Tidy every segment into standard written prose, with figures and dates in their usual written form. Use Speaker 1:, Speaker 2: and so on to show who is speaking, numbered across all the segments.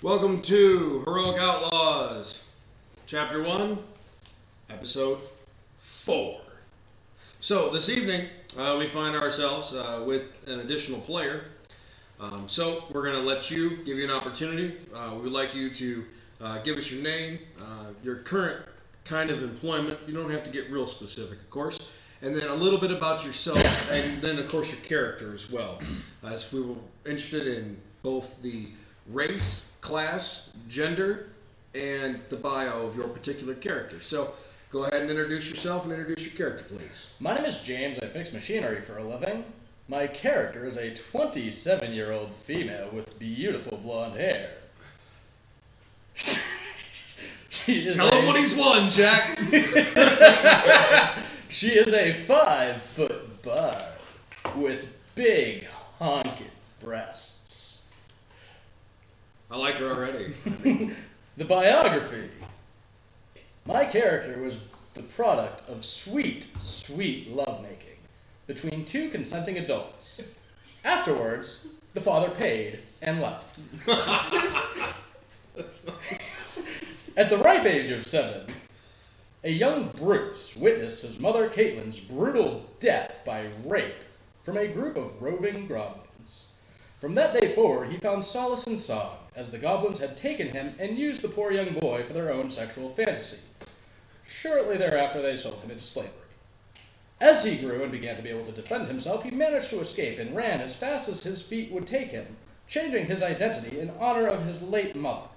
Speaker 1: Welcome to Heroic Outlaws, Chapter 1, Episode 4. So, this evening, we find ourselves with an additional player. So, we're going to give you an opportunity. We would like you to give us your name, your current kind of employment. You don't have to get real specific, of course. And then a little bit about yourself, and then, of course, your character as well. As we were interested in both the race, class, gender, and the bio of your particular character. So, go ahead and introduce yourself and introduce your character, please.
Speaker 2: My name is James. I fix machinery for a living. My character is a 27-year-old female with beautiful blonde hair.
Speaker 1: Tell him what he's won, Jack!
Speaker 2: She is a 5-foot bud with big honking breasts.
Speaker 1: I like her already.
Speaker 2: The biography. My character was the product of sweet, sweet lovemaking between two consenting adults. Afterwards, the father paid and left.
Speaker 1: That's nice.
Speaker 2: At the ripe age of 7, a young Bruce witnessed his mother Caitlin's brutal death by rape from a group of roving goblins. From that day forward, he found solace in song, as the goblins had taken him and used the poor young boy for their own sexual fantasy. Shortly thereafter, they sold him into slavery. As he grew and began to be able to defend himself, he managed to escape and ran as fast as his feet would take him, changing his identity in honor of his late mother.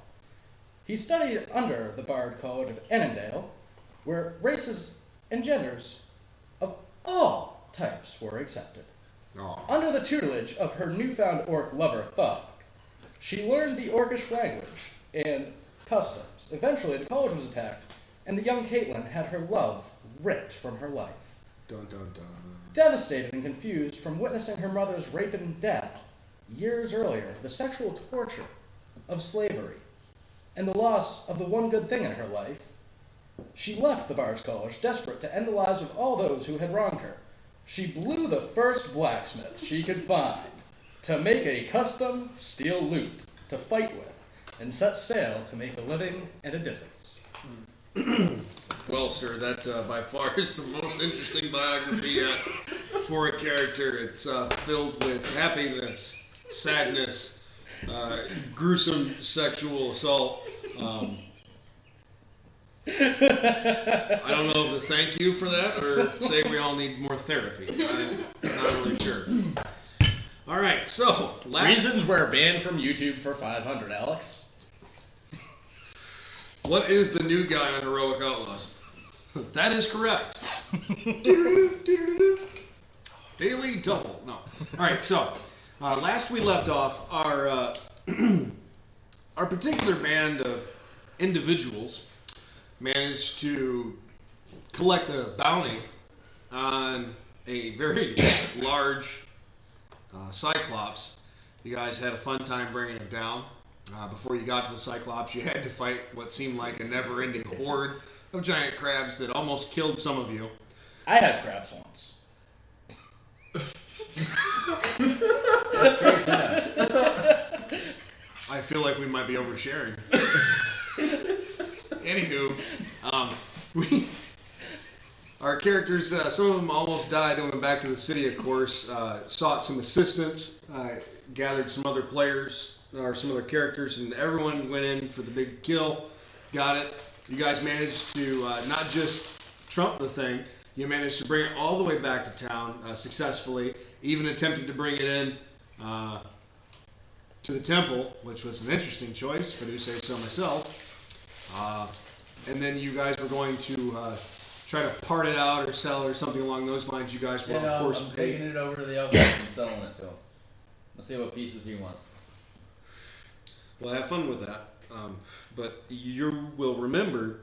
Speaker 2: He studied under the Bard College of Annandale, where races and genders of all types were accepted.
Speaker 1: Aww.
Speaker 2: Under the tutelage of her newfound orc lover, Thug, she learned the orcish language and customs. Eventually, the college was attacked, and the young Caitlin had her love ripped from her life.
Speaker 1: Dun dun dun.
Speaker 2: Devastated and confused from witnessing her mother's rape and death years earlier, the sexual torture of slavery, and the loss of the one good thing in her life, she left the Bard's College, desperate to end the lives of all those who had wronged her. She blew the first blacksmith she could find to make a custom steel lute to fight with, and set sail to make a living and a difference.
Speaker 1: Well, sir, that by far is the most interesting biography yet for a character. It's filled with happiness, sadness, gruesome sexual assault. I don't know if to thank you for that or say we all need more therapy. I'm not really sure. All right, so
Speaker 2: Reasons we're banned from YouTube for 500, Alex.
Speaker 1: What is the new guy on Heroic Outlaws? That is correct. Daily double. No. All right, so last we left off, our our particular band of individuals managed to collect a bounty on a very large Cyclops. You guys had a fun time bringing it down. Before you got to the Cyclops, you had to fight what seemed like a never-ending horde of giant crabs that almost killed some of you.
Speaker 2: I had crabs once.
Speaker 1: I feel like we might be oversharing. Anywho, our characters, some of them almost died and went back to the city, of course, sought some assistance, gathered some other players, or some other characters, and everyone went in for the big kill, got it. You guys managed to not just trump the thing, you managed to bring it all the way back to town successfully, even attempted to bring it in to the temple, which was an interesting choice, if I do say so myself. And then you guys were going to try to part it out or sell it or something along those lines. You guys will, of course,
Speaker 3: I'm
Speaker 1: pay.
Speaker 3: taking it over to the Outlaws and selling it to him. Let's see what pieces he wants.
Speaker 1: Well, have fun with that. But you will remember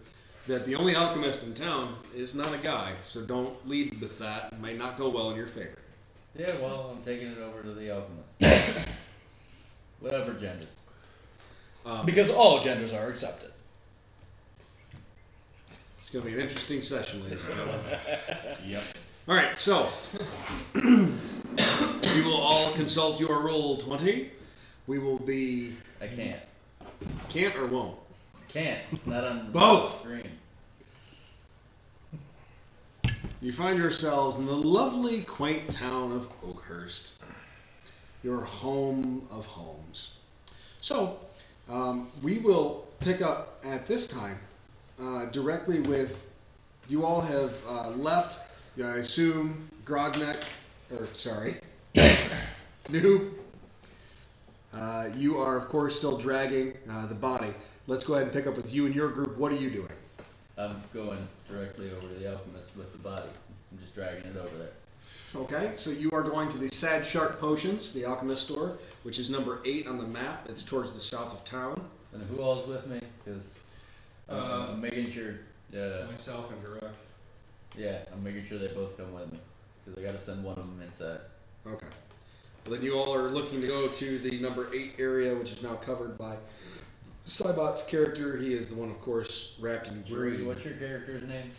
Speaker 1: that the only alchemist in town is not a guy, so don't lead with that. It might not go well in your favor.
Speaker 3: Yeah, well, I'm taking it over to the Alchemist. Whatever gender.
Speaker 2: Because all genders are accepted.
Speaker 1: It's going to be an interesting session, ladies and gentlemen.
Speaker 2: Yep.
Speaker 1: All right, so we will all consult your roll 20. We will be...
Speaker 3: I can't.
Speaker 1: Can't or won't?
Speaker 3: Can't. It's not on
Speaker 1: Both.
Speaker 3: the screen.
Speaker 1: You find yourselves in the lovely, quaint town of Oakhurst, your home of homes. So, we will pick up at this time directly with, you all have left, I assume, Noob. You are, of course, still dragging the body. Let's go ahead and pick up with you and your group. What are you doing?
Speaker 3: I'm going directly over to the alchemist with the body. I'm just dragging it over there.
Speaker 1: Okay, so you are going to the Sad Shark Potions, the alchemist store, which is number 8 on the map. It's towards the south of town.
Speaker 3: And who all's with me? Because I'm making sure.
Speaker 4: Myself and Garek.
Speaker 3: Yeah, I'm making sure they both come with me. Because I got to send one of them inside.
Speaker 1: Okay. Well, then you all are looking to go to the number 8 area, which is now covered by Cybot's character. He is the one, of course, wrapped in green.
Speaker 3: What's your character's name?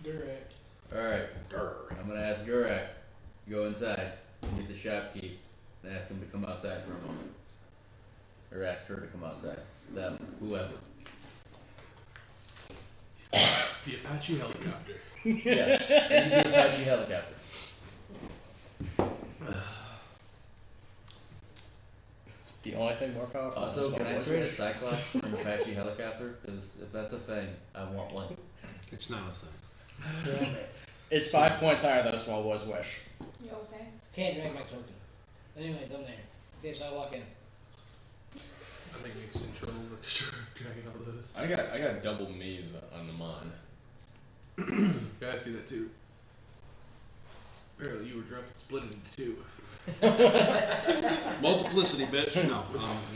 Speaker 2: Correct.
Speaker 3: Alright.
Speaker 1: Grr.
Speaker 3: I'm going to ask Gurak to go inside and get the shopkeep and ask him to come outside for a moment. Or ask her to come outside. Them, whoever.
Speaker 4: The Apache helicopter.
Speaker 3: Yes, and the Apache helicopter.
Speaker 2: The only thing more powerful.
Speaker 3: Also,
Speaker 2: than
Speaker 3: can I
Speaker 2: voice
Speaker 3: trade a
Speaker 2: wish.
Speaker 3: Cyclops from Apache helicopter? Because if that's a thing, I want one.
Speaker 1: It's not a thing.
Speaker 5: Damn it.
Speaker 2: It's 5 points higher than a small boy's wish.
Speaker 5: You okay? Can't drink my token. Anyways, I'm there. Okay, so I walk in.
Speaker 4: I think Nick's in trouble with dragging all those.
Speaker 6: I got double maze on the mon.
Speaker 4: Yeah, I see that too. Barely, you were drunk and split it into 2.
Speaker 1: Multiplicity, bitch. No.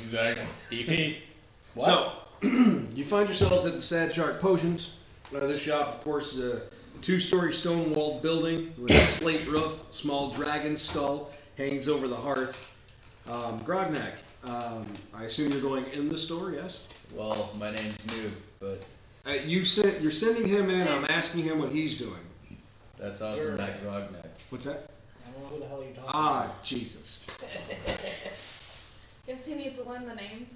Speaker 2: Exactly. DP. What?
Speaker 1: So, you find yourselves at the Sad Shark Potions. This shop, of course, is a 2-story stone-walled building with a slate roof. Small dragon skull hangs over the hearth. Grognak, I assume you're going in the store, yes?
Speaker 3: Well, my name's Noob, but
Speaker 1: You're sending him in. I'm asking him what he's doing.
Speaker 3: that's also not Grognak.
Speaker 1: What's that?
Speaker 5: I don't know who the hell you're talking
Speaker 1: Ah, Jesus.
Speaker 7: Guess he needs to learn the names.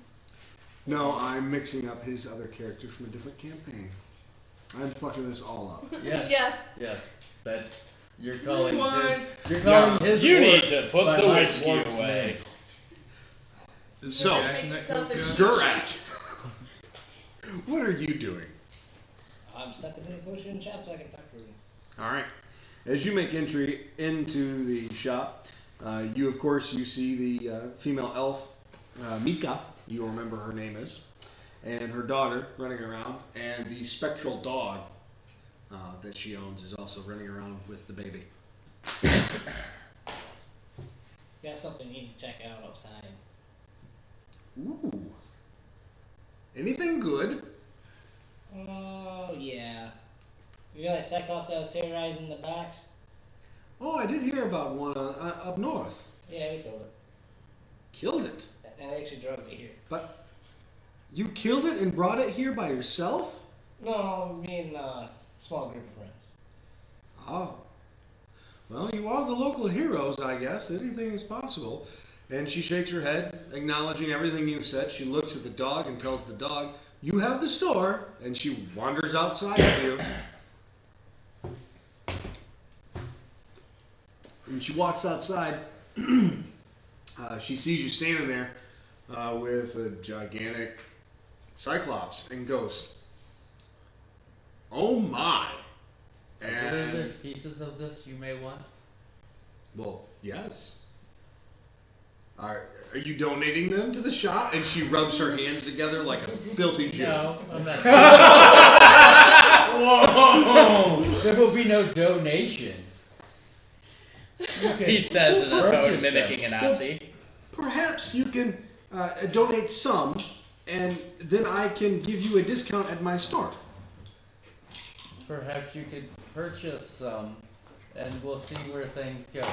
Speaker 1: No, I'm mixing up his other character from a different campaign. I'm fucking this all up.
Speaker 3: Yes.
Speaker 7: Yes.
Speaker 3: Yes. That's you're calling
Speaker 4: Rewind.
Speaker 3: his. You're calling his.
Speaker 2: You
Speaker 3: dwarf
Speaker 2: need to put
Speaker 3: by
Speaker 2: the
Speaker 3: my
Speaker 2: whiskey
Speaker 3: dwarf's
Speaker 2: away.
Speaker 4: Is
Speaker 1: So,
Speaker 4: Jack
Speaker 7: Make
Speaker 4: in that
Speaker 7: yourself
Speaker 4: coke
Speaker 7: a
Speaker 4: guy?
Speaker 1: Gurak, what are you doing?
Speaker 5: I'm stepping in the potion shop so I can talk to him.
Speaker 1: All right. As you make entry into the shop, you, of course, you see the female elf, Mika, you remember her name is, and her daughter running around, and the spectral dog that she owns is also running around with the baby.
Speaker 5: Got something you need to check out outside.
Speaker 1: Ooh. Anything good?
Speaker 5: Oh, yeah. You got a Cyclops that was terrorizing the docks?
Speaker 1: Oh, I did hear about one up north.
Speaker 5: Yeah, we killed it.
Speaker 1: Killed it.
Speaker 5: And they actually drove it here.
Speaker 1: But you killed it and brought it here by yourself?
Speaker 5: No, me and a small group of friends.
Speaker 1: Oh. Well, you are the local heroes, I guess. Anything is possible. And she shakes her head, acknowledging everything you've said. She looks at the dog and tells the dog, "You have the store," and she wanders outside with you. And she walks outside. She sees you standing there with a gigantic Cyclops and goes, "Oh my!"
Speaker 3: I believe
Speaker 1: And
Speaker 3: there's pieces of this you may want.
Speaker 1: well, yes. Are you donating them to the shop? And she rubs her hands together like a filthy Jew.
Speaker 3: No, I'm not.
Speaker 2: Whoa!
Speaker 3: There will be no donation. You can
Speaker 2: He says in a tone
Speaker 3: purchase
Speaker 2: mimicking a
Speaker 3: them.
Speaker 2: Nazi.
Speaker 1: Perhaps you can donate some, and then I can give you a discount at my store.
Speaker 3: Perhaps you could purchase some, and we'll see where things go.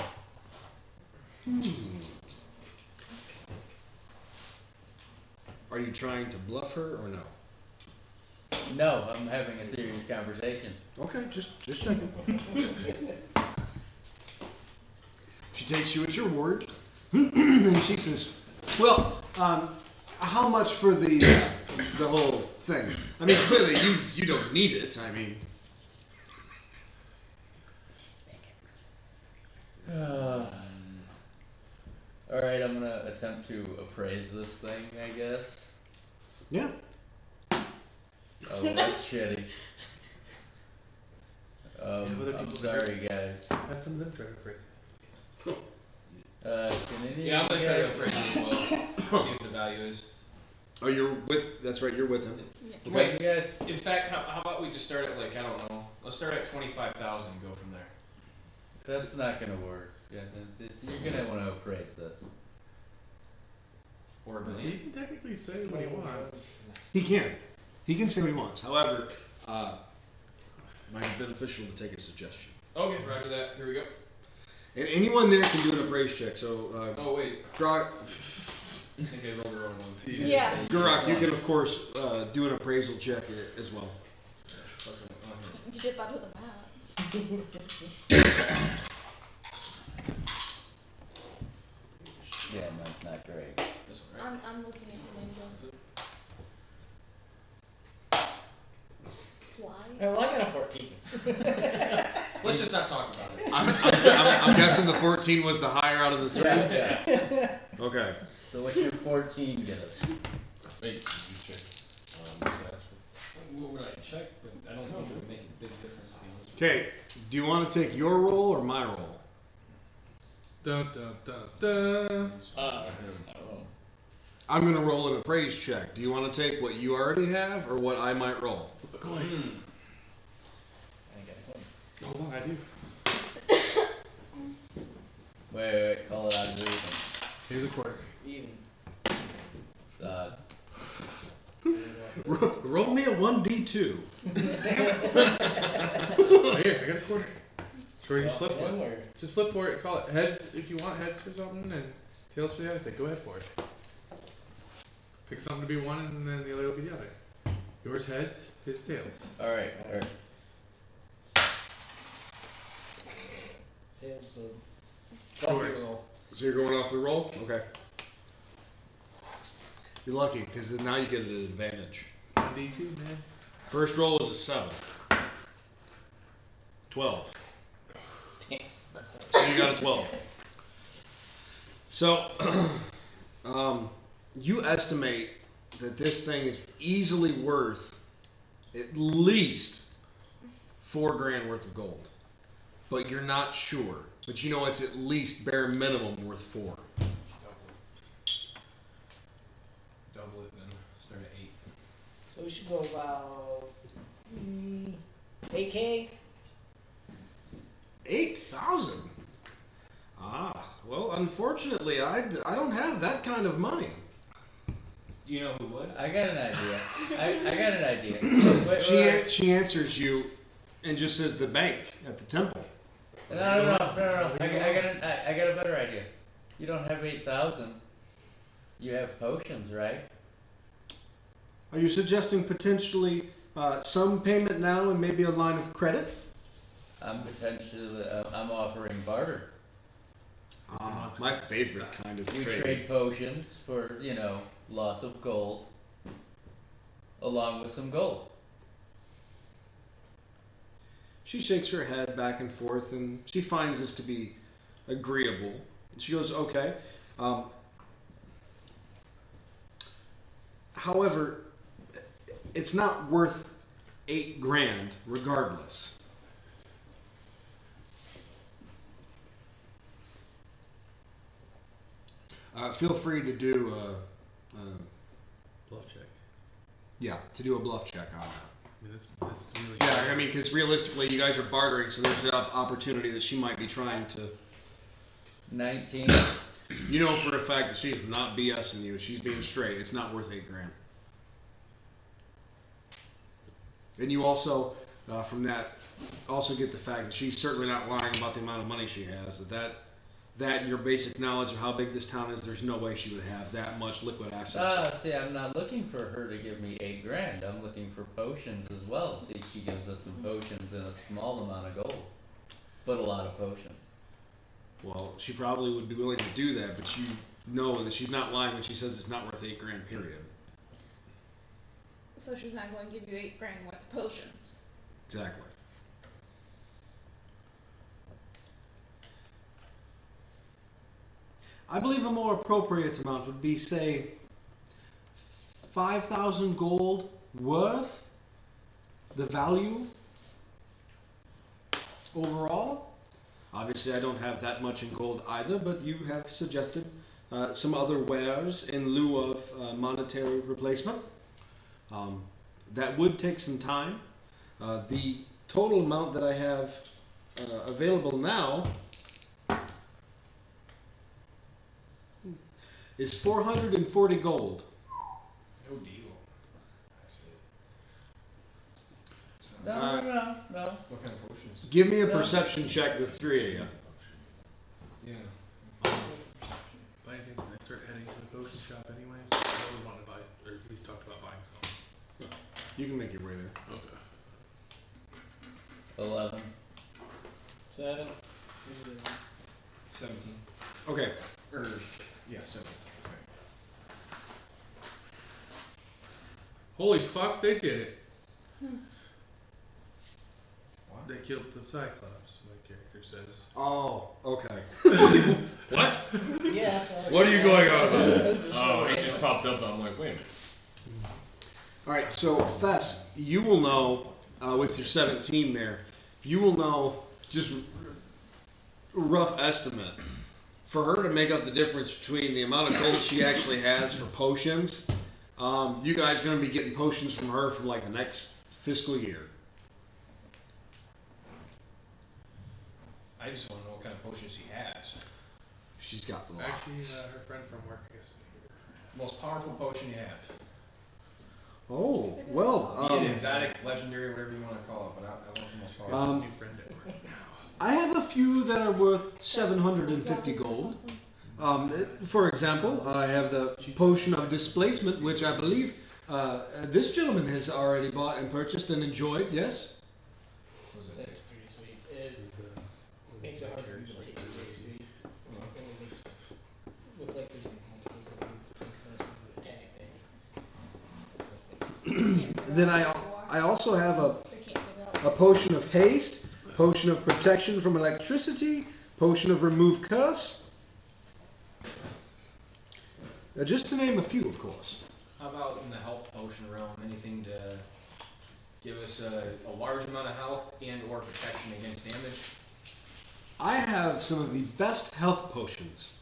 Speaker 1: Are you trying to bluff her or no?
Speaker 3: No, I'm having a serious conversation.
Speaker 1: Okay, just checking. She takes you at your word, and she says, "Well, how much for the the whole thing. I mean, clearly you don't need it. I mean,
Speaker 3: Alright, I'm gonna attempt to appraise this thing, I guess.
Speaker 1: yeah.
Speaker 3: Oh, that's shitty.
Speaker 4: other
Speaker 3: I'm
Speaker 4: people
Speaker 3: sorry, guys.
Speaker 4: Have some of them try to break.
Speaker 3: Can any
Speaker 6: Yeah, I'm
Speaker 3: of
Speaker 6: gonna
Speaker 3: you
Speaker 6: try to
Speaker 3: guys-
Speaker 6: appraise it as well. See what the value is.
Speaker 1: Oh, you're with. That's right. You're with him.
Speaker 3: Can you guys?
Speaker 6: In fact, how about we just start at like, I don't know. Let's start at 25,000 and go from there.
Speaker 3: That's not gonna work. Yeah, you're gonna want to appraise this.
Speaker 6: Or a
Speaker 4: He
Speaker 6: million.
Speaker 4: can technically say what he wants.
Speaker 1: He can. He can say what he wants. However, might be beneficial to take a suggestion.
Speaker 6: Okay, roger that. Here we go.
Speaker 1: And anyone there can do an appraise check. So,
Speaker 6: Oh, wait.
Speaker 1: Grok,
Speaker 6: I think I rolled the wrong one.
Speaker 7: Yeah.
Speaker 1: Gurok, you can of course do an appraisal check as well.
Speaker 7: You did that with a map.
Speaker 3: Yeah, no, it's not great.
Speaker 6: This one, right?
Speaker 7: I'm looking at the window. Why?
Speaker 5: Well, I got a 14.
Speaker 6: Let's just not talk about it.
Speaker 1: I'm guessing the 14 was the higher out of the three.
Speaker 3: Yeah.
Speaker 1: Okay.
Speaker 3: So what's your 14 get us?
Speaker 6: Wait, did you check? What would I check? But I don't think it would make a big difference, to be honest with you.
Speaker 1: Okay. Do you want to take your roll or my roll?
Speaker 4: Dun dun dun dun.
Speaker 5: I don't know.
Speaker 1: I'm gonna roll an appraise check. Do you want to take what you already have or what I might roll?
Speaker 5: I got a 20.
Speaker 4: Hold on, I do.
Speaker 3: Wait, call it out of reason.
Speaker 4: Here's a quarter.
Speaker 5: Even.
Speaker 3: Uh,
Speaker 1: Roll me a 1d2.
Speaker 4: Oh, here, I got a quarter. Sure, you just flip for
Speaker 5: One
Speaker 4: it.
Speaker 5: word.
Speaker 4: Just flip for it. Call it heads if you want heads for something, and tails for the other thing. Go ahead for it. Pick something to be one, and then the other will be the other. Yours heads, his tails.
Speaker 3: alright.
Speaker 5: Tails, so.
Speaker 4: Yours.
Speaker 5: Roll.
Speaker 1: So you're going off the roll? Okay. You're lucky because now you get an advantage.
Speaker 4: 1d2, man.
Speaker 1: First roll was a 7. 12. So you got a 12. So, you estimate that this thing is easily worth at least $4,000 worth of gold. But you're not sure. But you know it's at least bare minimum worth 4.
Speaker 6: Double it then. Start at 8.
Speaker 5: So we should go about 8K.
Speaker 1: 8,000? Well, unfortunately, I don't have that kind of money.
Speaker 6: Do you know who would?
Speaker 3: I got an idea. I got an idea. Wait,
Speaker 1: She answers you and just says the bank at the temple.
Speaker 3: No. I got a better idea. You don't have 8,000. You have potions, right?
Speaker 1: Are you suggesting potentially some payment now and maybe a line of credit?
Speaker 3: I'm potentially, I'm offering barter.
Speaker 1: My favorite kind of
Speaker 3: We
Speaker 1: trade.
Speaker 3: trade potions for, loss of gold, along with some gold.
Speaker 1: She shakes her head back and forth and she finds this to be agreeable. She goes, okay. However, it's not worth $8,000 regardless. Feel free to do
Speaker 4: Bluff check.
Speaker 1: to do a bluff check on that.
Speaker 4: I mean, that's really
Speaker 1: Yeah, I mean, because realistically, you guys are bartering, so there's an opportunity that she might be trying to.
Speaker 3: 19.
Speaker 1: You know for a fact that she is not BSing you. She's being straight. It's not worth $8,000. And you also, from that, also get the fact that she's certainly not lying about the amount of money she has. That and your basic knowledge of how big this town is, there's no way she would have that much liquid assets.
Speaker 3: See, I'm not looking for her to give me $8,000. I'm looking for potions as well. See, she gives us some potions and a small amount of gold, but a lot of potions.
Speaker 1: Well, she probably would be willing to do that, but you know that she's not lying when she says it's not worth $8,000. Period.
Speaker 7: So she's not going to give you 8 grand worth of potions.
Speaker 1: Exactly. I believe a more appropriate amount would be, say, 5,000 gold worth, the value overall. Obviously, I don't have that much in gold either, but you have suggested some other wares in lieu of monetary replacement. That would take some time. The total amount that I have available now is 440 gold.
Speaker 6: No deal. That's it.
Speaker 2: No.
Speaker 6: What kind of potions?
Speaker 1: Give me a perception check, the three of you.
Speaker 6: Yeah.
Speaker 4: By any chance, can I start heading to the potion shop anyways? I always wanted to buy, or at least talked about buying some.
Speaker 1: You can make your way there.
Speaker 4: Okay.
Speaker 3: 11.
Speaker 5: 7.
Speaker 6: 17.
Speaker 1: Okay.
Speaker 6: Or, yeah, 17.
Speaker 4: Holy fuck, they did it.
Speaker 6: What?
Speaker 4: They killed the Cyclops, my character says.
Speaker 1: Oh, okay.
Speaker 6: What?
Speaker 5: Yeah.
Speaker 1: What are you going on about?
Speaker 6: Oh, he just popped up. I'm like, wait a minute.
Speaker 1: All right, so Fess, you will know with your 17 there, you will know just rough estimate for her to make up the difference between the amount of gold she actually has for potions. You guys are going to be getting potions from her for like the next fiscal year.
Speaker 6: I just want to know what kind of potions he has.
Speaker 1: She's got
Speaker 4: Actually,
Speaker 1: lots.
Speaker 4: her friend from work, I guess.
Speaker 6: Most powerful potion you have.
Speaker 1: Oh, well,
Speaker 6: Be it exotic, legendary, whatever you want to call it, but I want the most powerful.
Speaker 1: Um,
Speaker 4: New friend at work.
Speaker 1: I have a few that are worth 750 gold. For example, I have the potion of displacement, which I believe this gentleman has already bought and purchased and enjoyed. Yes.
Speaker 6: Was it?
Speaker 5: That's pretty sweet. It makes it harder to sleep, basically. It makes, looks like there's multiples of you, attack thing.
Speaker 1: Then I also have
Speaker 7: They can't figure out.
Speaker 1: a potion of haste, potion of protection from electricity, potion of remove curse. Just to name a few, of course.
Speaker 6: How about in the health potion realm, anything to give us a large amount of health and or protection against damage?
Speaker 1: I have some of the best health potions.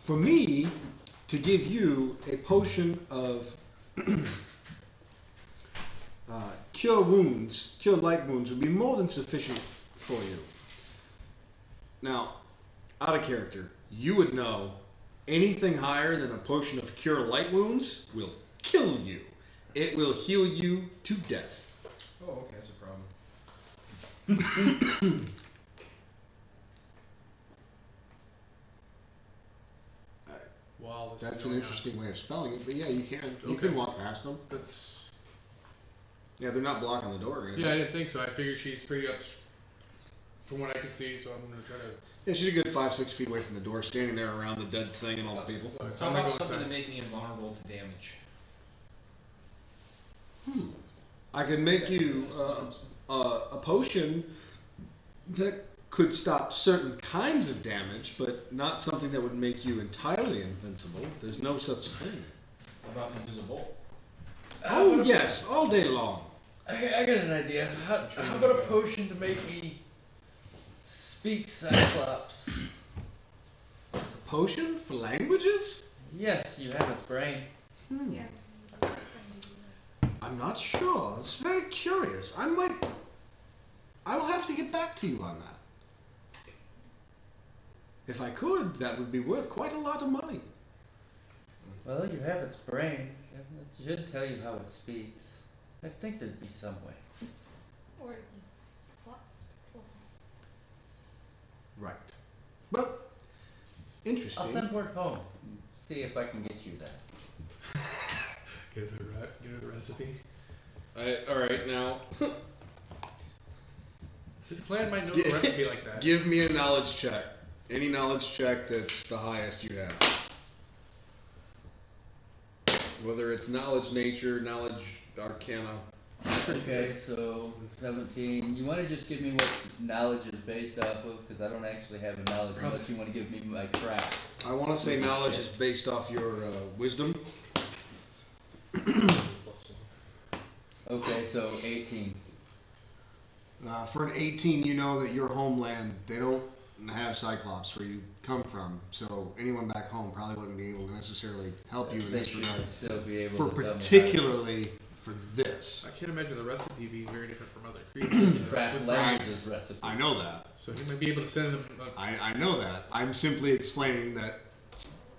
Speaker 1: For me, to give you a potion of cure wounds, cure light wounds would be more than sufficient for you. Now, out of character, you would know anything higher than a potion of cure light wounds will kill you. It will heal you to death.
Speaker 6: Oh, okay, that's a problem.
Speaker 4: While this
Speaker 1: That's
Speaker 4: is
Speaker 1: an
Speaker 4: going
Speaker 1: interesting way of spelling it, but yeah, you can. You
Speaker 4: Okay.
Speaker 1: can walk past them.
Speaker 4: on. That's.
Speaker 1: Yeah, they're not blocking the door or anything.
Speaker 4: Yeah, I didn't think so. I figured she's pretty up from what I can see, so I'm gonna try to.
Speaker 1: Yeah, she's a good 5-6 feet away from the door, standing there around the dead thing and all the people.
Speaker 4: So
Speaker 6: How
Speaker 4: I'm gonna
Speaker 6: about
Speaker 4: go
Speaker 6: something to
Speaker 4: inside.
Speaker 6: make me invulnerable to damage?
Speaker 1: I could make you a potion that could stop certain kinds of damage, but not something that would make you entirely invincible. There's no such thing.
Speaker 6: How about invisible?
Speaker 1: Oh, yes, all day long.
Speaker 3: I got an idea. How about a potion to make me speak Cyclops?
Speaker 1: A potion for languages?
Speaker 3: Yes, you have its brain.
Speaker 7: Yeah.
Speaker 1: I'm not sure. It's very curious. I will have to get back to you on that. If I could, that would be worth quite a lot of money.
Speaker 3: Well, you have its brain. It should tell you how it speaks. I think there'd be some way.
Speaker 7: Or at least plots.
Speaker 1: Right. Well, interesting.
Speaker 3: I'll send word home. See if I can get you that.
Speaker 4: Get her the recipe.
Speaker 1: All right, now
Speaker 4: His clan might know the recipe like that.
Speaker 1: give me a knowledge check. Any knowledge check that's the highest you have. Whether it's knowledge nature, knowledge Arcana.
Speaker 3: Okay, so 17. You want to just give me what knowledge is based off of? Because I don't actually have a knowledge unless you want to give me my craft.
Speaker 1: I want to say
Speaker 3: Wisdom
Speaker 1: knowledge
Speaker 3: check.
Speaker 1: is based off your wisdom.
Speaker 3: Okay, so 18.
Speaker 1: For an 18, you know that your homeland, they don't have Cyclops where you come from. So anyone back home probably wouldn't be able to necessarily help you in
Speaker 3: They
Speaker 1: this
Speaker 3: should
Speaker 1: regard.
Speaker 3: still be able
Speaker 1: For
Speaker 3: to tell me how to-
Speaker 1: particularly for this.
Speaker 4: I can't imagine the recipe being very different from other creatures.
Speaker 3: craft languages recipe.
Speaker 1: I know that.
Speaker 4: So he might be able to send them.
Speaker 1: I know that. I'm simply explaining that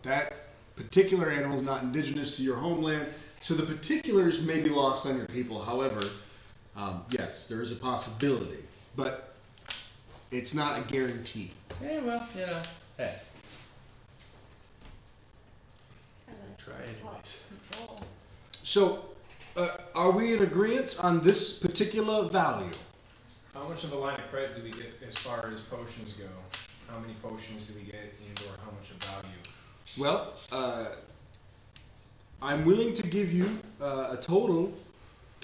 Speaker 1: that particular animal is not indigenous to your homeland, so the particulars may be lost on your people. However, yes, there is a possibility, but it's not a guarantee.
Speaker 3: Yeah, well, you know, hey.
Speaker 4: Try anyways.
Speaker 7: Control.
Speaker 1: So, are we in agreement on this particular value?
Speaker 6: How much of a line of credit do we get as far as potions go? How many potions do we get and or how much of value?
Speaker 1: Well, I'm willing to give you a total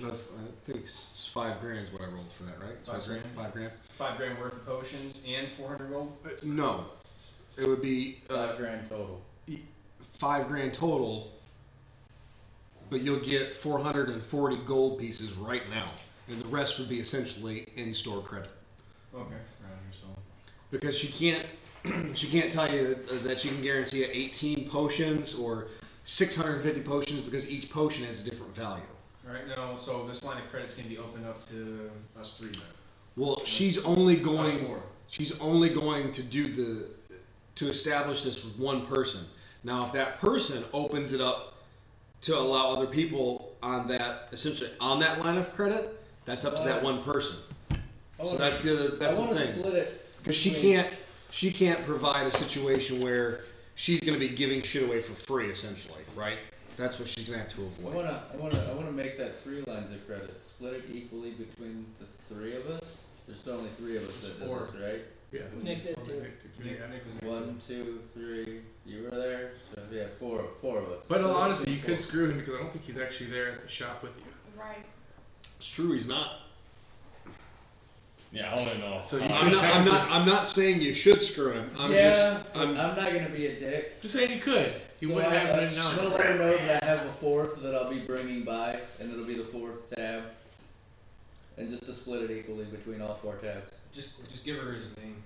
Speaker 1: of, I think it's $5,000 is what I rolled for that, right? So I said $5,000.
Speaker 6: $5,000 worth of potions and 400 gold?
Speaker 1: No, it would be
Speaker 3: $5,000 total.
Speaker 1: $5,000 total, but you'll get 440 gold pieces right now, and the rest would be essentially in-store credit.
Speaker 6: Okay, around here, so.
Speaker 1: Because she can't tell you that she can guarantee you 18 potions or 650 potions because each potion has a different value.
Speaker 6: Alright, now, so this line of credit's gonna be opened up to us three then?
Speaker 1: Well, she's only
Speaker 6: Us
Speaker 1: going
Speaker 6: four.
Speaker 1: to establish this with one person. Now, if that person opens it up to allow other people on that, essentially on that line of credit, that's up to that one person. So that's the
Speaker 3: I want to
Speaker 1: thing.
Speaker 3: split it.
Speaker 1: Because she can't provide a situation where she's going to be giving shit away for free, essentially, right? That's what she's going to have to
Speaker 3: I
Speaker 1: avoid.
Speaker 3: wanna make that 3 lines of credit. Split it equally between the 3 of us. There's only 3 of us that did
Speaker 6: Four.
Speaker 3: this, right?
Speaker 4: Yeah.
Speaker 5: Nick did
Speaker 4: Only
Speaker 5: too.
Speaker 4: Nick did too,
Speaker 6: Nick,
Speaker 4: yeah.
Speaker 6: Nick was there.
Speaker 3: 1, 2, 3. You were there, so yeah, four of us.
Speaker 4: But
Speaker 3: Split it
Speaker 4: honestly, you
Speaker 3: between
Speaker 4: could screw him because I don't think he's actually there at the shop with you.
Speaker 7: Right.
Speaker 1: It's true, he's not.
Speaker 2: Yeah, I don't know.
Speaker 4: So you
Speaker 1: I'm not saying you should screw him.
Speaker 3: I'm not gonna be a dick.
Speaker 4: Just saying you could. He
Speaker 3: So
Speaker 4: wouldn't have
Speaker 3: I'm
Speaker 4: it
Speaker 3: gonna
Speaker 4: now.
Speaker 3: let her know that I have a 4th that I'll be bringing by, and it'll be the 4th tab. And just to split it equally between all 4 tabs.
Speaker 6: Just give her his name.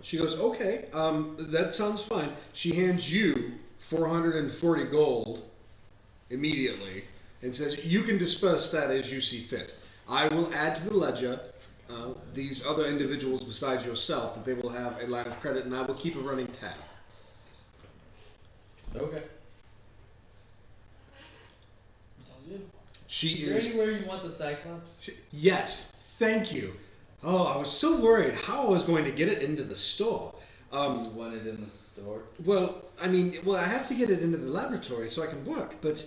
Speaker 1: She goes, okay, that sounds fine. She hands you 440 gold immediately and says, you can disperse that as you see fit. I will add to the ledger these other individuals besides yourself that they will have a line of credit, and I will keep a running tab.
Speaker 3: Okay.
Speaker 1: She
Speaker 3: Is there
Speaker 1: is...
Speaker 3: anywhere you want the Cyclops?
Speaker 1: Yes, thank you. Oh, I was so worried how I was going to get it into the store.
Speaker 3: You want it in the store?
Speaker 1: Well, I have to get it into the laboratory so I can work, but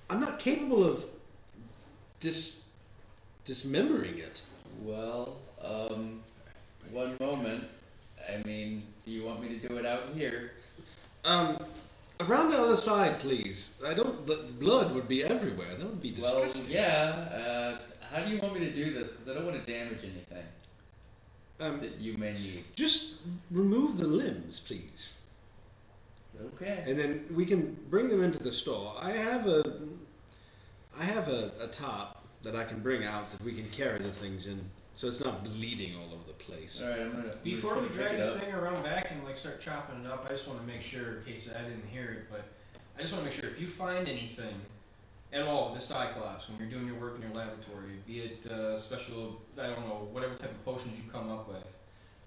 Speaker 1: I'm not capable of dismembering it.
Speaker 3: Well, one moment. I mean, do you want me to do it out here?
Speaker 1: Around the other side, please. Blood would be everywhere. That would be
Speaker 3: Well,
Speaker 1: disgusting.
Speaker 3: yeah. How do you want me to do this? Because I don't want to damage anything that you may need.
Speaker 1: Just remove the limbs, please.
Speaker 3: Okay.
Speaker 1: And then we can bring them into the store. I have a top that I can bring out that we can carry the things in, so it's not bleeding all over the place.
Speaker 3: All right. I'm gonna.
Speaker 6: Before we
Speaker 3: pick
Speaker 6: drag
Speaker 3: it
Speaker 6: this
Speaker 3: up.
Speaker 6: thing around back and like start chopping it up, I just want to make sure, in case I didn't hear it, but I just want to make sure if you find anything at all, the Cyclops, when you're doing your work in your laboratory, be it special, I don't know, whatever type of potions you come up with,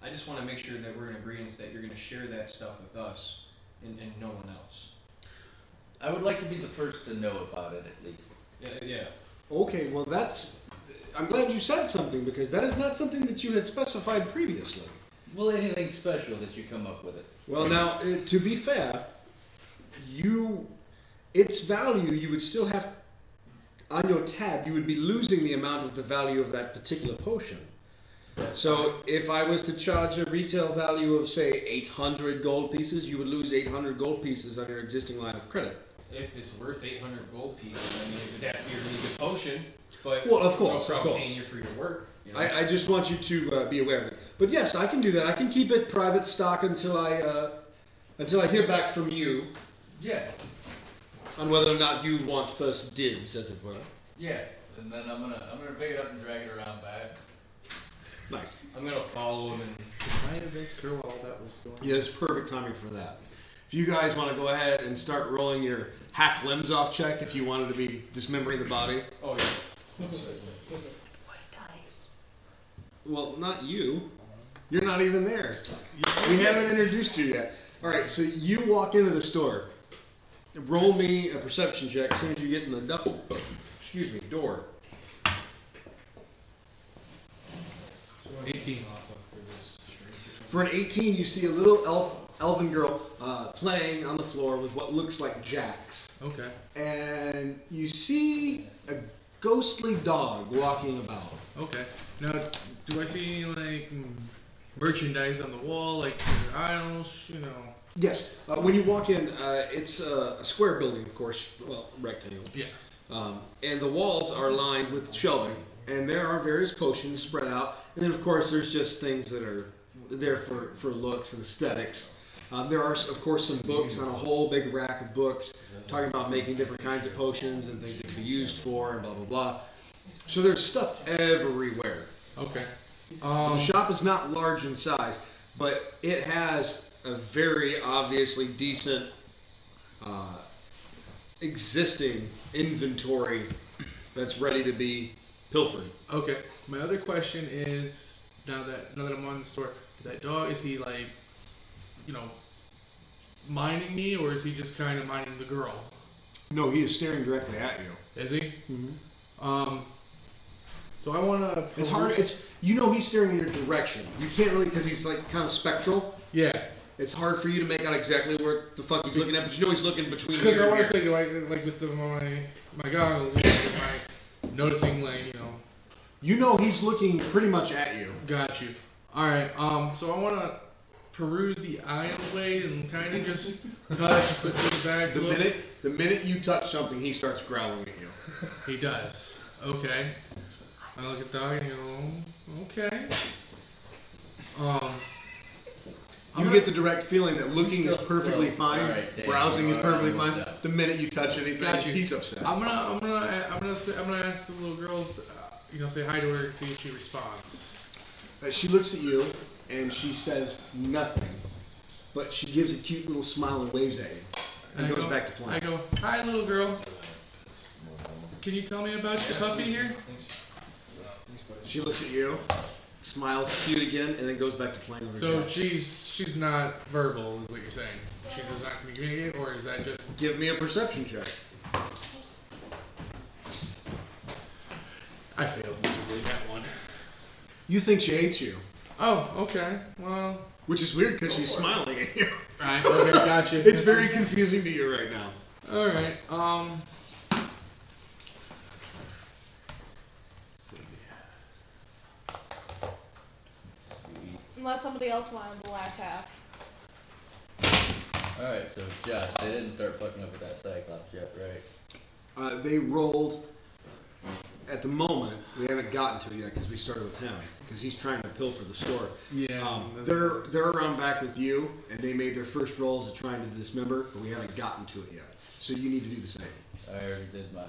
Speaker 6: I just want to make sure that we're in agreement that you're going to share that stuff with us and no one else.
Speaker 3: I would like to be the first to know about it at least.
Speaker 6: Yeah.
Speaker 1: Okay, well I'm glad you said something, because that is not something that you had specified previously.
Speaker 3: Well, anything special that you come up with it.
Speaker 1: Well, now, to be fair, its value, you would still have, on your tab, you would be losing the amount of the value of that particular potion. So, if I was to charge a retail value of, say, 800 gold pieces, you would lose 800 gold pieces on your existing line of credit.
Speaker 6: if it's worth 800 gold pieces, I mean, it would have to be a really good potion. But
Speaker 1: Well, of course,
Speaker 6: no
Speaker 1: of
Speaker 6: problem
Speaker 1: course.
Speaker 6: paying you for your work. You know?
Speaker 1: I just want you to be aware of it. But yes, I can do that. I can keep it private stock until I hear back from you
Speaker 3: Yes.
Speaker 1: on whether or not you want first dibs, as it were.
Speaker 3: Yeah. And then I'm gonna pick it up and drag it around back.
Speaker 1: Nice.
Speaker 6: I'm gonna follow him and.
Speaker 4: Did my events grow while that was going on?
Speaker 1: Yeah, it's perfect timing for that. If you guys want to go ahead and start rolling your hack limbs off check, if you wanted to be dismembering the body.
Speaker 6: Oh yeah.
Speaker 1: Well, not you. You're not even there. We haven't introduced you yet. All right, so you walk into the store. Roll me a perception check as soon as you get in the door.
Speaker 4: 18.
Speaker 1: For an 18, you see a little elven girl playing on the floor with what looks like jacks.
Speaker 4: Okay.
Speaker 1: And you see a ghostly dog walking about.
Speaker 4: Okay. Now, do I see any, like, merchandise on the wall, like aisles, you know?
Speaker 1: Yes. When you walk in, it's a square building, of course. Well, rectangle.
Speaker 4: Yeah.
Speaker 1: And the walls are lined with shelving. And there are various potions spread out. And then, of course, there's just things that are there for looks and aesthetics. There are, of course, some books on a whole big rack of books talking about making different kinds of potions and things that can be used for and blah, blah, blah. So there's stuff everywhere.
Speaker 4: Okay.
Speaker 1: The shop is not large in size, but it has a very obviously decent existing inventory that's ready to be pilfered.
Speaker 4: Okay. My other question is, now that I'm on the store, that dog, is he like, you know, minding me, or is he just kind of minding the girl?
Speaker 1: No, he is staring directly at you.
Speaker 4: Is he?
Speaker 1: Mm-hmm.
Speaker 4: So I want to.
Speaker 1: It's hard. He's staring in your direction. You can't really, because he's like kind of spectral.
Speaker 4: Yeah.
Speaker 1: It's hard for you to make out exactly where the fuck he's looking at, but you know he's looking between.
Speaker 4: Because
Speaker 1: here
Speaker 4: I
Speaker 1: and
Speaker 4: want to
Speaker 1: here.
Speaker 4: say, do I like with my goggles? Am I noticing, like, you know?
Speaker 1: You know he's looking pretty much at you.
Speaker 4: Got you. All right. So I want to peruse the aisleway and kind of just touch, put the bag.
Speaker 1: The minute you touch something, he starts growling at you.
Speaker 4: He does. Okay. I look at the dog and go, okay.
Speaker 1: You get the direct feeling that looking is perfectly fine,
Speaker 3: Alright, Dave,
Speaker 1: browsing is
Speaker 3: you're
Speaker 1: perfectly
Speaker 3: alright
Speaker 1: fine.
Speaker 3: with that.
Speaker 1: The minute you touch anything,
Speaker 4: Got you.
Speaker 1: he's upset.
Speaker 4: I'm gonna ask the little girls, say hi to her and see if she responds.
Speaker 1: She looks at you and she says nothing, but she gives a cute little smile and waves at you, and
Speaker 4: I
Speaker 1: goes
Speaker 4: go-
Speaker 1: back to playing.
Speaker 4: I go, hi, little girl. Can you tell me about your puppy here?
Speaker 1: She looks at you, smiles cute again, and then goes back to playing with her
Speaker 4: So
Speaker 1: jacks.
Speaker 4: she's not verbal, is what you're saying. She does not communicate, or is that just?
Speaker 1: Give me a perception check.
Speaker 4: I failed miserably that one.
Speaker 1: You think she hates you,
Speaker 4: Oh, okay. Well,
Speaker 1: which is weird because she's smiling at you.
Speaker 4: right. Okay, gotcha.
Speaker 1: It's very confusing to you right now.
Speaker 4: All right.
Speaker 3: Sweet.
Speaker 7: Unless somebody else wanted the last half.
Speaker 3: Alright, so Josh, they didn't start fucking up with that Cyclops yet, right?
Speaker 1: They rolled. At the moment, we haven't gotten to it yet because we started with him because he's trying to pilfer the store.
Speaker 4: Yeah.
Speaker 1: They're around back with you, and they made their first rolls at trying to dismember, but we haven't gotten to it yet. So you need to do the same.
Speaker 3: I already did mine,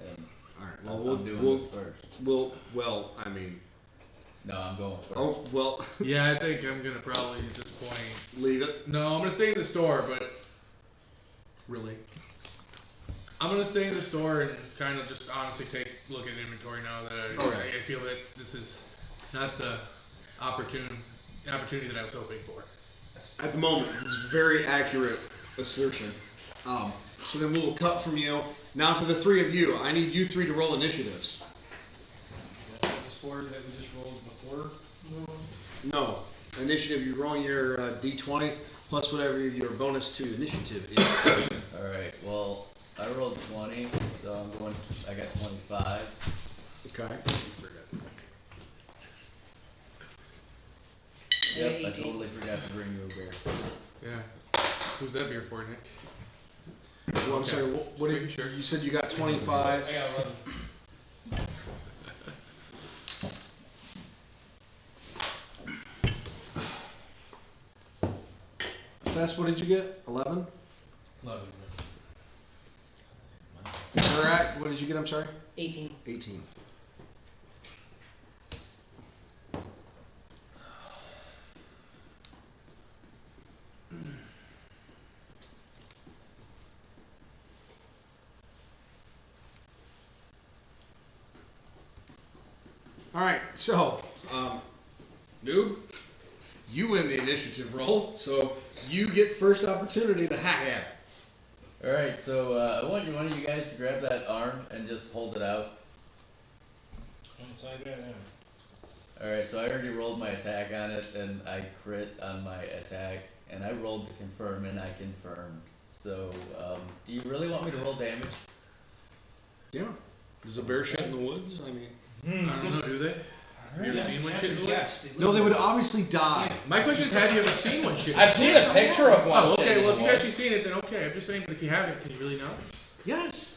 Speaker 3: and
Speaker 1: All right.
Speaker 3: I'm
Speaker 1: Well,
Speaker 3: doing
Speaker 1: we'll
Speaker 3: this first.
Speaker 1: well. I mean,
Speaker 3: No, I'm going first.
Speaker 1: oh well.
Speaker 4: Yeah, I think I'm gonna probably at this point.
Speaker 1: Leave it.
Speaker 4: No, I'm gonna stay in the store, but
Speaker 1: Really.
Speaker 4: I'm gonna stay in the store and kind of just honestly take a look at inventory now that
Speaker 1: Okay.
Speaker 4: I feel that this is not the opportunity that I was hoping for.
Speaker 1: At the moment, this is a very accurate assertion. So then we'll cut from you now to the three of you. I need you three to roll initiatives.
Speaker 6: Is that the score that we just rolled before?
Speaker 1: No. Initiative, you're rolling your d20 plus whatever your bonus to initiative is.
Speaker 3: Alright, well, I rolled 20, so I got 25.
Speaker 1: Okay.
Speaker 3: Yep, I totally forgot to bring you a beer.
Speaker 4: Yeah. Who's that beer for, Nick?
Speaker 1: Well, I'm
Speaker 4: Okay.
Speaker 1: sorry. What
Speaker 4: Just
Speaker 1: did
Speaker 4: making sure.
Speaker 1: you said? You got 25.
Speaker 6: I got 11.
Speaker 1: Fess, what did you get? 11.
Speaker 5: 11.
Speaker 1: Murat, what did you get? I'm sorry.
Speaker 5: 18.
Speaker 1: 18. All right, so, noob, you win the initiative roll, so you get first opportunity to hack at it.
Speaker 3: Alright, so I want one of you guys to grab that arm and just hold it out.
Speaker 5: So I grab that.
Speaker 3: Alright, so I already rolled my attack on it, and I crit on my attack, and I rolled to confirm, and I confirmed. So, do you really want me to roll damage?
Speaker 1: Yeah. Is a bear shit in the woods? I mean,
Speaker 4: I don't know, do they? You ever seen one shit in the woods?
Speaker 6: Yes.
Speaker 1: no, they would obviously die.
Speaker 4: My question is, have you ever seen one shit?
Speaker 2: I've seen a picture of one.
Speaker 4: Oh,
Speaker 2: shit
Speaker 4: okay.
Speaker 2: in
Speaker 4: Well, if
Speaker 2: the
Speaker 4: you've actually
Speaker 2: woods.
Speaker 4: seen it, then okay. I'm just saying, but if you haven't, can you really know?
Speaker 1: Yes.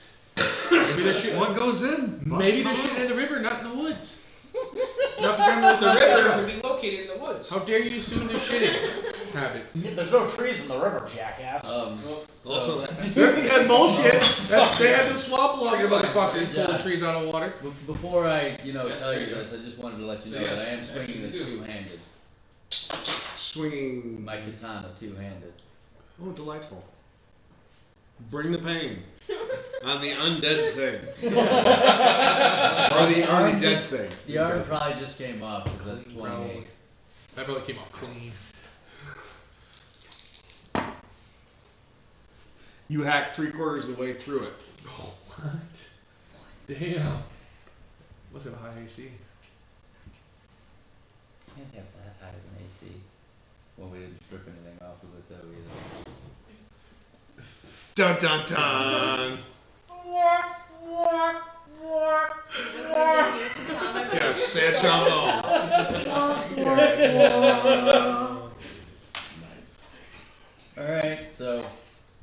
Speaker 4: Maybe there's shit.
Speaker 1: What goes in?
Speaker 4: Maybe there's shit in the river, not in the woods. Not the grandma's
Speaker 6: The
Speaker 4: not
Speaker 6: river
Speaker 4: there.
Speaker 6: would be located in the woods.
Speaker 4: How dare you assume there's shit in habits?
Speaker 2: There's no trees in the river, jackass.
Speaker 1: Also,
Speaker 4: That's bullshit. They have them swamp logger motherfuckers
Speaker 3: Yeah.
Speaker 4: pulling trees out of water.
Speaker 3: Before I, tell you this, I just wanted to let you know that I am swinging this two-handed.
Speaker 1: swinging.
Speaker 3: My katana two-handed.
Speaker 1: Oh, delightful. Bring the pain on the undead thing, or the dead thing.
Speaker 3: The arm probably just came off because that's 28.
Speaker 4: That probably came off clean.
Speaker 1: You hack 3/4 of the way through it.
Speaker 4: Oh, what? Damn. Must have a high AC.
Speaker 3: Can't have that high of an AC. Well, we didn't strip anything off of it though either.
Speaker 1: Dun dun dun. Yeah, sad trombone.
Speaker 3: Alright, so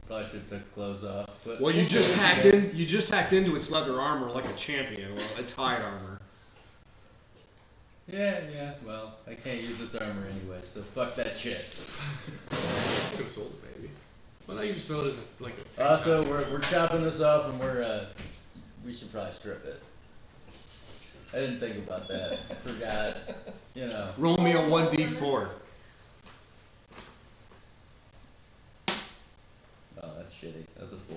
Speaker 3: probably should have took the clothes off. But
Speaker 1: Well, you just hacked in. You just hacked into its leather armor like a champion. Well, it's hide armor.
Speaker 3: Yeah, well, I can't use its armor anyway, so fuck that shit.
Speaker 4: Could have sold it, maybe. Well, now you just sell it as like a.
Speaker 3: Also, we're chopping this off and we should probably strip it. I didn't think about that. I forgot,
Speaker 1: Roll me a 1d4.
Speaker 3: Oh, that's shitty. That's a 4.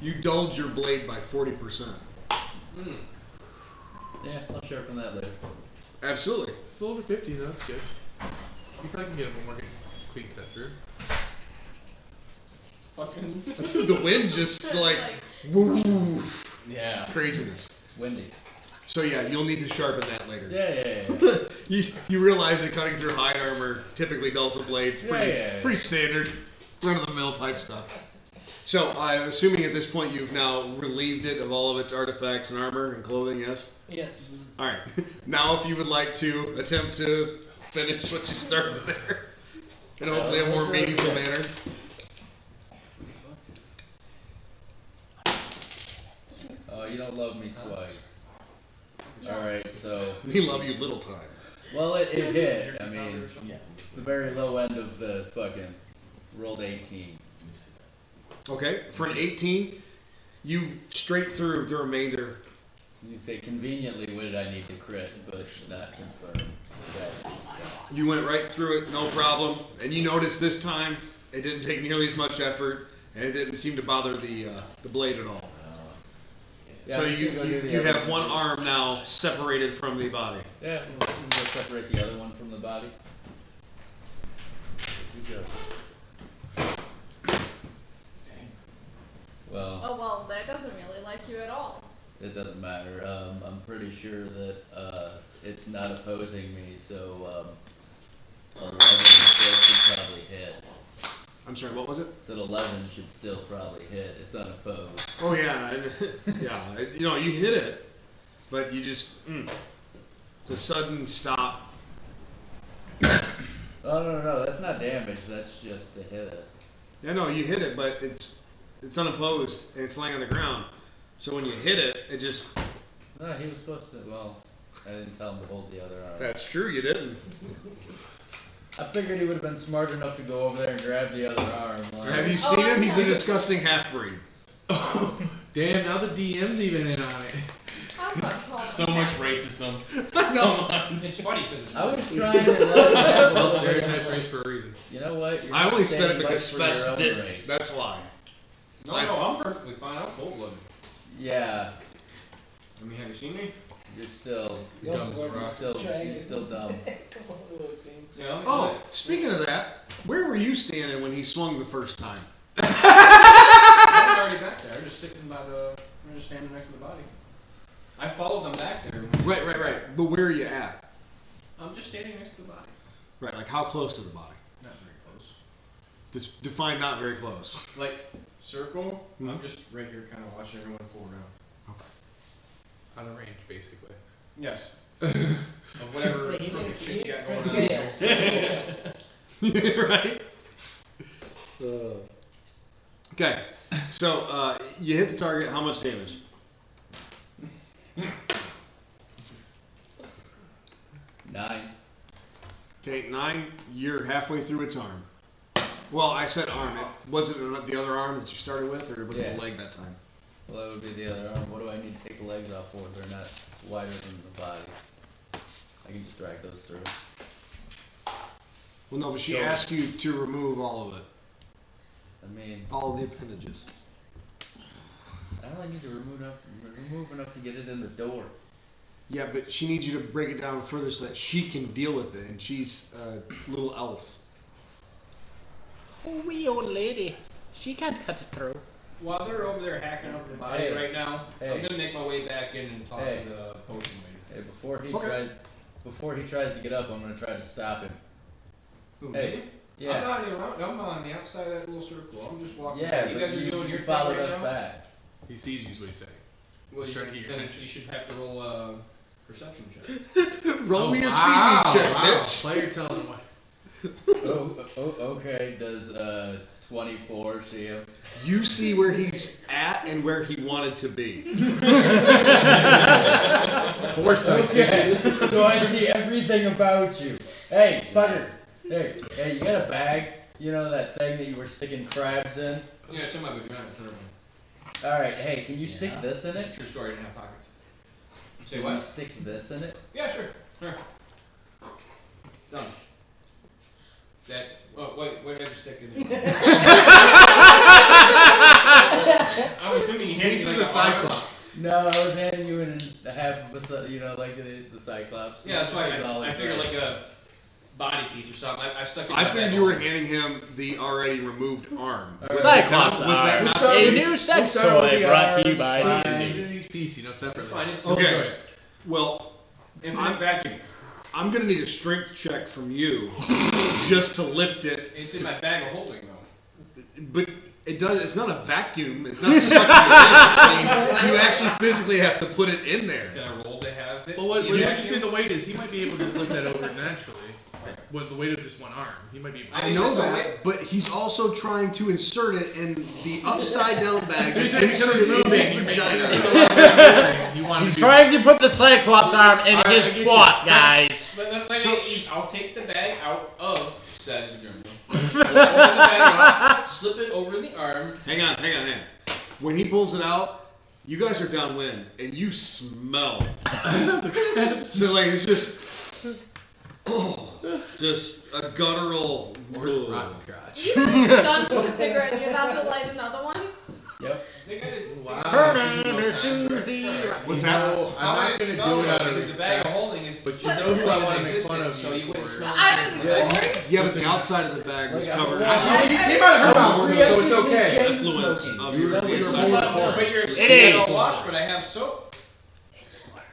Speaker 1: You dulled your blade by 40%.
Speaker 3: Yeah, I'll sharpen that later.
Speaker 1: Absolutely.
Speaker 4: It's still over 50, though. That's good. You probably can get one more clean cut through.
Speaker 6: Fucking.
Speaker 1: The wind just like woo,
Speaker 2: Yeah.
Speaker 1: craziness.
Speaker 3: Windy.
Speaker 1: So yeah, you'll need to sharpen that later.
Speaker 3: Yeah.
Speaker 1: you realize that cutting through hide armor typically dulls a blade. It's pretty
Speaker 3: Yeah.
Speaker 1: pretty standard, run of the mill type stuff. So I'm assuming at this point you've now relieved it of all of its artifacts and armor and clothing. Yes.
Speaker 5: Yes.
Speaker 1: All right. Now, if you would like to attempt to finish what you started there, in hopefully a more meaningful manner.
Speaker 3: Oh, you don't love me twice. Alright, so.
Speaker 1: We love you, little time.
Speaker 3: Well, it hit. I mean, it's the very low end of the fucking rolled 18.
Speaker 1: Okay, for an 18, you straight through the remainder.
Speaker 3: You say conveniently, what did I need to crit, but not confirm. That.
Speaker 1: You went right through it, no problem. And you notice this time it didn't take nearly as much effort, and it didn't seem to bother the blade at all.
Speaker 3: Yeah,
Speaker 1: So
Speaker 3: we can go do the
Speaker 1: you
Speaker 3: other
Speaker 1: have one arm now separated from the body.
Speaker 3: Yeah, we can go separate the other one from the body. Well,
Speaker 7: Oh well, that doesn't really like you at all.
Speaker 3: it doesn't matter. I'm pretty sure that it's not opposing me, so 11 still should probably hit.
Speaker 1: I'm sorry, what was it?
Speaker 3: So 11 should still probably hit. It's unopposed.
Speaker 1: Oh yeah, yeah. You hit it, but you just it's a sudden stop.
Speaker 3: Oh no, that's not damage. That's just a hit.
Speaker 1: Yeah, no, you hit it, but it's unopposed and it's laying on the ground. So when you hit it, it just.
Speaker 3: No, he was supposed to. Well, I didn't tell him to hold the other arm.
Speaker 1: That's true, you didn't.
Speaker 3: I figured he would have been smart enough to go over there and grab the other arm. Like,
Speaker 1: Have you seen him? He's a disgusting half-breed.
Speaker 4: Damn, now the DM's even in on it.
Speaker 7: I'm not calling
Speaker 2: So
Speaker 7: him
Speaker 2: much
Speaker 7: that.
Speaker 2: racism.
Speaker 6: It's funny because it's
Speaker 3: I was trying to let him have
Speaker 4: Well,
Speaker 3: a little bit
Speaker 4: stereotype
Speaker 3: of
Speaker 4: race for a reason.
Speaker 3: You know what? You're
Speaker 1: I
Speaker 3: not
Speaker 1: only said it
Speaker 3: standing
Speaker 1: because
Speaker 3: up for your
Speaker 1: Fest
Speaker 3: own
Speaker 1: did.
Speaker 3: race.
Speaker 1: That's why.
Speaker 6: No, I'm perfectly fine. I'm cold-blooded.
Speaker 3: Yeah,
Speaker 6: I mean, have you seen me?
Speaker 3: you're still.
Speaker 4: You're dumb as a rock.
Speaker 3: You're still dumb.
Speaker 6: Yeah. I'm
Speaker 1: Oh, speaking of that, where were you standing when he swung the first time?
Speaker 6: I was already back there. I'm just sitting by the. I'm just standing next to the body. I followed them back there.
Speaker 1: Right. But where are you at?
Speaker 6: I'm just standing next to the body.
Speaker 1: Right, like how close to the body?
Speaker 6: Not very close.
Speaker 1: Just define not very close.
Speaker 6: Like circle.
Speaker 1: Mhm.
Speaker 6: I'm just right here, kind of watching everyone pull around.
Speaker 4: On the range, basically.
Speaker 6: Yes. Of whatever
Speaker 5: So you
Speaker 6: crooked
Speaker 5: did-
Speaker 6: shit you got
Speaker 5: you
Speaker 6: going
Speaker 5: did
Speaker 6: on.
Speaker 1: Right? Okay, so you hit the target, how much damage?
Speaker 3: Nine.
Speaker 1: Okay, 9, you're halfway through its arm. Well, I said arm. Was it the other arm that you started with, or was it
Speaker 3: Yeah.
Speaker 1: the leg that time?
Speaker 3: Well, that would be the other arm. What do I need to take the legs off for? They're not wider than the body. I can just drag those through.
Speaker 1: Well, no, but she
Speaker 3: So-
Speaker 1: asked you to remove all of it.
Speaker 3: I mean,
Speaker 1: All of the appendages.
Speaker 3: I only need to remove enough to get it in the door.
Speaker 1: Yeah, but she needs you to break it down further so that she can deal with it, and she's a little elf.
Speaker 5: Oh, wee old lady. She can't cut it through.
Speaker 6: While they're over there hacking up the body
Speaker 3: Hey.
Speaker 6: right now,
Speaker 3: Hey.
Speaker 6: I'm gonna make my way back in and talk
Speaker 3: Hey.
Speaker 6: to the potion lady.
Speaker 3: Hey, before
Speaker 1: Okay.
Speaker 3: he tries to get up, I'm gonna try to stop him.
Speaker 6: Who,
Speaker 3: Hey.
Speaker 6: me? I'm
Speaker 3: Yeah.
Speaker 6: not even. I'm on the outside of that little circle. I'm just walking.
Speaker 3: Yeah,
Speaker 6: back. You
Speaker 3: but
Speaker 6: guys are doing your thing
Speaker 3: followed
Speaker 6: right
Speaker 3: us
Speaker 6: now?
Speaker 3: back.
Speaker 4: He sees you, is what he's saying.
Speaker 6: Well,
Speaker 4: He's trying to get your
Speaker 6: then
Speaker 4: attention.
Speaker 6: you should have to roll a perception check.
Speaker 1: Roll me a
Speaker 4: wow,
Speaker 1: CV check,
Speaker 4: wow.
Speaker 1: bitch.
Speaker 4: Player telling him what.
Speaker 3: Okay. Does 24 see him?
Speaker 1: You see where he's at and where he wanted to be.
Speaker 4: Foresight.
Speaker 3: Okay, so I see everything about you. Hey, Butter. Hey, you got a bag? You know that thing that you were sticking crabs in?
Speaker 6: Yeah, it's in my vagina currently.
Speaker 3: All right. Hey, can you stick this in it?
Speaker 6: True story. I didn't have pockets. Say
Speaker 3: Can you
Speaker 6: what?
Speaker 3: stick this in it?
Speaker 6: Yeah, sure. Sure. Done. That. Oh, wait. What did I just stick in there? I'm assuming you handed
Speaker 4: These
Speaker 6: me
Speaker 4: are
Speaker 6: like
Speaker 4: the
Speaker 6: a arm.
Speaker 4: Cyclops.
Speaker 3: No, I was handing you in a half of a, like the Cyclops.
Speaker 6: Yeah, that's fine.
Speaker 3: Stick it all
Speaker 6: I figured
Speaker 3: inside.
Speaker 6: like a body piece or something. I stuck it in
Speaker 1: I
Speaker 6: my
Speaker 1: figured
Speaker 6: bag.
Speaker 1: you were handing him the already removed arm.
Speaker 3: Alright.
Speaker 5: Cyclops
Speaker 1: Was that
Speaker 5: arm.
Speaker 1: not
Speaker 5: A
Speaker 1: the
Speaker 5: new
Speaker 1: case?
Speaker 5: sex
Speaker 3: We'll start with
Speaker 5: toy
Speaker 3: the
Speaker 5: brought to you
Speaker 3: arms,
Speaker 5: by
Speaker 3: fine.
Speaker 5: Disney.
Speaker 4: Do each piece, separately.
Speaker 6: Fine, it's
Speaker 1: Okay.
Speaker 4: Enjoy it.
Speaker 1: Well,
Speaker 6: infinite vacuum.
Speaker 1: I'm gonna need a strength check from you just to lift it.
Speaker 6: It's in my bag of holding though.
Speaker 1: But it does. It's not a vacuum. It's not sucking it in. I mean, you actually physically have to put it in there.
Speaker 6: Can I roll to have it?
Speaker 4: Well, what
Speaker 6: in
Speaker 4: you
Speaker 6: vacuum?
Speaker 4: say the weight is, he might be able to just lift that over naturally. With the weight of just one arm. He might be able to.
Speaker 1: I
Speaker 6: It's
Speaker 1: know
Speaker 6: just a
Speaker 1: that,
Speaker 6: way-
Speaker 1: but he's also trying to insert it in the upside down bag.
Speaker 4: So you're
Speaker 1: that's
Speaker 4: saying because
Speaker 1: inserted
Speaker 4: he's
Speaker 1: in his
Speaker 4: moving,
Speaker 1: vagina.
Speaker 4: you want to
Speaker 5: He's
Speaker 4: do
Speaker 5: trying to put the Cyclops arm in
Speaker 4: Alright,
Speaker 5: his
Speaker 4: I get you.
Speaker 5: twat, guys.
Speaker 1: So-
Speaker 6: I'll take the bag out of said vagina. I'll open the bag up, slip it over the arm.
Speaker 1: Hang on. When he pulls it out, you guys are downwind, and you smell it. So like it's just a guttural.
Speaker 4: Or rotten crotch.
Speaker 7: You done with a cigarette and you're about to light another one?
Speaker 3: Yep.
Speaker 6: They got it.
Speaker 4: Wow.
Speaker 5: Her name is Susie.
Speaker 1: What's
Speaker 4: You
Speaker 1: that?
Speaker 4: know, I'm not going to do it out of
Speaker 6: because the bag of
Speaker 4: respect,
Speaker 6: holding is.
Speaker 4: but you know who I want to make fun of
Speaker 6: So you
Speaker 4: you
Speaker 6: wouldn't
Speaker 4: for.
Speaker 6: smell
Speaker 7: I
Speaker 6: it.
Speaker 7: didn't
Speaker 3: Yeah.
Speaker 7: know.
Speaker 1: Yeah, but the outside of the bag was
Speaker 3: Like, I'm
Speaker 1: covered.
Speaker 3: aware.
Speaker 4: He came out of her mouth, so it's okay.
Speaker 1: Influence of
Speaker 3: You
Speaker 1: your
Speaker 3: know
Speaker 1: inside
Speaker 3: you're
Speaker 1: of the
Speaker 3: more-
Speaker 1: bag.
Speaker 6: But you're
Speaker 5: It is.
Speaker 6: all washed, but I have soap.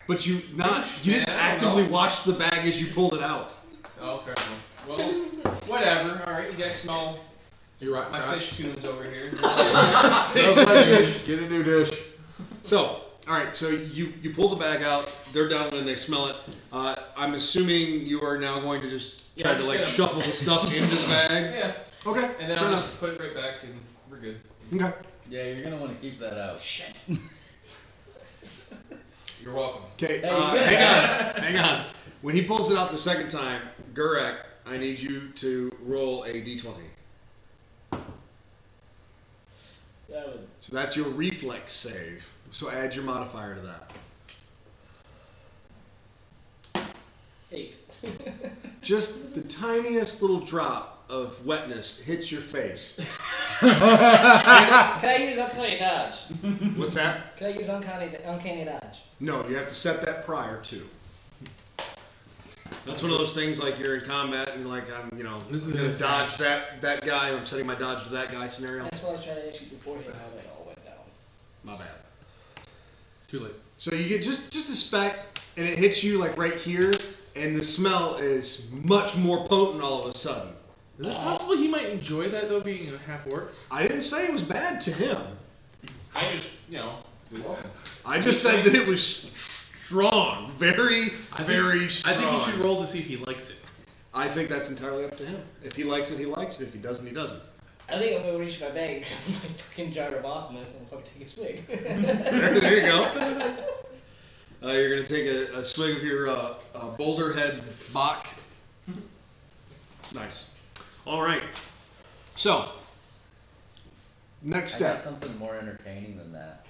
Speaker 1: But you didn't
Speaker 6: Man,
Speaker 1: actively
Speaker 6: no.
Speaker 1: wash the bag as you pulled it out.
Speaker 6: Oh, fair enough. Well, whatever. All right, you guys smell
Speaker 4: You rotten
Speaker 6: my
Speaker 4: crotch.
Speaker 6: fish tunes over here.
Speaker 4: Smells like fish. Get a new dish.
Speaker 1: So, All right, so you pull the bag out. They're down and they smell it. I'm assuming you are now going to just try
Speaker 6: I'm
Speaker 1: to
Speaker 6: just
Speaker 1: like
Speaker 6: gonna-
Speaker 1: shuffle the stuff into the bag.
Speaker 6: Yeah.
Speaker 1: Okay.
Speaker 6: And then
Speaker 1: fair
Speaker 6: I'll
Speaker 1: enough.
Speaker 6: just put it right back and we're good.
Speaker 1: Okay.
Speaker 3: Yeah, you're gonna want to keep that out.
Speaker 5: Shit.
Speaker 6: You're welcome.
Speaker 1: Okay.
Speaker 3: Hey,
Speaker 1: Hang on. When he pulls it out the second time, Gurek, I need you to roll a d20.
Speaker 5: 7.
Speaker 1: So that's your reflex save. So add your modifier to that.
Speaker 5: 8.
Speaker 1: Just the tiniest little drop of wetness hits your face.
Speaker 5: Can I use uncanny dodge?
Speaker 1: What's that?
Speaker 5: Can I use uncanny dodge?
Speaker 1: No, you have to set that prior to. That's one of those things like you're in combat and like I'm,
Speaker 4: This is
Speaker 1: gonna
Speaker 4: his
Speaker 1: dodge that guy. I'm setting my dodge to that guy scenario.
Speaker 5: That's what I was trying to ask you beforehand, how they all went down.
Speaker 1: My bad.
Speaker 4: Too late.
Speaker 1: So you get just a speck, and it hits you like right here, and the smell is much more potent all of a sudden.
Speaker 4: Is it possible he might enjoy that though, being a half orc?
Speaker 1: I didn't say it was bad to him.
Speaker 6: I just,
Speaker 1: I just said that it was strong, very strong.
Speaker 4: I think you should roll to see if he likes it.
Speaker 1: I think that's entirely up to him. If he likes it, he likes it. If he doesn't, he doesn't.
Speaker 5: I think I'm gonna reach my bag and grab my fucking jar of awesomeness and fucking take a swig.
Speaker 1: There you go. You're gonna take a swig of your boulder head Bach. Nice. All right. So, next
Speaker 3: I got
Speaker 1: step.
Speaker 3: something more entertaining than that.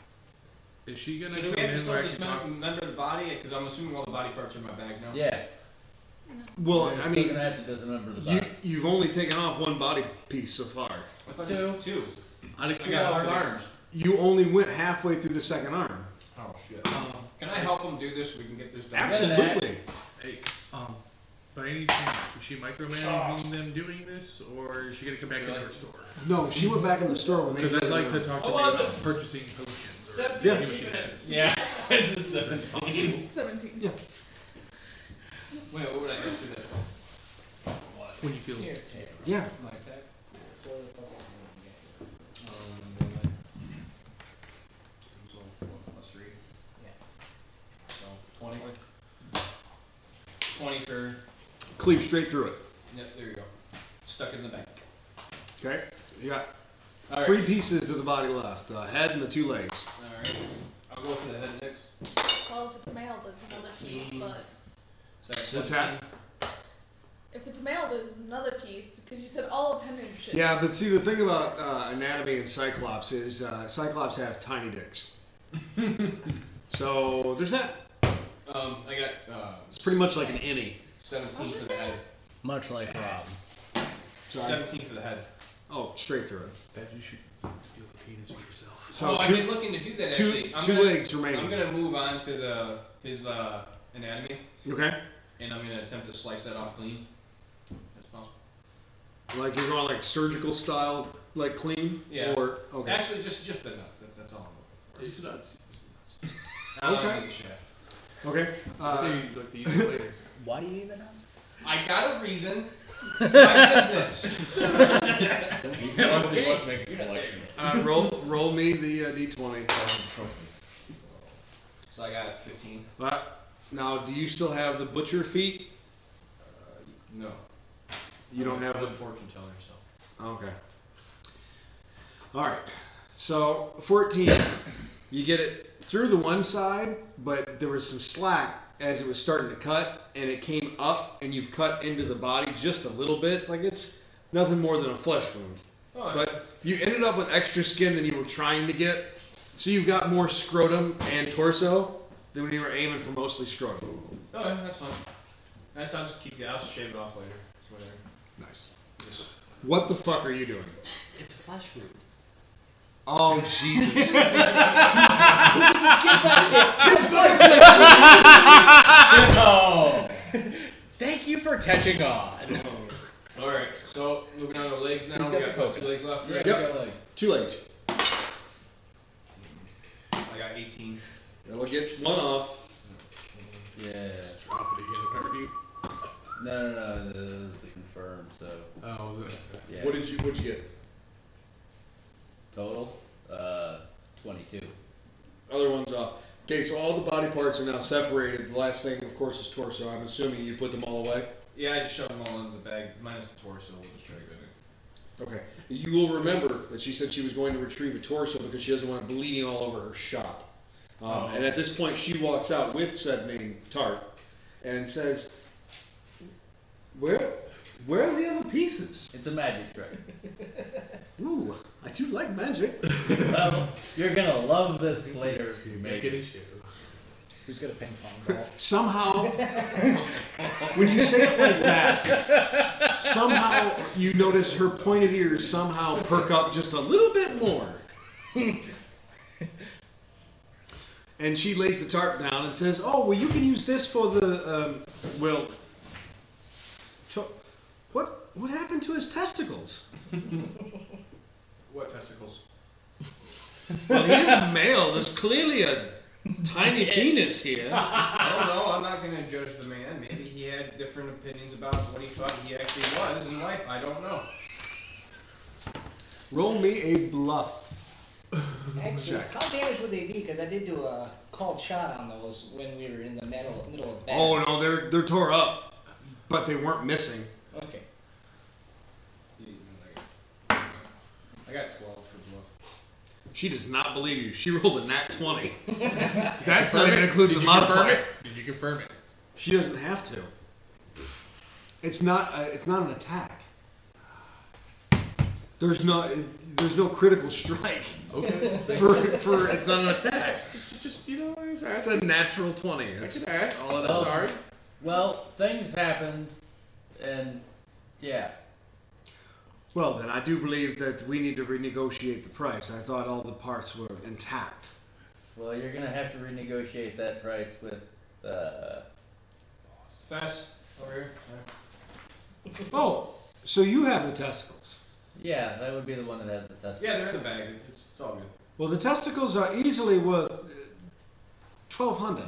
Speaker 4: Is she gonna
Speaker 6: So
Speaker 4: come
Speaker 6: do we have to
Speaker 4: in where I
Speaker 6: still
Speaker 4: can talk?
Speaker 6: dismember the body? Because I'm assuming all the body parts are in my bag now.
Speaker 3: Yeah,
Speaker 1: Well, I
Speaker 3: you're
Speaker 1: mean,
Speaker 3: gonna have to dismember the
Speaker 1: you,
Speaker 3: body.
Speaker 1: you've only taken off one body piece so far.
Speaker 6: I thought
Speaker 3: Two.
Speaker 6: Two.
Speaker 4: Out of
Speaker 6: I got
Speaker 4: curiosity.
Speaker 6: arms.
Speaker 1: You only went halfway through the second arm.
Speaker 6: Oh shit. Can I help him do this so we can get this done?
Speaker 1: Absolutely.
Speaker 4: Hey, by any chance, is she micromanaging them doing this, or is she gonna come back into her store?
Speaker 1: No, she went back in the store when they.
Speaker 4: Because I'd
Speaker 1: did
Speaker 4: like
Speaker 1: it.
Speaker 4: to talk to
Speaker 6: Oh,
Speaker 4: her
Speaker 6: well,
Speaker 4: about purchasing potions, or
Speaker 1: Yeah.
Speaker 4: see what she has.
Speaker 6: Yeah. It's a 17.
Speaker 7: 17.
Speaker 1: Yeah.
Speaker 6: Wait, what would I have to do that?
Speaker 4: When you feel
Speaker 5: Here.
Speaker 1: Yeah.
Speaker 6: My attack?
Speaker 5: So the fucking-
Speaker 6: Plus 3.
Speaker 5: Yeah.
Speaker 6: So 20. 20 for.
Speaker 1: Cleave straight through it.
Speaker 6: Yep, there you go. Stuck in the back.
Speaker 1: Okay. You got
Speaker 6: All right.
Speaker 1: 3 pieces of the body left: the head and the 2 legs.
Speaker 6: Alright. I'll go for the head next.
Speaker 7: Well, if it's male, there's another piece, but
Speaker 6: Is that
Speaker 1: What's
Speaker 6: 17?
Speaker 1: that?
Speaker 7: if it's male, there's another piece, because you said all appendage.
Speaker 1: Yeah, but see, the thing about anatomy and Cyclops is Cyclops have tiny dicks. So there's that.
Speaker 6: I got
Speaker 1: It's pretty much like an innie.
Speaker 6: 17 for the head.
Speaker 2: Much like Rob.
Speaker 1: Sorry.
Speaker 6: 17 for the head.
Speaker 1: Oh, straight through it.
Speaker 4: that, you should steal the penis for yourself.
Speaker 1: So
Speaker 6: I've been looking to do that actually.
Speaker 1: two legs remaining.
Speaker 6: I'm gonna move on to his anatomy,
Speaker 1: Okay.
Speaker 6: and I'm gonna attempt to slice that off clean. As possible.
Speaker 1: Like you're going like surgical style, like clean.
Speaker 6: Yeah.
Speaker 1: Or okay.
Speaker 6: Actually, just the nuts. That's all I'm looking
Speaker 4: Just the nuts. Just the nuts.
Speaker 6: for. I don't
Speaker 1: Okay.
Speaker 6: need the shaft.
Speaker 1: Okay.
Speaker 4: They'd like to use it later.
Speaker 2: Why do you need the nuts?
Speaker 6: I got a reason. It's my business.
Speaker 2: Let's make a collection.
Speaker 1: Roll me the d20.
Speaker 6: So I got 15.
Speaker 1: Now, do you still have the butcher feet?
Speaker 6: No.
Speaker 1: You don't have the.
Speaker 6: fortune teller, so.
Speaker 1: Okay. All right. So 14, you get it through the one side, but there was some slack as it was starting to cut, and it came up, and you've cut into the body just a little bit. Like it's nothing more than a flesh wound.
Speaker 6: Oh,
Speaker 1: But you ended up with extra skin than you were trying to get, so you've got more scrotum and torso than when you were aiming for mostly scrotum.
Speaker 6: oh, yeah, that's fine. I'll just keep it. I'll just shave it off later. It's whatever.
Speaker 1: Nice.
Speaker 6: Just-
Speaker 1: What the fuck are you doing?
Speaker 5: It's a flash wound.
Speaker 1: Oh Jesus!
Speaker 2: Oh, thank you for catching on.
Speaker 6: All right. So moving on to legs now.
Speaker 2: He's
Speaker 6: We
Speaker 2: got
Speaker 6: got
Speaker 2: the
Speaker 6: about 2 legs left.
Speaker 3: Yeah,
Speaker 6: Right?
Speaker 3: you
Speaker 1: Yep.
Speaker 3: got legs.
Speaker 1: 2 legs.
Speaker 6: I got 18.
Speaker 1: That'll get one off.
Speaker 3: Yeah.
Speaker 4: Drop it again, apparently.
Speaker 3: No, this is the confirmed, so,
Speaker 4: Oh, was it?
Speaker 3: yeah.
Speaker 1: What'd you get?
Speaker 3: Total? 22.
Speaker 1: Other one's off. Okay, so all the body parts are now separated. The last thing, of course, is torso. I'm assuming you put them all away.
Speaker 6: Yeah, I just shoved them all into the bag, minus the torso. We'll just try to get it.
Speaker 1: Okay. You will remember that she said she was going to retrieve a torso because she doesn't want it bleeding all over her shop. And at this point, she walks out with said name Tart and says, Where are the other pieces?
Speaker 3: It's a magic trick.
Speaker 1: Ooh, I do like magic.
Speaker 3: Well, you're gonna love this later if you
Speaker 4: Make
Speaker 3: make
Speaker 4: it
Speaker 3: it.
Speaker 4: a show.
Speaker 2: Who's got a ping pong ball?
Speaker 1: Somehow, when you say it like that, somehow you notice her pointed ears somehow perk up just a little bit more. And she lays the tarp down and says, "Oh, well, you can use this for the what happened to his testicles?
Speaker 6: What testicles?
Speaker 1: Well, he is male. There's clearly a tiny penis here."
Speaker 6: I don't know. I'm not going to judge the man. Maybe he had different opinions about what he thought he actually was in life. I don't know.
Speaker 1: Roll me a bluff.
Speaker 5: Actually,
Speaker 1: Check.
Speaker 5: how damaged would they be? Because I did do a called shot on those when we were in the middle of battle.
Speaker 1: Oh no, they're tore up, but they weren't missing.
Speaker 5: Okay.
Speaker 6: I got 12 for bluff.
Speaker 1: She does not believe you. She rolled a nat 20. That's not even
Speaker 4: Did
Speaker 1: including the
Speaker 4: you confirm
Speaker 1: modifier.
Speaker 4: it? Did you confirm it?
Speaker 1: She doesn't have to. It's not an attack. There's no critical strike
Speaker 4: Okay.
Speaker 1: for it's not an attack.
Speaker 4: Just it's
Speaker 1: It's a natural 20.
Speaker 4: I
Speaker 1: That's
Speaker 4: could ask.
Speaker 1: all it
Speaker 3: Oh.
Speaker 1: is.
Speaker 4: Sorry.
Speaker 3: Well, things happened, and yeah.
Speaker 1: Well, then I do believe that we need to renegotiate the price. I thought all the parts were intact.
Speaker 3: Well, you're gonna have to renegotiate that price with
Speaker 6: Fast. Over here.
Speaker 1: Oh, so you have the testicles.
Speaker 3: yeah, that would be the one that has the testicles.
Speaker 6: Yeah, they're in the bag. It's all good.
Speaker 1: Well, the testicles are easily worth 1,200.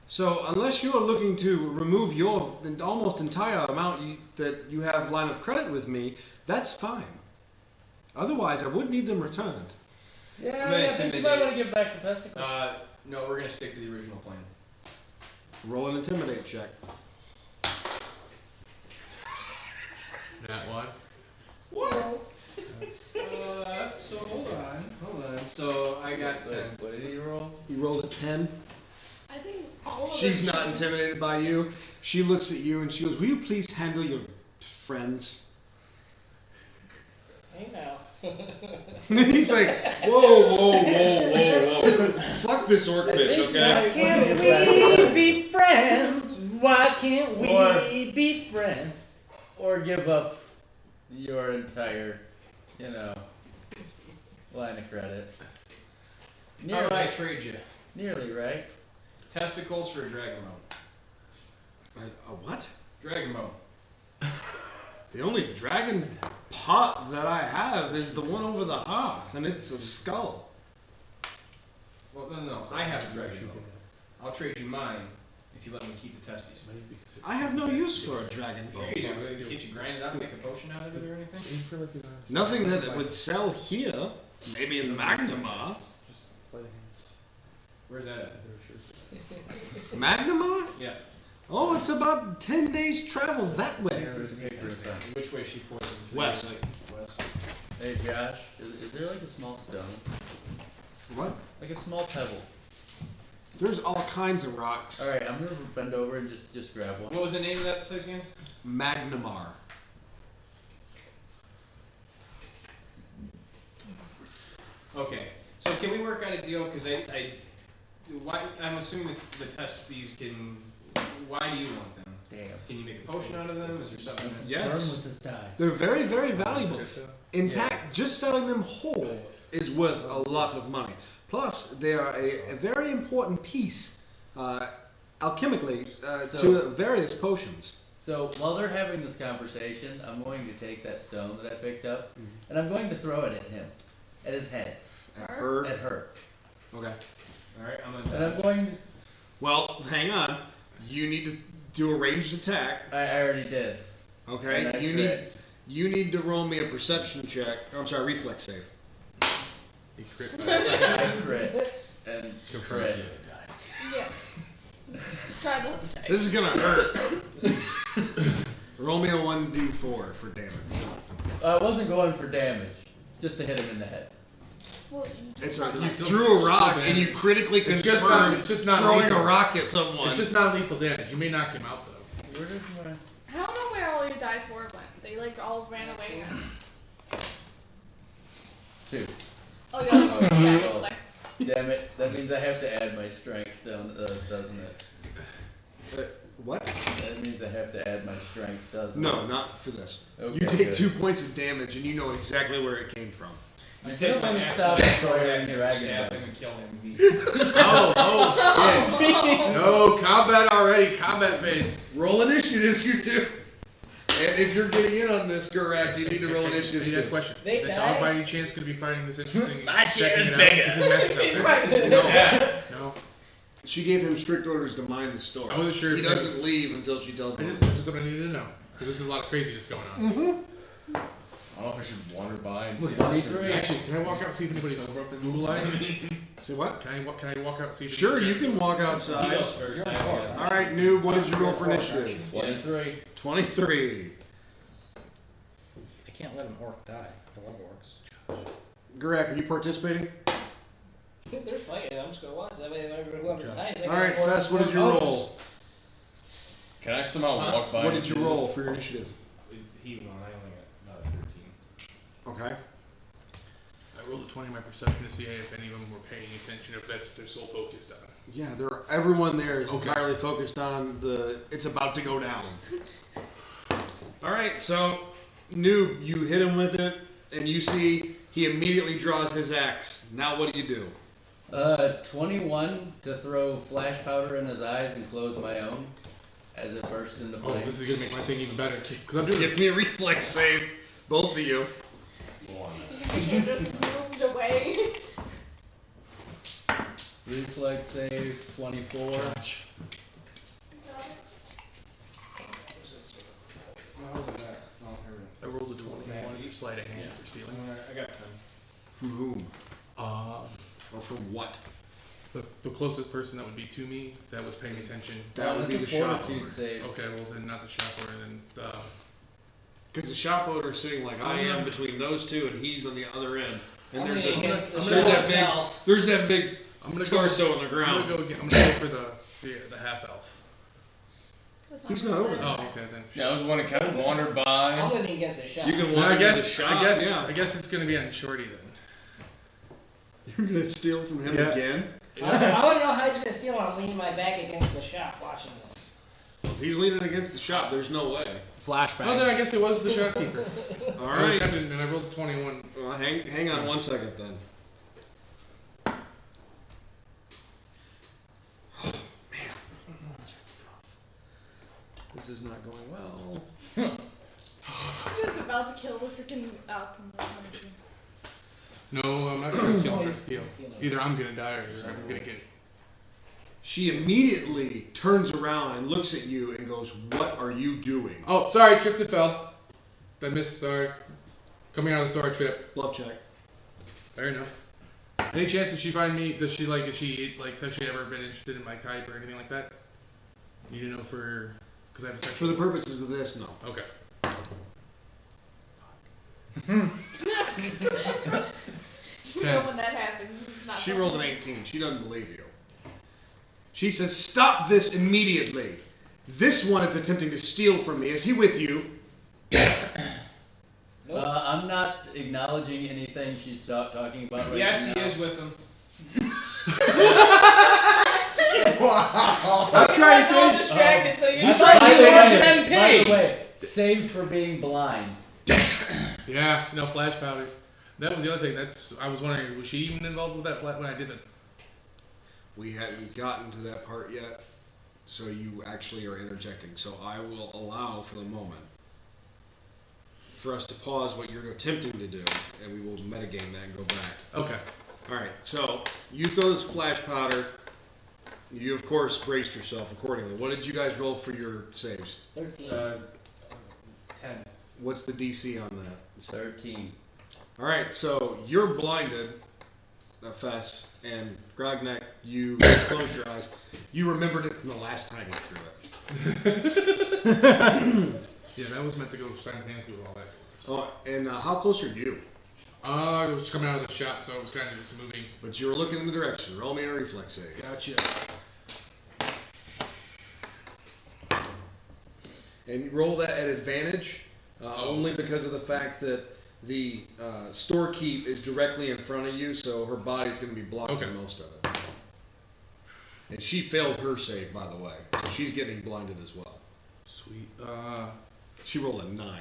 Speaker 1: So unless you are looking to remove your almost entire amount that you have line of credit with me, that's fine. Otherwise, I would need them returned.
Speaker 3: Yeah,
Speaker 6: I'm gonna
Speaker 3: I think you might
Speaker 6: intimidate.
Speaker 3: want to give back the testicles.
Speaker 6: No, we're gonna stick to the original plan.
Speaker 1: Roll an intimidate check.
Speaker 4: That one.
Speaker 6: What? So hold on. So I got 10.
Speaker 3: What did he roll?
Speaker 1: You rolled a 10.
Speaker 7: I think all of
Speaker 1: She's
Speaker 7: them-
Speaker 1: not intimidated by you. She looks at you and she goes, "Will you please handle your friends?"
Speaker 5: Hey now.
Speaker 1: He's like, "Whoa. Fuck this orc bitch, okay?"
Speaker 3: Can't we be friends? Why can't we be friends? Or give up your entire, line of credit.
Speaker 6: How about I trade you?
Speaker 3: Nearly, right?
Speaker 6: Testicles for a dragon bone.
Speaker 1: A what?
Speaker 6: Dragon bone.
Speaker 1: The only dragon pot that I have is the one over the hearth, and it's a skull.
Speaker 6: Well, no. I have a dragon bone. I'll trade you mine if you let me keep the testes.
Speaker 1: I have no use for a dragon
Speaker 6: Sure
Speaker 1: bone.
Speaker 6: you do. Can't you grind it up and make a potion out of it or anything?
Speaker 1: Nothing that would sell here. Maybe in Magnamar.
Speaker 6: Where's that at?
Speaker 1: Magnamar?
Speaker 6: Yeah.
Speaker 1: Oh, it's about 10 days travel that way.
Speaker 3: There's a picture of that.
Speaker 6: Which way is she pointing?
Speaker 1: West.
Speaker 6: West.
Speaker 3: Hey Josh, is there like a small stone?
Speaker 1: What?
Speaker 3: Like a small pebble?
Speaker 1: There's all kinds of rocks.
Speaker 3: Alright, I'm gonna bend over and just grab one.
Speaker 6: What was the name of that place again?
Speaker 1: Magnamar.
Speaker 6: Okay. So can we work out a deal? Because I'm assuming that the testes can. Why do you want them?
Speaker 3: Damn.
Speaker 6: Can you make a potion out of them? Is there something? That,
Speaker 3: Burn
Speaker 1: Yes.
Speaker 3: with this die.
Speaker 1: They're very, very valuable. Intact, just selling them whole is worth a lot of money. Plus, they are a very important piece, alchemically, to various potions.
Speaker 3: So while they're having this conversation, I'm going to take that stone that I picked up, and I'm going to throw it at him, at his head,
Speaker 1: At her.
Speaker 3: at her.
Speaker 1: Okay.
Speaker 6: all right. I'm
Speaker 3: And
Speaker 6: gonna.
Speaker 3: I'm going to,
Speaker 1: Well, hang on. You need to do a ranged attack.
Speaker 3: I already did.
Speaker 1: Okay.
Speaker 3: And I
Speaker 1: You
Speaker 3: crit.
Speaker 1: need to roll me a perception check. I'm sorry, reflex save.
Speaker 4: He crit.
Speaker 3: I crit and
Speaker 4: Confirms
Speaker 3: crit.
Speaker 4: you.
Speaker 7: Yeah. Let's try those dice.
Speaker 1: This is gonna hurt. Roll me a 1d4 for damage.
Speaker 3: I wasn't going for damage, just to hit him in the head.
Speaker 7: Well,
Speaker 1: You threw a rock and you critically confirmed
Speaker 4: it's just not
Speaker 1: throwing
Speaker 4: lethal.
Speaker 1: a rock at someone.
Speaker 4: It's just not lethal damage. You may knock him out though.
Speaker 3: Where did my...
Speaker 7: I don't know where all your die 4 went. They like all ran away.
Speaker 3: 2.
Speaker 7: Oh, yeah.
Speaker 3: Oh,
Speaker 7: Yeah,
Speaker 3: well.
Speaker 7: like-
Speaker 3: Damn it, that means I have to add my strength down, doesn't it?
Speaker 1: What?
Speaker 3: That means I have to add my strength, doesn't it?
Speaker 1: No, not for this.
Speaker 3: Okay,
Speaker 1: You take
Speaker 3: good.
Speaker 1: 2 points of damage and you know exactly where it came from.
Speaker 6: I
Speaker 3: You
Speaker 6: take my
Speaker 3: don't
Speaker 6: axe
Speaker 3: stop
Speaker 6: and I throw it
Speaker 3: throwing
Speaker 6: at him,
Speaker 3: dragon
Speaker 6: stab
Speaker 3: back.
Speaker 6: him and kill him.
Speaker 4: Oh shit! No, combat already. Combat phase.
Speaker 1: Roll initiative, you two. And if you're getting in on this, Gurak, you need to roll initiative
Speaker 4: Yeah,
Speaker 1: too.
Speaker 4: question.
Speaker 5: They
Speaker 4: Is that
Speaker 5: die?
Speaker 4: dog by any chance could be fighting this interesting?
Speaker 3: My shit
Speaker 4: checking
Speaker 3: is
Speaker 4: it out?
Speaker 3: bigger.
Speaker 4: This is Matt's out
Speaker 7: Right.
Speaker 4: there. No.
Speaker 6: Yeah.
Speaker 4: No.
Speaker 1: She gave him strict orders to mind the store.
Speaker 4: I wasn't sure
Speaker 1: He
Speaker 4: if
Speaker 1: doesn't leave until she tells him.
Speaker 4: This is something I needed to know. Because this is a lot of craziness going on.
Speaker 1: Mm-hmm.
Speaker 2: I don't know if I should wander by and see.
Speaker 3: 23.
Speaker 4: Actually, can I walk out and see if anybody's Google eyed?
Speaker 1: Say what?
Speaker 4: Can I walk out and see if
Speaker 1: Sure, you
Speaker 4: anybody's-
Speaker 1: can walk
Speaker 6: He
Speaker 1: outside.
Speaker 6: goes first.
Speaker 2: You're
Speaker 6: I
Speaker 2: in
Speaker 6: don't
Speaker 2: car.
Speaker 6: get it.
Speaker 1: All right, noob. What did you roll for initiative?
Speaker 3: 23.
Speaker 1: 23.
Speaker 2: I can't let an orc die. I love orcs.
Speaker 1: Gurak, are you participating?
Speaker 5: If they're fighting, I'm just gonna watch. That way, whoever dies,
Speaker 1: All right, Fess. What did you roll?
Speaker 2: Can I somehow walk by?
Speaker 1: What
Speaker 2: and
Speaker 1: did you
Speaker 2: see
Speaker 1: roll
Speaker 2: this?
Speaker 1: for your initiative?
Speaker 6: He won. I only got about a 13.
Speaker 1: Okay.
Speaker 4: I rolled a 20 on my perception to see if any of them were paying attention, if that's what they're so focused on.
Speaker 1: Yeah, everyone there is
Speaker 4: Okay.
Speaker 1: entirely focused on it's about to go down. All right, so noob, you hit him with it, and you see he immediately draws his axe. Now what do you do?
Speaker 3: 21 to throw flash powder in his eyes and close my own as it bursts into
Speaker 4: Oh,
Speaker 3: flame.
Speaker 4: this is gonna make my thing even better. Because I'm doing
Speaker 1: Give
Speaker 4: this.
Speaker 1: me a reflex save, both of you.
Speaker 7: You just moved away.
Speaker 3: Reflex save 24.
Speaker 4: I rolled a 21 for sleight of hand for stealing.
Speaker 6: I got 10.
Speaker 1: From whom? Or for what?
Speaker 4: The closest person that would be to me that was paying attention.
Speaker 1: That would be the
Speaker 3: It's a
Speaker 1: shop
Speaker 3: fortitude
Speaker 1: owner.
Speaker 3: save.
Speaker 4: Okay, well then not the shop owner, then the.
Speaker 1: Because the shop owner is sitting like I am between those two, and he's on the other end. And there's that big
Speaker 4: I'm gonna go.
Speaker 1: torso on the
Speaker 4: I'm
Speaker 1: ground.
Speaker 4: gonna go for the half elf.
Speaker 1: He's not over there.
Speaker 4: Oh, okay then.
Speaker 2: Yeah, I was one to kind of wander
Speaker 5: I'm
Speaker 2: by.
Speaker 5: leaning against the shot.
Speaker 1: You can
Speaker 4: Well,
Speaker 1: walk
Speaker 4: I
Speaker 1: into the
Speaker 4: guess.
Speaker 1: shop.
Speaker 4: I guess it's gonna be on Shorty then.
Speaker 1: You're gonna steal from him
Speaker 4: Yeah.
Speaker 1: again.
Speaker 5: I want to know how he's gonna steal when I'm leaning my back against the shop watching them.
Speaker 1: If he's leaning against the shop, there's no way.
Speaker 2: Flashback.
Speaker 4: Oh, then I guess it was the shopkeeper.
Speaker 1: All
Speaker 4: I was
Speaker 1: right.
Speaker 4: tempted, and I rolled a 21.
Speaker 1: Well, hang on 1 second then. Oh, man. This is not going well.
Speaker 7: He was about to kill the freaking alchemist.
Speaker 4: No, I'm not gonna kill
Speaker 5: Oh,
Speaker 4: him
Speaker 5: he's
Speaker 4: for steal.
Speaker 5: stealing.
Speaker 4: Either I'm gonna die or I'm gonna get.
Speaker 1: She immediately turns around and looks at you and goes, "What are you doing?"
Speaker 4: Oh, sorry, tripped and fell. I missed. Sorry. Coming out of the store, trip.
Speaker 1: Love check.
Speaker 4: Fair enough. Any chance that she find me? Does she like? Has she like sexually ever been interested in my type or anything like that? Need to know for because I have a
Speaker 1: For
Speaker 4: sexual.
Speaker 1: the purposes of this, no.
Speaker 4: Okay.
Speaker 7: You know when that happens. It's not
Speaker 1: She
Speaker 7: fun.
Speaker 1: rolled an 18. She doesn't believe you. She says, "Stop this immediately. This one is attempting to steal from me. Is he with you?"
Speaker 3: I'm not acknowledging anything she stopped talking about right
Speaker 6: Yes,
Speaker 3: now.
Speaker 6: he is with him.
Speaker 4: I'm trying to
Speaker 7: all
Speaker 4: say.
Speaker 7: distracted, so you're
Speaker 2: He's trying to
Speaker 3: By the
Speaker 2: say
Speaker 3: way-
Speaker 2: that you
Speaker 3: by the
Speaker 2: pay.
Speaker 3: way, saved for being blind.
Speaker 4: Yeah, no flash powder. That was the other thing. I was wondering, was she even involved with that when I did it?
Speaker 1: We hadn't gotten to that part yet, so you actually are interjecting. So I will allow for the moment for us to pause what you're attempting to do, and we will metagame that and go back.
Speaker 4: Okay.
Speaker 1: All right, so you throw this flash powder. You, of course, braced yourself accordingly. What did you guys roll for your saves?
Speaker 5: 13.
Speaker 6: 10.
Speaker 1: What's the DC on that?
Speaker 3: 13.
Speaker 1: All right, so you're blinded, Fess, and Grognak, you closed your eyes. You remembered it from the last time you threw it.
Speaker 4: Yeah, that was meant to go simultaneously with all that.
Speaker 1: Oh, and how close are you?
Speaker 4: It was coming out of the shop, so it was kind of just moving.
Speaker 1: But you were looking in the direction. Roll me a reflex save.
Speaker 4: Gotcha.
Speaker 1: And roll that at advantage, only because of the fact that the storekeep is directly in front of you, so her body's going to be blocking most of it. And she failed her save, by the way, so she's getting blinded as well.
Speaker 4: Sweet.
Speaker 1: She rolled a 9.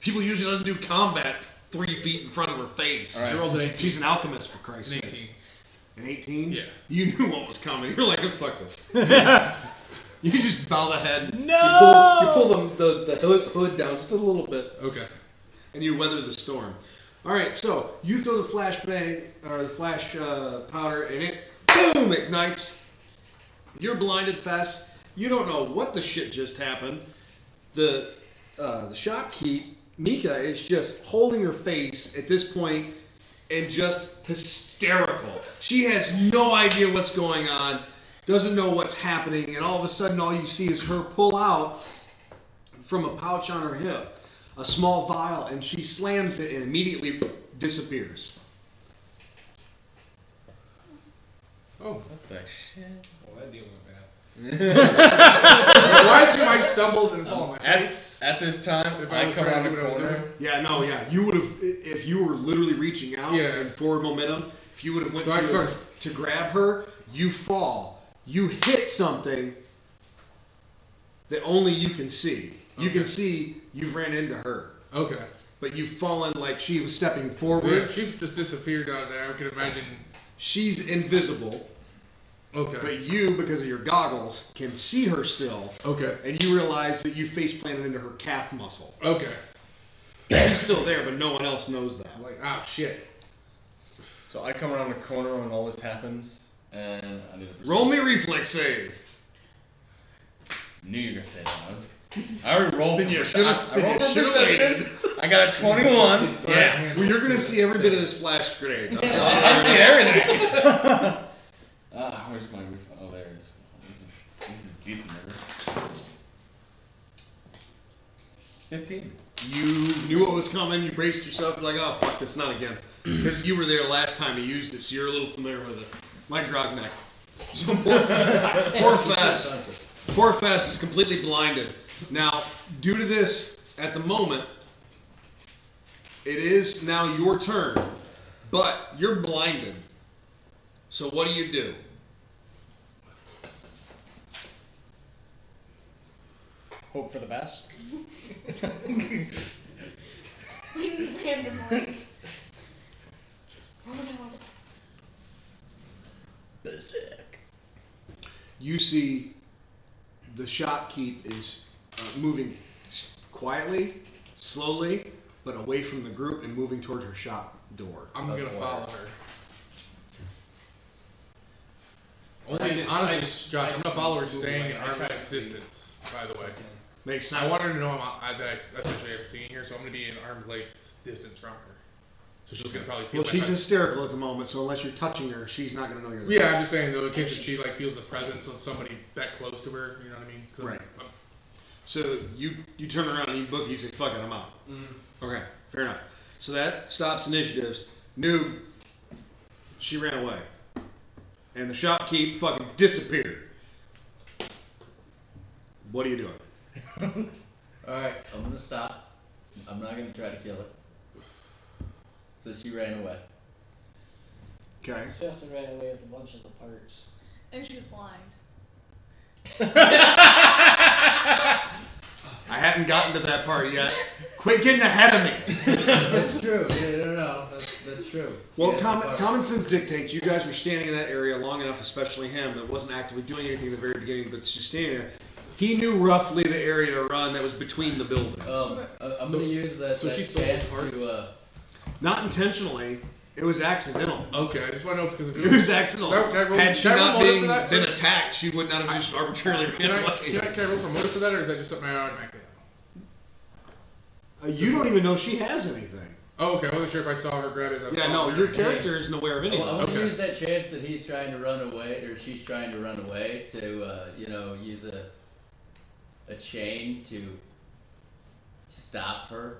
Speaker 1: People usually doesn't do combat 3 feet in front of her face.
Speaker 2: All right.
Speaker 4: I rolled an 18.
Speaker 1: She's an alchemist, for Christ's
Speaker 4: An
Speaker 1: sake.
Speaker 4: 18.
Speaker 1: An 18?
Speaker 4: Yeah.
Speaker 1: You knew what was coming. You're like, oh, fuck this. You just bow the head.
Speaker 7: No!
Speaker 1: You pull the hood down just a little bit,
Speaker 4: Okay.
Speaker 1: and you weather the storm. All right, so you throw the flashbang or the flash powder, and it boom ignites. You're blinded, Fess. You don't know what the shit just happened. The shopkeep, Mika, is just holding her face at this point and just hysterical. She has no idea what's going on, doesn't know what's happening, and all of a sudden all you see is her pull out from a pouch on her hip a small vial, and she slams it and immediately disappears.
Speaker 4: Oh.
Speaker 2: What the shit?
Speaker 6: Well, that deal went bad.
Speaker 4: Why is I stumbled and fall on my face?
Speaker 2: At this time,
Speaker 4: If
Speaker 2: I
Speaker 4: was
Speaker 2: come
Speaker 4: trying
Speaker 2: around
Speaker 4: to
Speaker 2: the
Speaker 4: do what I was
Speaker 2: corner.
Speaker 4: doing?
Speaker 1: Yeah, no, yeah. You would have, if you were literally reaching out and forward momentum, if you would have went
Speaker 4: So I sort
Speaker 1: to grab her, you fall. You hit something that only you can see. You can see you've ran into her,
Speaker 4: Okay.
Speaker 1: but you've fallen like she was stepping
Speaker 4: Yeah,
Speaker 1: forward.
Speaker 4: she just disappeared out of there. I could imagine.
Speaker 1: She's invisible,
Speaker 4: Okay.
Speaker 1: but you, because of your goggles, can see her still,
Speaker 4: Okay.
Speaker 1: and you realize that you face planted into her calf muscle.
Speaker 4: Okay.
Speaker 1: She's still there, but no one else knows that.
Speaker 4: I'm like, ah, shit.
Speaker 2: So I come around the corner when all this happens, and I need to
Speaker 1: Roll me a reflex save.
Speaker 2: Knew you were gonna say that. I already rolled
Speaker 1: Then
Speaker 2: for
Speaker 1: you
Speaker 2: perception.
Speaker 1: should've-
Speaker 2: I
Speaker 1: then
Speaker 2: rolled
Speaker 1: you
Speaker 2: for
Speaker 1: should've
Speaker 2: perception.
Speaker 1: waited.
Speaker 2: I got a 21.
Speaker 4: Yeah.
Speaker 1: Well, you're gonna see every bit of this flash grenade. I'm telling you.
Speaker 2: I'm seeing everything. Where's my roof? Oh, there it is. This is decent numbers. 15.
Speaker 1: You knew what was coming. You braced yourself. You're like, oh fuck this, not again. Because you were there last time he used it, so you're a little familiar with it. Like Grognak. So poor Fess is completely blinded. Now, due to this, at the moment, it is now your turn, but you're blinded. So what do you do?
Speaker 2: Hope for the best.
Speaker 7: Randomly. Oh no.
Speaker 2: Berserk.
Speaker 1: You see the shopkeep is moving quietly, slowly, but away from the group and moving towards her shop door.
Speaker 4: I'm gonna
Speaker 2: boy.
Speaker 4: follow her.
Speaker 6: I
Speaker 4: Only,
Speaker 6: just-
Speaker 4: honestly,
Speaker 6: I just-
Speaker 4: Josh,
Speaker 6: I
Speaker 4: I'm
Speaker 6: just
Speaker 4: gonna follow her
Speaker 6: Google
Speaker 4: staying
Speaker 6: it.
Speaker 4: in
Speaker 6: I
Speaker 4: arm's
Speaker 6: tried
Speaker 4: length
Speaker 6: to
Speaker 4: distance, by the way.
Speaker 1: Makes sense.
Speaker 4: I want her to know that I essentially am seeing her, so I'm gonna be in arm's length distance from her. So she's gonna probably feel
Speaker 1: Well,
Speaker 4: my
Speaker 1: she's
Speaker 4: presence.
Speaker 1: hysterical at the moment, so unless you're touching her, she's not going to know you're there.
Speaker 4: Yeah, I'm just saying though, in case if she like feels the presence of somebody that close to her, you know what I mean? 'Cause
Speaker 1: Right.
Speaker 4: I'm-
Speaker 1: So you turn around and you book, you say, fuck it, I'm out. Okay, fair enough. So that stops initiatives. Noob, she ran away. And the shopkeep fucking disappeared. What are you doing?
Speaker 3: Alright, I'm gonna stop. I'm not gonna try to kill her. So she ran away.
Speaker 1: Okay.
Speaker 5: She also ran away with a bunch of the parts.
Speaker 7: And she's blind.
Speaker 1: I hadn't gotten to that part yet. Quit getting ahead of me.
Speaker 3: That's true. No. That's true.
Speaker 1: Well,
Speaker 3: Yes,
Speaker 1: common sense dictates you guys were standing in that area long enough, especially him, that wasn't actively doing anything at the very beginning, but just standing there. He knew roughly the area to run that was between the buildings.
Speaker 3: I'm gonna use that,
Speaker 4: so
Speaker 3: that
Speaker 4: she stole
Speaker 3: chance
Speaker 4: parts?
Speaker 3: to
Speaker 1: Not intentionally. It was accidental.
Speaker 4: Okay, I just want to know because if
Speaker 1: It was accidental.
Speaker 4: Can I roll-
Speaker 1: Had she
Speaker 4: can I roll
Speaker 1: not
Speaker 4: motive for that
Speaker 1: been
Speaker 4: first?
Speaker 1: attacked, she would not have just arbitrarily
Speaker 4: Can
Speaker 1: ran
Speaker 4: I
Speaker 1: away.
Speaker 4: roll for motive for that, or is that just something I automatically have?
Speaker 1: You don't even know she has anything.
Speaker 4: Oh, okay. I wasn't sure if I saw her grab as I
Speaker 1: Yeah,
Speaker 4: followed
Speaker 1: no,
Speaker 4: her.
Speaker 1: your character isn't aware of any
Speaker 3: I
Speaker 1: of
Speaker 3: want
Speaker 1: that.
Speaker 3: to
Speaker 4: Okay.
Speaker 3: use that chance that he's trying to run away, or she's trying to run away, to use a chain to stop her.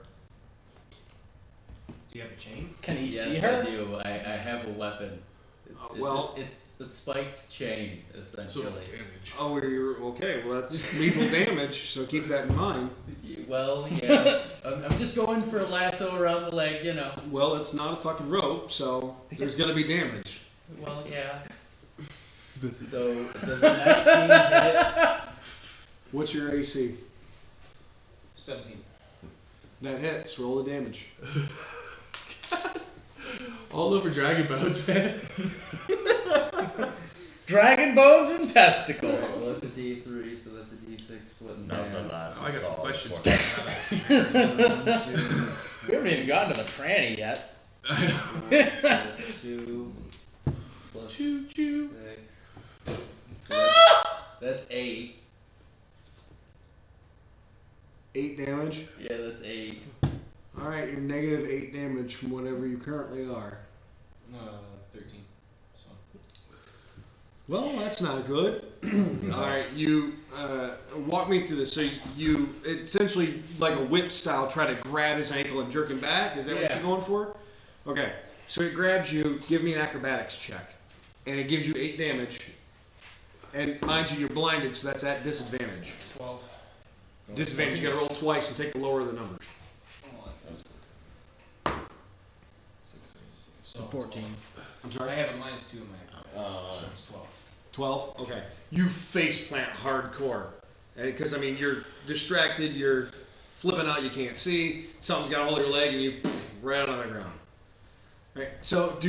Speaker 6: Do you have a chain?
Speaker 2: Can he
Speaker 3: Yes,
Speaker 2: see her?
Speaker 3: I do. I have a weapon. It's a spiked chain,
Speaker 4: So
Speaker 3: essentially.
Speaker 4: damage.
Speaker 1: Oh, you're okay. Well, that's lethal damage, so keep that in mind.
Speaker 3: Well, yeah. I'm just going for a lasso around the leg,
Speaker 1: Well, it's not a fucking rope, so there's gonna be damage.
Speaker 3: Well, yeah. So, does a 19 hit?
Speaker 1: What's your AC?
Speaker 6: 17.
Speaker 1: That hits. Roll the damage.
Speaker 4: All over Dragon Bones, man.
Speaker 2: Dragon bones and
Speaker 3: Well,
Speaker 2: testicles.
Speaker 3: that's a D3, so that's a D6 split in
Speaker 8: That was
Speaker 3: half.
Speaker 8: a last
Speaker 4: Oh, I got some
Speaker 8: solid
Speaker 4: questions.
Speaker 8: point.
Speaker 2: We haven't even gotten to the tranny yet.
Speaker 4: I know.
Speaker 3: That's 2 plus
Speaker 4: Choo choo.
Speaker 3: 6. So that's 8.
Speaker 1: 8 damage.
Speaker 3: Yeah, that's 8.
Speaker 1: All right, you're negative 8 damage from whatever you currently are.
Speaker 6: 13. So.
Speaker 1: Well, that's not good. All right, you walk me through this. So you essentially, like a whip style, try to grab his ankle and jerk him back. Is that what
Speaker 3: Yeah.
Speaker 1: you're going for? Okay. So it grabs you. Give me an acrobatics check, and it gives you 8 damage. And mind you, you're blinded, so that's at disadvantage.
Speaker 6: 12.
Speaker 1: Disadvantage. You got to roll twice and take the lower of the numbers.
Speaker 6: So
Speaker 2: 14.
Speaker 1: I'm
Speaker 6: I
Speaker 1: sorry.
Speaker 6: have a -2 in my so it's 12.
Speaker 1: 12. Okay. You face plant hardcore, because I mean you're distracted. You're flipping out. You can't see. Something's got a hold of your leg, and you right on the ground. Right. So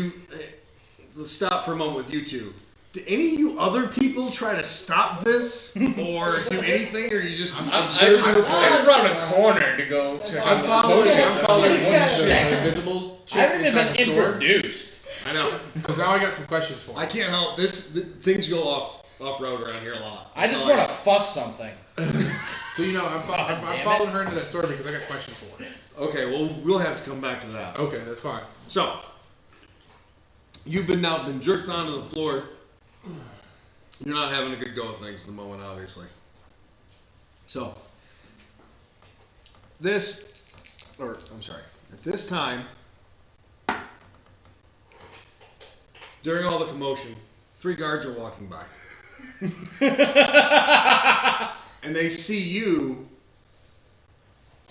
Speaker 1: let's stop for a moment with you two. Do any of you other people try to stop this or do anything, or you just observe
Speaker 2: I
Speaker 1: the
Speaker 2: was around a corner to go check on
Speaker 4: I'm
Speaker 2: the
Speaker 4: following
Speaker 2: motion.
Speaker 4: the invisible
Speaker 2: I
Speaker 4: chick
Speaker 2: haven't even
Speaker 4: inside
Speaker 2: been
Speaker 4: the store.
Speaker 2: introduced.
Speaker 1: I know.
Speaker 4: Because now I got some questions for
Speaker 1: I
Speaker 4: you.
Speaker 1: can't help this. Things go off road around here a lot.
Speaker 2: I
Speaker 1: That's
Speaker 2: just
Speaker 1: all
Speaker 2: want to fuck something.
Speaker 4: So I'm
Speaker 2: damn it.
Speaker 4: following her into that store because I got questions for her.
Speaker 1: Okay. Well, we'll have to come back to that.
Speaker 4: Okay, that's fine.
Speaker 1: So, you've now been jerked onto the floor. You're not having a good go of things at the moment, obviously. So, at this time, during all the commotion, 3 guards are walking by. And they see you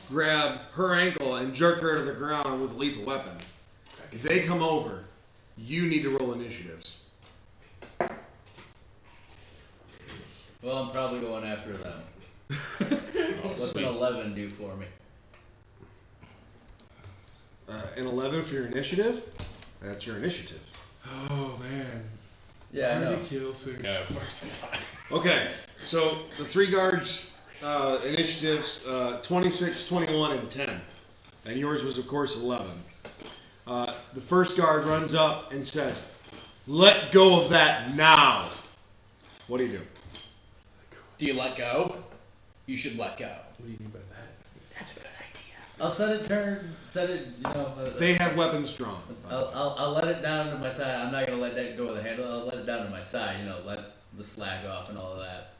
Speaker 1: grab her ankle and jerk her to the ground with a lethal weapon. If they come over, you need to roll initiatives.
Speaker 3: Well, I'm probably going after them. What's an 11 do for me?
Speaker 1: An 11 for your initiative? That's your initiative.
Speaker 4: Oh man.
Speaker 3: Yeah, I know.
Speaker 4: Already kill soon.
Speaker 2: Yeah, of course not.
Speaker 1: Okay, so the 3 guards' initiatives, 26, 21, and 10. And yours was, of course, 11. The first guard runs up and says, "Let go of that now." What do you do?
Speaker 2: Do you let go? You should let go.
Speaker 4: What do you mean by that?
Speaker 2: That's a good idea.
Speaker 3: I'll set it,
Speaker 1: They have weapons drawn.
Speaker 3: I'll let it down to my side. I'm not gonna let that go with the handle. I'll let it down to my side. Let the slag off and all of that.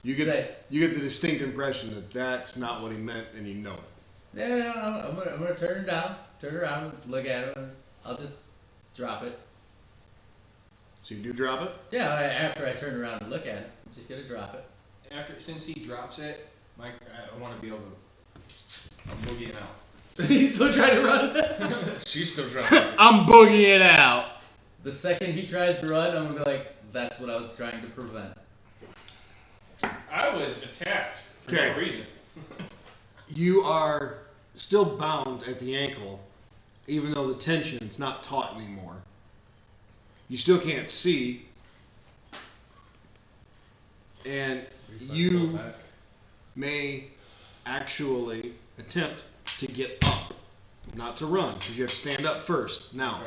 Speaker 1: You get the distinct impression that that's not what he meant, and you know it.
Speaker 3: Yeah, I'm gonna turn it down, turn around, look at it. And I'll just drop it.
Speaker 1: So you do drop it?
Speaker 3: Yeah, after I turn around and look at it, I'm just gonna drop it.
Speaker 6: Since he drops it, I want to be able to. I'm boogieing out.
Speaker 3: He's still trying to run.
Speaker 2: She's still trying. I'm boogieing out.
Speaker 3: The second he tries to run, I'm gonna be like, "That's what I was trying to prevent."
Speaker 6: I was attacked for
Speaker 1: Okay.
Speaker 6: no reason.
Speaker 1: You are still bound at the ankle, even though the tension's not taut anymore. You still can't see, and you may actually attempt to get up, not to run, because you have to stand up first. Now,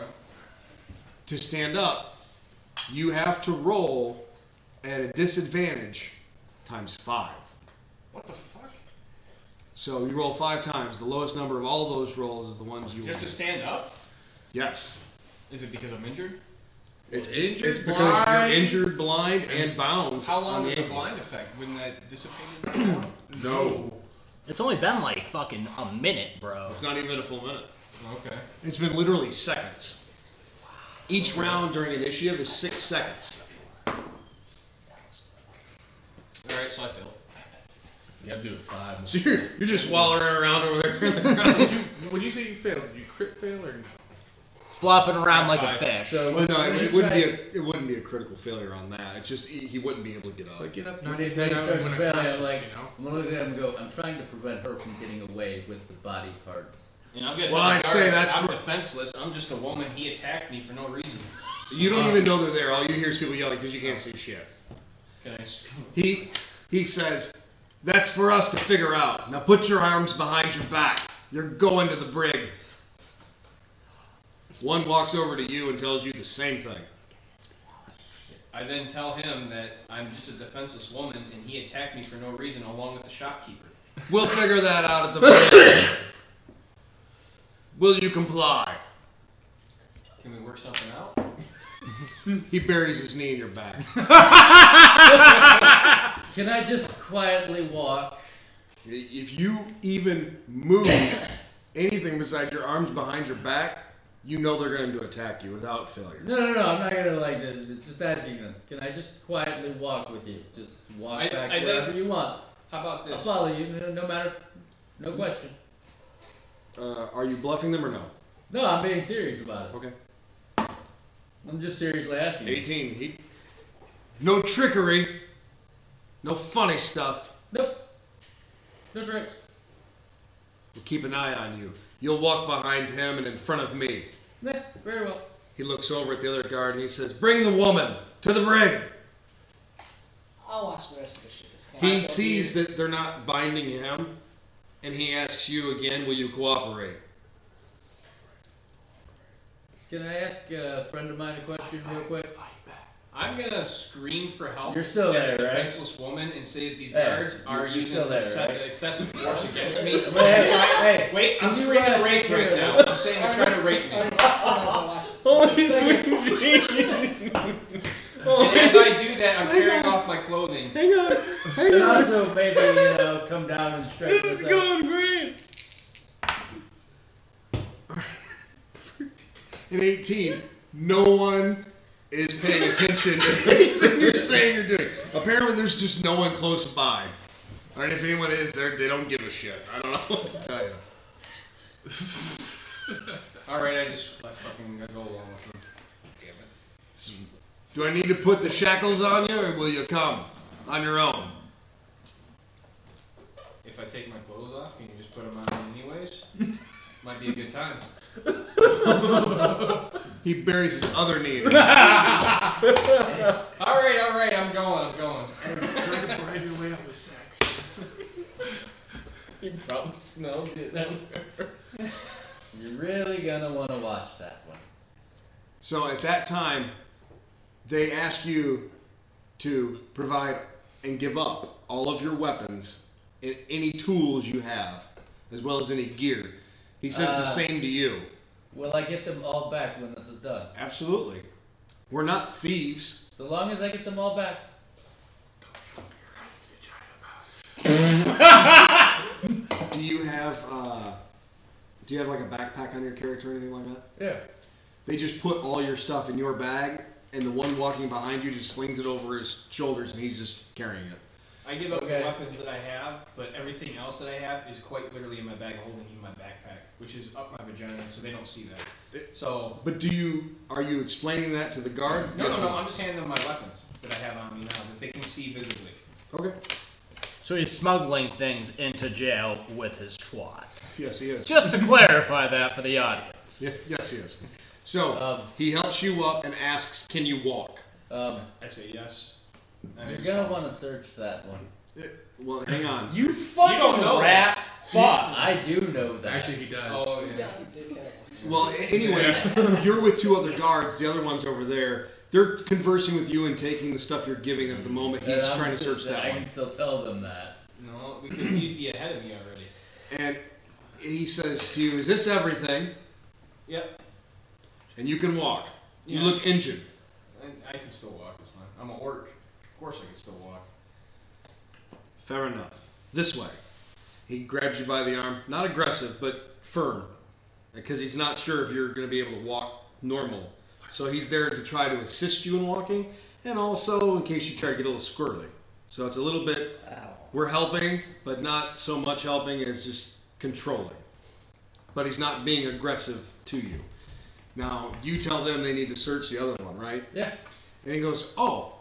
Speaker 1: to stand up, you have to roll at a disadvantage times 5.
Speaker 6: What the fuck?
Speaker 1: So you roll 5 times. The lowest number of all those rolls is the ones you
Speaker 6: Just to
Speaker 1: want.
Speaker 6: stand up?
Speaker 1: Yes.
Speaker 6: Is it because I'm injured?
Speaker 1: It's
Speaker 4: Injured,
Speaker 1: because
Speaker 4: blind.
Speaker 1: you're injured, blind, and bound.
Speaker 6: How
Speaker 1: on
Speaker 6: long
Speaker 1: the
Speaker 6: is the
Speaker 1: ankle.
Speaker 6: blind effect? Wouldn't that dissipate it now?
Speaker 4: No.
Speaker 5: It's only been like fucking a minute, bro.
Speaker 1: It's not even a full minute.
Speaker 6: Okay.
Speaker 1: It's been literally seconds. Each round during initiative is 6 seconds.
Speaker 6: Alright, so I failed.
Speaker 2: You have to do it 5.
Speaker 1: So you're just wallowing around over there in the ground.
Speaker 4: When you say you failed, did you crit fail or no?
Speaker 5: Flopping around like a
Speaker 6: Five.
Speaker 5: fish.
Speaker 4: So
Speaker 1: Well, no,
Speaker 4: when
Speaker 1: it
Speaker 4: you
Speaker 1: wouldn't
Speaker 4: try-
Speaker 1: be a critical failure on that. It's just he wouldn't be able to get up.
Speaker 4: Like get up,
Speaker 3: When
Speaker 4: knock
Speaker 3: he
Speaker 4: his head out,
Speaker 3: starts
Speaker 4: and win a
Speaker 3: failing,
Speaker 4: contest,
Speaker 3: I'm like,
Speaker 4: you know?
Speaker 3: I'm gonna look at him and go, I'm trying to prevent her from getting away with the body parts.
Speaker 6: And I'm gonna
Speaker 1: Well,
Speaker 6: tell the
Speaker 1: I say
Speaker 6: guards,
Speaker 1: that's
Speaker 6: I'm
Speaker 1: for-
Speaker 6: defenseless. I'm just a woman. He attacked me for no reason.
Speaker 1: You don't even know they're there. All you hear is people yelling because you can't see shit.
Speaker 6: Can I?
Speaker 1: He says, "That's for us to figure out. Now put your arms behind your back. You're going to the brig." One walks over to you and tells you the same thing.
Speaker 6: I then tell him that I'm just a defenseless woman and he attacked me for no reason along with the shopkeeper.
Speaker 1: We'll figure that out at the brig. Will you comply?
Speaker 6: Can we work something out?
Speaker 1: He buries his knee in your back.
Speaker 3: Can I just quietly walk?
Speaker 1: If you even move anything besides your arms behind your back, you know they're going to attack you without failure.
Speaker 3: No, I'm not gonna like just asking them. Can I just quietly walk with you? Just walk
Speaker 6: I
Speaker 3: back
Speaker 6: think-
Speaker 3: wherever you want.
Speaker 6: How about
Speaker 3: I'll
Speaker 6: this?
Speaker 3: follow you, no matter, no question.
Speaker 1: Are you bluffing them or no?
Speaker 3: No, I'm being serious about it.
Speaker 1: Okay.
Speaker 3: I'm just seriously asking you.
Speaker 1: 18. No trickery. No funny stuff.
Speaker 3: Nope. No tricks.
Speaker 1: We'll keep an eye on you. You'll walk behind him and in front of me.
Speaker 3: Nah, very well.
Speaker 1: He looks over at the other guard and he says, "Bring the woman to the brig."
Speaker 5: I'll watch the rest of the shit.
Speaker 1: He sees that they're not binding him, and he asks you again, "Will you cooperate?"
Speaker 3: Can I ask a friend of mine a question real quick?
Speaker 6: I'm gonna scream for help
Speaker 3: You're still
Speaker 6: as
Speaker 3: there,
Speaker 6: a
Speaker 3: right?
Speaker 6: defenseless woman and say that these
Speaker 3: Hey,
Speaker 6: guards are
Speaker 3: you're
Speaker 6: using
Speaker 3: still there, right?
Speaker 6: excessive force against me.
Speaker 3: Hey,
Speaker 6: Wait, I'm
Speaker 3: can you
Speaker 6: screaming
Speaker 3: guys
Speaker 6: rape right
Speaker 3: hear
Speaker 6: now.
Speaker 3: this?
Speaker 6: I'm saying they're trying to rape me.
Speaker 1: Holy
Speaker 6: And as I do that, I'm tearing off my clothing.
Speaker 1: Hang on.
Speaker 3: And also maybe, come down and straighten this out.
Speaker 1: Great. In 18, no one is paying attention to anything you're saying or doing. Apparently, there's just no one close by. Or if anyone is there, they don't give a shit. I don't know what to tell you.
Speaker 6: Alright, I fucking go along with them. Damn it.
Speaker 1: So, do I need to put the shackles on you, or will you come on your own?
Speaker 6: If I take my clothes off, can you just put them on anyways? Might be a good time.
Speaker 1: He buries his other knee. In
Speaker 6: Alright, I'm going.
Speaker 4: Try to bribe your way out with sex.
Speaker 2: You probably smelled it down there.
Speaker 3: You're really gonna want to watch that one.
Speaker 1: So at that time, they ask you to provide and give up all of your weapons and any tools you have, as well as any gear. He says the same to you.
Speaker 3: Will I get them all back when this is done?
Speaker 1: Absolutely. We're not thieves.
Speaker 3: So long as I get them all back.
Speaker 1: Do you have like a backpack on your character or anything like that?
Speaker 3: Yeah.
Speaker 1: They just put all your stuff in your bag, and the one walking behind you just slings it over his shoulders, and he's just carrying it.
Speaker 6: I give up
Speaker 3: Okay.
Speaker 6: the weapons that I have, but everything else that I have is quite literally in my bag, holding in my backpack, which is up my vagina, so they don't see that. So,
Speaker 1: But are you explaining that to the guard?
Speaker 6: no,
Speaker 1: Yes or
Speaker 6: I'm just handing them my weapons that I have on me now that they can see visibly.
Speaker 1: Okay.
Speaker 5: So he's smuggling things into jail with his twat.
Speaker 1: Yes, he is.
Speaker 5: Just to clarify that for the audience.
Speaker 1: Yes, he is. So he helps you up and asks, "Can you walk?"
Speaker 6: I say yes. And
Speaker 3: You're
Speaker 6: it's
Speaker 3: gonna
Speaker 6: fine.
Speaker 3: want to search that one.
Speaker 1: Well, hang on.
Speaker 2: You fucking
Speaker 6: don't know
Speaker 2: rat fuck.
Speaker 3: I do know that.
Speaker 4: Actually, he does.
Speaker 6: Oh, yeah.
Speaker 1: Well, anyways, you're with 2 other guards. The other one's over there. They're conversing with you and taking the stuff you're giving at the moment. He's
Speaker 3: And I'm
Speaker 1: trying to
Speaker 3: still-
Speaker 1: search that
Speaker 3: I
Speaker 1: one.
Speaker 3: can still tell them that.
Speaker 6: No, because you'd be ahead of me already.
Speaker 1: And he says to you, "Is this everything?"
Speaker 6: Yep.
Speaker 1: And you can walk. You
Speaker 6: Yeah.
Speaker 1: look injured.
Speaker 6: I can still walk. It's fine. I'm an orc. Of course I can still walk.
Speaker 1: Fair enough. This way. He grabs you by the arm. Not aggressive, but firm. Because he's not sure if you're going to be able to walk normal. So he's there to try to assist you in walking. And also in case you try to get a little squirrely. So it's a little bit, we're helping, but not so much helping as just controlling. But he's not being aggressive to you. Now, you tell them they need to search the other one, right?
Speaker 2: Yeah.
Speaker 1: And he goes, "Oh,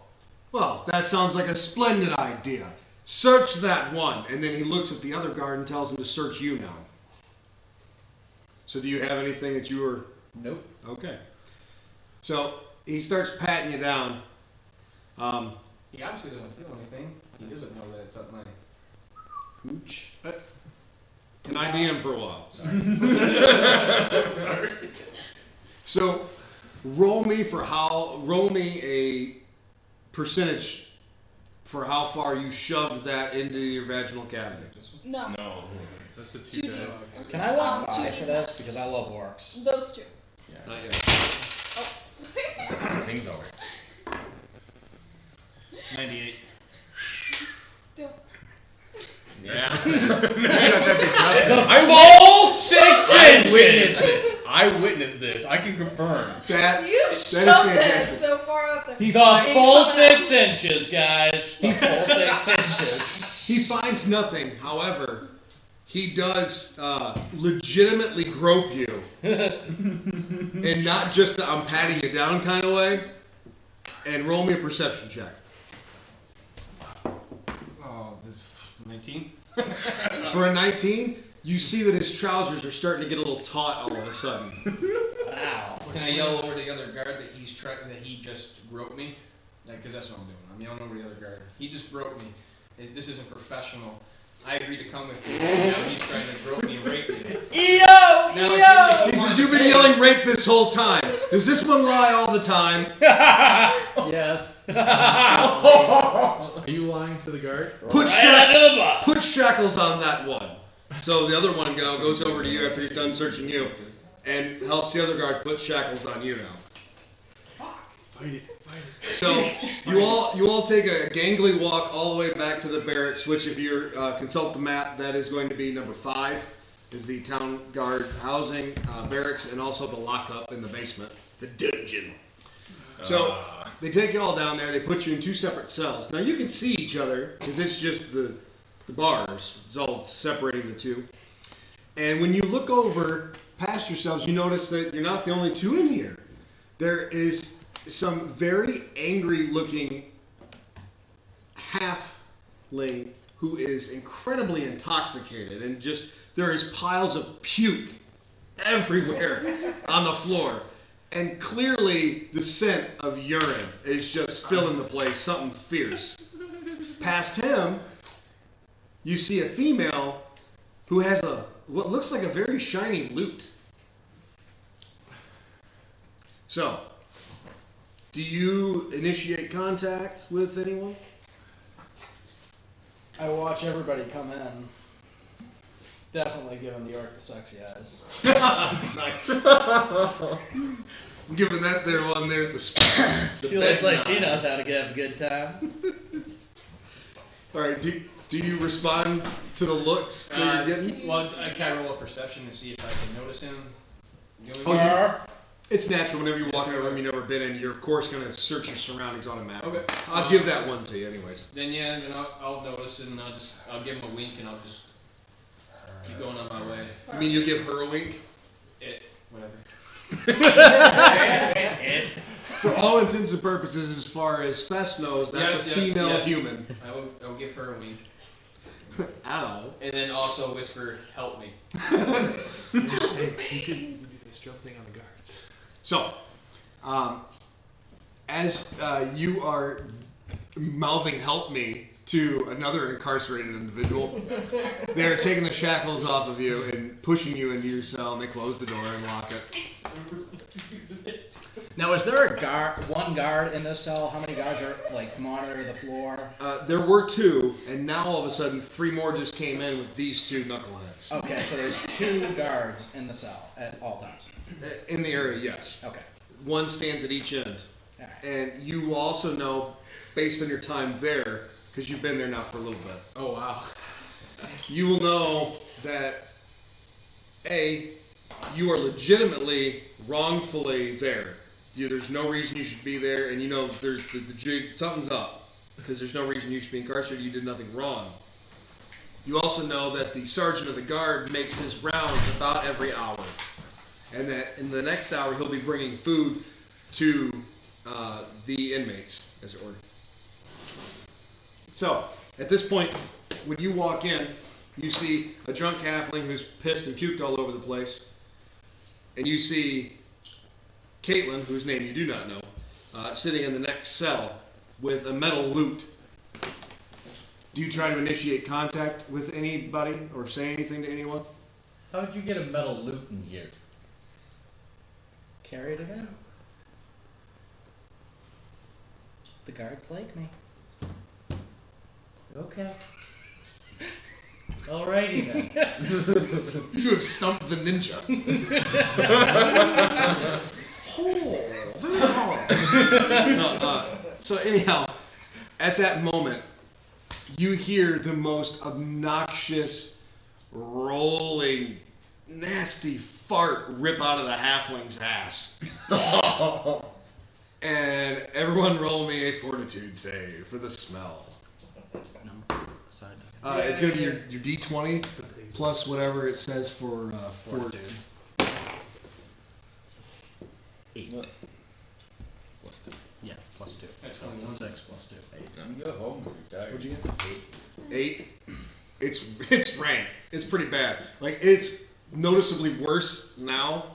Speaker 1: well, that sounds like a splendid idea. Search that one." And then he looks at the other guard and tells him to search you now. So do you have anything that you were...
Speaker 2: Nope.
Speaker 1: Okay. So he starts patting you down.
Speaker 6: He obviously doesn't feel anything. He doesn't know that it's up my hooch.
Speaker 1: Can I DM for a while?
Speaker 6: Sorry.
Speaker 1: So roll me a percentage for how far you shoved that into your vaginal cavity.
Speaker 7: No.
Speaker 5: No.
Speaker 4: That's the
Speaker 7: 2D.
Speaker 4: two.
Speaker 2: Can I walk by
Speaker 7: 2D
Speaker 2: for this? Because I love orcs.
Speaker 7: Those two.
Speaker 1: Not yet.
Speaker 7: Oh.
Speaker 5: Things over.
Speaker 6: 98.
Speaker 7: Don't.
Speaker 5: Yeah.
Speaker 2: Full 6 inches! I witnessed this. I can confirm.
Speaker 1: That
Speaker 7: You
Speaker 1: is
Speaker 7: shoved that
Speaker 1: fantastic.
Speaker 7: so far up there.
Speaker 1: He
Speaker 2: The
Speaker 1: finds-
Speaker 2: full 6 inches, guys. The full 6 inches.
Speaker 1: He finds nothing. However, he does legitimately grope you, and not just a, I'm patting you down kind of way. And roll me a perception check.
Speaker 6: Oh, this 19?
Speaker 1: For a 19, you see that his trousers are starting to get a little taut all of a sudden.
Speaker 2: Wow.
Speaker 6: Can I yell over to the other guard that he just groped me? Because that's what I'm doing. I'm yelling over to the other guard. He just groped me. This isn't professional. I agreed to come with you. Now he's trying to grope me and rape me.
Speaker 2: EO!
Speaker 6: Now,
Speaker 1: He says, "You've been yelling rape this whole time. Does this one lie all the time?"
Speaker 3: Yes.
Speaker 4: Are you lying to the guard?
Speaker 1: Put,
Speaker 2: Right under the bus.
Speaker 1: put shackles on that one. So the other one goes over to you after he's done searching you and helps the other guard put shackles on you now.
Speaker 4: Fight it.
Speaker 1: So you all take a gangly walk all the way back to the barracks, which if you consult the map, that is going to be number 5, is the town guard housing, barracks, and also the lockup in the basement, the dungeon. So they take you all down there, they put you in 2 separate cells. Now you can see each other, because it's just the bars, it's all separating the two. And when you look over past yourselves, you notice that you're not the only 2 in here. There is some very angry looking halfling who is incredibly intoxicated, and just there is piles of puke everywhere on the floor, and clearly the scent of urine is just filling the place, something fierce. Past him, you see a female who has what looks like a very shiny lute. So, do you initiate contact with anyone?
Speaker 2: I watch everybody come in. Definitely giving the orc the sexy eyes.
Speaker 1: Nice. Giving that there one there at the spot.
Speaker 2: She looks like she knows how to have a good time.
Speaker 1: All right. Do you respond to the looks that you're getting?
Speaker 6: Well, can I roll a perception to see if I can notice him doing
Speaker 1: Oh,
Speaker 6: that?
Speaker 1: It's natural whenever you walk in a room you've never been in, you're of course going to search your surroundings on a map.
Speaker 6: Okay.
Speaker 1: I'll give that one to you anyways.
Speaker 6: Then I'll notice it, and I'll give him a wink, and I'll just keep going on my way.
Speaker 1: You mean you give her a wink?
Speaker 6: Whatever.
Speaker 1: For all intents and purposes, as far as Fess knows, that's
Speaker 6: Yes,
Speaker 1: a
Speaker 6: yes,
Speaker 1: female
Speaker 6: yes.
Speaker 1: human.
Speaker 6: I will give her a wink,
Speaker 1: Ow.
Speaker 6: and then also whisper, "Help me."
Speaker 4: Hey, you do this jump thing on the guards.
Speaker 1: So, as you are mouthing "help me" to another incarcerated individual. They're taking the shackles off of you and pushing you into your cell, and they close the door and lock it.
Speaker 2: Now, is there one guard in this cell? How many guards are monitor the floor?
Speaker 1: There were 2, and now all of a sudden 3 more just came in with these 2 knuckleheads.
Speaker 2: Okay, so there's 2 guards in the cell at all times.
Speaker 1: In the area, yes.
Speaker 2: Okay.
Speaker 1: 1 stands at each end.
Speaker 2: All right.
Speaker 1: And you also know, based on your time there, because you've been there now for a little bit,
Speaker 4: Oh wow.
Speaker 1: you will know that A, you are legitimately wrongfully there. There's no reason you should be there, and you know the jig, something's up, because there's no reason you should be incarcerated. You did nothing wrong. You also know that the sergeant of the guard makes his rounds about every hour, and that in the next hour he'll be bringing food to the inmates, as it were. So, at this point, when you walk in, you see a drunk halfling who's pissed and puked all over the place, and you see Caitlin, whose name you do not know, sitting in the next cell with a metal lute. Do you try to initiate contact with anybody or say anything to anyone?
Speaker 3: How would you get a metal loot in here?
Speaker 2: Carried it in. The guards like me.
Speaker 3: Okay. Alrighty then.
Speaker 1: You have stumped the ninja. So anyhow, at that moment, you hear the most obnoxious, rolling, nasty fart rip out of the halfling's ass. And everyone roll me a fortitude save for the smell. It's going to be your D20 plus whatever it says for fortitude.
Speaker 2: 8.
Speaker 3: What?
Speaker 2: Plus 2. Yeah, plus 2.
Speaker 6: At
Speaker 2: So it's
Speaker 6: 21.
Speaker 2: a 6 plus 2. 8.
Speaker 3: I'm gonna go home. Retired.
Speaker 1: What'd you get? 8. It's rank. It's pretty bad. Like, it's noticeably worse now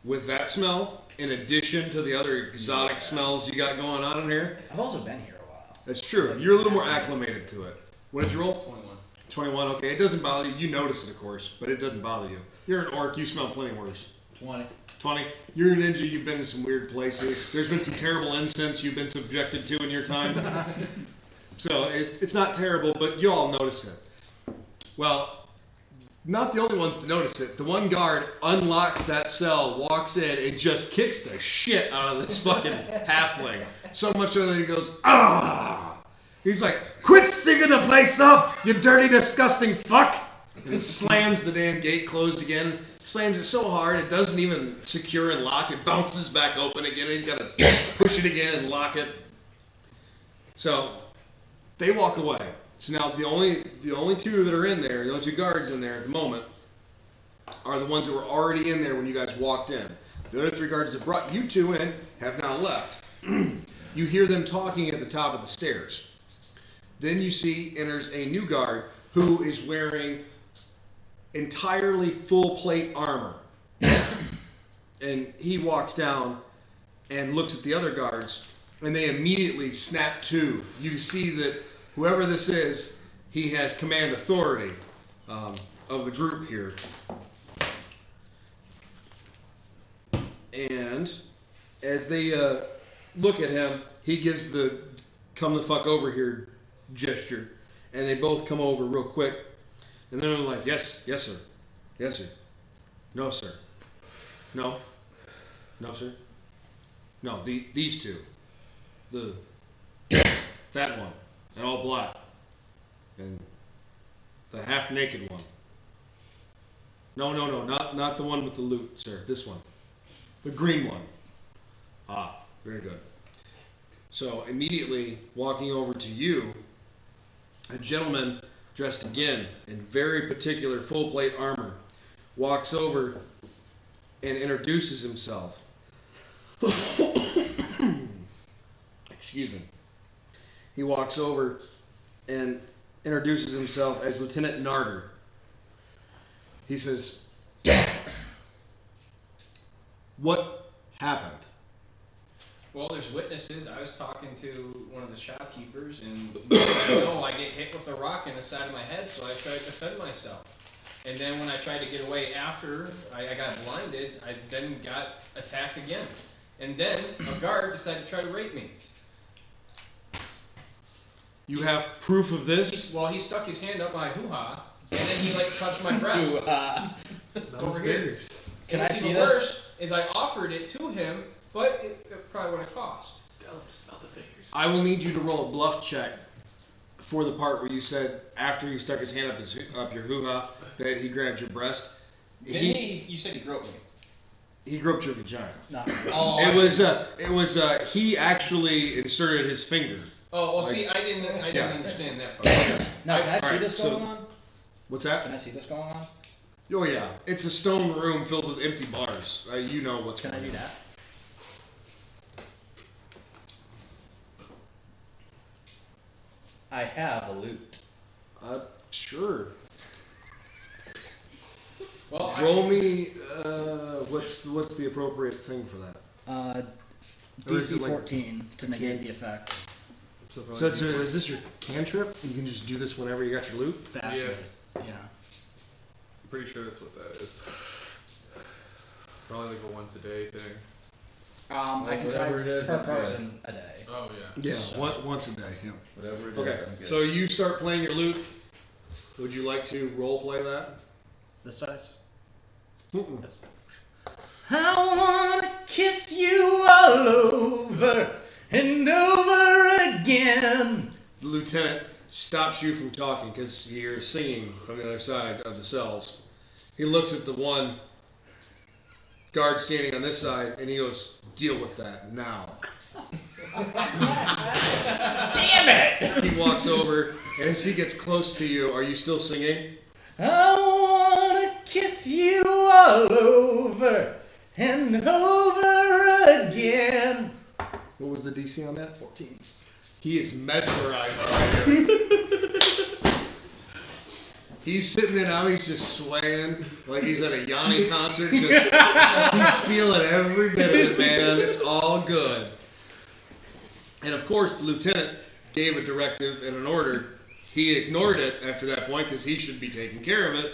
Speaker 1: with that smell, in addition to the other exotic smells you got going on in here.
Speaker 2: I've also been here a while.
Speaker 1: That's true. You're a little more acclimated to it. What did you roll?
Speaker 6: 21.
Speaker 1: 21. Okay, it doesn't bother you. You notice it, of course, but it doesn't bother you. You're an orc. You smell plenty worse.
Speaker 3: 20.
Speaker 1: 20. You're a ninja. You've been to some weird places. There's been some terrible incense you've been subjected to in your time. So it's not terrible, but you all notice it. Well, not the only ones to notice it. The one guard unlocks that cell, walks in, and just kicks the shit out of this fucking halfling. So much so that he goes, ah! He's like, quit sticking the place up, you dirty, disgusting fuck! And slams the damn gate closed again. Slams it so hard it doesn't even secure and lock. It bounces back open again. And he's got to push it again and lock it. So they walk away. So now the only 2 that are in there, the only 2 guards in there at the moment, are the ones that were already in there when you guys walked in. The other 3 guards that brought you 2 in have now left. You hear them talking at the top of the stairs. Then you see enters a new guard who is wearing entirely full plate armor. And he walks down and looks at the other guards, and they immediately snap to. You see that whoever this is, he has command authority of the group here. And as they look at him, he gives the come the fuck over here gesture. And they both come over real quick. And then they're like, yes, yes, sir. Yes, sir. No, sir. No. No, sir. No, these 2. That one. And all black. And the half-naked one. No, not the one with the loot, sir. This one. The green one. Ah, very good. So, immediately, walking over to you, a gentleman dressed again in very particular full-plate armor walks over and introduces himself. Excuse me. He walks over and introduces himself as Lieutenant Narder. He says, "What happened?"
Speaker 6: Well, there's witnesses. I was talking to one of the shopkeepers, and I get hit with a rock in the side of my head, so I tried to defend myself. And then when I tried to get away after I got blinded, I then got attacked again. And then a guard decided to try to rape me.
Speaker 1: You have proof of this?
Speaker 6: He stuck his hand up my hoo-ha, and then he touched my breast.
Speaker 4: Smells
Speaker 6: here.
Speaker 4: fingers.
Speaker 2: Can
Speaker 6: And
Speaker 2: I
Speaker 6: what's
Speaker 2: see
Speaker 6: even
Speaker 2: this?
Speaker 6: worse is I offered it to him, but it probably would have cost.
Speaker 4: Tell him to smell the fingers.
Speaker 1: I will need you to roll a bluff check for the part where you said after he stuck his hand up your hoo-ha that he grabbed your breast.
Speaker 6: You said he groped me.
Speaker 1: He groped your vagina.
Speaker 2: No.
Speaker 6: Oh,
Speaker 1: It was he actually inserted his finger.
Speaker 6: Oh, well,
Speaker 1: Like-
Speaker 6: see, I didn't
Speaker 1: Yeah.
Speaker 6: understand that part.
Speaker 2: Now, can I see
Speaker 1: Alright,
Speaker 2: this
Speaker 1: so-
Speaker 2: going on?
Speaker 1: What's that?
Speaker 2: Can I see this going on?
Speaker 1: Oh yeah, it's a stone room filled with empty bars. You know what's
Speaker 2: Can I
Speaker 1: going
Speaker 2: do
Speaker 1: on.
Speaker 2: that? I have a loot.
Speaker 1: Sure.
Speaker 6: Well,
Speaker 1: Roll me. What's the appropriate thing for that? Or is
Speaker 2: DC
Speaker 1: it like-
Speaker 2: 14 to negate the effect.
Speaker 1: So is this your cantrip? You can just do this whenever you got your loot.
Speaker 2: Fascinating. Yeah.
Speaker 4: I'm pretty sure that's what that is. Probably like a once a day thing.
Speaker 2: I can try
Speaker 3: whatever it is,
Speaker 2: per
Speaker 3: I'm good.
Speaker 2: person a day.
Speaker 4: Oh yeah.
Speaker 1: Yeah, once a day. Yeah.
Speaker 3: Whatever it is,
Speaker 1: Okay,
Speaker 3: I'm good.
Speaker 1: so you start playing your lute. Would you like to role play that?
Speaker 2: This size?
Speaker 1: Mm-mm.
Speaker 2: I wanna kiss you all over and over again.
Speaker 1: The lieutenant stops you from talking because you're singing from the other side of the cells. He looks at the one guard standing on this side and he goes, "Deal with that now."
Speaker 2: Damn it!
Speaker 1: He walks over and as he gets close to you, are you still singing?
Speaker 2: I wanna kiss you all over and over again.
Speaker 1: What was the DC on that?
Speaker 2: 14.
Speaker 1: He is mesmerized by you. He's sitting there now, he's just swaying like he's at a Yanni concert. He's feeling every bit of it, man. It's all good. And of course, the lieutenant gave a directive and an order. He ignored it after that point because he should be taking care of it.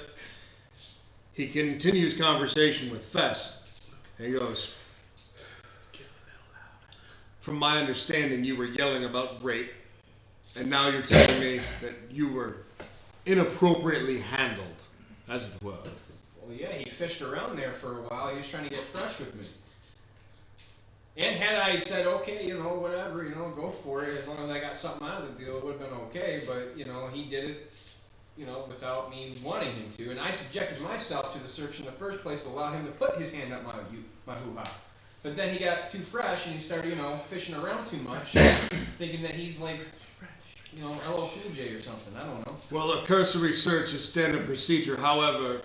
Speaker 1: He continues conversation with Fess. And he goes, "From my understanding, you were yelling about rape. And now you're telling me that you were inappropriately handled, as it were."
Speaker 6: Well, yeah, he fished around there for a while. He was trying to get fresh with me. And had I said, okay, whatever, go for it, as long as I got something out of the deal, it would have been okay. But, he did it, without me wanting him to. And I subjected myself to the search in the first place to allow him to put his hand up my hoo-ha. But then he got too fresh and he started, fishing around too much, thinking that he's like, LL Cool J or something. I don't know.
Speaker 1: Well, a cursory search is standard procedure. However,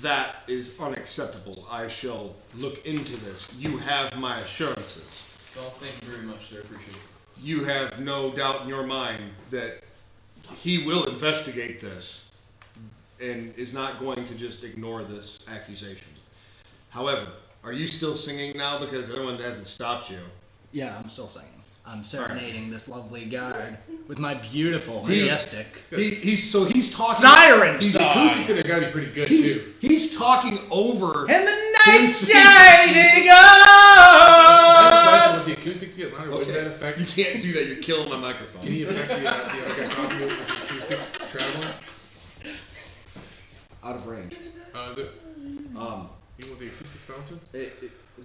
Speaker 1: that is unacceptable. I shall look into this. You have my assurances.
Speaker 6: Well, thank you very much, sir. I appreciate it.
Speaker 1: You have no doubt in your mind that he will investigate this and is not going to just ignore this accusation. However, are you still singing now because everyone hasn't stopped you?
Speaker 2: Yeah, I'm still singing. I'm serenading this lovely guard with my beautiful,
Speaker 1: He-
Speaker 2: majestic
Speaker 1: He's talking.
Speaker 2: siren
Speaker 1: he's-
Speaker 2: song.
Speaker 4: Acoustics in there gotta be pretty good too.
Speaker 1: He's talking over.
Speaker 2: And the night
Speaker 1: Him
Speaker 2: shining
Speaker 4: I have a question,
Speaker 2: up.
Speaker 4: would the acoustics get louder? Would
Speaker 1: Okay.
Speaker 4: that affect?
Speaker 1: You can't do that. You're killing my microphone.
Speaker 4: Can you affect the other guy talking with the acoustics traveling?
Speaker 1: Out of range.
Speaker 4: Is it even with the acoustics bouncing?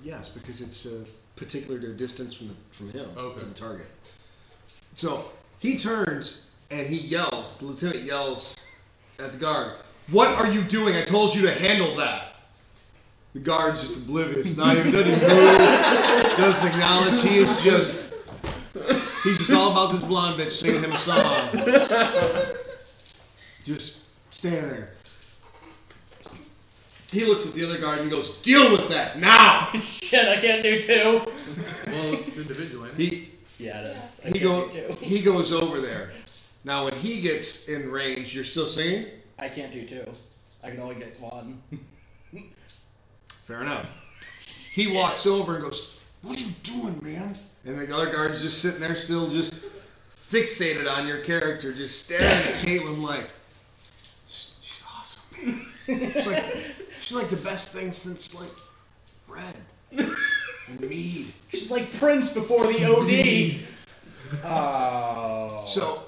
Speaker 1: Yes, because it's particular to distance from him
Speaker 4: Okay.
Speaker 1: to the target. So he turns and he yells. The lieutenant yells at the guard, "What are you doing? I told you to handle that." The guard's just oblivious. Doesn't even move. Doesn't acknowledge. He's just all about this blonde bitch singing him a song. Just standing there. He looks at the other guard and he goes, "Deal with that now!"
Speaker 2: Shit, I can't do two.
Speaker 4: Well, it's individual, ain't it?
Speaker 2: Yeah, it is. I can't do two.
Speaker 1: He goes over there. Now, when he gets in range, you're still singing?
Speaker 2: I can't do two. I can only get one.
Speaker 1: Fair enough. He walks over and goes, what are you doing, man? And the other guard's just sitting there still just fixated on your character, just staring at Caitlin like, she's awesome, man. She's like the best thing since like bread and mead.
Speaker 2: She's like Prince before the OD. Oh.
Speaker 1: So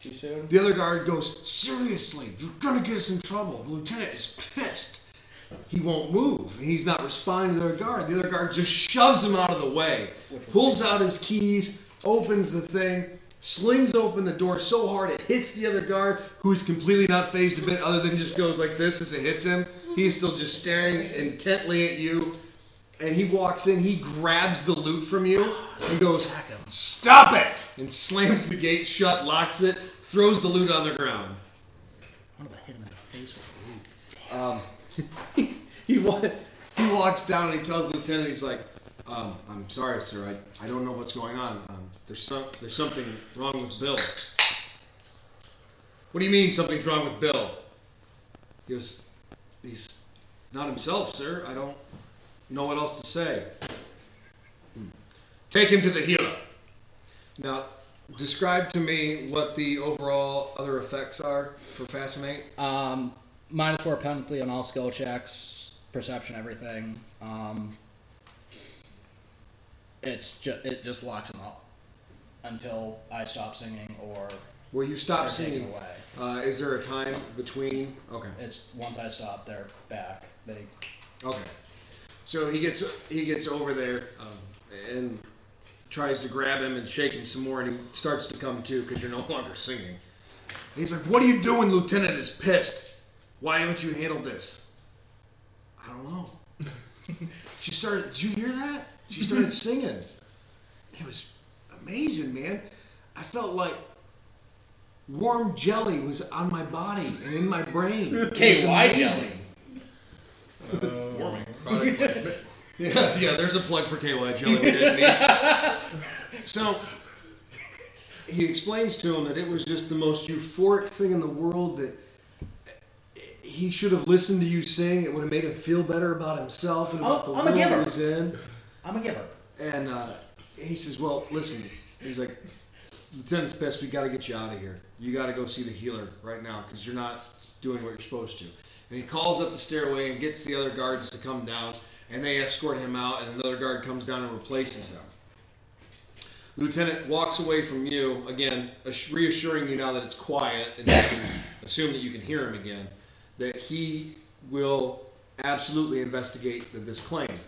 Speaker 2: too soon?
Speaker 1: the other guard goes, seriously, you're gonna get us in trouble. The lieutenant is pissed. He won't move. He's not responding to the other guard. The other guard just shoves him out of the way, pulls out his keys, opens the thing, slings open the door so hard it hits the other guard, who's completely not phased a bit other than just goes like this as it hits him. He's still just staring intently at you. And he walks in, he grabs the loot from you, and goes, stop it! And slams the gate shut, locks it, throws the loot on the ground.
Speaker 2: I want to hit him in the face with the loot.
Speaker 1: He walks down and he tells the lieutenant, he's like, I'm sorry, sir, I don't know what's going on. There's something wrong with Bill. What do you mean something's wrong with Bill? He goes, he's not himself, sir. I don't know what else to say. Take him to the healer. Now, describe to me what the overall other effects are for Fascinate.
Speaker 2: -4 penalty on all skill checks, perception, everything. It just locks him up until I stop singing or
Speaker 1: Well, you stop
Speaker 2: they're taken
Speaker 1: singing.
Speaker 2: away.
Speaker 1: Is there a time between? Okay.
Speaker 2: It's once I stop, they're back.
Speaker 1: Okay. So he gets over there and tries to grab him and shake him some more, and he starts to come to because you're no longer singing. And he's like, "What are you doing? Lieutenant is pissed. Why haven't you handled this?" I don't know. She started. Did you hear that? She started singing. It was amazing, man. I felt like warm jelly was on my body and in my brain. It was
Speaker 2: KY
Speaker 1: amazing.
Speaker 2: jelly.
Speaker 4: Warming. Product placement.
Speaker 1: Yes, yeah, there's a plug for KY jelly we didn't need. So, he explains to him that it was just the most euphoric thing in the world, that he should have listened to you sing. It would have made him feel better about himself and about the
Speaker 2: I'm a
Speaker 1: world
Speaker 2: giver.
Speaker 1: he was in.
Speaker 2: I'm a giver.
Speaker 1: And he says, well, listen. He's like, Lieutenant's pissed. We got to get you out of here. You got to go see the healer right now because you're not doing what you're supposed to. And he calls up the stairway and gets the other guards to come down, and they escort him out, and another guard comes down and replaces him. Lieutenant walks away from you, again, reassuring you now that it's quiet, and you can assume that you can hear him again, that he will absolutely investigate this claim.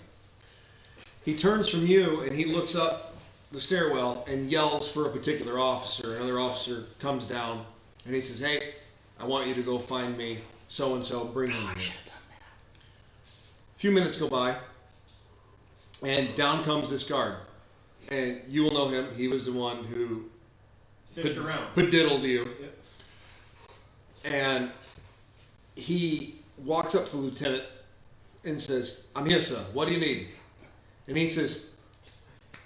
Speaker 1: He turns from you, and he looks up the stairwell and yells for a particular officer. Another officer comes down, and he says, hey, I want you to go find me so-and-so, bring him here. A few minutes go by, and down comes this guard. And you will know him. He was the one who
Speaker 6: Fished around.
Speaker 1: bediddled you.
Speaker 6: Yep.
Speaker 1: And he walks up to the lieutenant and says, I'm here, sir. What do you need? And he says,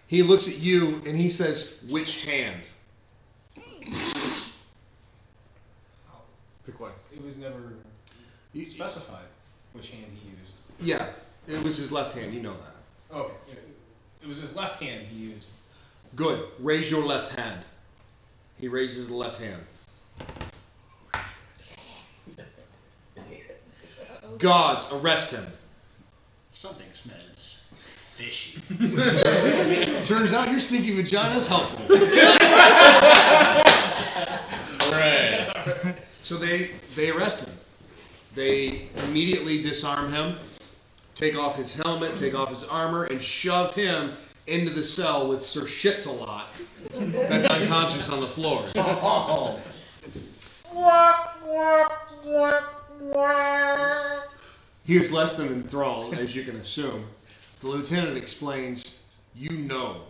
Speaker 1: he looks at you and he says, which hand?
Speaker 4: Pick one.
Speaker 6: It was never specified which hand he used.
Speaker 1: Yeah, it was his left hand. You know that.
Speaker 6: Okay. It was his left hand he used.
Speaker 1: Good. Raise your left hand. He raises the left hand. Guards, arrest him.
Speaker 8: Something smells fishy.
Speaker 1: Turns out your stinky vagina's helpful.
Speaker 2: Right.
Speaker 1: So they arrest him. They immediately disarm him, take off his helmet, take off his armor, and shove him into the cell with Sir Shits-a-lot that's unconscious on the floor.
Speaker 2: Oh.
Speaker 1: He is less than enthralled, as you can assume. The lieutenant explains, you know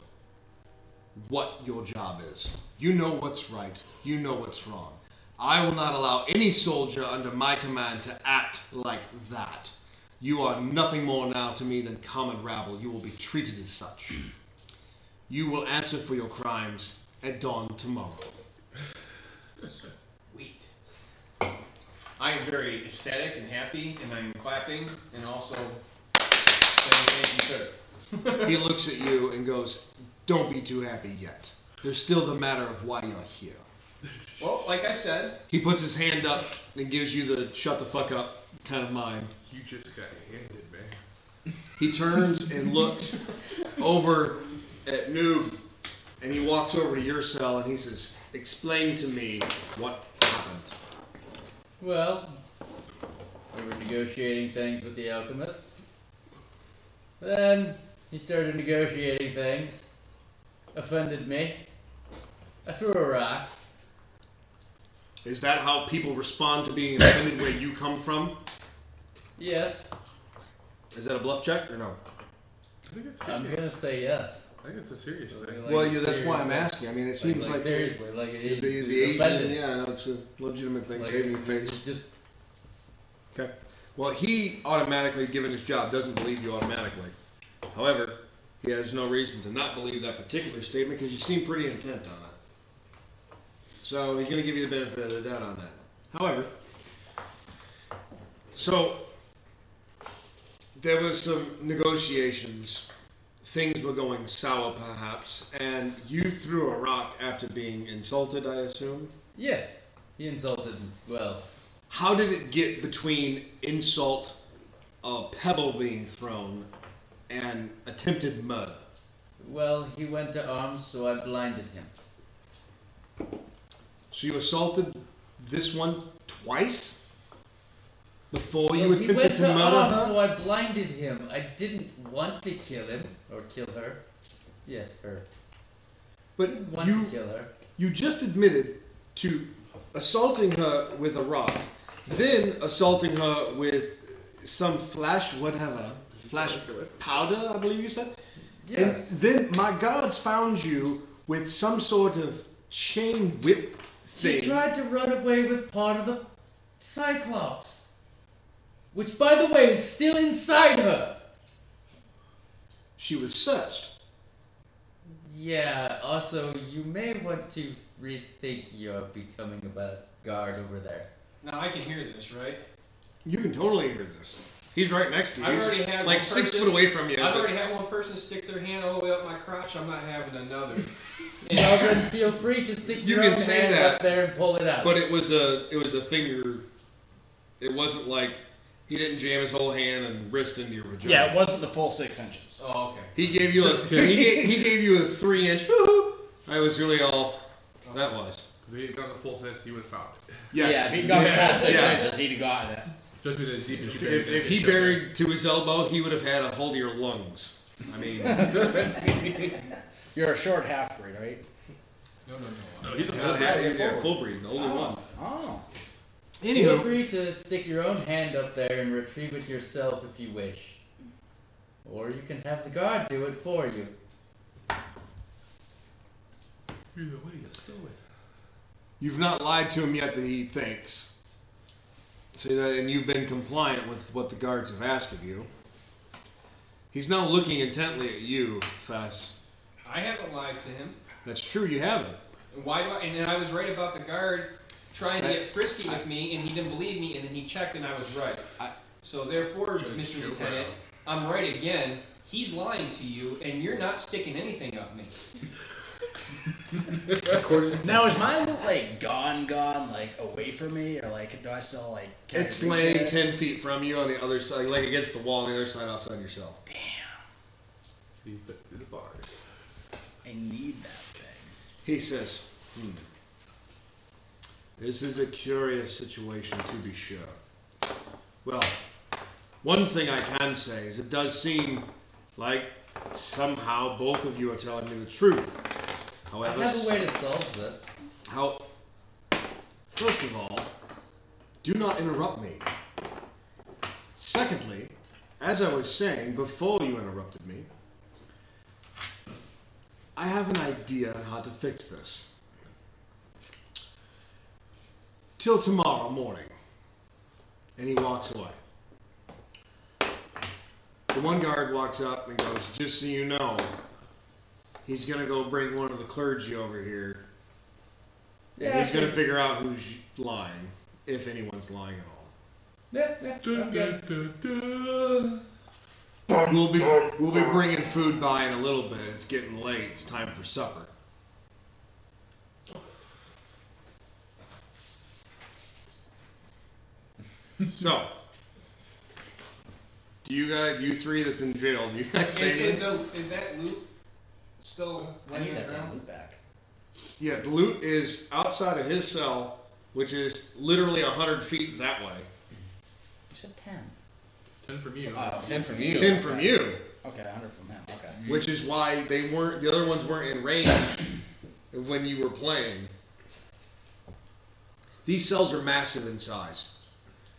Speaker 1: what your job is. You know what's right. You know what's wrong. I will not allow any soldier under my command to act like that. You are nothing more now to me than common rabble. You will be treated as such. You will answer for your crimes at dawn tomorrow.
Speaker 6: Sweet. I am very ecstatic and happy, and I'm clapping and also saying thank you, sir.
Speaker 1: He looks at you and goes, "Don't be too happy yet. There's still the matter of why you're here."
Speaker 6: Well, like I said,
Speaker 1: He puts his hand up and gives you the "shut the fuck up" kind of mind.
Speaker 4: You just got handed, man.
Speaker 1: He turns and looks over at Noob, and he walks over to your cell and he says, "Explain to me what happened."
Speaker 3: Well, we were negotiating things with the alchemist. Then he started negotiating things, offended me. I threw a rock.
Speaker 1: Is that how people respond to being offended where you come from?
Speaker 3: Yes,
Speaker 1: Is that a bluff check or no?
Speaker 4: I think it's
Speaker 3: I'm
Speaker 4: serious.
Speaker 3: gonna say yes.
Speaker 4: I think it's a serious thing.
Speaker 3: Like,
Speaker 1: Well, yeah, that's why I'm
Speaker 3: seriously.
Speaker 1: asking. I mean, it seems like
Speaker 3: seriously, like it,
Speaker 1: the Asian,
Speaker 3: offended.
Speaker 1: yeah, no, it's a legitimate thing,
Speaker 3: Like,
Speaker 1: saving your face.
Speaker 3: it's just
Speaker 1: Okay. Well, he automatically, given his job, doesn't believe you automatically. However, he has no reason to not believe that particular statement because you seem pretty intent on it. So he's going to give you the benefit of the doubt on that. However, so there was some negotiations. Things were going sour, perhaps, and you threw a rock after being insulted, I assume?
Speaker 3: yes. He insulted. Well,
Speaker 1: How did it get between insult, a pebble being thrown, and attempted murder?
Speaker 3: well, he went to arms, so I blinded him.
Speaker 1: So you assaulted this one twice? Before you
Speaker 3: Well, he
Speaker 1: attempted
Speaker 3: went
Speaker 1: to
Speaker 3: to
Speaker 1: murder
Speaker 3: arms,
Speaker 1: her?
Speaker 3: so I blinded him. I didn't want to kill him or kill her. Yes, her.
Speaker 1: But
Speaker 3: Didn't want
Speaker 1: you
Speaker 3: to kill her.
Speaker 1: you just admitted to assaulting her with a rock, then assaulting her with some flash powder, I believe you said?
Speaker 3: Yes.
Speaker 1: And then my guards found you with some sort of chain whip
Speaker 3: He
Speaker 1: thing.
Speaker 3: tried to run away with part of the Cyclops. Which, by the way, is still inside her.
Speaker 1: She was searched.
Speaker 3: Yeah, also, you may want to rethink your becoming a guard over there.
Speaker 6: now I can hear this, right?
Speaker 1: You can totally hear this. He's right next to you.
Speaker 6: I've
Speaker 1: He's
Speaker 6: already had
Speaker 1: like
Speaker 6: one
Speaker 1: 6
Speaker 6: person-
Speaker 1: foot away from you.
Speaker 6: I've
Speaker 1: but-
Speaker 6: already had one person stick their hand all the way up my crotch. I'm not having another.
Speaker 3: Well, then feel free to stick
Speaker 1: You
Speaker 3: your
Speaker 1: can
Speaker 3: own
Speaker 1: say
Speaker 3: hand
Speaker 1: that,
Speaker 3: up there and pull it out.
Speaker 1: But it was a finger. It wasn't like he didn't jam his whole hand and wrist into your vagina.
Speaker 2: Yeah, it wasn't the full 6 inches.
Speaker 6: Oh, okay.
Speaker 1: He gave you he gave you a 3-inch. That was really all that was.
Speaker 4: Because if he had gone the full fist, he would have found it.
Speaker 1: Yes.
Speaker 2: Yeah, if he'd gone the full 6
Speaker 1: Yeah.
Speaker 2: inches, he'd have gotten it.
Speaker 4: Especially as deep as you
Speaker 1: If he buried to his elbow, he would have had a hold of your lungs. I mean,
Speaker 2: You're a short half breed, right?
Speaker 6: No.
Speaker 4: No, he's a full
Speaker 1: not
Speaker 4: body.
Speaker 1: half, full breed, only one.
Speaker 2: Oh.
Speaker 3: Feel
Speaker 1: Anywho,
Speaker 3: free to stick your own hand up there and retrieve it yourself if you wish. Or you can have the guard do it for you.
Speaker 4: Either way, let's go with.
Speaker 1: you've not lied to him yet that he thinks. See that, and you've been compliant with what the guards have asked of you. He's now looking intently at you, Fess.
Speaker 6: I haven't lied to him.
Speaker 1: That's true, you haven't.
Speaker 6: And why do I? And then I was right about the guard trying to get frisky with me, and he didn't believe me, and then he checked, and I was right. So therefore, Mr. Lieutenant, I'm right again. He's lying to you, and you're not sticking anything up me.
Speaker 2: Now is my loot like gone, like away from me, or like do I still like? can I
Speaker 1: It's
Speaker 2: reach
Speaker 1: laying
Speaker 2: it?
Speaker 1: 10 feet from you on the other side, like against the wall on the other side outside yourself.
Speaker 4: See, but the bars.
Speaker 2: I need that thing.
Speaker 1: He says, This is a curious situation to be sure. Well, one thing I can say is it does seem like somehow both of you are telling me the truth. However,
Speaker 3: I have a way to solve this.
Speaker 1: First of all, do not interrupt me. Secondly, as I was saying before you interrupted me, I have an idea on how to fix this. Till tomorrow morning. And he walks away. The one guard walks up and goes, just so you know, he's going to go bring one of the clergy over here. And
Speaker 3: Yeah,
Speaker 1: he's going to
Speaker 3: I
Speaker 1: figure out who's lying, if anyone's lying at all.
Speaker 3: Yeah, I'm good.
Speaker 1: We'll be bringing food by in a little bit. It's getting late. It's time for supper. So, do you three that's in jail, do you guys say anything?
Speaker 6: Is that loot still
Speaker 2: I
Speaker 6: laying
Speaker 2: need that damn
Speaker 6: around?
Speaker 2: loot back.
Speaker 1: Yeah, the loot is outside of his cell, which is literally 100 feet that way.
Speaker 2: You said 10.
Speaker 4: 10 from you.
Speaker 2: 10 from you.
Speaker 1: 10 from you,
Speaker 2: Okay, 100 from him. Okay.
Speaker 1: which is why the other ones weren't in range of when you were playing. These cells are massive in size.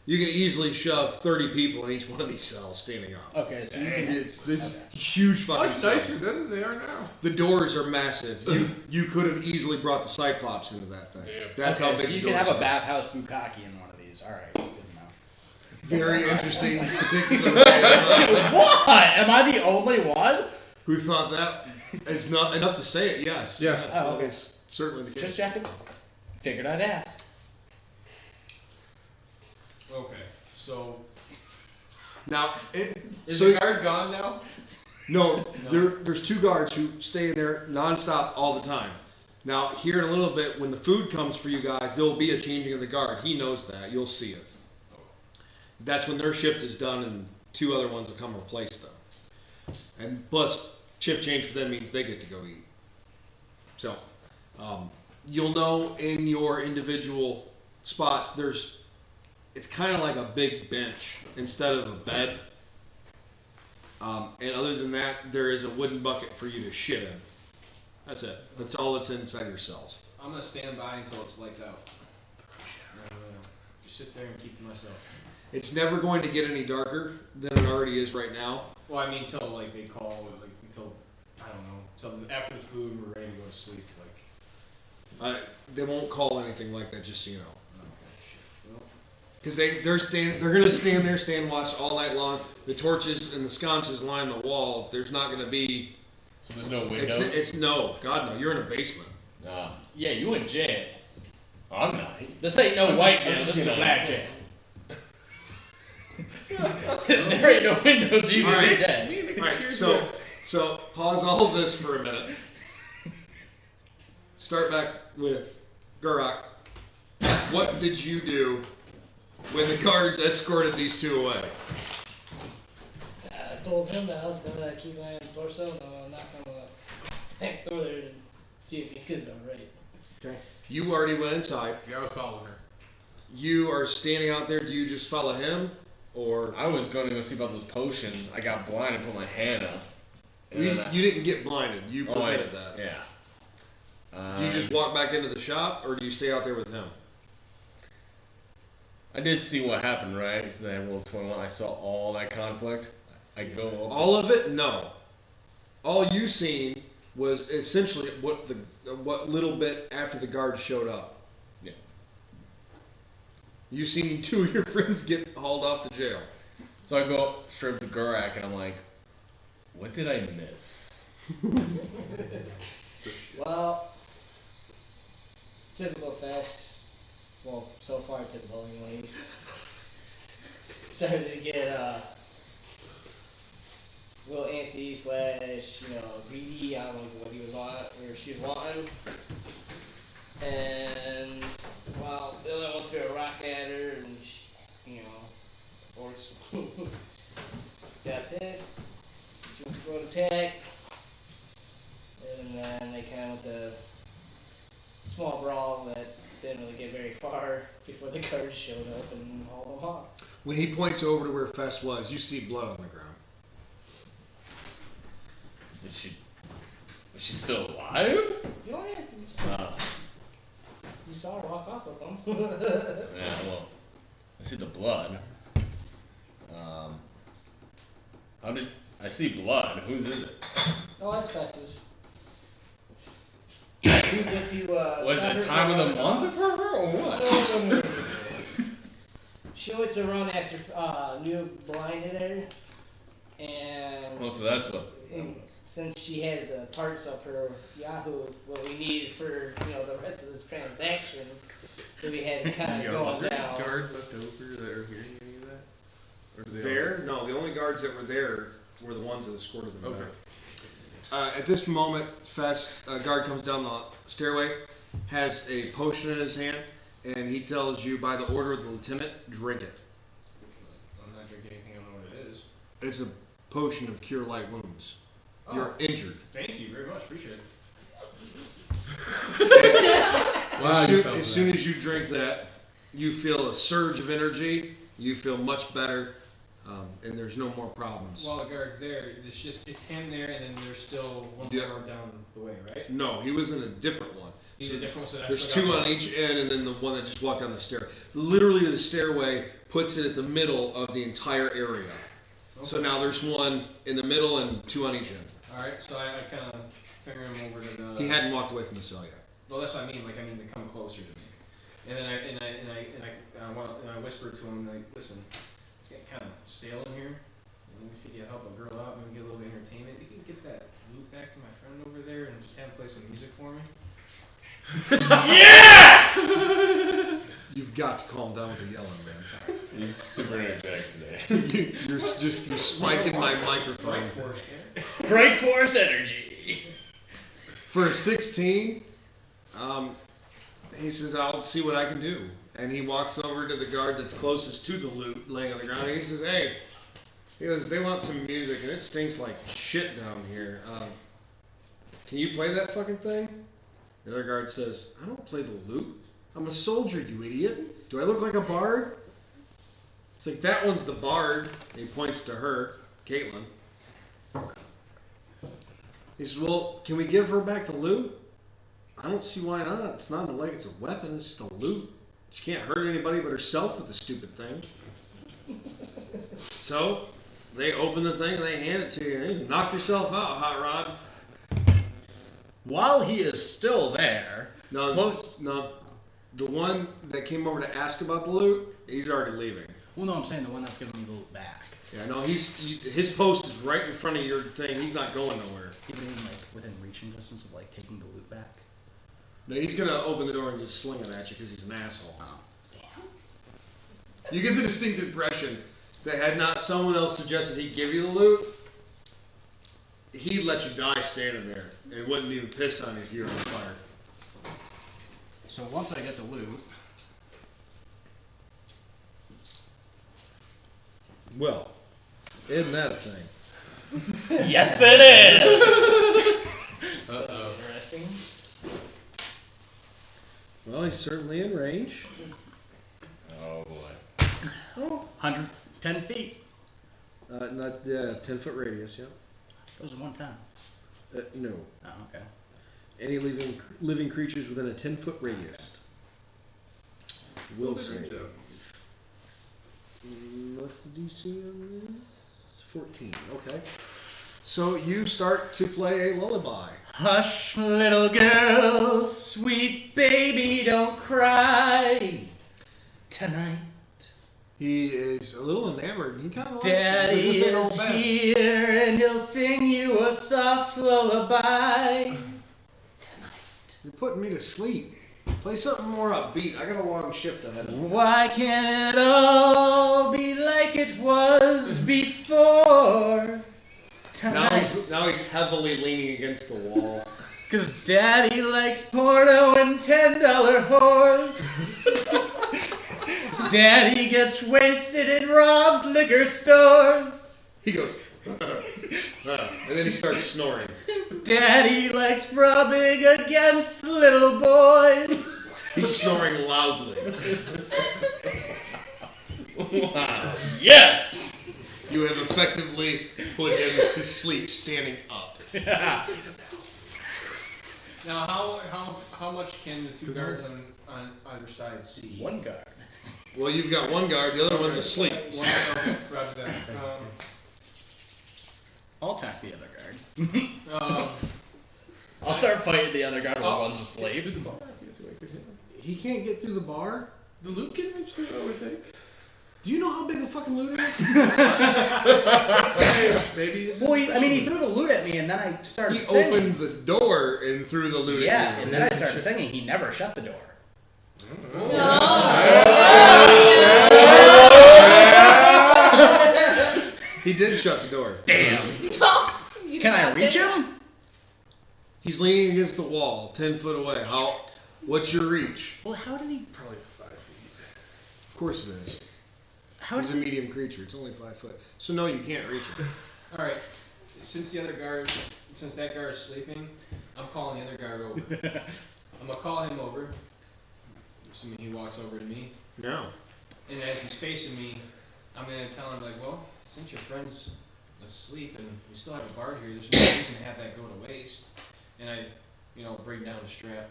Speaker 1: You can easily shove 30 people in each one of these cells standing up.
Speaker 2: Okay, so you can.
Speaker 1: It's this huge fucking
Speaker 4: Much nicer
Speaker 1: cells.
Speaker 4: than they are now.
Speaker 1: The doors are massive. You could have easily brought the Cyclops into that thing.
Speaker 4: Yeah.
Speaker 1: That's
Speaker 2: Okay,
Speaker 1: how big
Speaker 2: so you
Speaker 1: the
Speaker 2: can
Speaker 1: doors
Speaker 2: have a
Speaker 1: are.
Speaker 2: bathhouse bukkake in one of these. All right, good enough.
Speaker 1: Very interesting, particular.
Speaker 2: What? Am I the only one?
Speaker 1: Who thought that is not enough to say it? Yes.
Speaker 4: Yeah.
Speaker 1: Yes,
Speaker 2: Oh, okay.
Speaker 1: that's certainly the case.
Speaker 2: Just checking. Figured I'd ask.
Speaker 6: Okay, so
Speaker 1: Now,
Speaker 6: is
Speaker 1: so
Speaker 6: the guard gone now?
Speaker 1: no, there's two guards who stay in there nonstop all the time. Now, here in a little bit, when the food comes for you guys, there will be a changing of the guard. He knows that. You'll see it. That's when their shift is done, and two other ones will come replace them. And plus, shift change for them means they get to go eat. So, you'll know in your individual spots, it's kind of like a big bench instead of a bed. And other than that, there is a wooden bucket for you to shit in. That's it. That's all that's inside your cells.
Speaker 6: I'm gonna stand by until it's lights out. Just sit there and keep to myself.
Speaker 1: It's never going to get any darker than it already is right now.
Speaker 6: Well, I mean, till like they call, like until I don't know, till after the food and we're ready to go to sleep. Like,
Speaker 1: They won't call anything like that, just so you know.
Speaker 6: okay, well,
Speaker 1: Because they're gonna stand there, stand watch all night long. The torches and the sconces line the wall. There's not gonna be.
Speaker 2: So there's no
Speaker 1: It's no. God no. You're in a basement.
Speaker 2: Nah. Yeah, you in jail. I'm not. This ain't no white jail. This is a black jail. There ain't no windows. You
Speaker 1: All
Speaker 2: can
Speaker 1: right.
Speaker 2: see that.
Speaker 1: All right. So pause all of this for a minute. Start back with Gurok. What did you do when the guards escorted these two away?
Speaker 5: I told him that I was gonna keep an eye on the torso, and I'm not gonna go there and see if he is alright.
Speaker 1: Okay. You already went inside.
Speaker 4: Yeah, I was following her.
Speaker 1: You are standing out there. Do you just follow him, or
Speaker 9: I was going to go see about those potions. I got blind and put my hand up. And
Speaker 1: you,
Speaker 9: then I-
Speaker 1: you didn't get blinded? You
Speaker 9: Oh, I-
Speaker 1: prevented that.
Speaker 9: Yeah.
Speaker 1: Do you just walk back into the shop, or do you stay out there with him?
Speaker 9: I did see what happened, right? Because I rolled 21. I saw all that conflict. I go over.
Speaker 1: All of it? No. All you seen was essentially what little bit after the guards showed up.
Speaker 9: Yeah.
Speaker 1: You seen two of your friends get hauled off to jail.
Speaker 9: So I go up straight up to Gurak and I'm like, what did I miss?
Speaker 5: Well, typical fast. Well, so far typical anyways. Started to get a little antsy slash, greedy. I don't know what he was on or she was wanting. And well, the other one threw a rock at her, and she, of course, got pissed. She went to go to attack. And then they kind of went to a small brawl that didn't really get very far before the guards showed up and hauled them off.
Speaker 1: When he points over to where Fess was, you see blood on the ground.
Speaker 9: Was she still alive?
Speaker 5: Oh yeah, you saw her walk off with them.
Speaker 9: Yeah, well, I see the blood. How did I see blood? Whose is it?
Speaker 5: Oh, that's Fess's. You get to,
Speaker 9: Was
Speaker 5: stop
Speaker 9: it
Speaker 5: her
Speaker 9: time
Speaker 5: from
Speaker 9: of the
Speaker 5: running
Speaker 9: month for her or
Speaker 5: off.
Speaker 9: what?
Speaker 5: No. She went to run after New blinded her, and
Speaker 9: Well, so that's what.
Speaker 5: since she has the parts of her Yahoo, what we needed for the rest of this transaction, so we had to kind of
Speaker 4: Are
Speaker 5: go
Speaker 4: there
Speaker 5: down.
Speaker 4: guards left over that are hearing any of that? Or do they all-
Speaker 1: There? No, the only guards that were there were the ones that escorted them
Speaker 4: Okay.
Speaker 1: back. At this moment, Fest, a guard comes down the stairway, has a potion in his hand, and he tells you, by the order of the lieutenant, drink it.
Speaker 6: I'm not drinking anything. I don't know what it is.
Speaker 1: It's a potion of cure light wounds.
Speaker 6: Oh.
Speaker 1: You're injured.
Speaker 6: Thank you very much. Appreciate it.
Speaker 1: As soon as you drink that, you feel a surge of energy. You feel much better, and there's no more problems.
Speaker 6: While the guard's there, it's him there, and then there's still one more down the way, right?
Speaker 1: No, he was in a different one.
Speaker 6: He's a different one. So
Speaker 1: There's two on each end, and then the one that just walked down the stair. Literally, the stairway puts it at the middle of the entire area. Okay. So now there's one in the middle and two on each end.
Speaker 6: All right, so I kind of finger him over to the.
Speaker 1: He hadn't walked away from the cell yet.
Speaker 6: Well, that's what I mean. Like, I mean to come closer to me, and then I whisper to him, like, listen, it's getting kind of stale in here. And if you could help a girl out, maybe get a little entertainment, you can get that loot back to my friend over there and just have him play some music for me.
Speaker 2: Yes!
Speaker 1: You've got to calm down with the yelling, man.
Speaker 9: He's super energetic today.
Speaker 1: you're spiking my microphone.
Speaker 2: Break force energy.
Speaker 1: For a 16, he says, I'll see what I can do. And he walks over to the guard that's closest to the loot laying on the ground. And he says, hey, he goes, they want some music, and it stinks like shit down here. Can you play that fucking thing? The other guard says, I don't play the lute. I'm a soldier, you idiot. Do I look like a bard? It's like, that one's the bard. And he points to her, Caitlin. He says, well, can we give her back the lute? I don't see why not. It's not like it's a weapon. It's just a lute. She can't hurt anybody but herself with the stupid thing. So, they open the thing and they hand it to you. Hey, knock yourself out, Hot Rod.
Speaker 2: While he is still there,
Speaker 1: No, the one that came over to ask about the loot, he's already leaving.
Speaker 8: Well, no, I'm saying the one that's giving me the loot back.
Speaker 1: Yeah, no, his post is right in front of your thing. He's not going nowhere.
Speaker 8: Even like within reaching distance of like taking the loot back.
Speaker 1: No, he's gonna open the door and just sling it at you because he's an asshole.
Speaker 8: Oh, damn.
Speaker 1: You get the distinct impression that had not someone else suggested he'd give you the loot, he'd let you die standing there and wouldn't even piss on you if you were on fire.
Speaker 8: So once I get the loot,
Speaker 1: Well, isn't that a thing?
Speaker 2: yes, it is.
Speaker 5: Interesting.
Speaker 1: Well, he's certainly in range.
Speaker 9: Oh boy.
Speaker 1: Oh.
Speaker 8: 110 feet.
Speaker 1: Not 10-foot radius, yeah.
Speaker 8: That was one time.
Speaker 1: No.
Speaker 8: Oh, okay.
Speaker 1: Any living creatures within a 10-foot radius. Will save. What's the DC on this? 14. Okay. So you start to play a lullaby.
Speaker 2: Hush, little girl, sweet baby, don't cry tonight.
Speaker 1: He is a little enamored. He kind of likes
Speaker 2: Daddy
Speaker 1: it. This ain't all
Speaker 2: is
Speaker 1: bad.
Speaker 2: here and he'll sing you a soft lullaby tonight.
Speaker 1: You're putting me to sleep. Play something more upbeat. I got a long shift ahead of me.
Speaker 2: Why can't it all be like it was before tonight?
Speaker 1: Now he's heavily leaning against the wall.
Speaker 2: 'Cause Daddy likes porno and $10 whores. Daddy gets wasted and robs liquor stores.
Speaker 1: He goes, and then he starts snoring.
Speaker 2: Daddy likes rubbing against little boys.
Speaker 1: He's snoring loudly.
Speaker 2: Wow. Yes!
Speaker 1: You have effectively put him to sleep standing up.
Speaker 6: Now, how much can the two guards on either side see?
Speaker 2: One guard.
Speaker 1: Well, you've got one guard, the other one's asleep.
Speaker 6: One, roger that.
Speaker 8: I'll attack the other guard.
Speaker 2: I'll start fighting the other guard while one's asleep.
Speaker 4: Through the bar. Yes, I could hit him.
Speaker 1: He can't get through the bar?
Speaker 4: The loot can reach through, I would think.
Speaker 1: Do you know how big a fucking loot is?
Speaker 4: Maybe this
Speaker 2: Well,
Speaker 4: is
Speaker 2: he threw the loot at me and then I started
Speaker 1: He
Speaker 2: singing.
Speaker 1: opened the door and threw the loot
Speaker 2: Yeah,
Speaker 1: at you.
Speaker 2: and then I started singing. He never shut the door.
Speaker 1: He did shut the door.
Speaker 8: Damn.
Speaker 7: You
Speaker 8: Can I
Speaker 7: got
Speaker 8: reach
Speaker 7: it.
Speaker 8: him?
Speaker 1: He's leaning against the wall, 10 foot away. What's your reach?
Speaker 8: Well, how did he?
Speaker 4: Probably 5 feet.
Speaker 1: Of course it is.
Speaker 8: How
Speaker 1: He's a
Speaker 8: did?
Speaker 1: medium creature. It's only 5 foot. So no, you can't reach him.
Speaker 6: All right. Since that guard is sleeping, I'm calling the other guard over. I'm gonna call him over. Assuming he walks over to me,
Speaker 1: No.
Speaker 6: and as he's facing me, I'm gonna tell him like, well, since your friend's asleep and we still have a guard here, there's no reason to have that go to waste. And I, bring down the strap.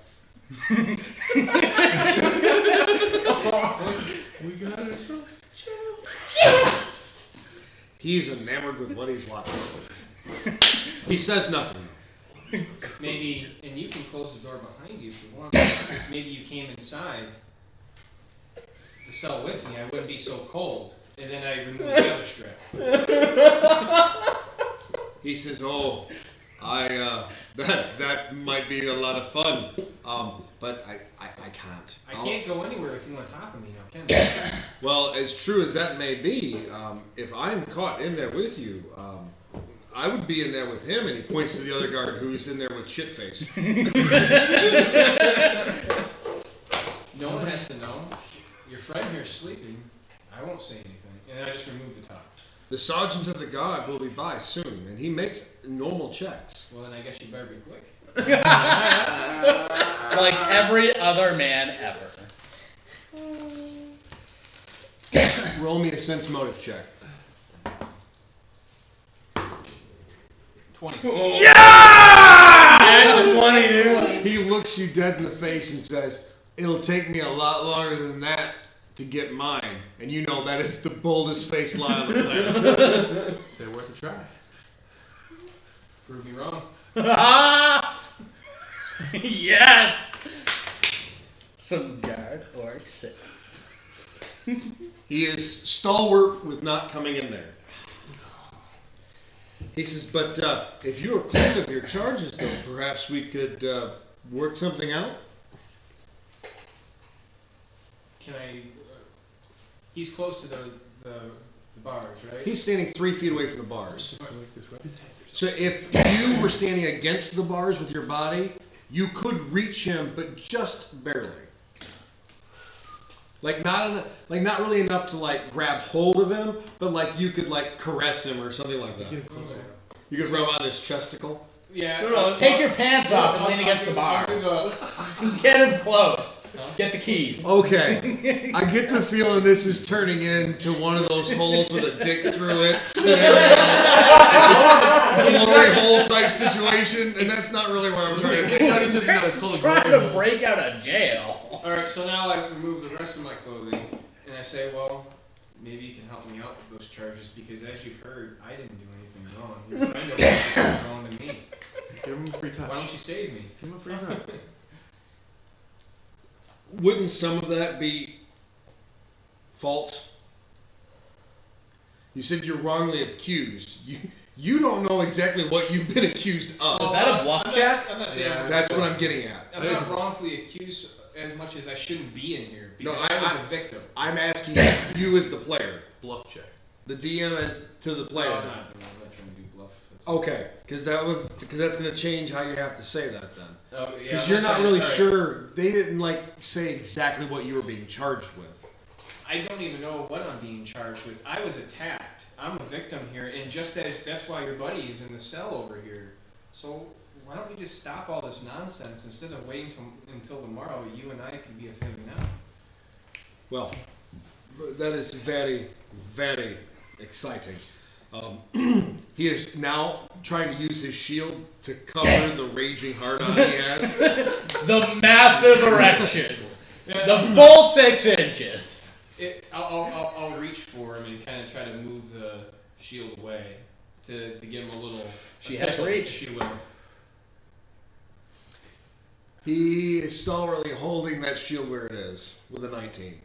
Speaker 4: We got ourselves.
Speaker 1: He's enamored with what he's watching. He says nothing.
Speaker 6: Maybe, and you can close the door behind you if you want. Maybe you came inside the cell with me. I wouldn't be so cold. And then I remove the other strap.
Speaker 1: He says, "Oh, that might be a lot of fun. But I can't.
Speaker 6: I can't go anywhere with you on top of me now, can I?
Speaker 1: Well, as true as that may be, if I'm caught in there with you, I would be in there with him." And he points to the other guard who's in there with shit face.
Speaker 6: No one has to know. Your friend here's sleeping. I won't say anything. And I just remove the top.
Speaker 1: The sergeant of the guard will be by soon, and he makes normal checks.
Speaker 6: Well, then I guess you better be quick.
Speaker 2: Like every other man ever.
Speaker 1: Roll me a sense motive check.
Speaker 6: 20.
Speaker 1: Yeah! 20, dude. He looks you dead in the face and says, "It'll take me a lot longer than that to get mine." And you know that is the boldest faced lie on the planet.
Speaker 4: Say worth a try.
Speaker 6: Prove me wrong.
Speaker 2: Yes! Some guard orc 6.
Speaker 1: He is stalwart with not coming in there. He says, "But if you are clear of your charges, though, perhaps we could work something out."
Speaker 6: Can I... he's close to the bars, right?
Speaker 1: He's standing 3 feet away from the bars.
Speaker 4: Like this, right?
Speaker 1: So if you were standing against the bars with your body, you could reach him, but just barely. Like not really enough to like grab hold of him, but like you could like caress him or something like that.
Speaker 4: Get him closer.
Speaker 1: You could rub on his chesticle.
Speaker 6: Yeah.
Speaker 2: Take your pants off and lean against the bars. Get him close. Get the keys.
Speaker 1: Okay, I get the feeling this is turning into one of those holes with a dick through it glory hole type situation, and that's not really where I'm trying to get.
Speaker 4: It's called a
Speaker 2: Trying
Speaker 4: glory
Speaker 2: to
Speaker 4: hole.
Speaker 2: break out of jail.
Speaker 6: Alright, so now I remove the rest of my clothing, and I say, well, maybe you can help me out with those charges, because as you've heard, I didn't do anything wrong. Your friend over there did wrong to me.
Speaker 4: Give him a free touch.
Speaker 6: Why don't you save me?
Speaker 4: Give him a free touch.
Speaker 1: Wouldn't some of that be false? You said you're wrongly accused. You don't know exactly what you've been accused of.
Speaker 2: Is that a bluff check?
Speaker 6: I'm not saying
Speaker 4: Yeah.
Speaker 1: That's what I'm getting at.
Speaker 6: I'm not wrongfully accused as much as I shouldn't be in here,
Speaker 1: No,
Speaker 6: because I was a victim.
Speaker 1: I'm asking you as the player.
Speaker 4: Bluff check.
Speaker 1: The DM as to the player.
Speaker 6: No, I'm not trying to do bluff. That's-
Speaker 1: Okay, because that's going to change how you have to say that then.
Speaker 6: Oh, yeah,
Speaker 1: Because
Speaker 6: I'm
Speaker 1: you're not
Speaker 6: trying-
Speaker 1: really
Speaker 6: alright.
Speaker 1: sure. They didn't like say exactly what you were being charged with.
Speaker 6: I don't even know what I'm being charged with. I was attacked. I'm a victim here, and that's why your buddy is in the cell over here. So why don't we just stop all this nonsense instead of waiting until tomorrow? You and I could be a thing now.
Speaker 1: Well, that is very, very exciting. He is now trying to use his shield to cover the raging hard-on he has.
Speaker 2: The massive erection. The full 6 inches.
Speaker 6: I'll reach for him and kind of try to move the shield away to give him a little.
Speaker 2: She
Speaker 6: a
Speaker 2: has
Speaker 6: tickle,
Speaker 2: reach.
Speaker 6: if you will.
Speaker 1: He is stalwartly holding that shield where it is with a 19.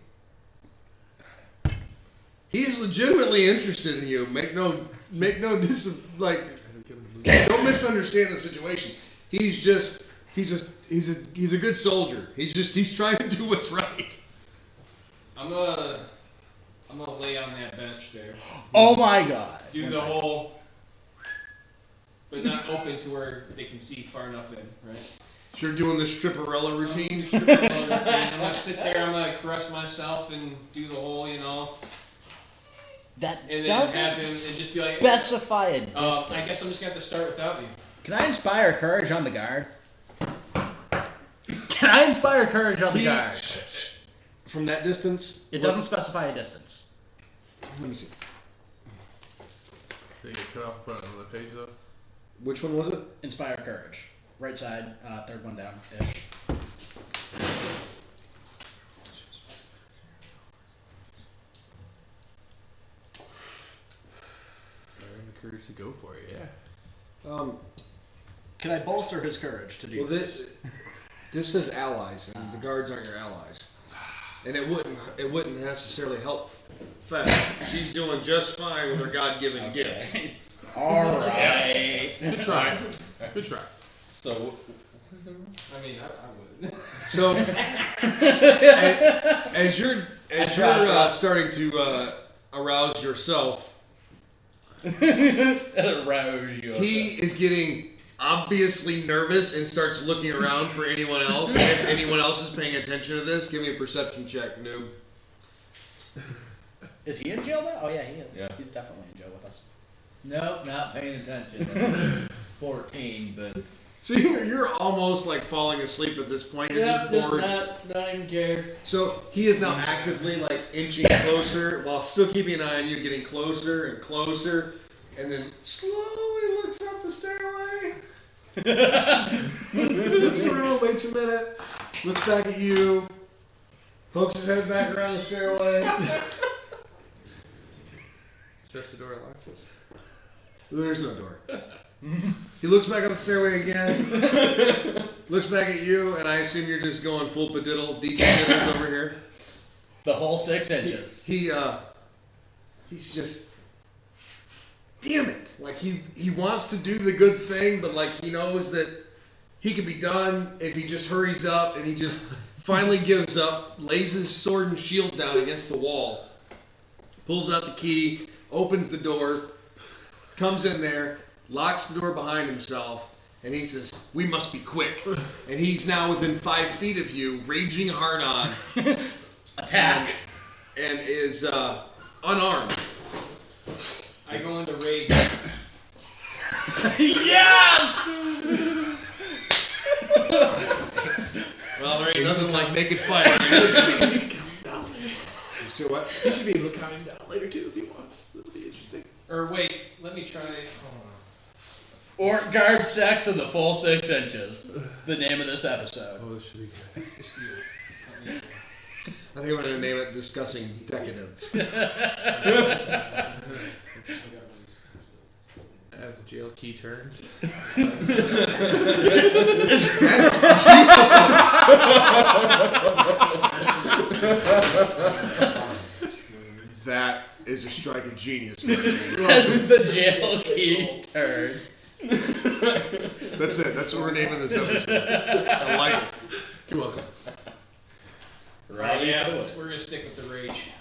Speaker 1: He's legitimately interested in you. Don't misunderstand the situation. He's a good soldier. He's trying to do what's right.
Speaker 6: I'm gonna I'm gonna lay on that bench there.
Speaker 8: Oh my god.
Speaker 6: Do
Speaker 8: One
Speaker 6: the
Speaker 8: second.
Speaker 6: whole, but not open to where they can see far enough in, right?
Speaker 1: So you're doing the stripperella routine?
Speaker 6: I'm gonna sit there, I'm gonna caress myself and do the whole, you know,
Speaker 8: That
Speaker 6: and then have him,
Speaker 8: doesn't
Speaker 6: and just be like,
Speaker 8: specify a distance.
Speaker 6: I guess I'm just gonna have to start without you.
Speaker 8: Can I inspire courage on the guard? Can I inspire courage on the guard?
Speaker 1: From that distance?
Speaker 8: It doesn't specify a distance.
Speaker 1: Let me see.
Speaker 4: Did you get cut off on the page though?
Speaker 1: Which one was it?
Speaker 8: Inspire courage. Right side, third one down. Ish.
Speaker 4: Firing the courage to go for it, yeah.
Speaker 8: Can I bolster his courage to do
Speaker 1: Well, this says allies, and the guards aren't your allies. And it wouldn't necessarily help Fett. She's doing just fine with her God-given gifts.
Speaker 8: All right.
Speaker 4: Good try. Good try.
Speaker 9: So, what is the rule?
Speaker 6: I mean, I would.
Speaker 1: So, as you're starting to arouse yourself,
Speaker 2: Arouse you.
Speaker 1: he is getting obviously nervous and starts looking around for anyone else. If anyone else is paying attention to this, give me a perception check, noob.
Speaker 8: Is he in jail now? Oh yeah, he is.
Speaker 9: Yeah.
Speaker 8: He's definitely in jail with us.
Speaker 3: Nope, not paying attention. 14, but
Speaker 1: So you're almost like falling asleep at this point. You're just bored.
Speaker 3: not even care.
Speaker 1: So he is now actively like inching closer while still keeping an eye on you, getting closer and closer, and then slowly looks up the stairway. Looks around, waits a minute, looks back at you, pokes his head back around the stairway.
Speaker 4: Just the door, Alexis.
Speaker 1: There's no door. He looks back up the stairway again, looks back at you, and I assume you're just going full padiddles, DJ diddles over here.
Speaker 2: The whole 6 inches.
Speaker 1: He's just, damn it. Like he wants to do the good thing, but like he knows that he could be done if he just hurries up, and he just finally gives up, lays his sword and shield down against the wall, pulls out the key, opens the door, comes in there, locks the door behind himself, and he says, "We must be quick." And he's now within 5 feet of you, raging hard on,
Speaker 2: Attack.
Speaker 1: and is unarmed.
Speaker 6: I go into rage.
Speaker 2: Yes!
Speaker 1: Well, there ain't nothing like naked fire. So what?
Speaker 4: He should be able to count him down later too if he wants. That'll be interesting.
Speaker 6: Or wait, let me try. Hold
Speaker 2: Or guard sex for the full 6 inches. The name of this episode.
Speaker 4: Oh, this should be good.
Speaker 6: on.
Speaker 1: I think I'm going to name it Discussing Decadence.
Speaker 4: As the jail key turns.
Speaker 1: That is a strike of genius. Man.
Speaker 2: As the jail key turns.
Speaker 1: That's it. That's what we're naming this episode. I like it.
Speaker 4: You're welcome.
Speaker 2: Right.
Speaker 6: Yeah, we're gonna stick with the rage.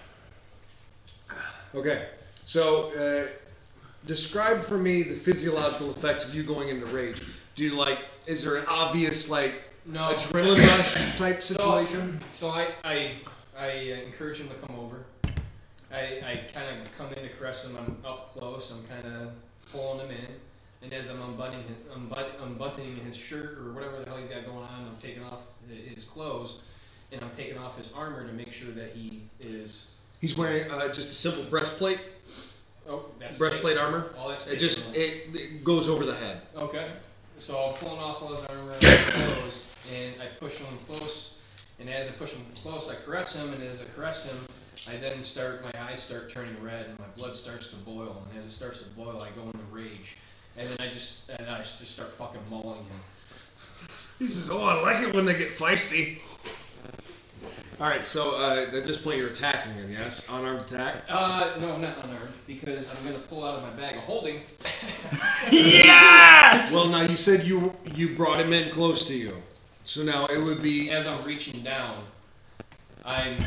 Speaker 1: Okay. So, describe for me the physiological effects of you going into rage. Do you like? Is there an obvious like
Speaker 6: No.
Speaker 1: adrenaline rush type situation?
Speaker 6: So I encourage him to come over. I kind of come in to caress him. I'm up close. I'm kind of pulling him in, and as I'm unbuttoning his shirt or whatever the hell he's got going on, I'm taking off his clothes, and I'm taking off his armor to make sure that he is.
Speaker 1: He's wearing just a simple breastplate.
Speaker 6: Oh, that's
Speaker 1: Breastplate armor.
Speaker 6: All that's
Speaker 1: It just it goes over the head.
Speaker 6: Okay. So I'm pulling off all his armor and clothes, and I push him close. And as I push him close, I caress him, and as I caress him, I then my eyes start turning red, and my blood starts to boil. And as it starts to boil, I go into rage, and then I just start fucking mauling him.
Speaker 1: He says, "Oh, I like it when they get feisty." All right, so at this point you're attacking him, yes? Unarmed attack?
Speaker 6: No, not unarmed, because I'm gonna pull out of my bag of holding.
Speaker 2: Yes!
Speaker 1: Well, now you said you brought him in close to you, so now it would be
Speaker 6: As I'm reaching down, I'm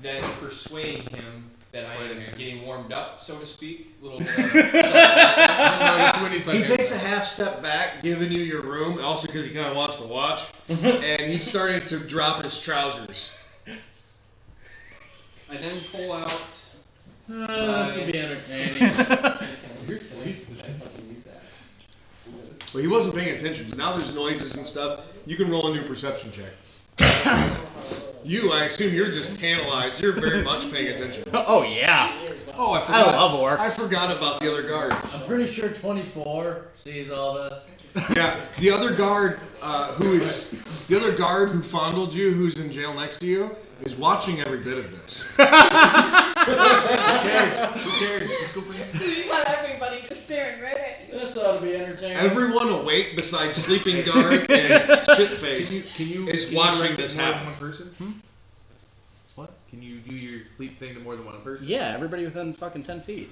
Speaker 6: then persuading him that I
Speaker 4: Sleight of
Speaker 6: am
Speaker 4: hand.
Speaker 6: getting warmed up, so to speak. A little bit of
Speaker 4: No, that's when he's like,
Speaker 1: He takes a half step back, giving you your room, also because he kind of wants to watch, and he's starting to drop his trousers.
Speaker 6: I then pull out.
Speaker 2: This will be entertaining.
Speaker 4: You're asleep.
Speaker 1: Well, he wasn't paying attention, but now there's noises and stuff. You can roll a new perception check. You, I assume you're just tantalized. You're very much paying attention.
Speaker 8: Oh yeah.
Speaker 1: Oh, I forgot.
Speaker 8: I love orcs.
Speaker 1: I forgot about the other guard.
Speaker 3: I'm pretty sure 24 sees all this.
Speaker 1: Yeah, the other guard who fondled you, who's in jail next to you, is watching every bit of this.
Speaker 4: Who cares? Who cares? Let's go for him.
Speaker 7: You just have everybody just staring right at you.
Speaker 3: This ought to be entertaining.
Speaker 1: Everyone awake besides sleeping guard and shitface
Speaker 4: Can you
Speaker 1: is
Speaker 4: can you
Speaker 1: watching
Speaker 4: direct
Speaker 1: this
Speaker 4: more than
Speaker 1: happen.
Speaker 4: one person? What? Can you do your sleep thing to more than one person?
Speaker 8: Yeah, everybody within fucking 10 feet.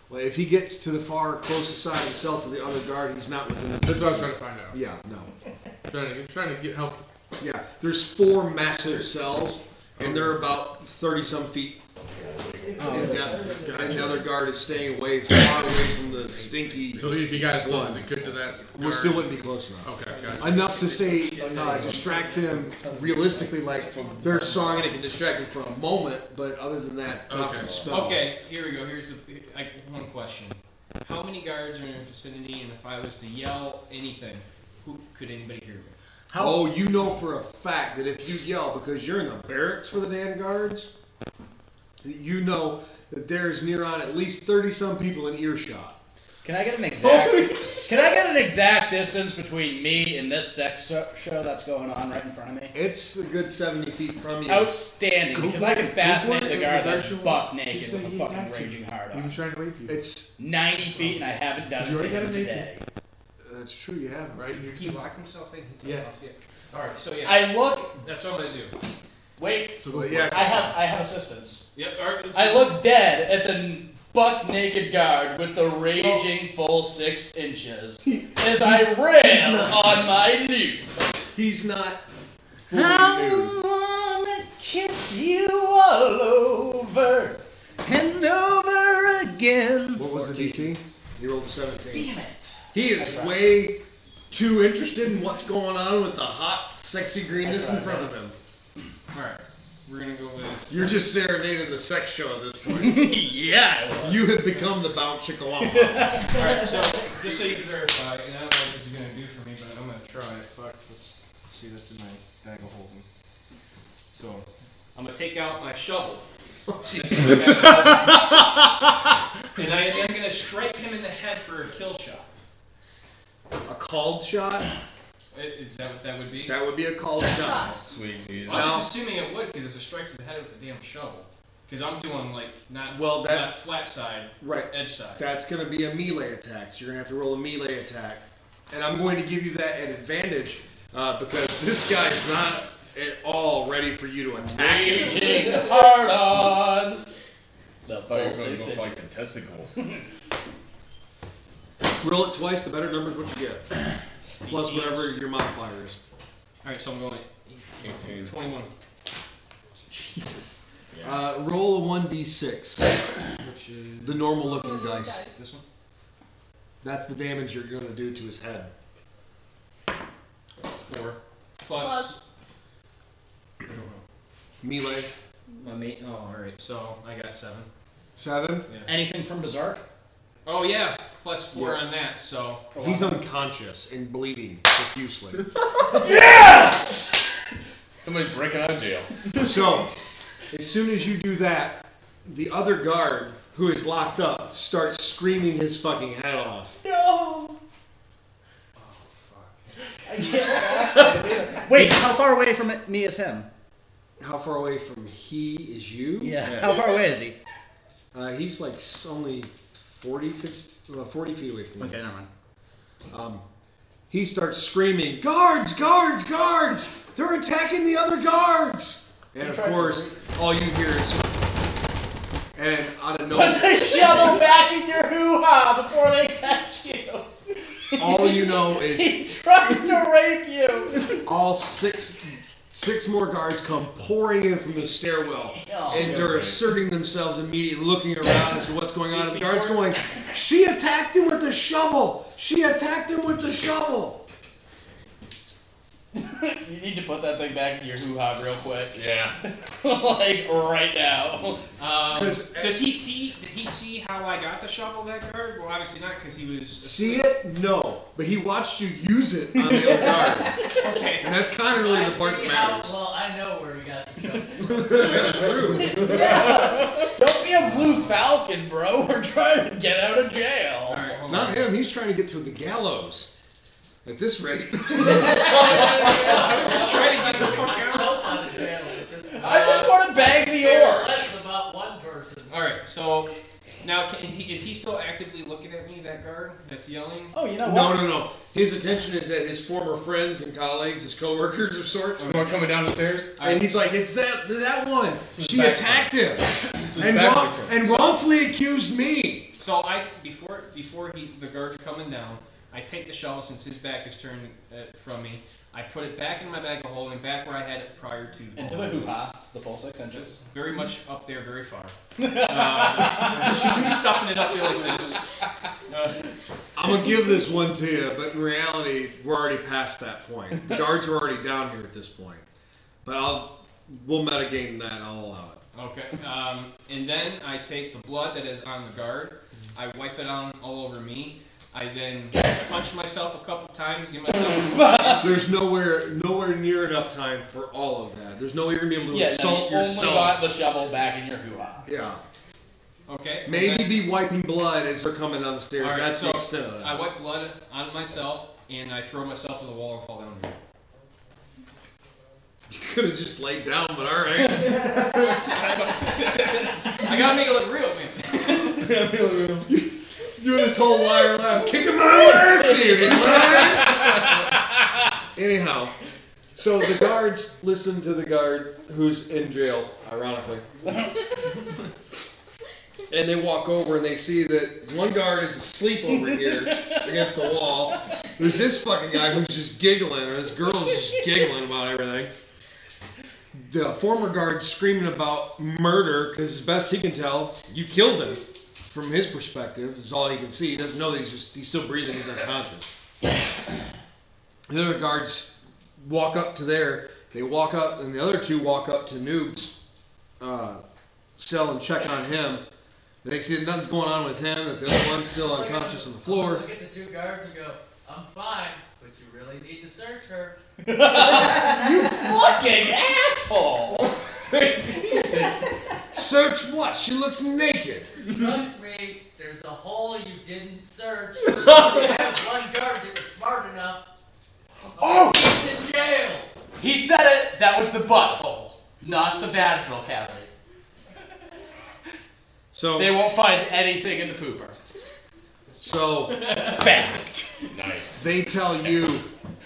Speaker 1: Well, if he gets to the far closest side of the cell to the other guard, he's not within the.
Speaker 4: That's what I was trying to find out.
Speaker 1: Yeah, no.
Speaker 4: Trying to get help.
Speaker 1: Yeah, there's 4 massive cells, and they're about 30 some feet in depth. And the other guard is staying far away from the stinky.
Speaker 4: So if you got close
Speaker 1: blood.
Speaker 4: as it could to that.
Speaker 1: We
Speaker 4: guard-
Speaker 1: still wouldn't be close enough.
Speaker 4: Okay, gotcha.
Speaker 1: Enough to say, distract him realistically, like their song, and it can distract him for a moment, but other than that, not for the spell.
Speaker 6: Okay, here we go. Here's one question. How many guards are in the vicinity, and if I was to yell anything, who could anybody hear me?
Speaker 1: Oh, you know for a fact that if you yell, because you're in the barracks for the damn guards, you know that there's near on at least 30 some people in earshot.
Speaker 8: Can I get an exact? Can I get an exact distance between me and this sex show that's going on right in front of me?
Speaker 1: It's a good 70 feet from you.
Speaker 8: Outstanding, because I can fascinate the guard that's
Speaker 4: Actual-
Speaker 8: buck
Speaker 4: Just
Speaker 8: naked
Speaker 4: say
Speaker 8: with a
Speaker 4: he
Speaker 8: fucking
Speaker 4: attacked you.
Speaker 8: raging hard
Speaker 4: He was
Speaker 8: on.
Speaker 4: trying to rape you.
Speaker 1: It's
Speaker 8: 90 feet, and I haven't done
Speaker 4: You
Speaker 8: it to
Speaker 4: already got
Speaker 8: him
Speaker 4: a naked.
Speaker 8: today.
Speaker 1: that's true. You haven't.
Speaker 4: Right? You're
Speaker 6: He locked himself in. He
Speaker 4: Yes.
Speaker 6: All right. So yeah,
Speaker 8: I look.
Speaker 6: that's what I'm gonna do.
Speaker 8: Wait.
Speaker 4: So go
Speaker 1: Well,
Speaker 4: for
Speaker 1: yeah.
Speaker 4: it.
Speaker 8: I have assistance.
Speaker 6: Yep. All right.
Speaker 8: I look dead at the buck naked guard with the raging full 6 inches as I rail on my loot.
Speaker 1: He's not fully nude.
Speaker 8: wanna kiss you all over and over again.
Speaker 1: What was the DC? He rolled a 17.
Speaker 8: Damn it.
Speaker 1: He is way too interested in what's going on with the hot, sexy greenness in front of him.
Speaker 6: All right. We're gonna go with.
Speaker 1: You're just serenading the sex show at this point.
Speaker 8: Yeah.
Speaker 1: You have become the Bounce Chickalama.
Speaker 6: All right. So just so you can verify, and I don't know what this is gonna do for me, but I'm gonna try it. Fuck. Let's see. That's in my bag of holding. So I'm gonna take out my shovel. And I am gonna strike him in the head for a kill shot.
Speaker 1: A called shot?
Speaker 6: Is that what that would be?
Speaker 1: That would be a called shot.
Speaker 9: Sweet Jesus.
Speaker 6: Well, I
Speaker 1: No.
Speaker 6: was assuming it would because it's a strike to the head with the damn shovel. Because I'm doing like not flat side,
Speaker 1: Right.
Speaker 6: edge side.
Speaker 1: That's going to be a melee attack, so you're going to have to roll a melee attack. And I'm going to give you that at advantage because this guy's not at all ready for you to attack him.
Speaker 8: Raging hard on. The
Speaker 9: I thought
Speaker 8: full
Speaker 9: you were gonna
Speaker 8: 6
Speaker 9: go
Speaker 8: inches.
Speaker 9: fight the testicles.
Speaker 1: Roll it twice, the better number's what you get. Plus whatever your modifier is.
Speaker 6: All right, so I'm going
Speaker 9: 18.
Speaker 6: 21.
Speaker 1: Jesus.
Speaker 9: Yeah.
Speaker 1: Roll a 1d6.
Speaker 6: Which is
Speaker 1: The normal looking dice.
Speaker 6: this one.
Speaker 1: That's the damage you're going to do to his head.
Speaker 6: 4
Speaker 7: Plus.
Speaker 6: I don't know.
Speaker 1: Melee,
Speaker 6: My mate. Oh, all right. So I got 7.
Speaker 1: 7.
Speaker 6: Yeah.
Speaker 8: Anything from Berserk?
Speaker 6: Oh yeah, plus 4
Speaker 1: Yeah.
Speaker 6: on that. So
Speaker 1: He's unconscious and bleeding profusely.
Speaker 9: Somebody's breaking out of jail.
Speaker 1: So, as soon as you do that, the other guard, who is locked up, starts screaming his fucking head off.
Speaker 8: No. Wait, how far away from me is him?
Speaker 1: How far away from he is you?
Speaker 8: Yeah.
Speaker 9: Yeah.
Speaker 8: How far away is he?
Speaker 1: He's like only 40 feet away from you.
Speaker 8: Okay, never mind.
Speaker 1: He starts screaming, "Guards! Guards! Guards! They're attacking the other guards!" And of course, all you hear is, and out of
Speaker 8: Put
Speaker 1: nowhere,
Speaker 8: the shovel back in your hoo-ha before they catch you.
Speaker 1: all you know is
Speaker 8: He tried to rape you.
Speaker 1: all six more guards come pouring in from the stairwell.
Speaker 8: Oh,
Speaker 1: and they're asserting themselves immediately, looking around as to what's going on. And the guard's going, "She attacked him with the shovel! She attacked him with the shovel!"
Speaker 8: You need to put that thing back in your hoo-ha real quick.
Speaker 9: Yeah.
Speaker 8: Like, right now.
Speaker 6: Does he see? Did he see how I got the shovel, that guard? Well, obviously not, because he was.
Speaker 1: See it? No. But he watched you use it on the other guard.
Speaker 6: Okay.
Speaker 1: And that's kind of really the part that
Speaker 3: See how-
Speaker 1: matters.
Speaker 3: Well, I know where he got the shovel.
Speaker 1: That's true.
Speaker 8: Don't be a blue falcon, bro. We're trying to get out of jail.
Speaker 6: All right, hold
Speaker 1: Not
Speaker 6: on.
Speaker 1: him. He's trying to get to the gallows. At this rate.
Speaker 6: Just try to get the fuck
Speaker 3: You're
Speaker 6: out.
Speaker 3: both out of jail.
Speaker 8: I just want to bang the ore.
Speaker 3: That's about one person.
Speaker 6: All right, so now is he still actively looking at me? That guard that's yelling?
Speaker 8: Oh, you know
Speaker 1: No,
Speaker 8: what?
Speaker 1: no. His attention is at his former friends and colleagues, his coworkers of sorts.
Speaker 4: The one coming down the stairs.
Speaker 1: And he's like, "It's that one.
Speaker 4: his
Speaker 1: She
Speaker 4: back
Speaker 1: attacked him
Speaker 4: his
Speaker 1: and,
Speaker 4: back to him.
Speaker 1: wrongfully accused me."
Speaker 6: So before the guard's coming down, I take the shovel since his back is turned from me. I put it back in my bag of holding, back where I had it prior to.
Speaker 8: Into the hoo-ha, the full 6 inches.
Speaker 6: Very much up there, very far. I'm stuffing it up there like this.
Speaker 1: I'm gonna give this one to you, but in reality, we're already past that point. The guards are already down here at this point. But we'll metagame that. I'll allow it.
Speaker 6: Okay. And then I take the blood that is on the guard. I wipe it on all over me. I then punch myself a couple times, give myself.
Speaker 1: There's nowhere near enough time for all of that. There's no way you're gonna be able to
Speaker 8: Yeah, no,
Speaker 1: assault
Speaker 8: you only
Speaker 1: yourself.
Speaker 8: got the shovel back in your hoo-ha.
Speaker 1: Yeah.
Speaker 6: Okay.
Speaker 1: Maybe
Speaker 6: okay.
Speaker 1: be wiping blood as they're coming down the stairs.
Speaker 6: All right,
Speaker 1: That's
Speaker 6: so
Speaker 1: the extent of that.
Speaker 6: I wipe blood on myself and I throw myself in the wall and fall down here.
Speaker 1: You could have just laid down, but all right.
Speaker 6: I gotta make it look real, man.
Speaker 1: Doing this whole liar laugh, kicking my ass here, right? Anyhow, so the guards listen to the guard who's in jail, ironically. And they walk over and they see that one guard is asleep over here against the wall. There's this fucking guy who's just giggling, and this girl's just giggling about everything. The former guard's screaming about murder because, as best he can tell, you killed him. From his perspective, is all he can see. He doesn't know that he's still breathing. He's unconscious. The other guards walk up to there. They walk up, and the other two walk up to Noob's cell and check on him. And they see that nothing's going on with him. That the other one's still unconscious on the floor.
Speaker 3: Look at the two guards and go, I'm fine, but you really need to search her.
Speaker 8: You fucking asshole!
Speaker 1: Search what? She looks naked.
Speaker 3: Trust me, there's a hole you didn't search. You have one guard that was smart enough.
Speaker 1: Oh!
Speaker 3: He's in jail.
Speaker 8: He said it, that was the butthole, not the vaginal cavity.
Speaker 1: So
Speaker 8: They won't find anything in the pooper.
Speaker 1: So
Speaker 8: Fact.
Speaker 9: Nice.
Speaker 1: they tell you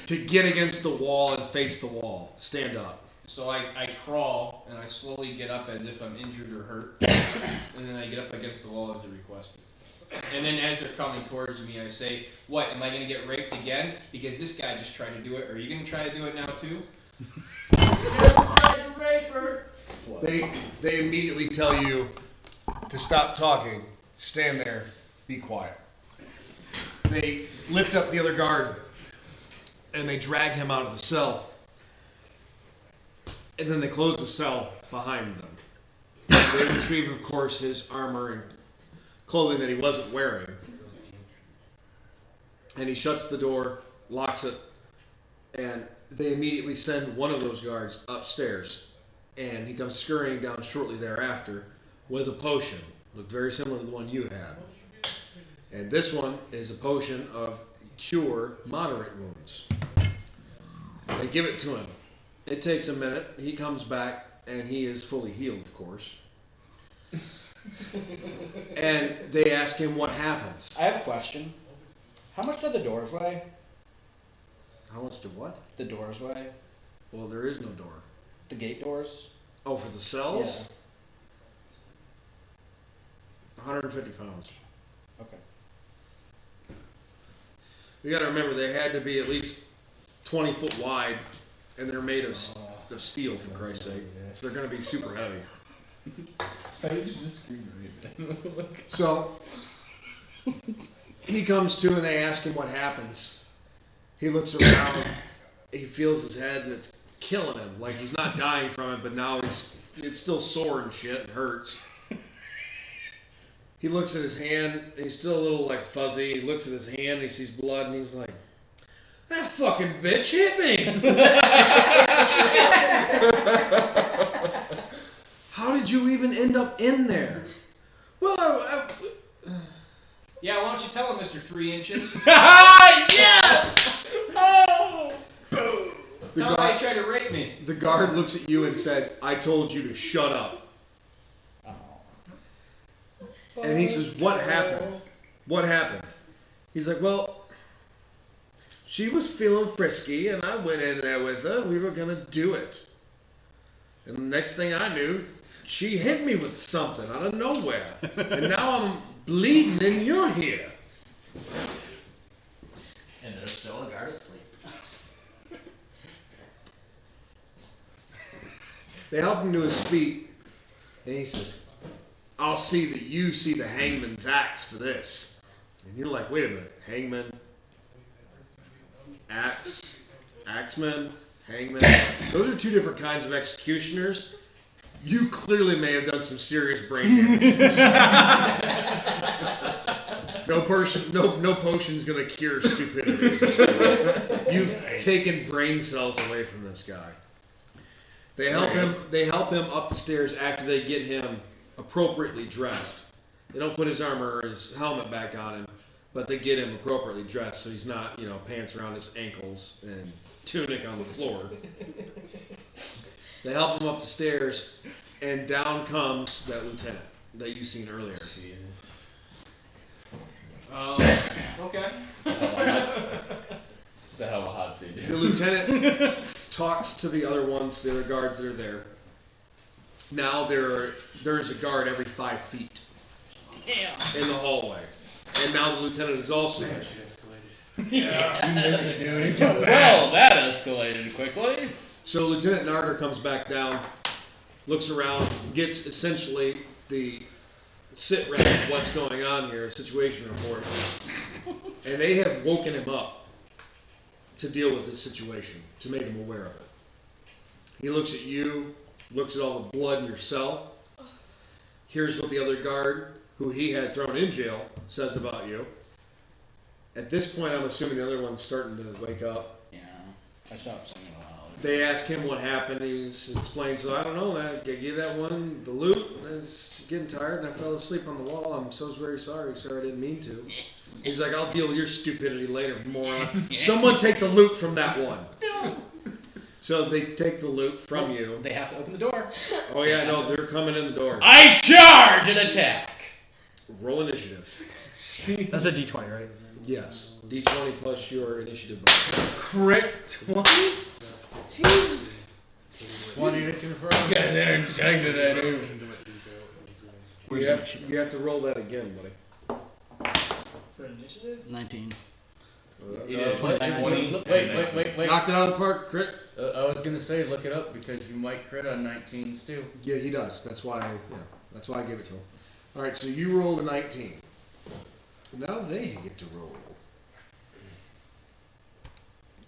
Speaker 1: to get against the wall and face the wall. Stand up.
Speaker 6: So I crawl and I slowly get up as if I'm injured or hurt, and then I get up against the wall as they requested. And then as they're coming towards me, I say, "What? Am I gonna get raped again? Because this guy just tried to do it. Are you gonna try to do it now too?"
Speaker 3: Tried to rape her.
Speaker 1: They immediately tell you to stop talking, stand there, be quiet. They lift up the other guard and they drag him out of the cell. And then they close the cell behind them. They retrieve, of course, his armor and clothing that he wasn't wearing. And he shuts the door, locks it, and they immediately send one of those guards upstairs. And he comes scurrying down shortly thereafter with a potion. Looked very similar to the one you had. And this one is a potion of cure moderate wounds. They give it to him. It takes a minute. He comes back, and he is fully healed, of course. And they ask him what happens.
Speaker 8: I have a question. How much do the doors weigh?
Speaker 1: How much to what?
Speaker 8: The doors weigh?
Speaker 1: Well, there is no door.
Speaker 8: The gate doors?
Speaker 1: Oh, for the cells? 150 pounds.
Speaker 8: Okay.
Speaker 1: You got to remember, they had to be at least 20 foot wide, and they're made of steel, for Christ's sake. So they're going to be super heavy.
Speaker 9: How did you just scream right?
Speaker 1: So he comes to and they ask him what happens. He looks around, he feels his head and it's killing him. Like he's not dying from it, but now it's still sore and shit and hurts. He looks at his hand, and he's still a little like fuzzy. He looks at his hand, and he sees blood, and he's like, "That fucking bitch hit me!" How did you even end up in there? Well,
Speaker 6: Yeah, why don't you tell him, Mr. 3 Inches?
Speaker 8: Yes! Oh!
Speaker 1: the
Speaker 6: Tell him how you
Speaker 1: guard,
Speaker 6: tried to rape me.
Speaker 1: the guard looks at you and says, "I told you to shut up." And he says, "What happened? What happened?" He's like, "Well, she was feeling frisky, and I went in there with her. We were gonna do it. And the next thing I knew, she hit me with something out of nowhere. And now I'm bleeding, and you're here."
Speaker 8: And there's still a guard asleep.
Speaker 1: They help him to his feet, and he says, "I'll see that you see the hangman's axe for this." And you're like, "Wait a minute, hangman, axe, axeman, hangman. Those are two different kinds of executioners. You clearly may have done some serious brain damage." No potion's gonna cure stupidity. You've taken brain cells away from this guy. They help him up the stairs after they get him appropriately dressed. They don't put his armor or his helmet back on him, but they get him appropriately dressed so he's not, pants around his ankles and tunic on the floor. They help him up the stairs, and down comes that lieutenant that you seen earlier.
Speaker 6: Okay.
Speaker 9: The hell of a hot seat, dude.
Speaker 1: The lieutenant talks to the other ones, the other guards that are there. Now there's a guard every 5 feet in the hallway. And now the lieutenant is also there.
Speaker 8: Well, that escalated quickly.
Speaker 1: So Lieutenant Narder comes back down, looks around, gets essentially the sit rep of what's going on here, a situation report. And they have woken him up to deal with this situation, to make him aware of it. He looks at you, looks at all the blood in your cell, hears what the other guard, who he had thrown in jail, says about you. At this point, I'm assuming the other one's starting to wake up.
Speaker 8: Yeah, I stopped singing a while ago.
Speaker 1: They ask him what happened. He explains, "So I don't know. I gave that one the loot. I was getting tired and I fell asleep on the wall. I'm so very sorry, sir. I didn't mean to." He's like, "I'll deal with your stupidity later, moron. Someone take the loot from that one." So they take the loot from you.
Speaker 2: They have to open the door.
Speaker 1: Oh yeah, no, they're coming in the door.
Speaker 8: I charge and attack.
Speaker 1: Roll initiative.
Speaker 2: That's a D20, right?
Speaker 1: Yes, D20 plus your initiative bonus.
Speaker 2: Crit 20? Jesus.
Speaker 4: 20 to confirm.
Speaker 9: Guys are excited at him.
Speaker 1: You have to roll that again, buddy.
Speaker 5: For initiative?
Speaker 8: 19.
Speaker 3: Wait.
Speaker 1: Knocked it out of the park, crit.
Speaker 3: I was gonna say, look it up because you might crit on 19s too.
Speaker 1: Yeah, he does. That's why I gave it to him. All right, so you rolled a 19. Now they get to roll.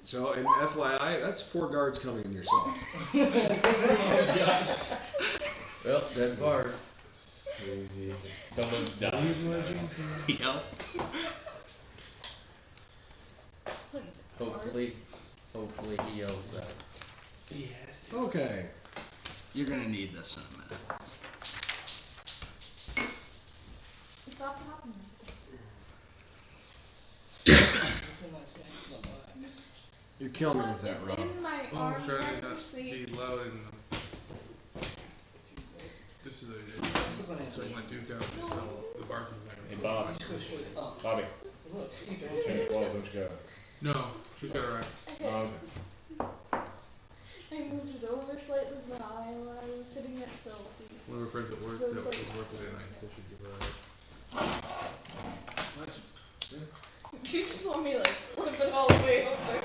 Speaker 1: So, and FYI, that's 4 guards coming in your cell.
Speaker 3: Well, that's bard.
Speaker 9: Someone's dying.
Speaker 8: Yep.
Speaker 3: Hopefully he yells that.
Speaker 1: Okay.
Speaker 8: You're gonna need this in a minute.
Speaker 7: It's all happening.
Speaker 1: You're killing me with that, Rob.
Speaker 7: In my
Speaker 4: Oh,
Speaker 7: arm,
Speaker 4: I'm trying
Speaker 7: I
Speaker 4: to not
Speaker 7: sleep.
Speaker 4: be loud and this is a so I want to duke out the cell. The bar comes
Speaker 9: Hey,
Speaker 4: out.
Speaker 9: Bob. Bobby.
Speaker 5: Look, you don't
Speaker 9: 10, 12, let's go.
Speaker 4: No, she's got it right.
Speaker 9: Oh, okay.
Speaker 7: I moved it over slightly while I was sitting there, so see.
Speaker 4: One of her friends at work
Speaker 7: So
Speaker 4: that
Speaker 7: it's
Speaker 4: was
Speaker 7: like-
Speaker 4: work with her and I still should give her a right.
Speaker 7: You just want me like flip it all the way over.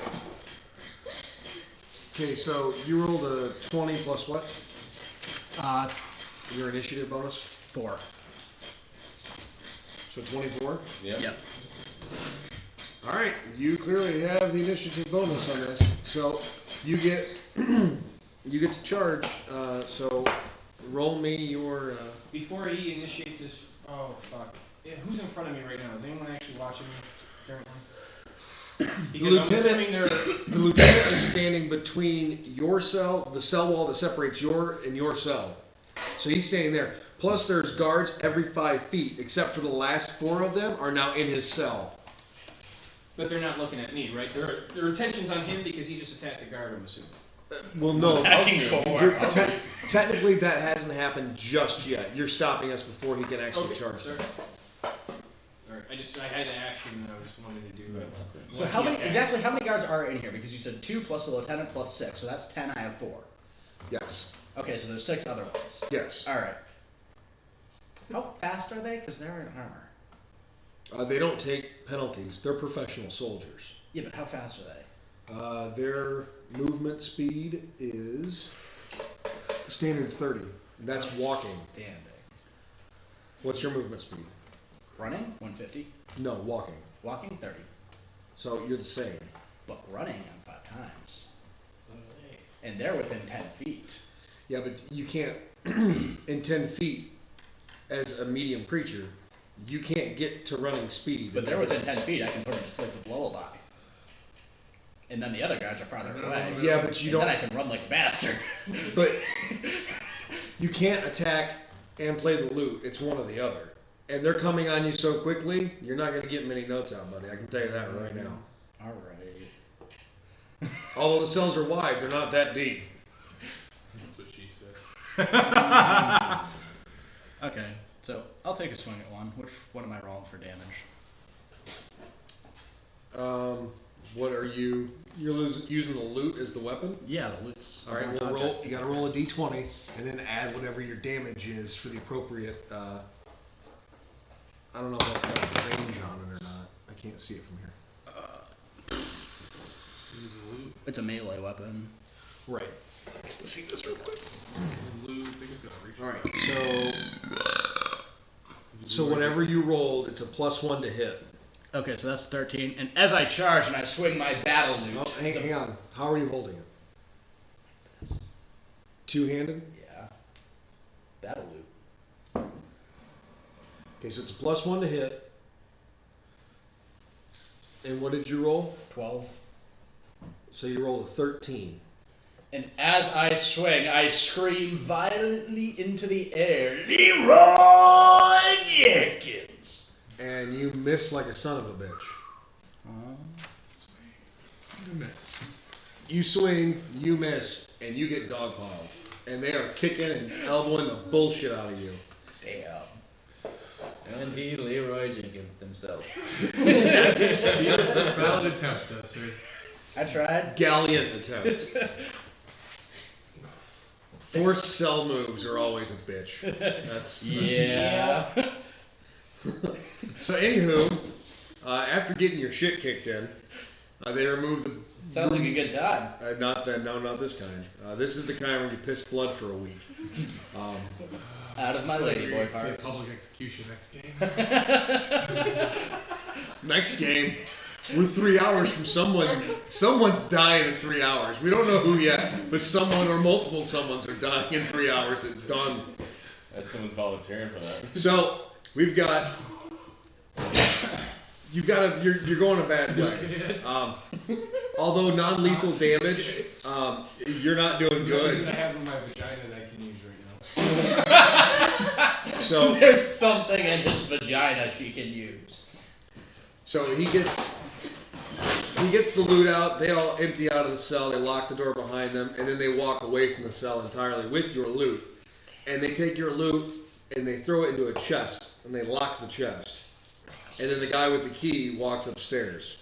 Speaker 1: Okay, so you rolled a 20 plus what? Your initiative bonus?
Speaker 2: 4.
Speaker 1: So 24?
Speaker 2: Yep.
Speaker 1: Alright, you clearly have the initiative bonus on this. So you get you get to charge. So roll me your
Speaker 6: Before he initiates this, oh fuck. Yeah, who's in front of me right now? Is anyone actually watching me currently? Because
Speaker 1: the lieutenant is standing between your cell, the cell wall that separates your cell. So he's standing there. Plus there's guards every 5 feet, except for the last 4 of them are now in his cell.
Speaker 6: But they're not looking at me, right? Their attention's on him because he just attacked a guard, I'm assuming.
Speaker 1: Well, no.
Speaker 2: Attacking 4.
Speaker 1: Technically, that hasn't happened just yet. You're stopping us before he can actually charge.
Speaker 6: Sorry. Alright, I had an action that I was wanting to do.
Speaker 2: So how many guards are in here? Because you said 2 plus the lieutenant plus 6, so that's 10. I have 4.
Speaker 1: Yes.
Speaker 2: Okay, so there's 6 other ones.
Speaker 1: Yes.
Speaker 2: All right. How fast are they? Because they're in armor.
Speaker 1: They don't take penalties. They're professional soldiers.
Speaker 2: Yeah, but how fast are they?
Speaker 1: Their movement speed is standard 30. That's walking.
Speaker 2: Standing.
Speaker 1: What's your movement speed?
Speaker 2: Running 150.
Speaker 1: No, walking.
Speaker 2: Walking 30.
Speaker 1: So you're the same.
Speaker 2: But running I'm 5 times. And they're within 10 feet.
Speaker 1: Yeah, but you can't, in 10 feet, as a medium creature, you can't get to running speed.
Speaker 2: But they're within 10 feet. I can put them to sleep with lullaby. And then the other guards are farther away.
Speaker 1: Yeah, but you don't.
Speaker 2: Then I can run like a bastard.
Speaker 1: But you can't attack and play the lute. It's one or the other. And they're coming on you so quickly, you're not going to get many notes out, buddy. I can tell you that right now.
Speaker 2: All right.
Speaker 1: Although the cells are wide, they're not that deep.
Speaker 4: That's what she said.
Speaker 2: Okay, so I'll take a swing at one. Which one am I rolling for damage?
Speaker 1: What are you? You're using the lute as the weapon?
Speaker 2: Yeah, the loot's.
Speaker 1: All right, we'll roll. You got to roll a d20 and then add whatever your damage is for the appropriate. I don't know if that's got a range on it or not. I can't see it from here.
Speaker 2: It's a melee weapon.
Speaker 1: Right. Let's see this real quick.
Speaker 4: All
Speaker 1: All right, so whatever you rolled, it's a +1 to hit.
Speaker 2: Okay, so that's 13. And as I charge and I swing my battle loot.
Speaker 1: Oh, hang on. How are you holding it? Two-handed?
Speaker 2: Yeah. Battle loot.
Speaker 1: Okay, so it's a +1 to hit. And what did you roll?
Speaker 2: 12.
Speaker 1: So you roll a 13.
Speaker 2: And as I swing, I scream violently into the air, Leroy Jenkins!
Speaker 1: And you miss like a son of a bitch. You swing, you miss, and you get dogpiled. And they are kicking and elbowing the bullshit out of you.
Speaker 2: Damn.
Speaker 3: And he, Leroy Jenkins himself.
Speaker 4: Valid attempt, though, sir.
Speaker 2: I tried.
Speaker 1: Gallant attempt. Forced cell moves are always a bitch. That's
Speaker 2: Yeah.
Speaker 1: So anywho, after getting your shit kicked in, they remove the.
Speaker 2: Sounds like a good time.
Speaker 1: Not this kind. This is the kind where you piss blood for a week.
Speaker 2: Out of my ladyboy
Speaker 4: Say
Speaker 2: parts.
Speaker 4: public execution next game.
Speaker 1: Next game, we're 3 hours from someone. Someone's dying in 3 hours. We don't know who yet, but someone or multiple someones are dying in 3 hours. It's done.
Speaker 9: Someone's volunteering for that.
Speaker 1: So we've got. You're going a bad way. Although non-lethal damage, you're not doing good.
Speaker 6: I have in my vagina that I can use right now.
Speaker 1: So
Speaker 2: There's something in his vagina she can use.
Speaker 1: So he gets the loot out. They all empty out of the cell. They lock the door behind them, and then they walk away from the cell entirely with your loot. And they take your loot and they throw it into a chest, and they lock the chest. And then the guy with the key walks upstairs.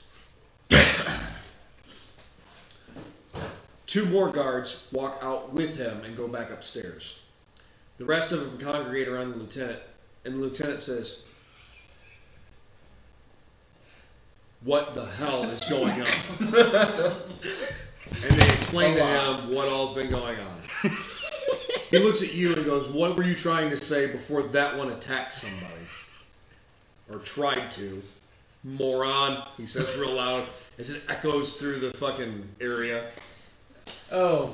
Speaker 1: 2 more guards walk out with him and go back upstairs. The rest of them congregate around the lieutenant, and the lieutenant says, "What the hell is going on?" And they explain to him what all's been going on. He looks at you and goes, "What were you trying to say before that one attacked somebody? Or tried to? Moron," he says real loud as it echoes through the fucking area.
Speaker 3: Oh,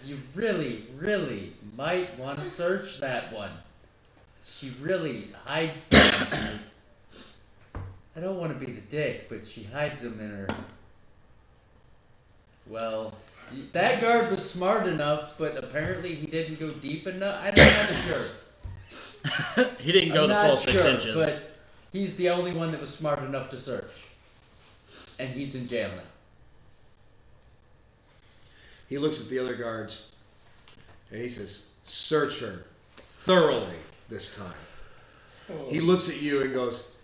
Speaker 3: you really, really might want to search that one. She really hides things. I don't want to be the dick, but she hides them in her. Well, that guard was smart enough, but apparently he didn't go deep enough. I'm not sure.
Speaker 8: He didn't go
Speaker 3: I'm
Speaker 8: the
Speaker 3: not
Speaker 8: full 6
Speaker 3: sure,
Speaker 8: inches.
Speaker 3: but he's the only one that was smart enough to search. And he's in jail now.
Speaker 1: He looks at the other guards and he says, "Search her thoroughly this time." He looks at you and goes,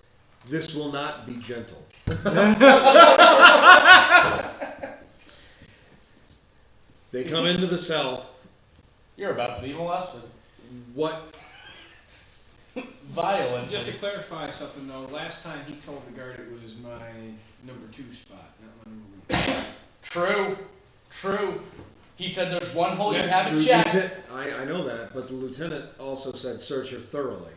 Speaker 1: "This will not be gentle." They come into the cell.
Speaker 2: You're about to be molested.
Speaker 1: What?
Speaker 2: Violent.
Speaker 6: Just to clarify something though, last time he told the guard it was my number 2 spot, not my number 1.
Speaker 2: True. He said there's one hole you
Speaker 1: Yes,
Speaker 2: haven't checked.
Speaker 1: I know that, but the lieutenant also said search her thoroughly.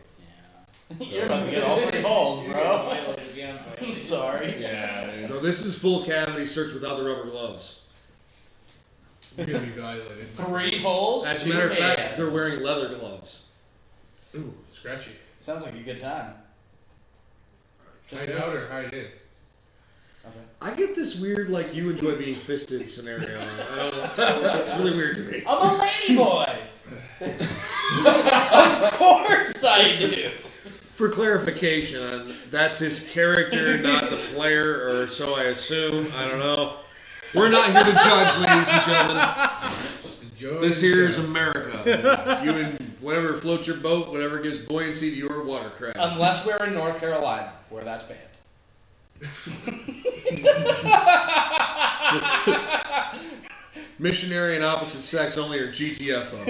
Speaker 2: Yeah. You're about to get all 3 holes, bro.
Speaker 5: Violated again,
Speaker 2: I'm
Speaker 5: violated.
Speaker 2: sorry.
Speaker 9: Yeah, dude.
Speaker 1: No, this is full cavity search without the rubber gloves.
Speaker 4: You're gonna be violated.
Speaker 2: 3 holes.
Speaker 1: As a
Speaker 2: 2
Speaker 1: matter of fact,
Speaker 2: hands.
Speaker 1: they're wearing leather gloves.
Speaker 4: Ooh, scratchy.
Speaker 2: Sounds like a good time.
Speaker 4: Hide out or hide in?
Speaker 2: Okay.
Speaker 1: I get this weird, like, you enjoy being fisted scenario. I don't know. It's really weird to me.
Speaker 2: I'm a lady boy. Of course I do.
Speaker 1: For clarification, that's his character, not the player, or so I assume. I don't know. We're not here to judge, ladies and gentlemen.
Speaker 4: Enjoy
Speaker 1: This
Speaker 4: the
Speaker 1: here is
Speaker 4: show.
Speaker 1: America. You and whatever floats your boat, whatever gives buoyancy to your watercraft.
Speaker 2: Unless we're in North Carolina, where that's banned.
Speaker 1: Missionary and opposite sex only or GTFO.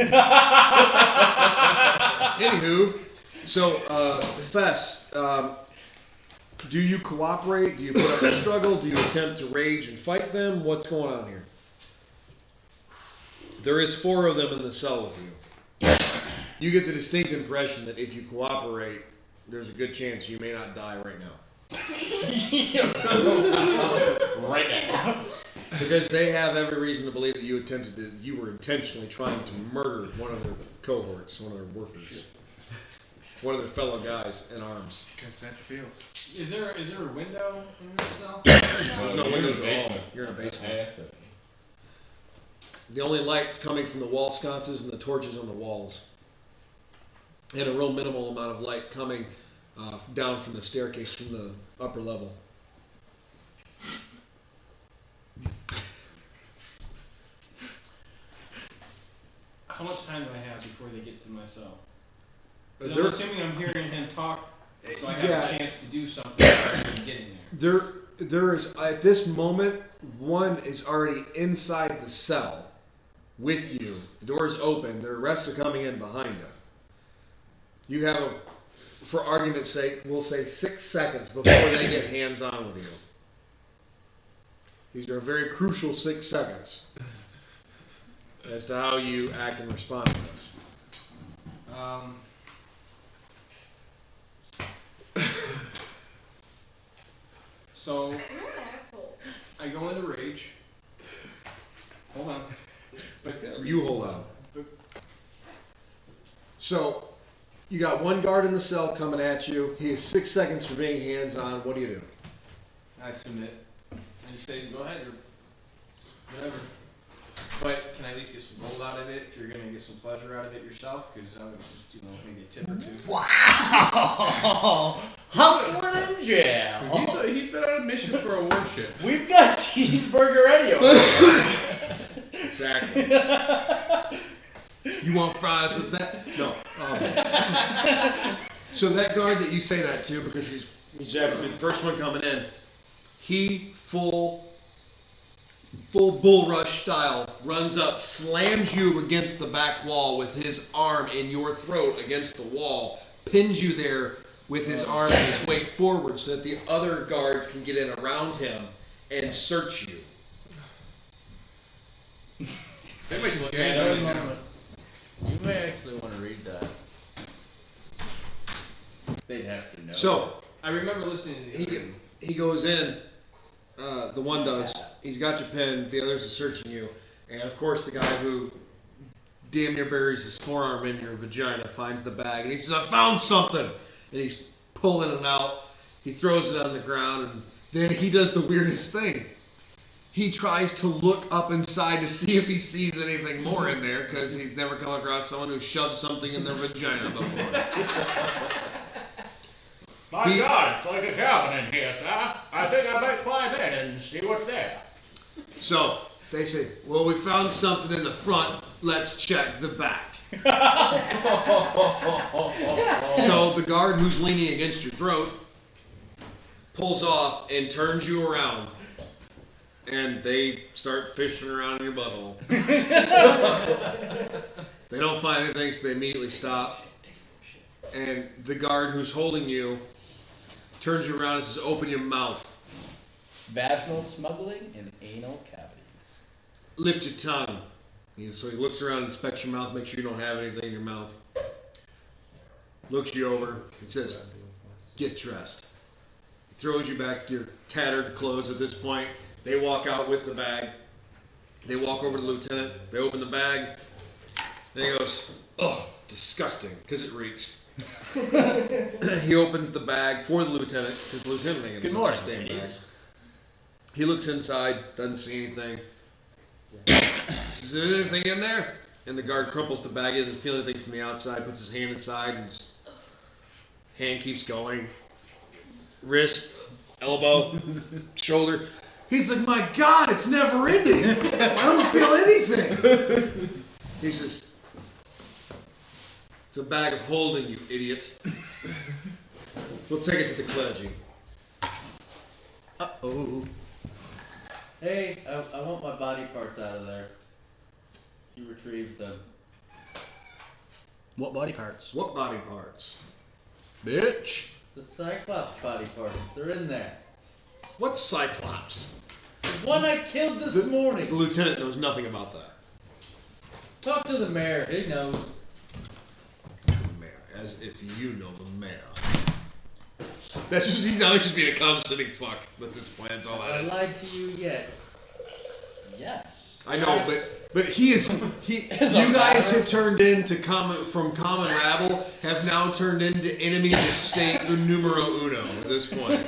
Speaker 1: Anywho, so Fess, do you cooperate? Do you put up a struggle? Do you attempt to rage and fight them? What's going on here? There is 4 of them in the cell with you. You get the distinct impression that if you cooperate, there's a good chance you may not die right now.
Speaker 2: Right now.
Speaker 1: Because they have every reason to believe that you were intentionally trying to murder one of their cohorts, one of their workers, one of their fellow guys in arms.
Speaker 4: Consent field.
Speaker 6: Is there a window in this cell?
Speaker 1: There's no windows at all. You're in a basement.
Speaker 9: I asked it.
Speaker 1: The only light's coming from the wall sconces and the torches on the walls. And a real minimal amount of light coming down from the staircase from the upper level.
Speaker 6: How much time do I have before they get to my cell? 'Cause I'm
Speaker 1: There-
Speaker 6: assuming I'm hearing him talk, so I have
Speaker 1: Yeah.
Speaker 6: a chance to do something without me getting there.
Speaker 1: There is, at this moment, one is already inside the cell with you. The door's open. The rest are coming in behind him. You have, for argument's sake, we'll say 6 seconds before they get hands-on with you. These are very crucial 6 seconds as to how you act and respond to this.
Speaker 6: So
Speaker 7: You're an asshole.
Speaker 6: I go into rage. Hold on.
Speaker 1: You hold on. So, you got one guard in the cell coming at you. He has 6 seconds for being hands-on. What do you do?
Speaker 6: I submit. And you say, go ahead, or whatever. But can I at least get some gold out of it if you're going to get some pleasure out of it yourself? Because I would just, maybe a tip or 2.
Speaker 2: Wow! Hustling in jail.
Speaker 4: He's been on a mission for a warship.
Speaker 2: We've got cheeseburger radio.
Speaker 1: Exactly. You want fries with that? No. So that guard that you say that to, because he's obviously the first one coming in, he full bull rush style runs up, slams you against the back wall with his arm in your throat against the wall, pins you there with his arm and his weight forward so that the other guards can get in around him and search you.
Speaker 4: That might scare you now.
Speaker 3: You may actually want to read that. They'd have to know.
Speaker 1: So
Speaker 6: I remember listening to the
Speaker 1: he goes in. The one does. He's got your pen. The others are searching you, and of course the guy who damn near buries his forearm in your vagina finds the bag, and he says, "I found something," and he's pulling it out. He throws it on the ground, and then he does the weirdest thing. He tries to look up inside to see if he sees anything more in there, because he's never come across someone who shoved something in their vagina before.
Speaker 8: My God, it's like a cabin in here, sir. I think I might climb in and see what's there.
Speaker 1: So they say, "Well, we found something in the front. Let's check the back." So the guard who's leaning against your throat pulls off and turns you around, and they start fishing around in your butthole. They don't find anything, so they immediately stop. And the guard who's holding you turns you around and says, "Open your mouth.
Speaker 2: Vaginal smuggling and anal cavities.
Speaker 1: Lift your tongue." So he looks around, inspects your mouth, makes sure you don't have anything in your mouth. Looks you over and says, "Get dressed." He throws you back to your tattered clothes at this point. They walk out with the bag. They walk over to the lieutenant. They open the bag. And he goes, "Ugh, disgusting," because it reeks. He opens the bag for the lieutenant, because the lieutenant ain't
Speaker 2: Good
Speaker 1: gonna
Speaker 2: morning,
Speaker 1: touch the damn bag.
Speaker 2: ladies.
Speaker 1: He looks inside, doesn't see anything. Says, "Is there anything in there?" And the guard crumples the bag, he doesn't feel anything from the outside, puts his hand inside, and his hand keeps going. Wrist, elbow, shoulder. He's like, "My God, it's never ending. I don't feel anything." He says, "It's a bag of holding, you idiot. We'll take it to the clergy."
Speaker 3: Uh-oh. Hey, I want my body parts out of there. You retrieve them.
Speaker 2: What body parts?
Speaker 1: What body parts?
Speaker 2: Bitch.
Speaker 3: The Cyclops body parts. They're in there.
Speaker 1: What Cyclops?
Speaker 3: The one I killed this morning.
Speaker 1: The lieutenant knows nothing about that.
Speaker 3: Talk to the mayor. He knows.
Speaker 1: The mayor, as if you know the mayor. That's just, he's just being a condescending fuck at this point, that's all
Speaker 3: Have
Speaker 1: that
Speaker 3: I
Speaker 1: is.
Speaker 3: lied to you yet?
Speaker 2: Yes.
Speaker 1: I know, but he is,
Speaker 2: As a
Speaker 1: you guys
Speaker 2: matter-
Speaker 1: have turned into from common rabble, have now turned into enemies of state numero uno at this point.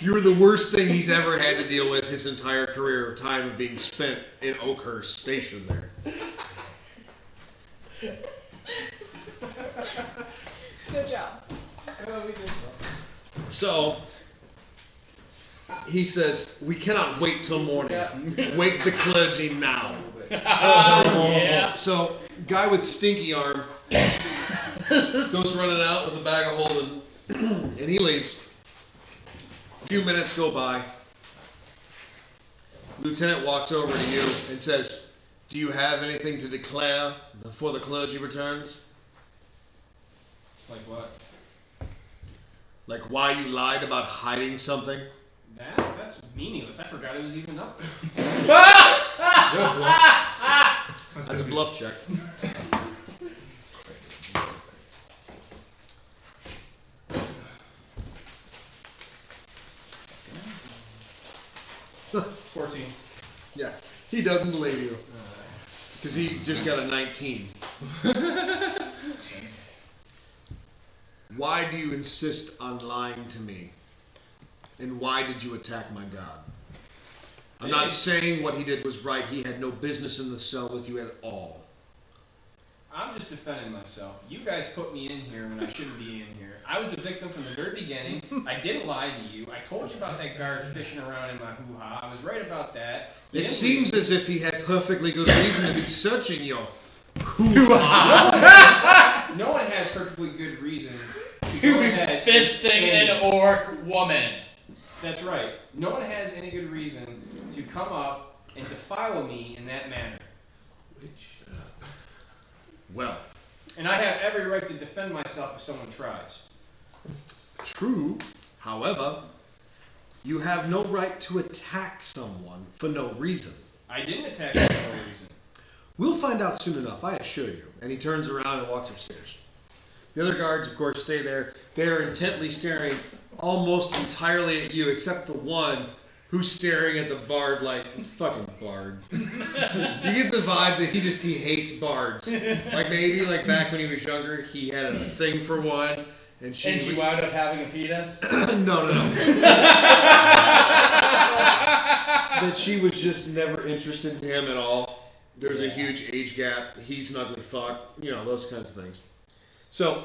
Speaker 1: You're the worst thing he's ever had to deal with his entire career of time of being spent in Oakhurst Station there.
Speaker 7: Good job.
Speaker 1: So, he says, "We cannot wait till morning.
Speaker 3: Yeah.
Speaker 1: Wake the clergy now."
Speaker 2: Yeah.
Speaker 1: So, guy with stinky arm goes running out with a bag of holding, and he leaves. A few minutes go by. Lieutenant walks over to you and says, "Do you have anything to declare before the clergy returns?
Speaker 6: Like what?
Speaker 1: Like why you lied about hiding something?"
Speaker 6: That's meaningless. I forgot it was even up there.
Speaker 1: That's a bluff check.
Speaker 6: Uh, 14.
Speaker 1: Yeah, he doesn't believe you. Because he just got a 19. Why do you insist on lying to me? And why did you attack my god? I'm not saying what he did was right. He had no business in the cell with you at all.
Speaker 6: I'm just defending myself. You guys put me in here when I shouldn't be in here. I was a victim from the very beginning. I didn't lie to you. I told you about that guard fishing around in my hoo-ha. I was right about that. You
Speaker 1: It
Speaker 6: didn't
Speaker 1: seems
Speaker 6: leave.
Speaker 1: as if he had perfectly good reason to be searching your hoo-ha.
Speaker 6: No one has perfectly good reason to
Speaker 2: To
Speaker 6: go
Speaker 2: be
Speaker 6: ahead
Speaker 2: fisting
Speaker 6: and-
Speaker 2: an orc woman.
Speaker 6: That's right. No one has any good reason to come up and defile me in that manner.
Speaker 1: Well,
Speaker 6: And I have every right to defend myself if someone tries.
Speaker 1: true. However, you have no right to attack someone for no reason.
Speaker 6: I didn't attack you for no reason.
Speaker 1: We'll find out soon enough, I assure you. And he turns around and walks upstairs. The other guards, of course, stay there. They are intently staring almost entirely at you, except the one who's staring at the bard like, fucking bard. You get the vibe that he hates bards. Like maybe like back when he was younger, he had a thing for one, and she
Speaker 8: wound up having a penis?
Speaker 1: No. That she was just never interested in him at all. There's a huge age gap. He's an ugly fuck. You know, those kinds of things. So,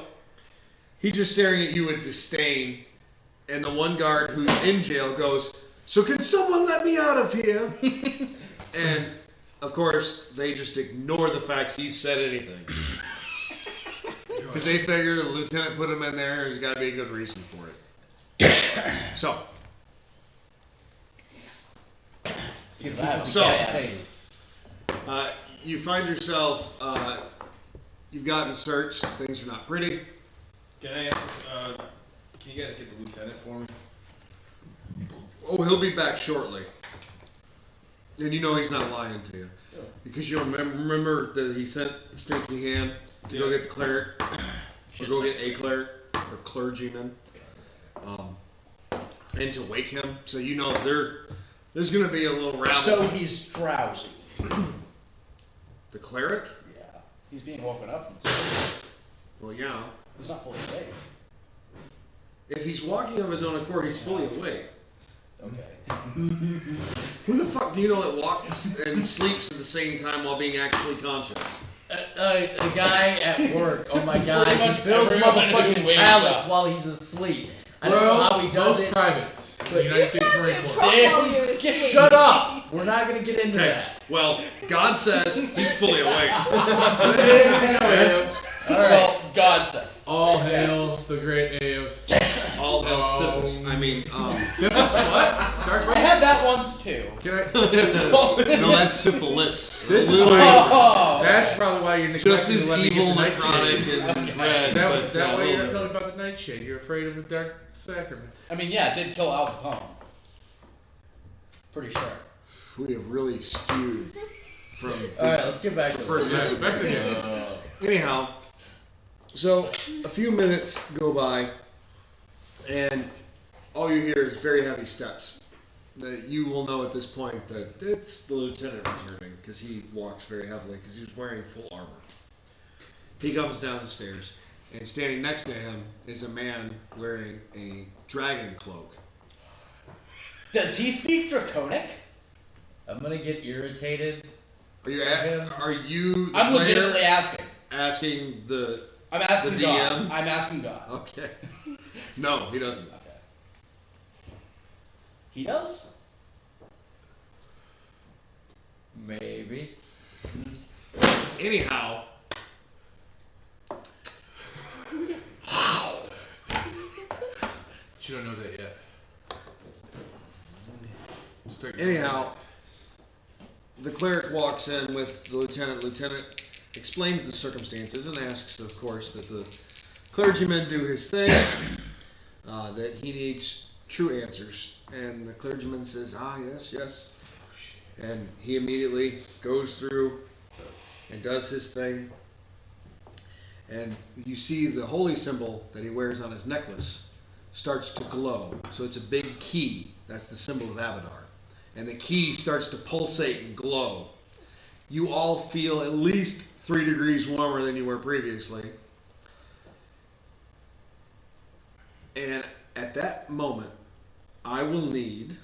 Speaker 1: he's just staring at you with disdain, and the one guard who's in jail goes, "So can someone let me out of here?" And, of course, they just ignore the fact he said anything. Because they figure the lieutenant put him in there, there's got to be a good reason for it. So, you find yourself, you've gotten searched, things are not pretty.
Speaker 6: Can I ask, can you guys get the lieutenant for me?
Speaker 1: Oh, he'll be back shortly. And you know he's not lying to you. Because you remember that he sent Stinky Hand to go get the cleric, or go get a cleric, or clergyman, and to wake him. So you know there's going to be a little rabble.
Speaker 8: So he's drowsy.
Speaker 1: The cleric?
Speaker 8: Yeah. He's being woken up from sleep.
Speaker 1: Well, yeah.
Speaker 8: He's not fully awake.
Speaker 1: If he's walking of his own accord, he's fully awake.
Speaker 8: Okay.
Speaker 1: Who the fuck do you know that walks and sleeps at the same time while being actually conscious?
Speaker 3: A guy at work. Oh my god,
Speaker 8: Pretty much
Speaker 3: he builds
Speaker 8: everyone
Speaker 3: motherfucking
Speaker 8: who wakes
Speaker 3: pallets
Speaker 8: up.
Speaker 3: while he's asleep. I don't know how he does
Speaker 4: most
Speaker 3: it.
Speaker 4: privates in the
Speaker 3: but-
Speaker 4: United States Marine Corps.
Speaker 8: Damn,
Speaker 3: Shut up! We're not gonna get into
Speaker 1: Okay,
Speaker 3: that.
Speaker 1: well, God says he's fully awake.
Speaker 3: Alright.
Speaker 8: Well, God says.
Speaker 4: All hail the great Aeos.
Speaker 1: All hell syphilis. I mean,
Speaker 4: Syphilis? What? Shark
Speaker 8: I
Speaker 4: bite?
Speaker 8: had that once too.
Speaker 4: Can I?
Speaker 1: no, that's syphilis.
Speaker 4: This is
Speaker 1: Little-
Speaker 4: why.
Speaker 8: Oh.
Speaker 4: That's probably why you're neglecting
Speaker 1: just as
Speaker 4: to let me
Speaker 1: evil,
Speaker 4: get the nightshade.
Speaker 1: necrotic, and
Speaker 8: Okay.
Speaker 1: red. but,
Speaker 4: That way you're not
Speaker 1: little-
Speaker 4: telling about the nightshade. You're afraid of the dark sacrament.
Speaker 8: I mean, yeah, it did kill Al Capone. Pretty sure.
Speaker 1: We have really skewed from.
Speaker 3: Alright, let's get back to
Speaker 1: For-
Speaker 3: it.
Speaker 4: Back to him.
Speaker 1: Anyhow, so a few minutes go by, and all you hear is very heavy steps. You will know at this point that it's the lieutenant returning because he walks very heavily because he was wearing full armor. He comes down the stairs, and standing next to him is a man wearing a dragon cloak.
Speaker 8: Does he speak Draconic?
Speaker 3: I'm gonna get irritated.
Speaker 1: Are you the
Speaker 8: I'm
Speaker 1: player
Speaker 8: legitimately asking.
Speaker 1: asking the?
Speaker 8: I'm asking
Speaker 1: The
Speaker 8: God.
Speaker 1: DM?
Speaker 8: I'm asking God.
Speaker 1: Okay. No, he doesn't.
Speaker 8: Okay. He does?
Speaker 3: Maybe.
Speaker 1: Anyhow.
Speaker 4: But you don't know that yet. Just start-
Speaker 1: Anyhow, the cleric walks in with the lieutenant. Lieutenant explains the circumstances and asks, of course, that the clergyman do his thing, that he needs true answers. And the clergyman says, yes. And he immediately goes through and does his thing. And you see the holy symbol that he wears on his necklace starts to glow. So it's a big key. That's the symbol of Abadar. And the key starts to pulsate and glow. You all feel at least 3 degrees warmer than you were previously. And at that moment, I will need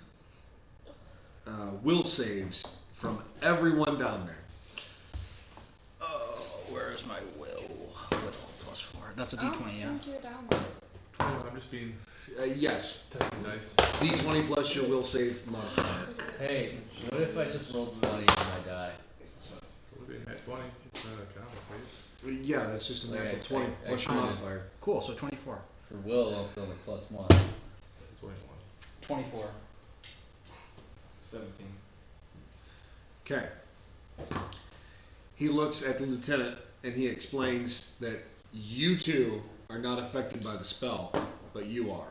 Speaker 1: will saves from everyone down there.
Speaker 8: Oh, where's my will? Will +4. That's a
Speaker 7: I don't
Speaker 8: D20, yeah.
Speaker 7: think you're down there.
Speaker 4: Oh, I'm just being
Speaker 1: Yes,
Speaker 4: testing dice.
Speaker 1: D20 plus your will save modifier.
Speaker 3: Hey, what if I just rolled 20 on my die?
Speaker 4: Would be a nat 20. It's not a comma, please.
Speaker 1: Yeah, that's just a natural
Speaker 3: Okay,
Speaker 1: 20
Speaker 3: I
Speaker 1: plus your
Speaker 3: kinda-
Speaker 1: modifier.
Speaker 8: Cool, so 24.
Speaker 3: For will, I'll still have +1.
Speaker 4: 21.
Speaker 8: 24.
Speaker 6: 17.
Speaker 1: Okay. He looks at the lieutenant and he explains that you two are not affected by the spell, but you are.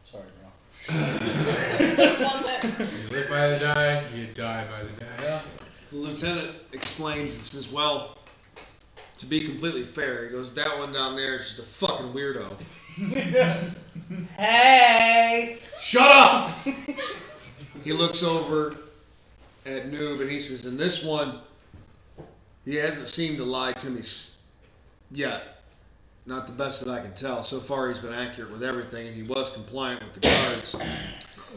Speaker 8: Sorry, bro.
Speaker 7: One that
Speaker 4: You live by the die, you die by the die.
Speaker 3: Yeah.
Speaker 1: The lieutenant explains and says, well, to be completely fair, he goes, that one down there is just a fucking weirdo.
Speaker 5: Hey!
Speaker 1: Shut up! He looks over at Noob and he says, and this one, he hasn't seemed to lie to me yet. Not the best that I can tell. So far he's been accurate with everything and he was compliant with the guards.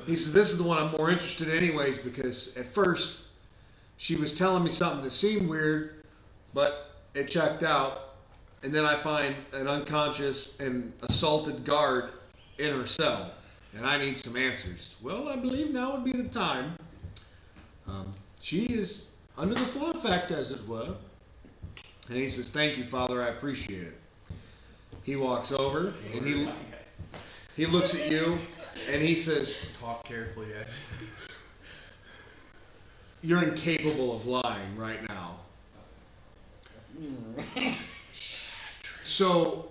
Speaker 1: He says, this is the one I'm more interested in anyways because at first she was telling me something that seemed weird, but it checked out. And then I find an unconscious and assaulted guard in her cell. And I need some answers. Well, I believe now would be the time. She is under the full effect, as it were. And he says, thank you, Father, I appreciate it. He walks over and he looks at you and he says,
Speaker 4: Talk carefully, Ed.
Speaker 1: you're incapable of lying right now. So,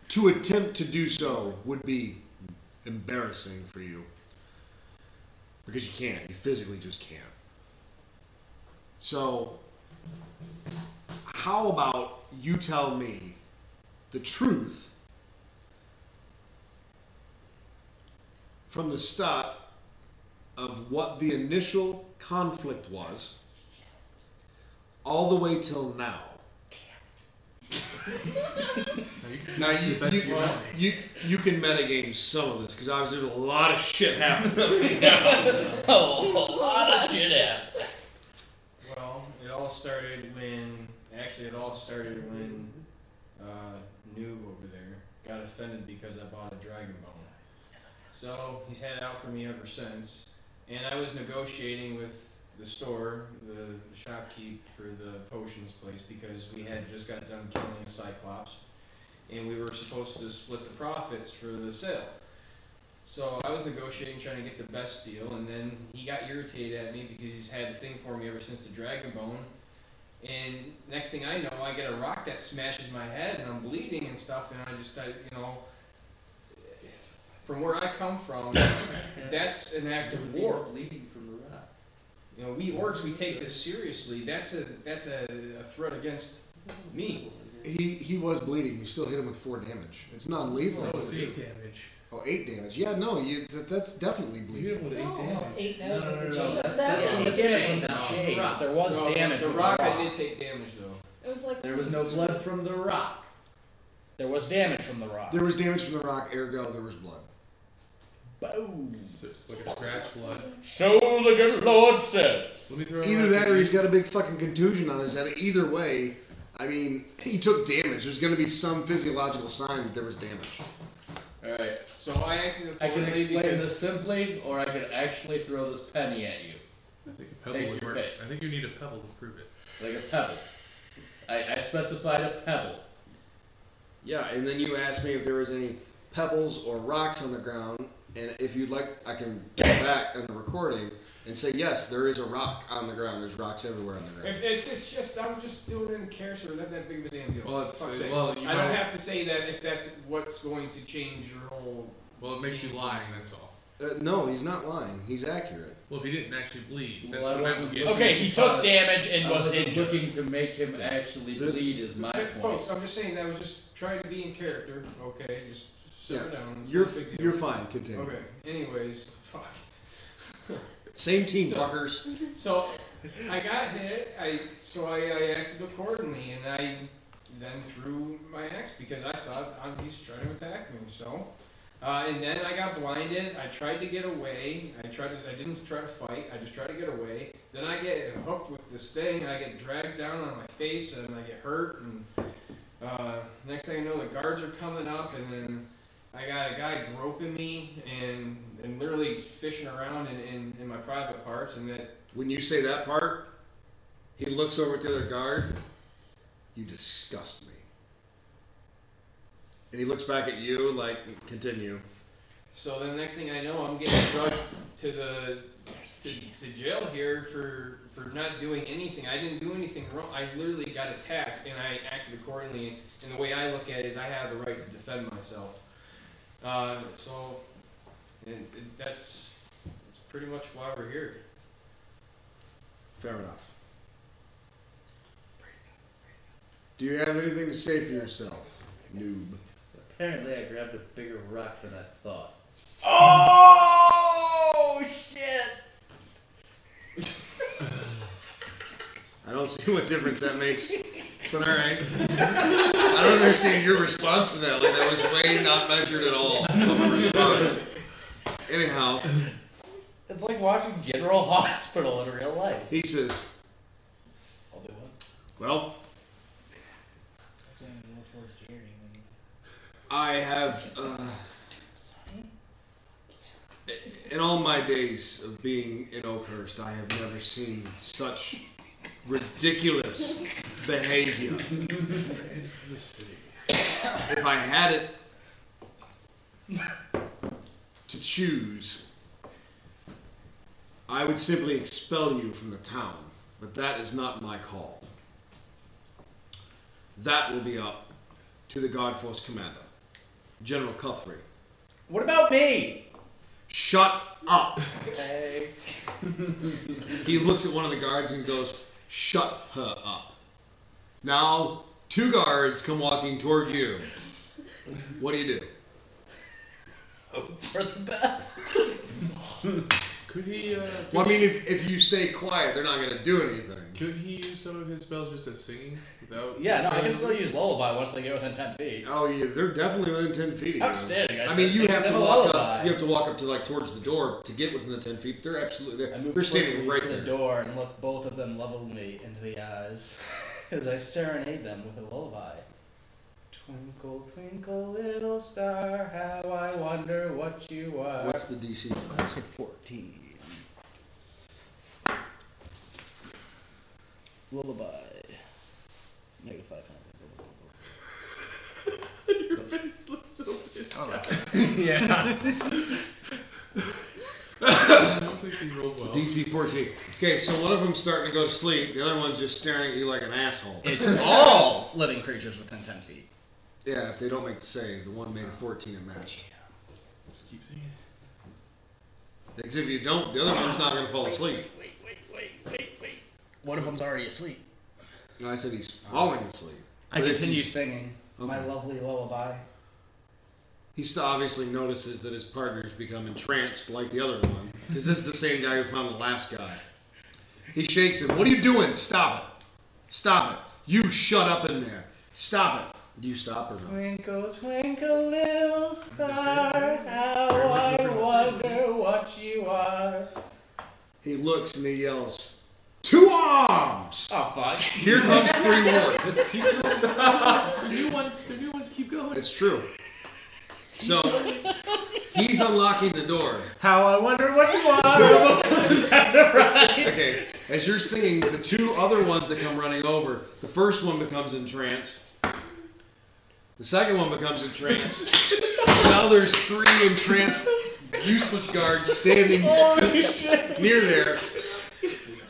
Speaker 1: to attempt to do so would be embarrassing for you. Because you can't. You physically just can't. So, how about you tell me the truth from the start of what the initial conflict was all the way till now? Now you can metagame some of this because obviously there's a lot of shit happening.
Speaker 8: A lot of shit happened.
Speaker 6: Well, it all started when Noob over there got offended because I bought a dragon bone. So he's had it out for me ever since. And I was negotiating with the store, the shopkeep for the potions place because we had just got done killing a cyclops. And we were supposed to split the profits for the sale. So I was negotiating, trying to get the best deal, and then he got irritated at me because he's had a thing for me ever since the dragon bone. And next thing I know, I get a rock that smashes my head, and I'm bleeding and stuff, and I just, from where I come from, that's an act of war.
Speaker 3: Bleeding from the rock.
Speaker 6: You know, we orcs, we take this seriously. That's a threat against me.
Speaker 1: He was bleeding. You still hit him with 4 damage. It's non-lethal.
Speaker 4: That was 8 damage.
Speaker 1: Oh, 8 damage. Yeah, no, that's definitely
Speaker 4: You
Speaker 1: bleeding.
Speaker 4: hit him with 8 damage.
Speaker 5: 8 damage with the chain.
Speaker 7: That's
Speaker 2: He did it from the chain.
Speaker 3: Rock.
Speaker 2: There was
Speaker 6: Well,
Speaker 2: damage
Speaker 6: The
Speaker 2: from
Speaker 6: rock,
Speaker 2: the rock.
Speaker 6: I did take damage though.
Speaker 7: It was like
Speaker 3: There was no blood from the rock.
Speaker 2: There was damage from the rock.
Speaker 1: There was damage from the rock, ergo there was blood.
Speaker 2: Boom.
Speaker 4: So it's like a scratch blood.
Speaker 8: So the good Lord says.
Speaker 4: Let me throw
Speaker 1: Either that or he's got a big fucking contusion on his head. Either way, I mean, he took damage. There's going to be some physiological sign that there was damage.
Speaker 6: Alright, so I acted
Speaker 3: I can
Speaker 6: accordingly
Speaker 3: explain
Speaker 6: because
Speaker 3: this simply, or I could actually throw this penny at you.
Speaker 4: I think a pebble
Speaker 3: Take
Speaker 4: would
Speaker 3: your
Speaker 4: work.
Speaker 3: pick.
Speaker 4: I think you need a pebble to prove it.
Speaker 3: Like a pebble. I specified a pebble.
Speaker 1: Yeah, and then you asked me if there was any pebbles or rocks on the ground, and if you'd like, I can go back on the recording and say, yes, there is a rock on the ground. There's rocks everywhere on the ground.
Speaker 6: it's just I'm just doing it in character. Not that big of a damn deal.
Speaker 4: Well, it's-
Speaker 6: Fuck's sakes.
Speaker 4: well, you
Speaker 6: I don't
Speaker 4: might-
Speaker 6: have to say that if that's what's going to change your whole.
Speaker 4: Well, it makes you lying, that's all.
Speaker 1: No, he's not lying. He's accurate.
Speaker 4: Well, if he didn't actually bleed, that's
Speaker 3: Well, I
Speaker 4: what I was
Speaker 3: wasn't
Speaker 4: getting.
Speaker 2: Okay, he took damage and
Speaker 3: I
Speaker 2: was
Speaker 3: wasn't
Speaker 2: injured.
Speaker 3: looking to make him actually bleed is my
Speaker 6: But
Speaker 3: point.
Speaker 6: folks, I'm just saying that I was just trying to be in character. Okay, just sit down. It's
Speaker 1: You're
Speaker 6: not a big deal.
Speaker 1: you're fine. Continue.
Speaker 6: Okay. Anyways, fuck.
Speaker 1: Same team, fuckers.
Speaker 6: So I got hit. I acted accordingly, and I then threw my axe because I thought he's trying to attack me. So, and then I got blinded. I tried to get away. I didn't try to fight. I just tried to get away. Then I get hooked with this thing. I get dragged down on my face, and I get hurt. And next thing I know, the guards are coming up, and then I got a guy groping me and literally fishing around in my private parts, and that.
Speaker 1: When you say that part, he looks over at the other guard. You disgust me. And he looks back at you like, continue.
Speaker 6: So then the next thing I know, I'm getting drugged to jail here for not doing anything. I didn't do anything wrong. I literally got attacked, and I acted accordingly. And the way I look at it is I have the right to defend myself. That's pretty much why we're here.
Speaker 1: Fair enough. Do you have anything to say for yourself, noob?
Speaker 3: Apparently, I grabbed a bigger rock than I thought.
Speaker 8: Oh shit!
Speaker 1: I don't see what difference that makes, but alright. I don't understand your response to that. Like, that was way not measured at all of a response. Anyhow,
Speaker 8: It's like watching General Hospital in real life.
Speaker 1: he says,
Speaker 8: I'll do one.
Speaker 1: well,
Speaker 5: That's when I go towards Jerry.
Speaker 1: I have, in all my days of being in Oakhurst, I have never seen such ridiculous behavior. If I had it to choose, I would simply expel you from the town, but that is not my call. That will be up to the Guard Force Commander, General Guthrie.
Speaker 8: What about me?
Speaker 1: Shut up!
Speaker 8: Hey.
Speaker 1: He looks at one of the guards and goes, shut her up. Now, 2 guards come walking toward you. What do you do?
Speaker 8: Hope for the best.
Speaker 4: Could he?
Speaker 1: Well, I mean, if you stay quiet, they're not going to do anything.
Speaker 4: Could he use some of his spells just as singing without?
Speaker 8: Yeah, no, I can
Speaker 4: saying
Speaker 8: still use lullaby once they get within 10 feet.
Speaker 1: Oh yeah, they're definitely within 10 feet. Of you.
Speaker 8: Outstanding.
Speaker 1: I mean, you have to
Speaker 8: a
Speaker 1: walk
Speaker 8: lullaby.
Speaker 1: up. You have to walk up to like towards the door to get within the 10 feet. But they're absolutely
Speaker 8: I
Speaker 1: there.
Speaker 8: move
Speaker 1: They're standing
Speaker 8: quickly
Speaker 1: right
Speaker 8: to
Speaker 1: there.
Speaker 8: the door and look both of them levelly into the eyes as I serenade them with a lullaby. Twinkle, twinkle, little star, how I wonder what you are.
Speaker 1: What's the DC?
Speaker 8: That's a 14. Lullaby. Negative 500.
Speaker 4: Your face looks so pissed off.
Speaker 8: Yeah.
Speaker 4: I don't think he rolled well.
Speaker 1: DC 14. Okay, so one of them's starting to go to sleep. The other one's just staring at you like an asshole.
Speaker 8: It's all living creatures within 10 feet.
Speaker 1: Yeah, if they don't make the save, the one made a 14 and matched.
Speaker 4: Just keep singing.
Speaker 1: Because if you don't, the other one's not going to fall asleep.
Speaker 8: Wait. One of them's already asleep.
Speaker 1: And I said he's falling asleep.
Speaker 8: I
Speaker 1: But if
Speaker 8: continue
Speaker 1: you-
Speaker 8: singing my
Speaker 1: Okay.
Speaker 8: lovely lullaby.
Speaker 1: He still obviously notices that his partner's become entranced like the other one. Because this is the same guy who found the last guy. He shakes him. What are you doing? Stop it. Stop it. You shut up in there. Stop it. Do you stop or no?
Speaker 8: Twinkle, twinkle, little star, how I wonder what you are.
Speaker 1: He looks and he yells, 2 arms!
Speaker 8: Oh, fuck.
Speaker 1: Here comes 3 more.
Speaker 4: The new ones keep going.
Speaker 1: It's true. So, he's unlocking the door.
Speaker 8: How I wonder what you are. Is that right?
Speaker 1: Okay, as you're singing, the 2 other ones that come running over, the first one becomes entranced. The second one becomes entranced. So now there's 3 entranced, useless guards standing near there.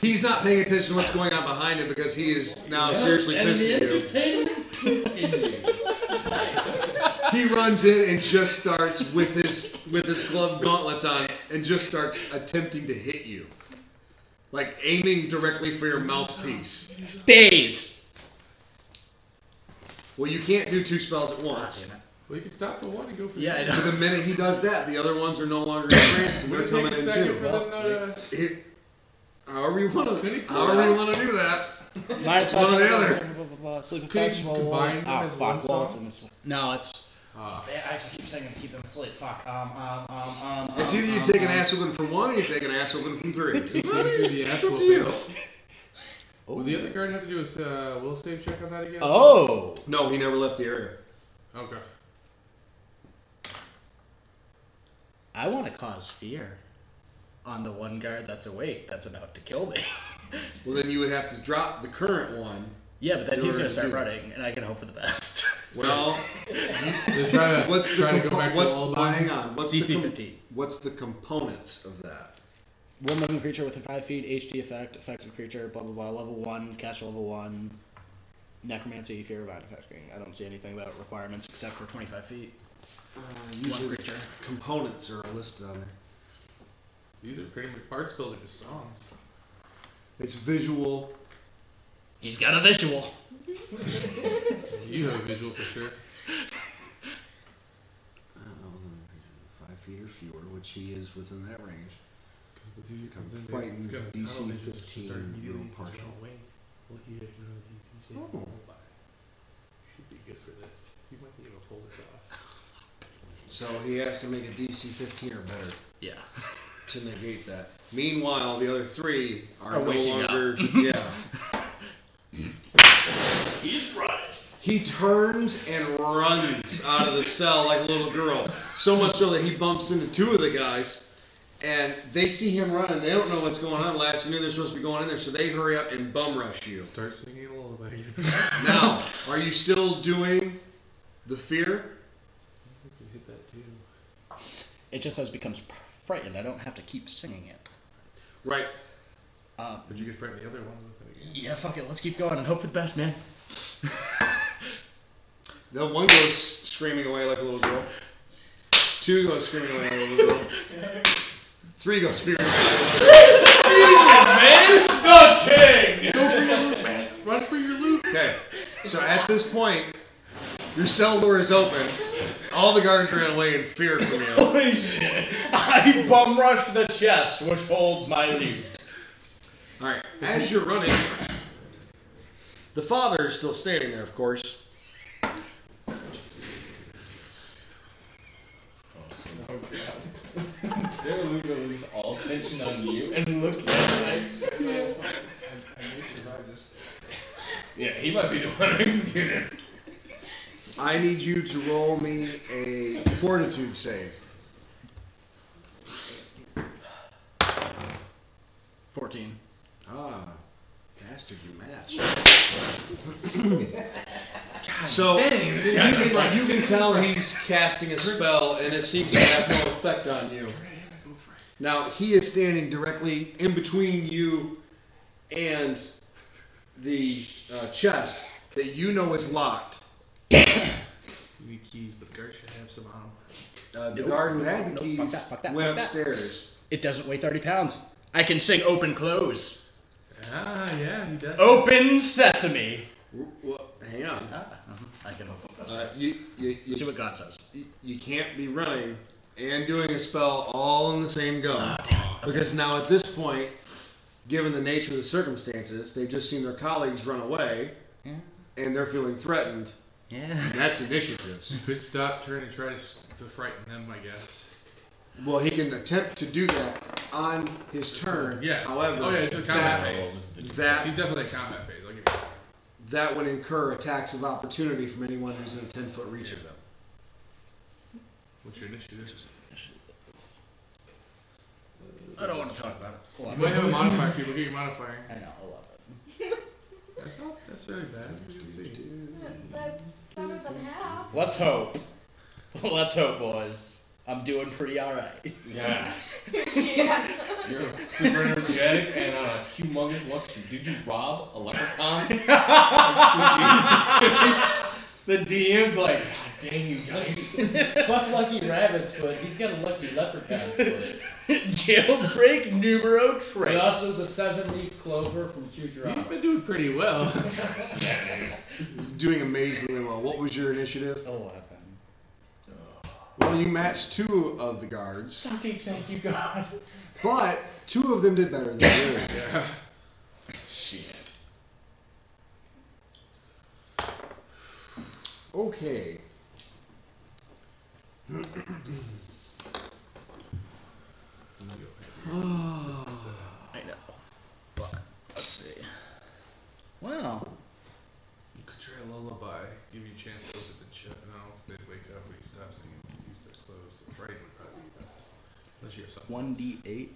Speaker 1: He's not paying attention to what's going on behind him because he is now seriously
Speaker 3: And
Speaker 1: pissed
Speaker 3: the
Speaker 1: at you.
Speaker 3: entertainment continues.
Speaker 1: He runs in and just starts with his glove gauntlets on and just starts attempting to hit you. Like aiming directly for your mouthpiece.
Speaker 8: Days.
Speaker 1: Well, you can't do 2 spells at once.
Speaker 4: Well, you can stop the one and go for
Speaker 8: Yeah, I
Speaker 4: the
Speaker 8: know.
Speaker 1: But the minute he does that, the other ones are no longer entranced and they're
Speaker 4: Would it
Speaker 1: coming
Speaker 4: take a
Speaker 1: in
Speaker 4: second
Speaker 1: too.
Speaker 4: for them to...
Speaker 1: However you want
Speaker 4: Could he
Speaker 1: to,
Speaker 4: pull
Speaker 1: however
Speaker 4: it
Speaker 1: you
Speaker 4: out?
Speaker 1: want to do that.
Speaker 8: Minus
Speaker 1: One or the other.
Speaker 8: Sleep
Speaker 4: Could
Speaker 8: effects
Speaker 4: you
Speaker 8: roll.
Speaker 4: combine them
Speaker 8: Oh,
Speaker 4: as
Speaker 8: fuck.
Speaker 4: one
Speaker 8: Well,
Speaker 4: song?
Speaker 8: no, it's.
Speaker 4: Ah.
Speaker 8: They actually keep saying to keep them asleep. Fuck.
Speaker 1: It's either you take an ass whooping from 1 or you take an ass whooping from 3.
Speaker 4: You can do the ass
Speaker 1: It's up to you.
Speaker 4: whooping. Will the other guard have to do a will save check on that again?
Speaker 8: Oh.
Speaker 1: No, he never left the area.
Speaker 4: Okay.
Speaker 8: I want to cause fear on the one guard that's awake. That's about to kill me.
Speaker 1: Well, then you would have to drop the current one.
Speaker 8: Yeah, but then
Speaker 1: In
Speaker 8: he's
Speaker 1: order
Speaker 8: gonna
Speaker 1: to
Speaker 8: start
Speaker 1: do that.
Speaker 8: running, and I can hope for the best.
Speaker 1: Well,
Speaker 4: Just try to,
Speaker 1: what's the
Speaker 4: try to go back to
Speaker 1: what's,
Speaker 4: the old
Speaker 1: well,
Speaker 4: line.
Speaker 1: hang on. What's
Speaker 8: DC
Speaker 1: the
Speaker 8: 15.
Speaker 1: what's the components of that?
Speaker 8: One living creature within 5 feet, HD effect, affected creature, blah blah blah, level 1, caster level 1, necromancy, fear of affecting. I don't see anything about requirements except for 25 feet.
Speaker 1: Usually the
Speaker 8: creature.
Speaker 1: components are listed on there.
Speaker 4: These are pretty much part spells are just songs.
Speaker 1: It's visual,
Speaker 2: He's got a visual.
Speaker 4: You have a visual for sure.
Speaker 1: 5 feet or fewer, which he is within that range.
Speaker 4: Come
Speaker 1: frightened, DC 15, real partial. Oh.
Speaker 4: Should be good for this. You might be able to pull this off.
Speaker 1: So he has to make a DC 15 or better
Speaker 2: Yeah.
Speaker 1: to negate that. Meanwhile, the other 3 are no
Speaker 2: waking
Speaker 1: longer.
Speaker 2: up.
Speaker 1: Yeah.
Speaker 2: He's running.
Speaker 1: He turns and runs out of the cell like a little girl. So much so that he bumps into 2 of the guys, and they see him running. They don't know what's going on. Last knew they're supposed to be going in there, so they hurry up and bum rush you.
Speaker 4: Start singing a lullaby.
Speaker 1: Now, are you still doing the fear?
Speaker 4: We can hit that too.
Speaker 2: It just says becomes frightened. I don't have to keep singing it.
Speaker 1: Right.
Speaker 4: But you can frighten the other one with it again.
Speaker 2: Yeah, fuck it. Let's keep going and hope for the best, man.
Speaker 1: The 1 goes screaming away like a little girl. 2 goes screaming away like a little girl. 3 goes screaming away like a little girl.
Speaker 2: Man, the king.
Speaker 4: Go for your loot, man. Run for your loot.
Speaker 1: Okay, so at this point, your cell door is open. All the guards ran away in fear from you.
Speaker 2: Holy shit. I bum rush the chest, which holds my loot.
Speaker 1: Alright, as you're running, the father is still standing there, of course.
Speaker 9: They're going to lose all attention on you and look at it.
Speaker 6: I may survive this.
Speaker 9: Yeah, he might be the one executed.
Speaker 1: I need you to roll me a fortitude save.
Speaker 2: 14.
Speaker 1: Ah, bastard, you match. So you can tell he's casting a spell, and it seems to have no effect on you. Now he is standing directly in between you and the chest that you know is locked.
Speaker 4: You need keys, but the guard should have some on them.
Speaker 1: The guard who had the keys
Speaker 2: fuck that,
Speaker 1: went
Speaker 2: fuck that.
Speaker 1: upstairs.
Speaker 2: It doesn't weigh 30 pounds. I can sing open close.
Speaker 4: Ah, yeah, he does.
Speaker 2: Open sesame.
Speaker 1: Well, hang on.
Speaker 2: I can open.
Speaker 1: You
Speaker 2: See what God says.
Speaker 1: you can't be running and doing a spell all in the same go.
Speaker 2: Oh, damn it.
Speaker 1: Because now at this point, given the nature of the circumstances, they've just seen their colleagues run away,
Speaker 2: Yeah.
Speaker 1: and they're feeling threatened.
Speaker 2: Yeah.
Speaker 1: That's initiatives.
Speaker 4: You could stop trying to to frighten them, I guess.
Speaker 1: Well, he can attempt to do that on his turn.
Speaker 4: Yeah.
Speaker 1: However,
Speaker 4: Oh, yeah, it's a combat
Speaker 1: that,
Speaker 4: phase.
Speaker 1: that
Speaker 4: He's definitely a combat phase. I'll give you that.
Speaker 1: that would incur attacks of opportunity from anyone who's in a 10-foot reach of them.
Speaker 4: What's your initiative?
Speaker 2: I don't want to talk about it.
Speaker 4: You might have a modifier. People get your modifier.
Speaker 2: I know, 11.
Speaker 4: That's really bad. We'll see.
Speaker 7: That's better than half.
Speaker 2: Let's hope. Let's hope, boys. I'm doing pretty alright.
Speaker 9: Yeah.
Speaker 7: Yeah.
Speaker 9: You're super energetic and humongous looks. Did you rob a leprechaun? The DM's like, God dang you, Dice.
Speaker 3: Fuck Lucky Rabbit's foot. He's got a Lucky Leprechaun's foot.
Speaker 2: Jailbreak numero
Speaker 3: But
Speaker 2: tres.
Speaker 3: also the 7-leaf clover from
Speaker 4: You've
Speaker 3: Futurama.
Speaker 4: been doing pretty well.
Speaker 1: Doing amazingly well. What was your initiative?
Speaker 2: 11.
Speaker 1: Well, you matched 2 of the guards,
Speaker 2: Fucking thank you, God.
Speaker 1: but 2 of them did better than you.
Speaker 4: Yeah.
Speaker 2: Shit.
Speaker 1: Okay.
Speaker 2: I know. But, let's see. Wow.
Speaker 4: You could try a lullaby. Give you a chance to open the chest. No, they'd wake up when you stop singing. Use their clothes. The fright would probably be best. Unless you have something else.
Speaker 2: 1d8.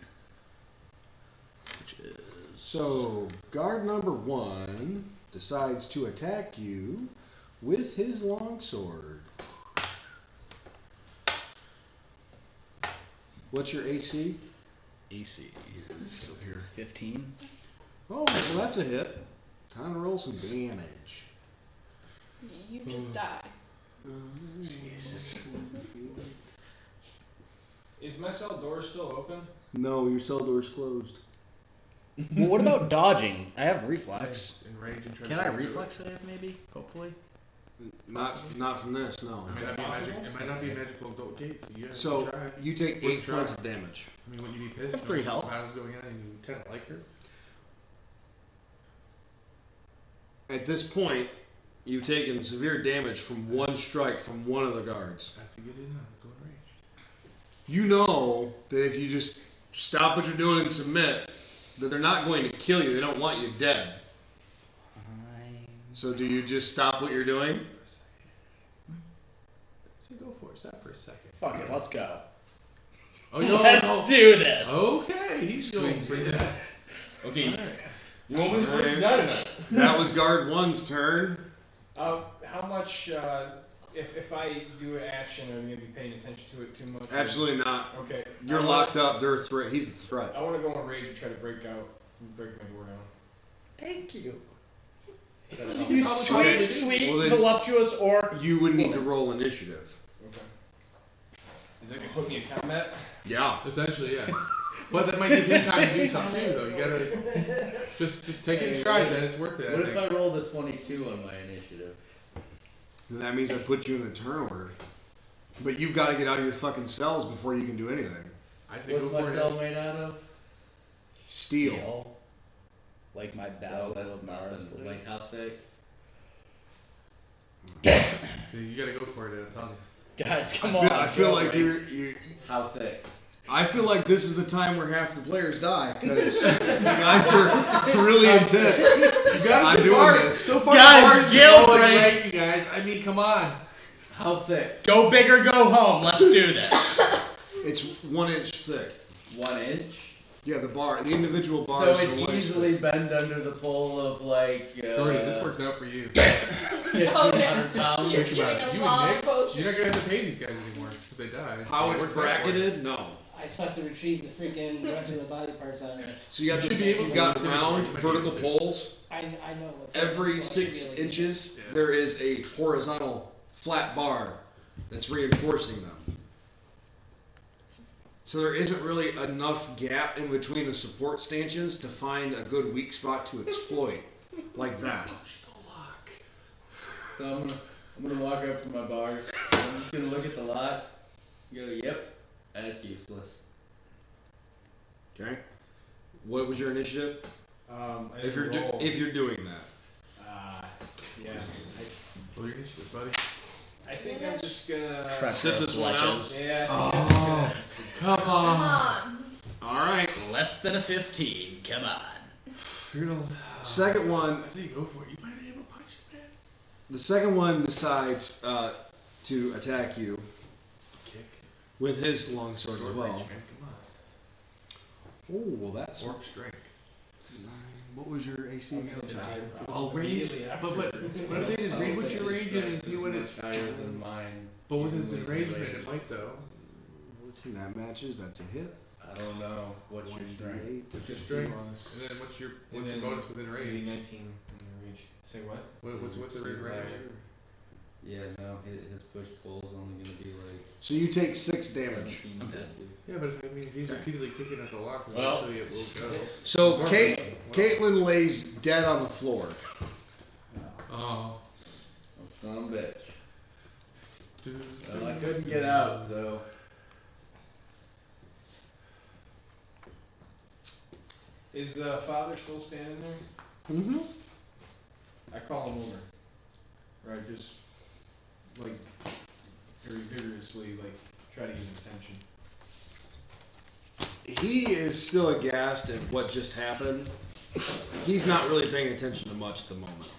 Speaker 2: Which is.
Speaker 1: So, guard number 1 decides to attack you with his longsword. What's your AC?
Speaker 2: AC.
Speaker 1: It's up here.
Speaker 2: 15.
Speaker 1: Oh, well, that's a hit. Time to roll some damage.
Speaker 7: You just die.
Speaker 6: Is my cell door still open?
Speaker 1: No, your cell door's closed.
Speaker 8: Well, what about dodging? I have reflex.
Speaker 4: Enrage and try
Speaker 8: Can
Speaker 4: to
Speaker 8: I
Speaker 4: get through
Speaker 8: reflex save maybe? Hopefully.
Speaker 1: Not from this, no.
Speaker 4: It might not be magic. It might not be a magical adult gate, so you have
Speaker 1: So
Speaker 4: to try.
Speaker 1: you take
Speaker 4: Wouldn't
Speaker 1: 8
Speaker 4: try.
Speaker 1: points of damage.
Speaker 4: I mean, wouldn't you be pissed?
Speaker 8: I have 3
Speaker 4: knowing
Speaker 8: health.
Speaker 4: the battle's going on and you kind of like her.
Speaker 1: At this point, you've taken severe damage from one strike from one of the guards.
Speaker 4: That's to get in on. Go in range.
Speaker 1: You know that if you just stop what you're doing and submit, that they're not going to kill you. They don't want you dead. So do you just stop what you're doing?
Speaker 4: So go for it. Stop for a second.
Speaker 8: Fuck it, let's go.
Speaker 4: Oh, no,
Speaker 8: Let's do this.
Speaker 4: Okay, he's going for that.
Speaker 9: Okay,
Speaker 4: Alright.
Speaker 9: you want me the first to die tonight?
Speaker 1: That was guard one's turn.
Speaker 6: How much, if I do an action, are you gonna be paying attention to it too much? or-
Speaker 1: Absolutely not.
Speaker 6: Okay.
Speaker 1: You're locked up. They're a threat. He's a threat.
Speaker 6: I wanna go on rage and try to break my door down.
Speaker 8: Thank you.
Speaker 6: That's
Speaker 8: You
Speaker 6: all.
Speaker 8: sweet, sweet,
Speaker 1: Well, then-
Speaker 8: voluptuous orc.
Speaker 1: You would need to roll initiative.
Speaker 6: Okay. Is that gonna put me in combat?
Speaker 1: Yeah.
Speaker 4: Essentially, yeah. But that might give him time to do something too, though. You gotta just take it in stride. Then it's worth it.
Speaker 3: What
Speaker 4: I
Speaker 3: if
Speaker 4: think.
Speaker 3: I rolled a 22 on my initiative?
Speaker 1: Then that means I put you in the turn order. But you've got to get out of your fucking cells before you can do anything.
Speaker 4: I think
Speaker 3: What's
Speaker 4: go
Speaker 3: my
Speaker 4: for
Speaker 3: cell
Speaker 4: it.
Speaker 3: made out of?
Speaker 1: Steel.
Speaker 8: Like my battle
Speaker 3: that's
Speaker 8: of
Speaker 3: nothing.
Speaker 8: Mars.
Speaker 3: Like how thick?
Speaker 4: So you gotta go for it. I'm telling you.
Speaker 8: Guys, come
Speaker 1: I
Speaker 8: on.
Speaker 1: feel, I feel
Speaker 8: go,
Speaker 1: like
Speaker 8: Ray.
Speaker 1: you.
Speaker 3: How thick?
Speaker 1: I feel like this is the time where half the players die because you guys are really intent.
Speaker 4: You gotta
Speaker 1: I'm
Speaker 4: be
Speaker 1: doing
Speaker 4: smart.
Speaker 1: this.
Speaker 4: So far,
Speaker 8: Guys,
Speaker 4: smart,
Speaker 8: jailbreak.
Speaker 4: rolling rank, you guys. I mean, come on.
Speaker 3: How thick?
Speaker 8: Go big or go home. Let's do this.
Speaker 1: It's 1 inch thick.
Speaker 3: 1 inch?
Speaker 1: Yeah, the individual
Speaker 3: So
Speaker 1: bars are
Speaker 3: it
Speaker 1: 1 inch
Speaker 3: easily
Speaker 1: thick.
Speaker 3: bend under the pull of like
Speaker 4: Jordan, this works out for you.
Speaker 3: 1,500 pounds.
Speaker 7: You're
Speaker 4: Think about it.
Speaker 7: eating
Speaker 4: You
Speaker 7: a lot
Speaker 4: and
Speaker 7: of
Speaker 4: Nick,
Speaker 7: potions.
Speaker 4: you're not gonna have to pay these guys anymore if they die.
Speaker 1: How
Speaker 4: It
Speaker 1: it's
Speaker 4: works out for you.
Speaker 1: bracketed? No.
Speaker 5: I still have to retrieve the freaking rest of the body parts out of it.
Speaker 1: So you got
Speaker 4: You should be able
Speaker 1: you've
Speaker 4: to
Speaker 1: got
Speaker 4: do it.
Speaker 1: round
Speaker 4: You might be
Speaker 1: vertical
Speaker 4: able to.
Speaker 1: poles.
Speaker 5: I know what's
Speaker 1: Every
Speaker 5: so I should be
Speaker 1: 6
Speaker 5: able to do it.
Speaker 1: inches,
Speaker 4: Yeah.
Speaker 1: there is a horizontal flat bar that's reinforcing them. So there isn't really enough gap in between the support stanchions to find a good weak spot to exploit, like that.
Speaker 3: So I'm gonna walk up to my bars. I'm just gonna look at the lot. Go, yep, that's useless.
Speaker 1: Okay. What was your initiative?
Speaker 6: I
Speaker 1: If you're
Speaker 6: roll.
Speaker 1: if you're doing that.
Speaker 6: Yeah.
Speaker 4: Roll your initiative, buddy.
Speaker 6: I think I'm just gonna.
Speaker 1: Sit this one out.
Speaker 8: Sledges.
Speaker 6: Yeah.
Speaker 4: Oh.
Speaker 6: I think I'm just
Speaker 4: Come
Speaker 7: Come
Speaker 4: on.
Speaker 7: on.
Speaker 1: All right.
Speaker 8: Less than a 15. Come on.
Speaker 4: You're gonna.
Speaker 1: Second one.
Speaker 4: I say you go for it. You might be able to punch it, man.
Speaker 1: The second one decides to attack you
Speaker 4: Kick.
Speaker 1: with his longsword as
Speaker 4: Short
Speaker 1: well.
Speaker 4: range, man. Come
Speaker 1: Oh, well, that's
Speaker 4: on. Orc strength.
Speaker 1: what was your AC?
Speaker 4: Well, range. But what I'm saying is, read what your range is and see what it.
Speaker 3: much higher than mine.
Speaker 4: But with
Speaker 3: even
Speaker 4: his
Speaker 3: with
Speaker 4: enragement,
Speaker 3: range.
Speaker 4: it might though.
Speaker 1: 14, that matches. That's a hit.
Speaker 3: I don't know. What's your strength?
Speaker 1: 1d8 to
Speaker 4: What's your
Speaker 1: 50
Speaker 4: strength?
Speaker 1: bonus.
Speaker 4: And then what's your
Speaker 6: And then
Speaker 4: bonus within
Speaker 6: maybe
Speaker 4: range?
Speaker 6: 19 in the reach. Say what?
Speaker 4: What's the range?
Speaker 3: Yeah, no, his push pull is only gonna be like
Speaker 1: So you take 6 damage.
Speaker 3: 17 deadly.
Speaker 4: Yeah, but I mean, if he's repeatedly kicking at the lock,
Speaker 9: Well-
Speaker 4: eventually it will go.
Speaker 1: So
Speaker 4: Wow.
Speaker 1: Caitlin lays dead on the floor.
Speaker 4: Oh.
Speaker 3: Well, son of a bitch.
Speaker 4: Dude.
Speaker 3: Well, I couldn't get out, so
Speaker 6: Is the father still standing there?
Speaker 1: Mm-hmm.
Speaker 6: I call him over. Right, just like very vigorously, like try to get his attention.
Speaker 1: He is still aghast at what just happened. He's not really paying attention to much at the moment.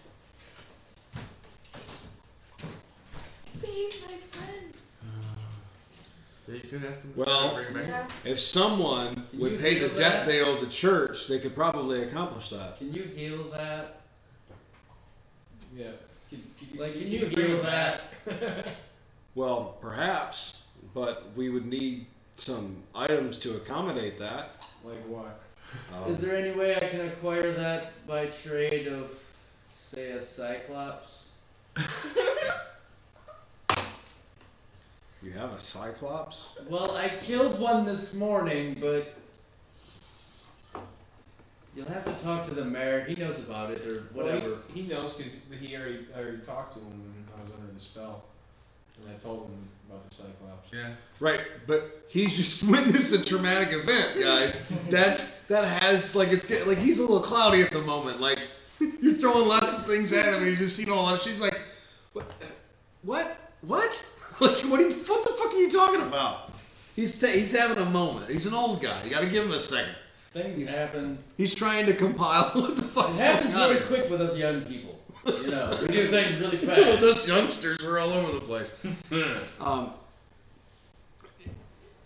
Speaker 7: Save my friend.
Speaker 4: Yeah, you could ask him to
Speaker 1: Well-
Speaker 4: bring him back.
Speaker 7: Yeah.
Speaker 1: If someone
Speaker 3: Can
Speaker 1: would
Speaker 3: you
Speaker 1: pay the
Speaker 3: feel
Speaker 1: debt
Speaker 3: that?
Speaker 1: they owe the church, they could probably accomplish that.
Speaker 3: can you heal that?
Speaker 6: Yeah.
Speaker 3: Like, can you
Speaker 6: bring
Speaker 3: heal
Speaker 6: him
Speaker 3: that?
Speaker 6: back?
Speaker 1: Well, perhaps, but we would need some items to accommodate that.
Speaker 6: Like what?
Speaker 3: Is there any way I can acquire that by trade of, say, a Cyclops?
Speaker 1: You have a Cyclops?
Speaker 3: Well, I killed one this morning, but You'll have to talk to the mayor. He knows about it or whatever.
Speaker 6: Well, he knows because he already talked to him when I was under the spell. And I told him about the Cyclops.
Speaker 4: Yeah.
Speaker 1: Right, but he's just witnessed a traumatic event, guys. That has like like he's a little cloudy at the moment. Like you're throwing lots of things at him, and he's just seen all that. She's like, what? Like what the fuck are you talking about? He's having a moment. He's an old guy. You got to give him a second.
Speaker 3: Things happen.
Speaker 1: He's trying to compile what the fuck's
Speaker 3: It happens
Speaker 1: going on
Speaker 3: really
Speaker 1: here.
Speaker 3: quick with us young people. You know, we do things really
Speaker 1: With
Speaker 3: fast.
Speaker 1: us youngsters, we're all over the place.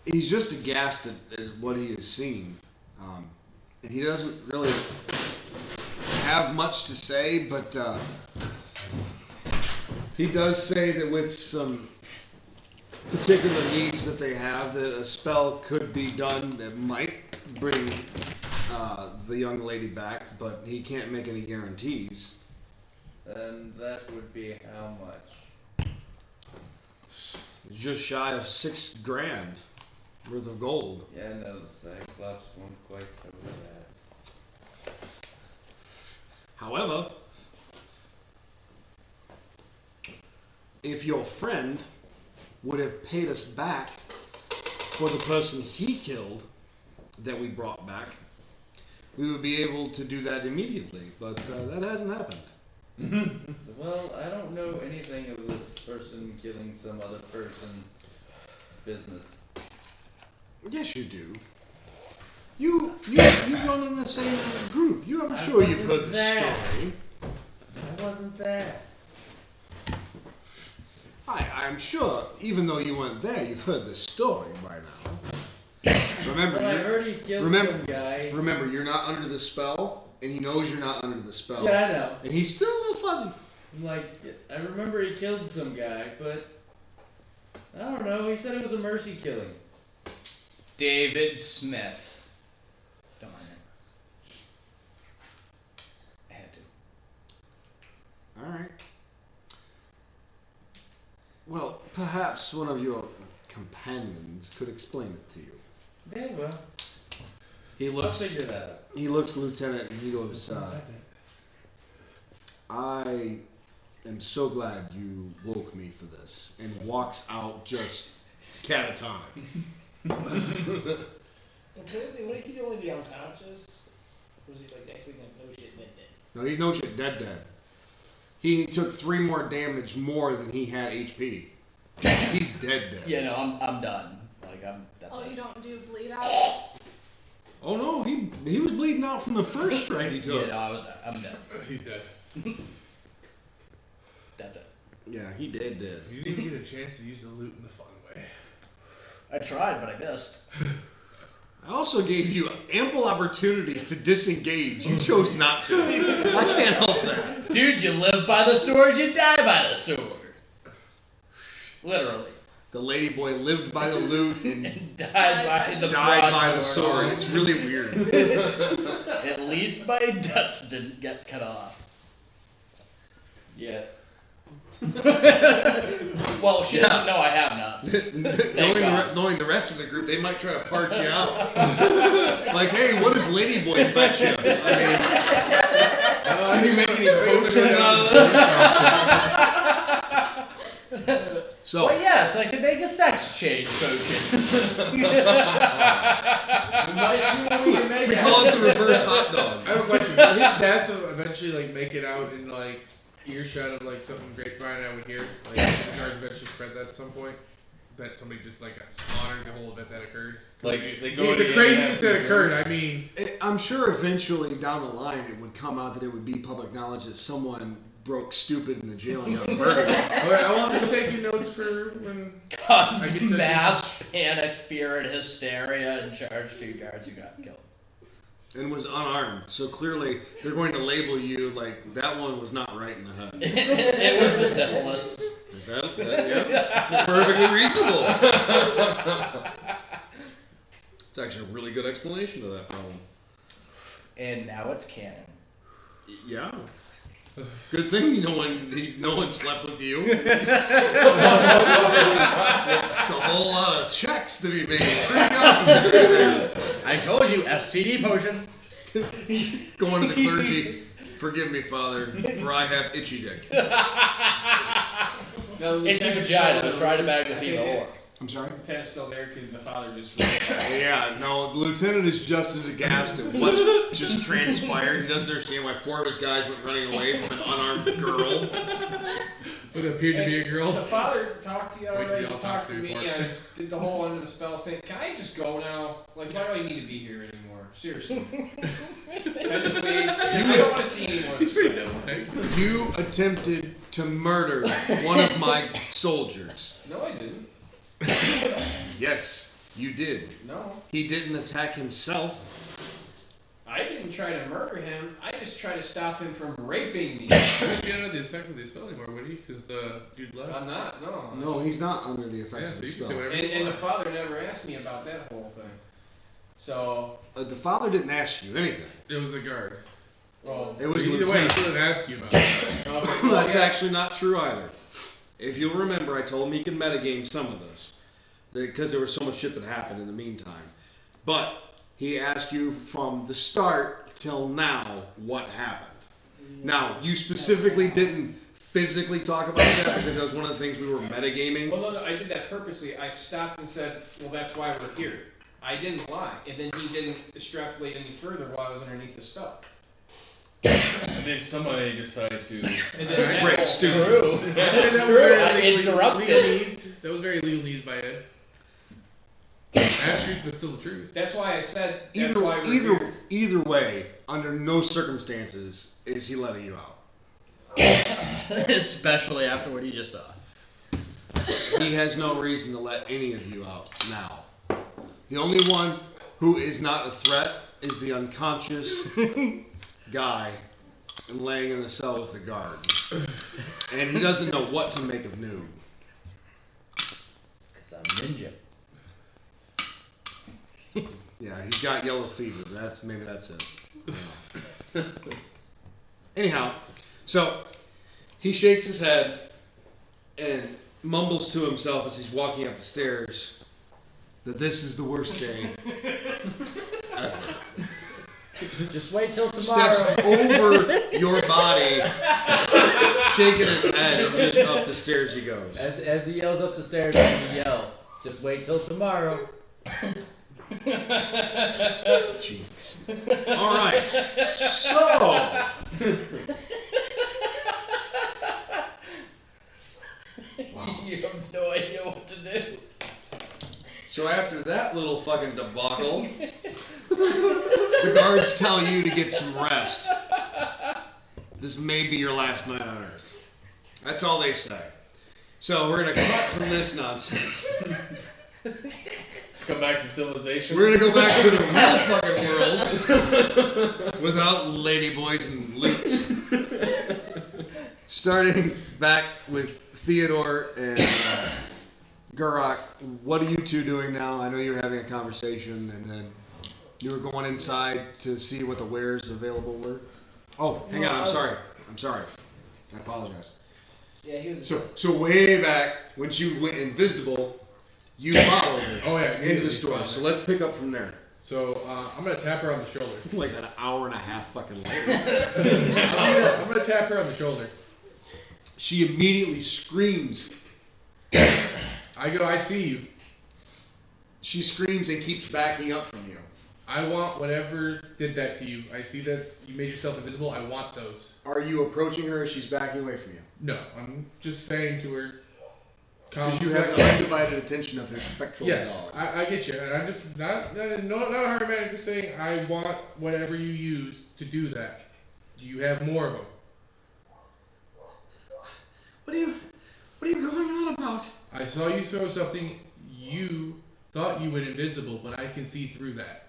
Speaker 1: He's just aghast at what he has seen. And he doesn't really have much to say, but he does say that with some particular needs that they have, that a spell could be done that might bring the young lady back, but he can't make any guarantees.
Speaker 3: And that would be how much?
Speaker 1: Just shy of $6,000 worth of gold.
Speaker 3: Yeah, no, the Cyclops won't quite cover that.
Speaker 1: However, if your friend would have paid us back for the person he killed that we brought back, we would be able to do that immediately. But that hasn't happened.
Speaker 3: Well, I don't know anything of this person killing some other person business.
Speaker 1: Yes, you do. You run in the same group. I'm sure you've heard the
Speaker 3: there.
Speaker 1: story.
Speaker 3: I wasn't there.
Speaker 1: I'm sure, even though you weren't there, you've heard the story by now. Remember,
Speaker 3: Well, I
Speaker 1: you're-
Speaker 3: heard he killed
Speaker 1: remember-
Speaker 3: some guy.
Speaker 1: remember, you're not under the spell, and he knows you're not under the spell.
Speaker 3: Yeah, I know.
Speaker 1: And he's still a little fuzzy.
Speaker 3: Like, I remember he killed some guy, but I don't know. He said it was a mercy killing.
Speaker 8: David Smith. Don't mind him. I had to.
Speaker 1: All right. Well, perhaps one of your companions could explain it to you.
Speaker 3: Yeah, well,
Speaker 1: He
Speaker 3: I'll
Speaker 1: looks.
Speaker 3: figure that out.
Speaker 1: He looks, Lieutenant, and he goes, I am so glad you woke me for this, and walks out just catatonic.
Speaker 5: Clearly, would he only be unconscious? Or was he like actually gonna know shit dead?
Speaker 1: No, he's no shit dead. He took 3 more damage more than he had HP. He's dead.
Speaker 8: Yeah, no, I'm done. Like that's
Speaker 7: Oh,
Speaker 8: it.
Speaker 7: you don't do bleed out?
Speaker 1: Oh no, he was bleeding out from the first strike he took.
Speaker 8: Yeah, no, I'm done.
Speaker 4: He's dead.
Speaker 8: That's it.
Speaker 1: Yeah, he dead.
Speaker 4: You didn't even get a chance to use the loot in the fun way.
Speaker 8: I tried, but I missed.
Speaker 1: I also gave you ample opportunities to disengage. You chose not to. I can't help that.
Speaker 8: Dude, you live by the sword, you die by the sword. Literally.
Speaker 1: The ladyboy lived by the loot and
Speaker 8: And died by the
Speaker 1: died by the
Speaker 8: broadsword.
Speaker 1: sword. It's really weird.
Speaker 8: At least my nuts didn't get cut off.
Speaker 3: Yeah.
Speaker 8: Well, she
Speaker 1: Yeah.
Speaker 8: doesn't know I have nuts. God.
Speaker 1: knowing the rest of the group, they might try to part you out. Like, hey, what does ladyboy fetch you? I
Speaker 4: Can you make any
Speaker 8: potions out of
Speaker 1: mean, so
Speaker 8: Well, yes, I could make a sex change potion.
Speaker 3: We might see what we can make
Speaker 1: we
Speaker 3: out
Speaker 1: call
Speaker 3: of
Speaker 1: it the reverse hot
Speaker 4: I
Speaker 1: dog.
Speaker 4: have a question. Will his death eventually like make it out in like earshot of like something grapevine I would hear? Like the guards eventually spread that at some point? That somebody just like got slaughtered, the whole event that occurred?
Speaker 2: Like they go
Speaker 4: The craziness that occurred, I mean,
Speaker 1: I'm sure eventually down the line it would come out that it would be public knowledge that someone broke stupid in the jail and got murdered.
Speaker 4: alright, I want to take notes for when
Speaker 8: Caused
Speaker 4: I get to-
Speaker 8: mass panic, fear, and hysteria, and charged 2 guards who got killed.
Speaker 1: And was unarmed. So clearly they're going to label you like that one was not right in the head.
Speaker 8: It was the syphilis.
Speaker 1: Yeah, perfectly reasonable. It's actually a really good explanation to that problem.
Speaker 8: And now it's canon.
Speaker 1: Yeah. Good thing no one slept with you. It's a whole lot of checks to be made. Pretty often.
Speaker 8: I told you, STD potion.
Speaker 1: Going to the clergy, forgive me, Father, for I have itchy dick.
Speaker 2: Itchy vagina. Let's try to bag the female whore.
Speaker 1: I'm sorry?
Speaker 6: The lieutenant's still there because the father just.
Speaker 1: Yeah, no, the lieutenant is just as aghast at what's just transpired. He doesn't understand why 4 of his guys went running away from an unarmed girl.
Speaker 4: What appeared to be a girl.
Speaker 6: The father talked to you
Speaker 4: Wait till
Speaker 6: already,
Speaker 4: y'all
Speaker 6: talked
Speaker 4: talk
Speaker 6: to
Speaker 4: to
Speaker 6: me,
Speaker 4: me
Speaker 6: I just did the whole under the spell thing. Can I just go now? Like, why do I need to be here anymore? Seriously. Can I just leave? I don't want to see anyone.
Speaker 4: He's pretty dumb, right?
Speaker 1: You attempted to murder one of my soldiers.
Speaker 6: No, I didn't.
Speaker 1: Yes, you did.
Speaker 6: No.
Speaker 1: He didn't attack himself.
Speaker 6: I didn't try to murder him. I just tried to stop him from raping me.
Speaker 4: He wouldn't be under the effects of the spell anymore, would he? Because the dude left.
Speaker 6: I'm not, no.
Speaker 1: No, he's not under the
Speaker 4: Yeah,
Speaker 1: effects
Speaker 4: so
Speaker 1: of the
Speaker 4: you can say
Speaker 1: spell.
Speaker 4: whatever
Speaker 6: And,
Speaker 4: you
Speaker 6: and the
Speaker 4: want.
Speaker 6: father never asked me about that whole thing. So,
Speaker 1: The father didn't ask you anything.
Speaker 4: It was the guard.
Speaker 6: well,
Speaker 1: It was
Speaker 4: Either way, he
Speaker 1: lieutenant.
Speaker 4: shouldn't ask you about it.
Speaker 6: okay,
Speaker 1: That's
Speaker 6: yeah.
Speaker 1: actually not true either. If you'll remember, I told him he could metagame some of this. Because there was so much shit that happened in the meantime. But he asked you from the start till now what happened. Now, you specifically didn't physically talk about that because that was one of the things we were metagaming.
Speaker 6: Well, no, I did that purposely. I stopped and said, well, that's why we're here. I didn't lie. And then he didn't extrapolate any further while I was underneath the spell.
Speaker 9: And then somebody decided to.
Speaker 6: And then
Speaker 1: Great,
Speaker 6: that
Speaker 1: stupid.
Speaker 2: True.
Speaker 4: That was
Speaker 2: True.
Speaker 4: very
Speaker 2: I
Speaker 4: legal
Speaker 2: interrupted.
Speaker 4: knees. That was very legal knees by Ed. Half truth, but still the truth.
Speaker 6: That's why I said that's why we're here.
Speaker 1: Either way, under no circumstances is he letting you out.
Speaker 8: Especially after what you just saw.
Speaker 1: He has no reason to let any of you out now. The only one who is not a threat is the unconscious guy laying in the cell with the guard. And he doesn't know what to make of Noob.
Speaker 8: Because I'm ninja.
Speaker 1: Yeah, he's got yellow fever. Maybe that's it. I don't know. Anyhow, so he shakes his head and mumbles to himself as he's walking up the stairs that this is the worst day ever.
Speaker 3: Just wait till tomorrow.
Speaker 1: Steps over your body, shaking his head, and just up the stairs he goes.
Speaker 3: As he yells up the stairs, he yell, just wait till tomorrow.
Speaker 1: Jesus. All right. So,
Speaker 2: You have no idea what to do.
Speaker 1: so after that little fucking debacle, the guards tell you to get some rest. This may be your last night on Earth. That's all they say. So we're gonna cut from this nonsense.
Speaker 9: Come back to civilization.
Speaker 1: We're gonna go back to the real fucking world without ladyboys and loots. Starting back with Theodore and Gurok, what are you two doing now? I know you were having a conversation, and then you were going inside to see what the wares available were. Oh, hang on, I'm sorry. I apologize.
Speaker 5: Yeah, he was.
Speaker 1: So way back when she went invisible, you followed her
Speaker 4: Oh yeah,
Speaker 1: into
Speaker 4: immediately
Speaker 1: the store.
Speaker 4: followed.
Speaker 1: So let's pick up from there.
Speaker 4: So I'm gonna tap her on the shoulder.
Speaker 1: Like an hour and a half fucking later.
Speaker 4: I'm gonna tap her on the shoulder.
Speaker 1: She immediately screams.
Speaker 4: I go, I see you.
Speaker 1: She screams and keeps backing up from you.
Speaker 4: I want whatever did that to you. I see that you made yourself invisible. I want those.
Speaker 1: Are you approaching her as she's backing away from you?
Speaker 4: No, I'm just saying to her.
Speaker 1: Because you have the undivided attention of her spectral
Speaker 4: Yes,
Speaker 1: dog.
Speaker 4: I get you. And I'm just not a hard man. I'm just saying I want whatever you use to do that. Do you have more of them?
Speaker 1: What are you going on about?
Speaker 4: I saw you throw something. You thought you went invisible, but I can see through that.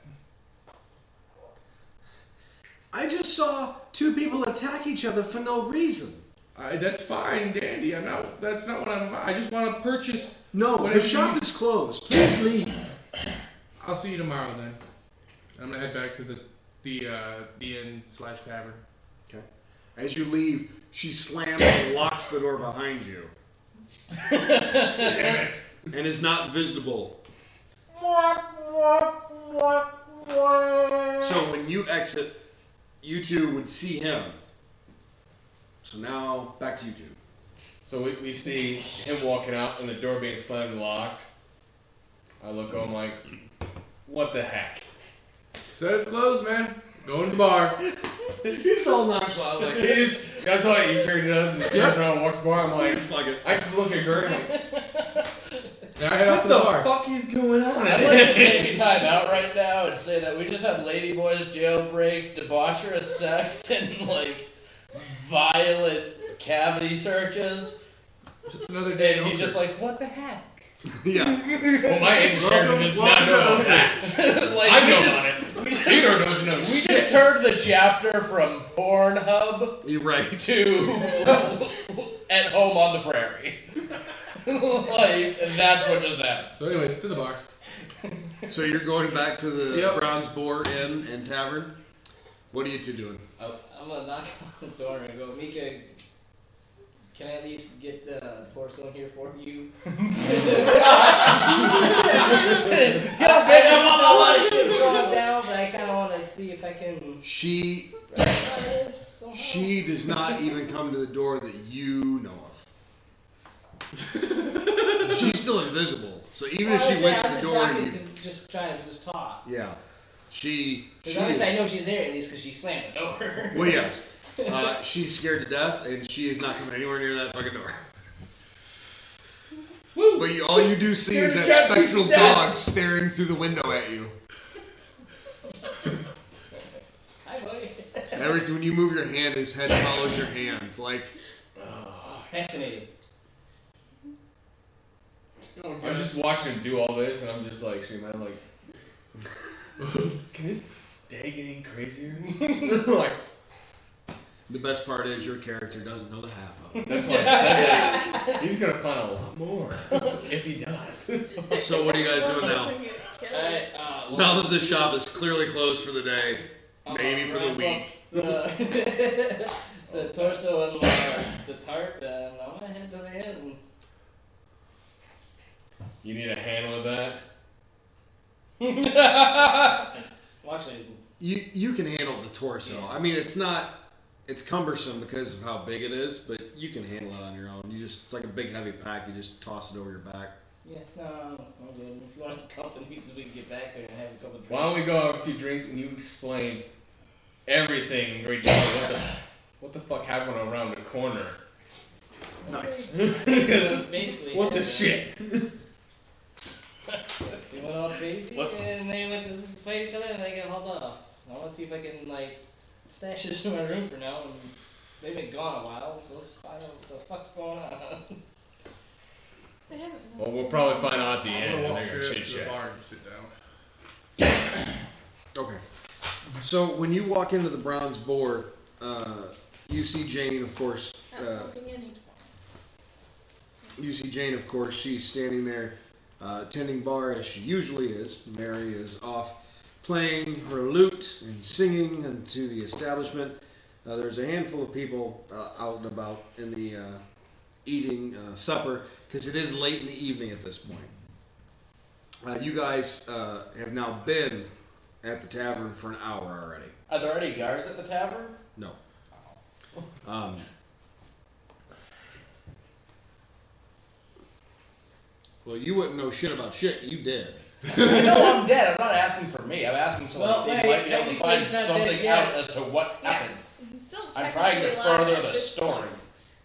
Speaker 1: I just saw two people attack each other for no reason.
Speaker 4: That's fine, dandy. That's not what I'm about. I just want to purchase.
Speaker 1: No,
Speaker 4: Whatever
Speaker 1: the shop
Speaker 4: you-
Speaker 1: is closed. Please leave.
Speaker 4: I'll see you tomorrow then. I'm gonna head back to the inn/tavern.
Speaker 1: As you leave, she slams and locks the door behind you.
Speaker 4: Damn it!
Speaker 1: And is not visible. So when you exit, you two would see him. So now, back to you two.
Speaker 9: So we see him walking out and the door being slammed and locked. I look over, I'm like, what the heck?
Speaker 4: Said it's closed, man. Going to the bar.
Speaker 1: He's all nonchalant, like,
Speaker 9: That's all he does, and he turns around and walks by. I'm like,
Speaker 1: fuck it.
Speaker 9: I just look at Gert and like,
Speaker 4: Now I head off
Speaker 9: what
Speaker 4: to
Speaker 9: the
Speaker 4: the bar.
Speaker 9: fuck is going on?
Speaker 2: I'd like to take a time out right now and say that we just had ladyboys, jailbreaks, debaucherous sex, and like violent cavity searches.
Speaker 4: Just another day.
Speaker 2: And he's just like, what the heck?
Speaker 1: Yeah.
Speaker 9: Well, my character does not know about that.
Speaker 2: Like,
Speaker 9: I know
Speaker 2: we just-
Speaker 9: about it.
Speaker 2: we just-
Speaker 9: Peter doesn't know
Speaker 2: We
Speaker 9: shit.
Speaker 2: just turned the chapter from Pornhub
Speaker 1: You're right.
Speaker 2: to At Home on the Prairie. Like, that's what just happened.
Speaker 4: So anyways, to the bar.
Speaker 1: So you're going back to the
Speaker 4: Yep.
Speaker 1: Brown's Boar Inn and Tavern? What are you two doing?
Speaker 5: I'm gonna knock on the door and go, Mika, can I at least get the torso in here for you?
Speaker 2: Yo,
Speaker 5: I don't want a lot of shit going down, but I kind of want to see if I can.
Speaker 1: She does not even come to the door that you know of. She's still invisible. So even if she went to the door and you...
Speaker 5: Just trying to just talk.
Speaker 1: Yeah. She
Speaker 5: Because honestly, I
Speaker 1: is-
Speaker 5: know she's there at least because she slammed the door.
Speaker 1: Well, yes. She's scared to death, and she is not coming anywhere near that fucking door. But all you do see is that spectral dog staring through the window at you.
Speaker 5: Hi, buddy.
Speaker 1: When you move your hand, his head follows your hand. Like,
Speaker 5: Fascinating.
Speaker 9: I'm just watching him do all this, and I'm just like, shaking my head, like, can this day get any crazier? Like,
Speaker 1: the best part is your character doesn't know the half of it.
Speaker 9: that's why I said that. He's gonna find a lot more if he does.
Speaker 1: So what are you guys doing now?
Speaker 5: Alright,
Speaker 1: Now that the shop is clearly closed for the day,
Speaker 5: I'm
Speaker 1: maybe for the
Speaker 5: gonna wrap
Speaker 1: week.
Speaker 5: up The torso and the tarp, and I'm gonna head to the inn.
Speaker 9: You need a hand with that?
Speaker 5: Well, actually,
Speaker 1: You can handle the torso. I mean, it's cumbersome because of how big it is, but you can handle it on your own. It's like a big heavy pack. You just toss it over your back.
Speaker 5: yeah, no, I'm good. If you want company, so we can get back there and have a couple drinks.
Speaker 9: Why don't we go have a few drinks and you explain everything right now? What the fuck happened around the corner?
Speaker 1: Nice.
Speaker 5: Basically,
Speaker 9: What the
Speaker 5: yeah,
Speaker 9: shit?
Speaker 5: They went all crazy
Speaker 9: What?
Speaker 5: and they went to fight each other and they got hauled off. I want to see if I can like stash this in my room for now. And they've been gone a while, so let's find out what the fuck's going on.
Speaker 7: They haven't.
Speaker 9: Well, we'll probably find out at the
Speaker 4: I'm
Speaker 9: end
Speaker 4: gonna
Speaker 9: and
Speaker 4: walk
Speaker 9: they're
Speaker 4: straight
Speaker 9: gonna
Speaker 4: up
Speaker 9: chit
Speaker 4: to the
Speaker 9: chat.
Speaker 4: bar and sit down.
Speaker 1: Okay. So when you walk into the Brown's Boar, you see Jane, of course.
Speaker 7: Not smoking any tomorrow.
Speaker 1: You see Jane, of course. She's standing there tending bar as she usually is. Mary is off playing her lute and singing into the establishment. There's a handful of people out and about in the eating supper because it is late in the evening at this point. You guys have now been at the tavern for an hour already.
Speaker 2: Are there any guards at the tavern?
Speaker 1: No. Well, you wouldn't know shit about shit. You did.
Speaker 2: I know I'm dead. I'm not asking for me. I'm asking so
Speaker 5: Well,
Speaker 2: they
Speaker 5: wait,
Speaker 2: might be able to
Speaker 5: technically
Speaker 2: find
Speaker 5: it's not
Speaker 2: something
Speaker 5: dead yet.
Speaker 2: out as to what
Speaker 7: Yeah.
Speaker 2: happened.
Speaker 7: He's still
Speaker 2: I'm trying to
Speaker 7: technically alive
Speaker 2: further
Speaker 7: at
Speaker 2: the
Speaker 7: this
Speaker 2: story.
Speaker 7: point.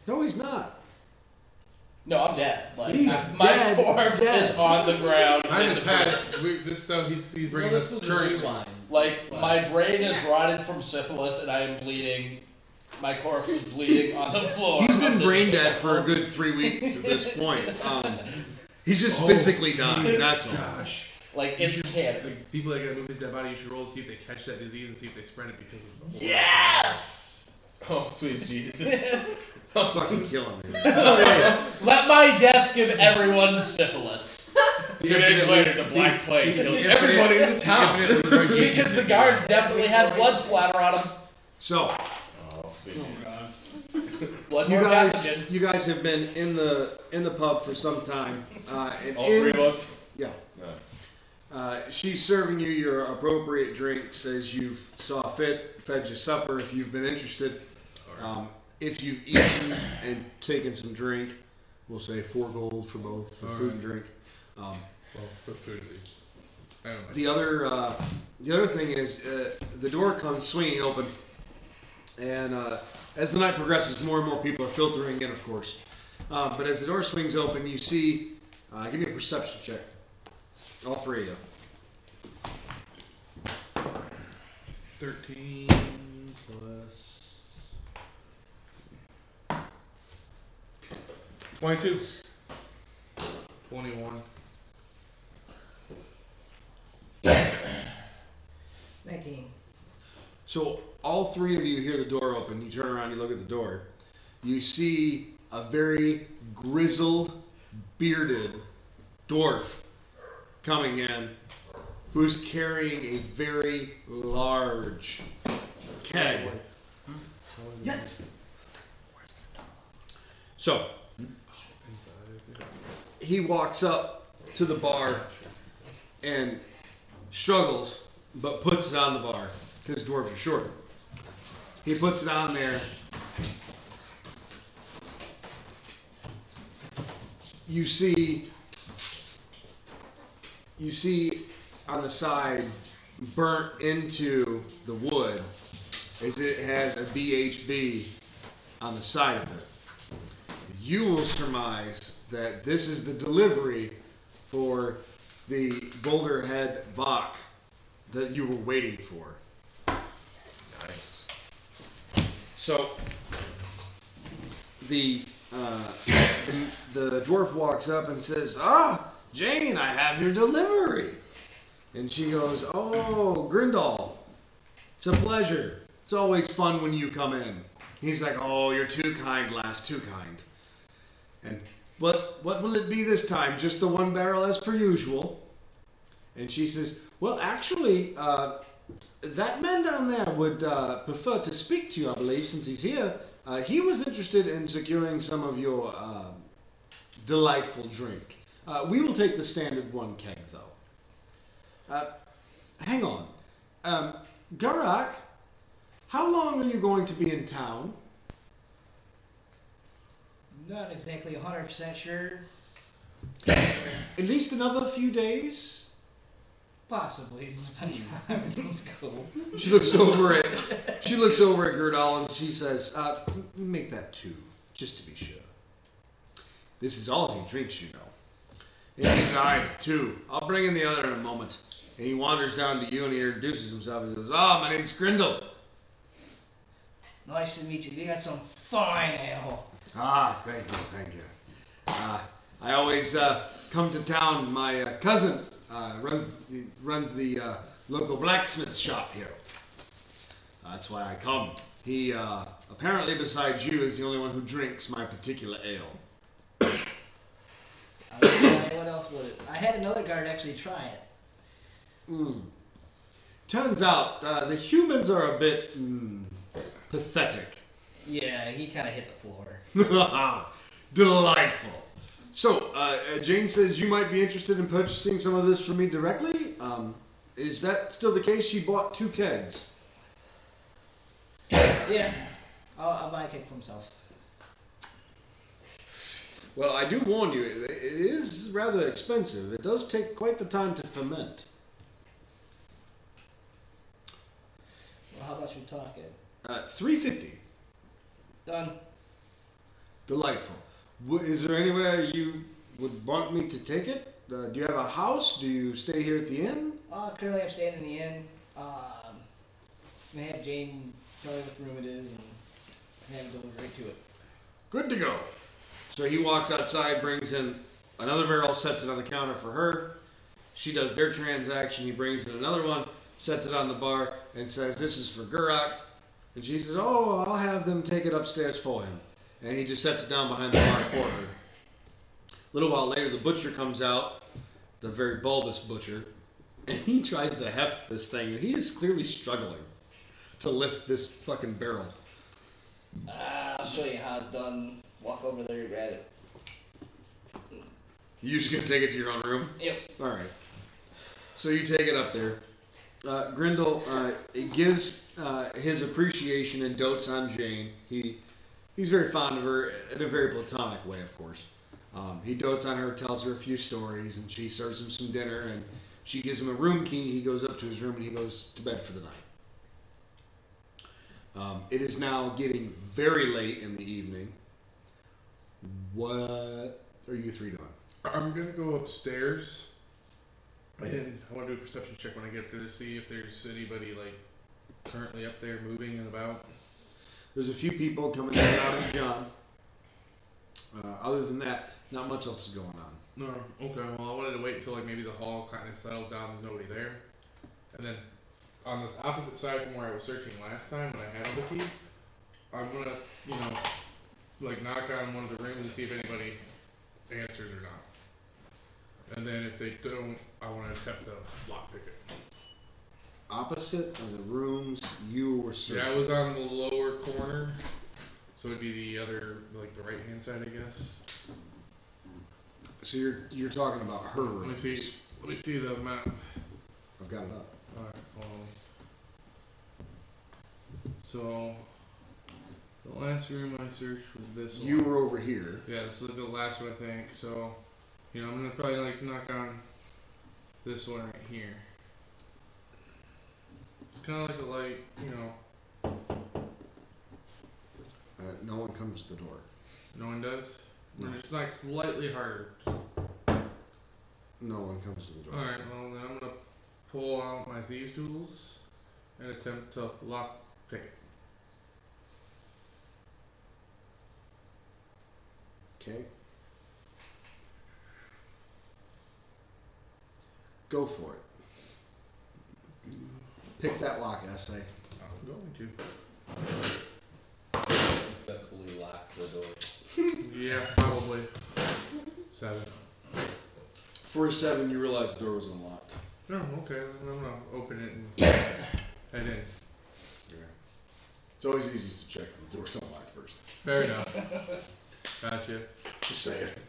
Speaker 1: No, he's not.
Speaker 2: No, I'm dead. Like,
Speaker 1: He's
Speaker 2: my
Speaker 1: dead,
Speaker 2: corpse
Speaker 1: dead.
Speaker 2: is on the ground.
Speaker 4: I'm
Speaker 2: in
Speaker 4: in
Speaker 2: the
Speaker 4: the
Speaker 2: prison.
Speaker 4: past. This stuff he's bringing
Speaker 3: Well,
Speaker 4: us
Speaker 3: this was a
Speaker 4: currently.
Speaker 3: rewind.
Speaker 2: Like, my brain is rotted from syphilis and I am bleeding. My corpse is bleeding on the floor.
Speaker 1: He's been
Speaker 2: of this
Speaker 1: brain dead for a
Speaker 2: bar.
Speaker 1: good 3 weeks at this point. He's just
Speaker 4: Oh,
Speaker 1: physically dying. That's all.
Speaker 4: Gosh.
Speaker 2: Like, it's canon.
Speaker 4: Like, people that get a movie's dead body, you should roll to see if they catch that disease and see if they spread it because of the whole.
Speaker 2: Yes!
Speaker 9: Oh, sweet Jesus.
Speaker 1: I'll fucking kill him. Dude.
Speaker 2: Let my death give everyone syphilis.
Speaker 9: 2 days later, the Black Plague kills
Speaker 4: Infinite-
Speaker 9: everybody in the town.
Speaker 4: infinitely more genius.
Speaker 2: Because the guards definitely had blood splatter on them.
Speaker 1: So,
Speaker 9: Oh, sweet
Speaker 2: Blood
Speaker 1: you guys,
Speaker 2: pathogen.
Speaker 1: you guys have been in the pub for some time. And
Speaker 9: All
Speaker 1: in-
Speaker 9: three of us?
Speaker 1: Yeah. She's serving you your appropriate drinks as you saw fit, fed you supper if you've been interested. If you've eaten and taken some drink, we'll say 4 gold for both, for food and drink.
Speaker 4: Well, for food at least. I don't know.
Speaker 1: The other thing is, the door comes swinging open, and as the night progresses, more and more people are filtering in, of course. But as the door swings open, you see, give me a perception check. All 3 of you.
Speaker 4: 13 plus 22. 21.
Speaker 5: 19.
Speaker 1: So all 3 of you hear the door open. You turn around, you look at the door. You see a very grizzled, bearded dwarf coming in, who's carrying a very large keg.
Speaker 8: Yes.
Speaker 1: So he walks up to the bar and struggles, but puts it on the bar because dwarves are short. He puts it on there. You see on the side, burnt into the wood, is it has a BHB on the side of it. You will surmise that this is the delivery for the Boulder Head Bach that you were waiting for.
Speaker 9: Nice.
Speaker 1: So the dwarf walks up and says, "Ah, Jane, I have your delivery." And she goes, "Oh, Grindal, it's a pleasure. It's always fun when you come in." He's like, "Oh, you're too kind, lass, too kind." And what will it be this time? Just the 1 barrel as per usual? And she says, "Well, actually, that man down there would prefer to speak to you, I believe, since he's here. He was interested in securing some of your delightful drink. We will take the standard 1 keg, though. Hang on. Garak, how long are you going to be in town?"
Speaker 5: Not exactly 100% sure.
Speaker 1: "At least another few days?"
Speaker 5: Possibly, depending on how everything's cool.
Speaker 1: She looks over at Gerdal and she says, "Make that 2, just to be sure. This is all he drinks, you know." And he says, "Aye, 2. I'll bring in the other in a moment." And he wanders down to you and he introduces himself and says, "My name's Grindal."
Speaker 5: Nice to meet you. You got some fine ale.
Speaker 1: Thank you. I always come to town. My cousin runs the local blacksmith shop here. That's why I come. He, apparently besides you, is the only one who drinks my particular ale."
Speaker 5: What else would it? I had another guard actually try it.
Speaker 1: Turns out the humans are a bit pathetic.
Speaker 5: Yeah, he kind of hit the floor.
Speaker 1: Delightful. So, Jane says you might be interested in purchasing some of this from me directly. Is that still the case? She bought 2 kegs.
Speaker 5: Yeah, I'll buy a keg for himself.
Speaker 1: Well, I do warn you, it is rather expensive. It does take quite the time to ferment.
Speaker 5: Well, how much we talking?
Speaker 1: $3.50.
Speaker 5: Done.
Speaker 1: Delightful. Is there anywhere you would want me to take it? Do you have a house? Do you stay here at the inn?
Speaker 5: Currently I'm staying in the inn. I have Jane tell me what room it is and have him deliver right to it.
Speaker 1: Good to go. So he walks outside, brings in another barrel, sets it on the counter for her. She does their transaction. He brings in another one, sets it on the bar, and says, "This is for Gurak." And she says, "Oh, I'll have them take it upstairs for him." And he just sets it down behind the bar for her. A little while later, the butcher comes out, the very bulbous butcher, and he tries to heft this thing, and he is clearly struggling to lift this fucking barrel.
Speaker 5: I'll show you how it's done. Walk over there and grab it.
Speaker 1: You just gonna take it to your own room?
Speaker 5: Yep.
Speaker 1: All right. So you take it up there. Grindel gives his appreciation and dotes on Jane. He's very fond of her in a very platonic way, of course. He dotes on her, tells her a few stories, and she serves him some dinner, and she gives him a room key. He goes up to his room and he goes to bed for the night. It is now getting very late in the evening. What are you three doing?
Speaker 4: I'm gonna go upstairs. And I want to do a perception check when I get there to see if there's anybody like currently up there moving and about.
Speaker 1: There's a few people coming in and out of John. Other than that, not much else is going on.
Speaker 4: No, okay. Well, I wanted to wait until like maybe the hall kind of settles down. There's nobody there, and then on this opposite side from where I was searching last time when I had all the keys, I'm gonna, like knock on one of the rooms to see if anybody answers or not. And then if they don't, I want to attempt to lockpick it.
Speaker 1: Opposite of the rooms you were searching.
Speaker 4: Yeah, I was on the lower corner, so it'd be the other, like the right hand side, I guess.
Speaker 1: So you're talking about her room.
Speaker 4: Let me see the map.
Speaker 1: I've got it up.
Speaker 4: Alright, hold on. So the last room I searched was this one.
Speaker 1: You were over here.
Speaker 4: Yeah, this was the last one I think. So, I'm gonna probably like knock on this one right here. It's kinda like a light,
Speaker 1: No one comes to the door.
Speaker 4: no one does?
Speaker 1: No.
Speaker 4: It's like slightly harder.
Speaker 1: No one comes to the door.
Speaker 4: Alright, well then I'm gonna pull out my thieves tools and attempt to lock pick it.
Speaker 1: Okay. Go for it. Pick that lock, I say.
Speaker 4: I'm going
Speaker 9: Successfully locks the door.
Speaker 4: to. Yeah, probably. 7.
Speaker 1: For a 7, you realize the door was unlocked.
Speaker 4: No, okay, then I'm gonna open it and head in.
Speaker 1: It's always easiest to check if the door's unlocked first.
Speaker 4: Fair enough. Gotcha.
Speaker 1: Just say it.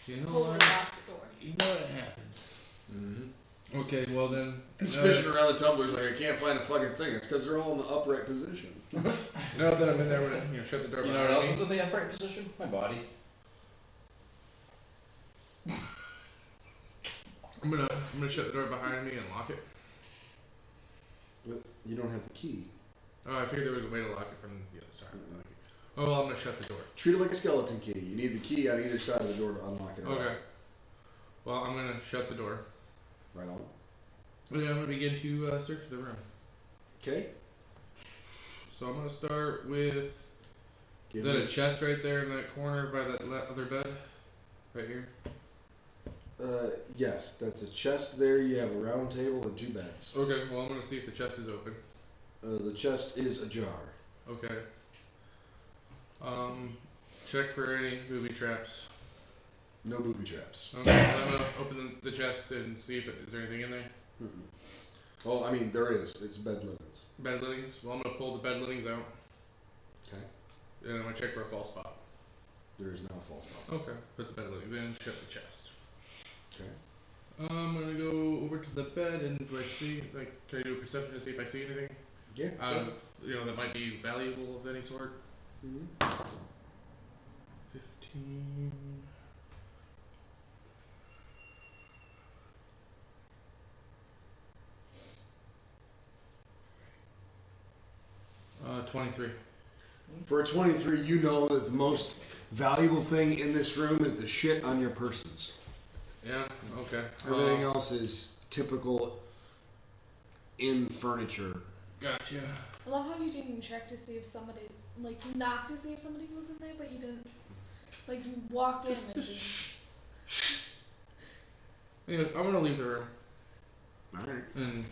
Speaker 4: You know
Speaker 7: Pull it
Speaker 4: what?
Speaker 7: off the door.
Speaker 4: You know what happened.
Speaker 1: Mm-hmm.
Speaker 4: Okay, well then.
Speaker 1: He's fishing around the tumblers like I can't find a fucking thing. It's because they're all in the upright position.
Speaker 4: Now that I'm in there, I'm gonna shut the door
Speaker 8: You know what
Speaker 4: behind
Speaker 8: else
Speaker 4: me.
Speaker 8: is in the upright position? My body.
Speaker 4: I'm gonna shut the door behind me and lock it.
Speaker 1: But you don't have the key.
Speaker 4: Oh, I figured there was a way to lock it from the other side. Oh, well, I'm gonna shut the door.
Speaker 1: Treat it like a skeleton key. You need the key on either side of the door to unlock it.
Speaker 4: Okay. Well, I'm gonna shut the door.
Speaker 1: Right on.
Speaker 4: Well, yeah, I'm gonna begin to search the room.
Speaker 1: Okay.
Speaker 4: So I'm gonna start with.
Speaker 1: Give
Speaker 4: Is that
Speaker 1: me-
Speaker 4: a chest right there in that corner by that other bed? Right here?
Speaker 1: Yes, that's a chest there. You have a round table and 2 beds.
Speaker 4: Okay, well, I'm gonna see if the chest is open.
Speaker 1: The chest is ajar.
Speaker 4: Okay. Check for any booby traps.
Speaker 1: No booby traps.
Speaker 4: Okay, so I'm gonna open the chest and see if is there anything in there.
Speaker 1: Oh, I mean, there is. It's bed linens.
Speaker 4: Bed linings. Well, I'm gonna pull the bed linings out.
Speaker 1: Okay.
Speaker 4: And I'm gonna check for a false spot.
Speaker 1: There is no false bottom.
Speaker 4: Okay. Put the bed linings in. Shut the chest.
Speaker 1: Okay.
Speaker 4: I'm gonna go over to the bed and do I see like can I do a perception to see if I see anything
Speaker 1: Yeah.
Speaker 4: out of that might be valuable of any sort?
Speaker 1: Mm-hmm.
Speaker 4: 15. 23.
Speaker 1: For a 23, you know that the most valuable thing in this room is the shit on your persons.
Speaker 4: Yeah. Okay.
Speaker 1: Everything else is typical in furniture.
Speaker 4: Gotcha.
Speaker 7: I love how you didn't check to see if somebody, like, you knocked to see if somebody was in there, but you didn't, like, you walked in and just.
Speaker 4: Anyway, I'm gonna leave the room
Speaker 1: Alright.
Speaker 4: and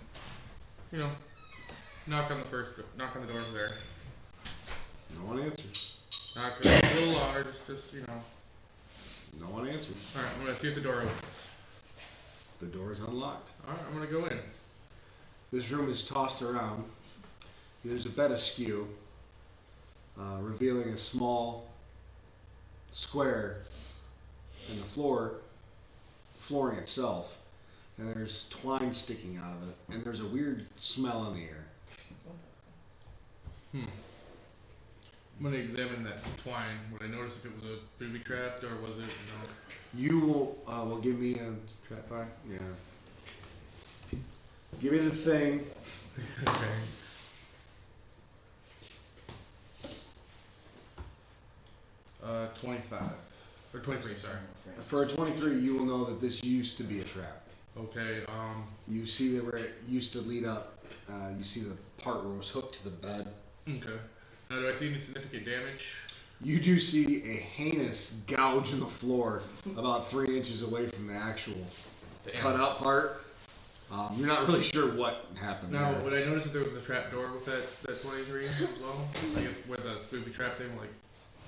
Speaker 4: knock on the door there.
Speaker 1: No one answers.
Speaker 4: Knock a little louder, just
Speaker 1: No one answers.
Speaker 4: Alright, I'm gonna see if the door opens.
Speaker 1: The door is unlocked.
Speaker 4: Alright, I'm gonna go in.
Speaker 1: This room is tossed around. There's a bed askew, revealing a small square in the floor flooring itself, and there's twine sticking out of it, and there's a weird smell in the air.
Speaker 4: I'm gonna examine that twine. Would I notice if it was a booby trapped or was it,
Speaker 1: You will give me a
Speaker 4: trap fire?
Speaker 1: yeah. Give me the thing.
Speaker 4: Okay. Uh, 25 or 23. Sorry.
Speaker 1: For a 23, you will know that this used to be a trap.
Speaker 4: Okay.
Speaker 1: You see that where it used to lead up. You see the part where it was hooked to the bed.
Speaker 4: Okay. Now, do I see any significant damage?
Speaker 1: You do see a heinous gouge in the floor about 3 inches away from the actual cutout part. You're not really sure what happened
Speaker 4: Now,
Speaker 1: there.
Speaker 4: would I notice if there was a trap door with that 23 as well? Like where the booby trap thing, like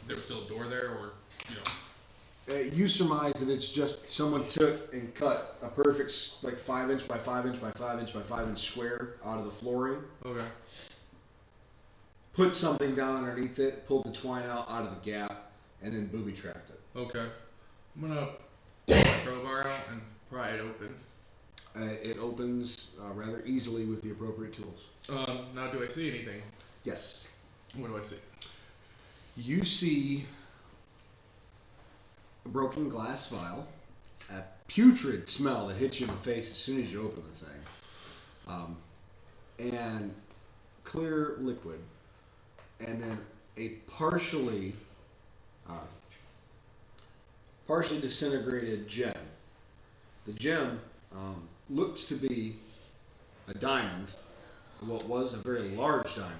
Speaker 4: there was still a door there, or you know?
Speaker 1: You surmise that it's just someone took and cut a perfect like 5 inch by 5 inch by 5 inch by 5 inch square out of the flooring.
Speaker 4: Okay.
Speaker 1: Put something down underneath it, pulled the twine out of the gap, and then booby trapped it.
Speaker 4: Okay. I'm gonna pull my crowbar out and pry it open.
Speaker 1: It opens rather easily with the appropriate tools.
Speaker 4: Now, do I see anything?
Speaker 1: Yes.
Speaker 4: What do I see?
Speaker 1: You see a broken glass vial, a putrid smell that hits you in the face as soon as you open the thing, and clear liquid, and then a partially disintegrated gem. The gem looks to be a diamond, what was a very large diamond,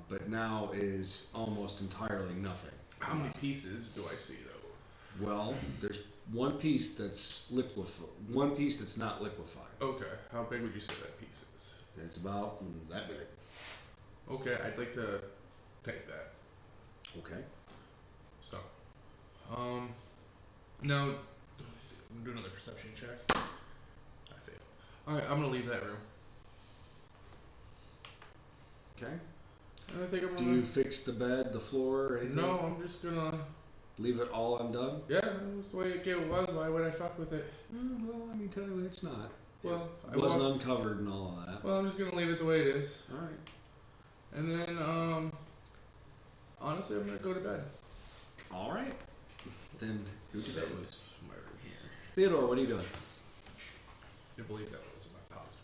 Speaker 1: but now is almost entirely nothing.
Speaker 4: How many pieces do I see though?
Speaker 1: Well, there's one piece that's one piece that's not liquefied.
Speaker 4: Okay. How big would you say that piece is?
Speaker 1: It's about that big.
Speaker 4: Okay, I'd like to take that.
Speaker 1: Okay.
Speaker 4: So, now, let me see. I'm gonna do another perception check. I fail. Alright, I'm gonna leave that room.
Speaker 1: Okay.
Speaker 4: And I think I'm
Speaker 1: Do
Speaker 4: gonna.
Speaker 1: you fix the bed, the floor, or anything?
Speaker 4: No, I'm just gonna.
Speaker 1: Leave it all undone?
Speaker 4: Yeah, that's the way it was. Why would I fuck with it?
Speaker 1: Well, I mean, technically it's not.
Speaker 4: Well,
Speaker 1: It wasn't uncovered and all of that.
Speaker 4: Well, I'm just gonna leave it the way it is.
Speaker 1: Alright.
Speaker 4: And then, honestly, I'm gonna go to bed.
Speaker 1: Alright. Then go to bed.
Speaker 4: That was my room here.
Speaker 1: Theodore, what are you doing?
Speaker 4: I believe that was in my palace.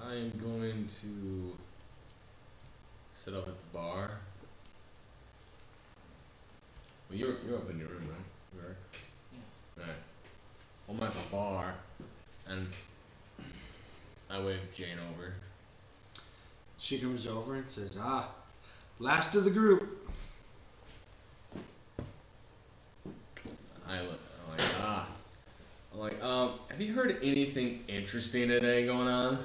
Speaker 9: I'm going to sit up at the bar. Well, you're up in your room, right? Yeah. Alright. I'm at the bar, and I wave Jane over.
Speaker 1: She comes over and says, last of the group.
Speaker 9: I'm like, have you heard anything interesting today going on?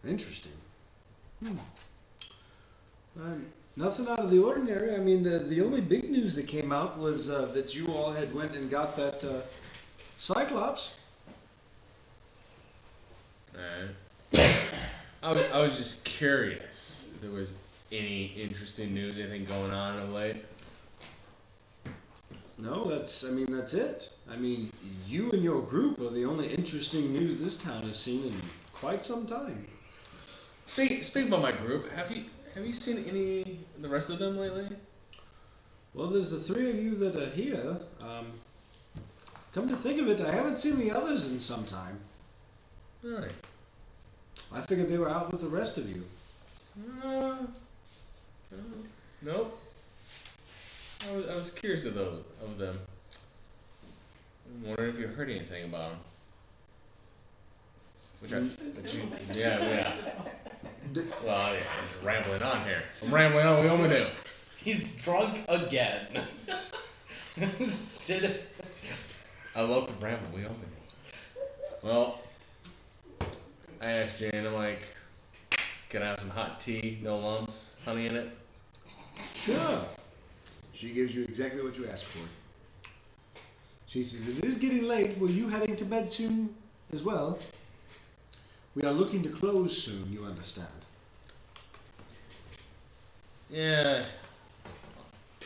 Speaker 1: Interesting. Nothing out of the ordinary. I mean, the only big news that came out was that you all had went and got that Cyclops.
Speaker 9: Alright. I was just curious if there was any interesting news, anything going on of late.
Speaker 1: No, that's it. I mean, you and your group are the only interesting news this town has seen in quite some time.
Speaker 9: Speaking about my group, have you seen any the rest of them lately?
Speaker 1: Well, there's the three of you that are here. Come to think of it, I haven't seen the others in some time.
Speaker 9: Really?
Speaker 1: I figured they were out with the rest of you.
Speaker 9: Nope. I was curious of them. I'm wondering if you heard anything about them. Yeah. Well, yeah, I'm rambling on here. I'm rambling on. We only do.
Speaker 2: He's drunk again.
Speaker 9: I love to ramble. We only do. Well, I asked Jane. I'm like, can I have some hot tea, no lumps, honey in it?
Speaker 1: Sure. She gives you exactly what you asked for. She says, it is getting late. Were you heading to bed soon as well? We are looking to close soon, you understand.
Speaker 9: Yeah.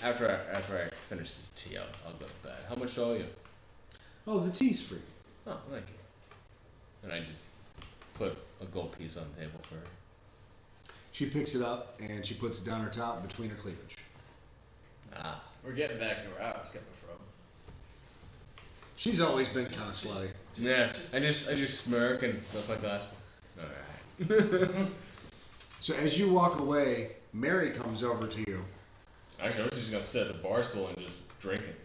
Speaker 9: After I finish this tea, I'll go to bed. How much do I owe you?
Speaker 1: Oh, the tea's free.
Speaker 9: Oh, thank you. And I just put a gold piece on the table for her.
Speaker 1: She picks it up and she puts it down her top between her cleavage.
Speaker 9: Ah.
Speaker 8: We're getting back to where I was coming from.
Speaker 1: She's always been kind of slutty.
Speaker 9: Yeah. I just smirk and flip my glass. Alright.
Speaker 1: So as you walk away, Mary comes over to you.
Speaker 9: Actually, I was just gonna sit at the bar stool and just drink it.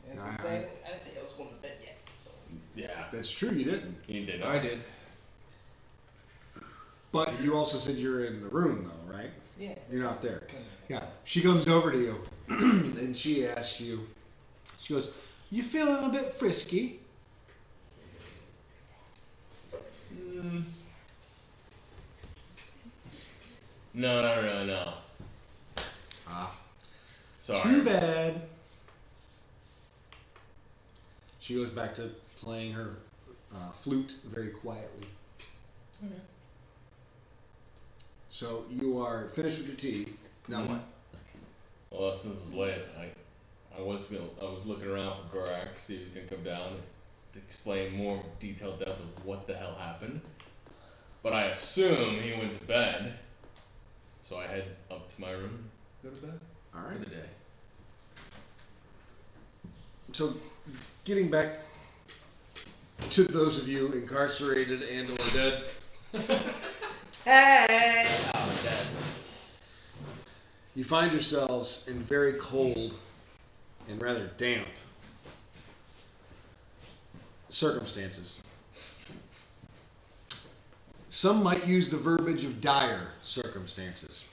Speaker 5: That's what I'm saying. I didn't say I was going to bed yet. So.
Speaker 9: Yeah.
Speaker 1: That's true, you didn't.
Speaker 9: You did.
Speaker 4: I did.
Speaker 1: But you also said you're in the room, though, right?
Speaker 5: Yeah.
Speaker 1: You're not there. Yeah. She comes over to you and she asks you, she goes, "You feeling a bit frisky?"
Speaker 9: No, not really. No.
Speaker 1: Ah.
Speaker 9: Sorry.
Speaker 1: Too bad. She goes back to playing her flute very quietly.
Speaker 5: Okay.
Speaker 1: So you are finished with your tea. Now
Speaker 9: Mhm.
Speaker 1: what?
Speaker 9: Well, since it's late, I was looking around for Gorak, see if he's gonna come down to explain more detailed depth of what the hell happened. But I assume he went to bed, so I head up to my room, go to bed
Speaker 1: All
Speaker 9: for
Speaker 1: right.
Speaker 9: the day.
Speaker 1: So getting back to those of you incarcerated and or dead,
Speaker 8: Hey! Oh, dead.
Speaker 1: you find yourselves in very cold and rather damp circumstances. Some might use the verbiage of dire circumstances.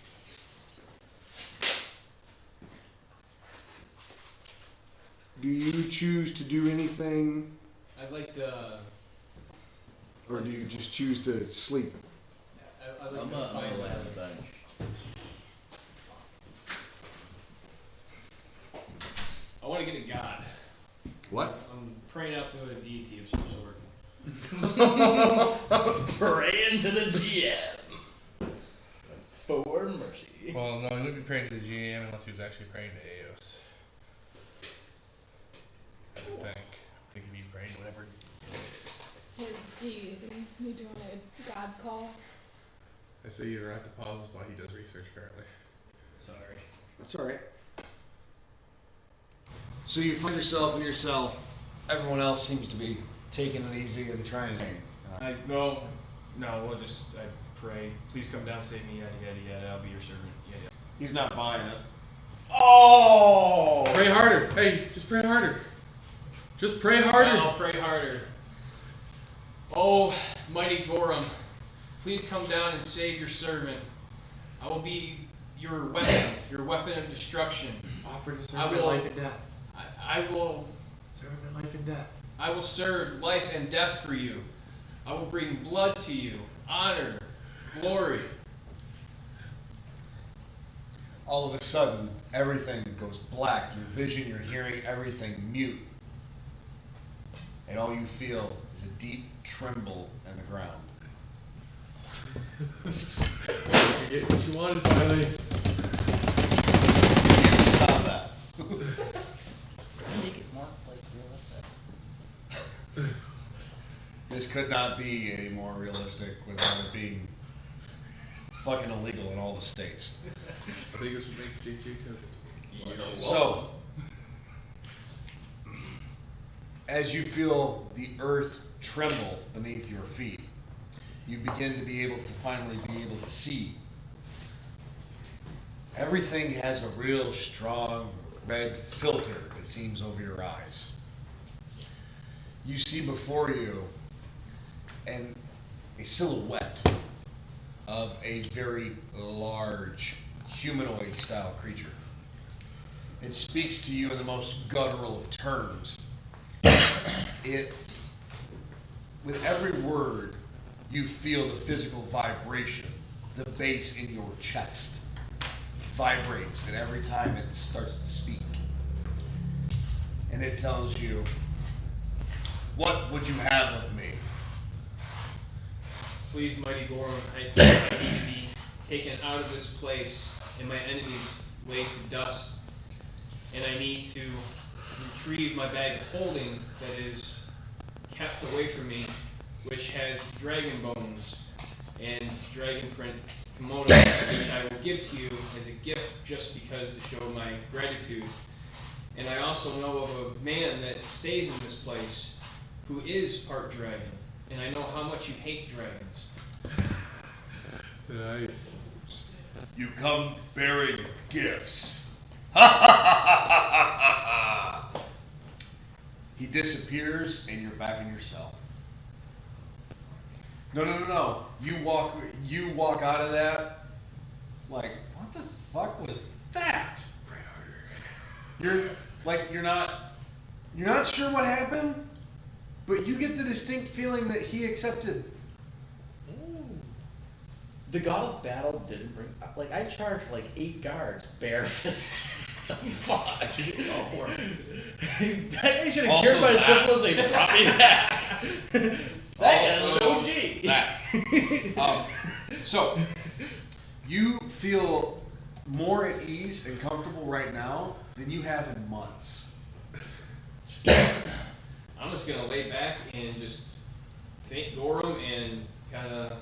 Speaker 1: Do you choose to do anything,
Speaker 6: I'd like to.
Speaker 1: or do you just choose to sleep?
Speaker 6: I'd like
Speaker 3: I'm
Speaker 6: to
Speaker 3: gonna
Speaker 6: find
Speaker 3: lay on the bench.
Speaker 6: I want to get a god.
Speaker 1: What?
Speaker 6: I'm praying out to a deity of some sort.
Speaker 8: Praying to the GM. That's for mercy.
Speaker 4: Well, no, he wouldn't be praying to the GM unless he was actually praying to Eos. I would think. I think he'd be praying to whatever.
Speaker 7: His deity. You doing a god call?
Speaker 4: I say you're at the pause while he does research currently.
Speaker 8: Sorry.
Speaker 1: That's all right. So you find yourself in your cell. Everyone else seems to be taking it easy and trying to.
Speaker 6: No, we'll just I pray. Please come down, save me, yada yada yada. I'll be your servant, yada yada.
Speaker 1: He's not buying it.
Speaker 8: Oh!
Speaker 4: Pray harder. Hey, just pray harder. Just pray harder.
Speaker 6: I'll pray harder. Oh, mighty Gorum, please come down and save your servant. I will be your weapon of destruction.
Speaker 4: Offer to serve
Speaker 6: I
Speaker 4: my
Speaker 6: will-
Speaker 4: life and death.
Speaker 6: I will
Speaker 4: Serve my life and death.
Speaker 6: I will serve life and death for you. I will bring blood to you, honor, glory.
Speaker 1: All of a sudden, everything goes black. Your vision, your hearing, everything mute. And all you feel is a deep tremble in the ground.
Speaker 4: You get what you wanted finally.
Speaker 1: You can't stop that.
Speaker 8: Make it more like realistic.
Speaker 1: This could not be any more realistic without it being fucking illegal in all the states.
Speaker 4: I think this would make JJ tokens.
Speaker 1: So, as you feel the earth tremble beneath your feet, you begin to be able to finally be able to see. Everything has a real strong red filter, it seems, over your eyes. You see before you a silhouette of a very large humanoid style creature. It speaks to you in the most guttural of terms. With every word, you feel the physical vibration, the bass in your chest vibrates, and every time it starts to speak. And it tells you, "What would you have of me?"
Speaker 6: Please, mighty Gorum, I need to be taken out of this place and my enemies laid to dust, and I need to retrieve my bag of holding that is kept away from me, which has dragon bones and dragon print kimono, which I will give to you as a gift just because to show my gratitude. And I also know of a man that stays in this place who is part dragon, and I know how much you hate dragons.
Speaker 4: Nice.
Speaker 1: You come bearing gifts. Ha ha ha ha ha ha! He disappears and you're back in your cell. No. You walk out of that like, what the fuck was that? You're not sure what happened, but you get the distinct feeling that he accepted.
Speaker 8: The god of battle didn't bring. Like, I charged like 8 guards, barefisted. Fuck.
Speaker 4: Oh,
Speaker 8: That guy should have
Speaker 1: Also
Speaker 8: cured my
Speaker 1: that.
Speaker 8: syphilis and brought me back. That guy's an OG.
Speaker 1: That. So, you feel more at ease and comfortable right now than you have in months.
Speaker 6: I'm just gonna lay back and just thank Gorham and kind of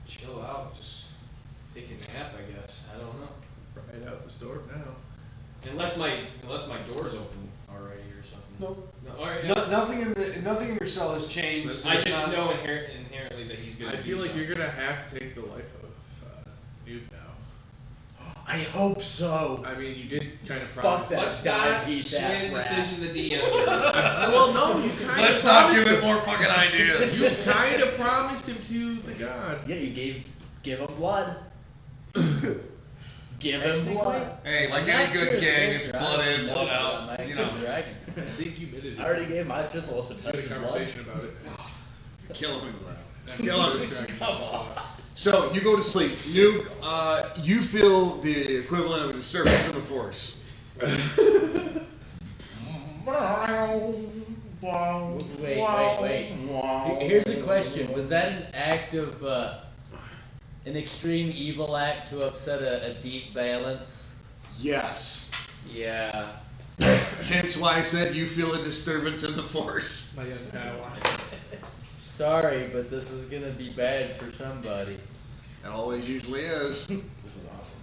Speaker 6: chill out, just take a nap, I guess. I don't know.
Speaker 4: Right out the store now.
Speaker 6: Unless my door's open already or something.
Speaker 1: Nope.
Speaker 6: No, all right.
Speaker 1: Nothing in your cell has changed.
Speaker 6: I
Speaker 1: There's
Speaker 6: just
Speaker 1: not-
Speaker 6: know inherently that he's gonna.
Speaker 4: I
Speaker 6: do
Speaker 4: feel like
Speaker 6: something.
Speaker 4: you're gonna have to take the life of Noob now.
Speaker 8: I hope so.
Speaker 4: I mean, you did kind of
Speaker 8: Fuck
Speaker 4: promise.
Speaker 8: that.
Speaker 6: Let's
Speaker 8: God,
Speaker 6: not
Speaker 8: piece
Speaker 6: sway
Speaker 8: ass
Speaker 6: the
Speaker 8: rat.
Speaker 6: decision of the DM.
Speaker 4: Well, no, you kind of
Speaker 1: Let's not give it
Speaker 4: him.
Speaker 1: more fucking ideas.
Speaker 4: You kind of promised him to the god.
Speaker 8: Yeah, you give him blood. Give him blood.
Speaker 1: Hey, like any good gang, it's blood in, blood out. You know,
Speaker 8: Dragon.
Speaker 4: I think you admitted it.
Speaker 8: I already gave my syphilis a
Speaker 4: We had a
Speaker 8: piece of blood.
Speaker 4: conversation about it.
Speaker 1: kill him.
Speaker 4: After
Speaker 1: Kill
Speaker 4: the
Speaker 1: him.
Speaker 4: first dragon.
Speaker 8: Come on.
Speaker 1: So you go to sleep. You feel the equivalent of a disturbance in the force.
Speaker 3: Wait. Here's a question. Was that an act of, an extreme evil act to upset a deep balance?
Speaker 1: Yes.
Speaker 3: Yeah.
Speaker 1: Hence why I said you feel a disturbance in the force.
Speaker 4: My young Padawan.
Speaker 3: Sorry, but this is gonna be bad for somebody.
Speaker 1: It always usually is.
Speaker 8: This is awesome.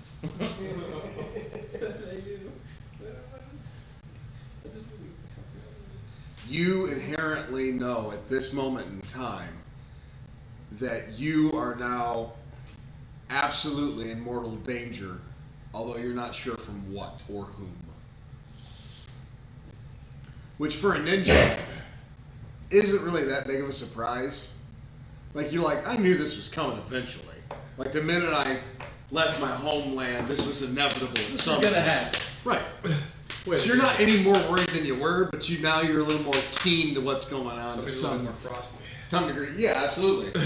Speaker 1: You inherently know at this moment in time that you are now absolutely in mortal danger, although you're not sure from what or whom. Which for a ninja isn't really that big of a surprise. Like, you're like, I knew this was coming eventually. Like, the minute I left my homeland, this was inevitable at
Speaker 3: This is
Speaker 1: some
Speaker 3: gonna
Speaker 1: point.
Speaker 3: happen.
Speaker 1: Right.
Speaker 4: Wait,
Speaker 1: So you're not any more worried than you were, but you're a little more keen to what's going on to
Speaker 4: Something a little
Speaker 1: some
Speaker 4: more frosty.
Speaker 1: degree. Yeah, absolutely.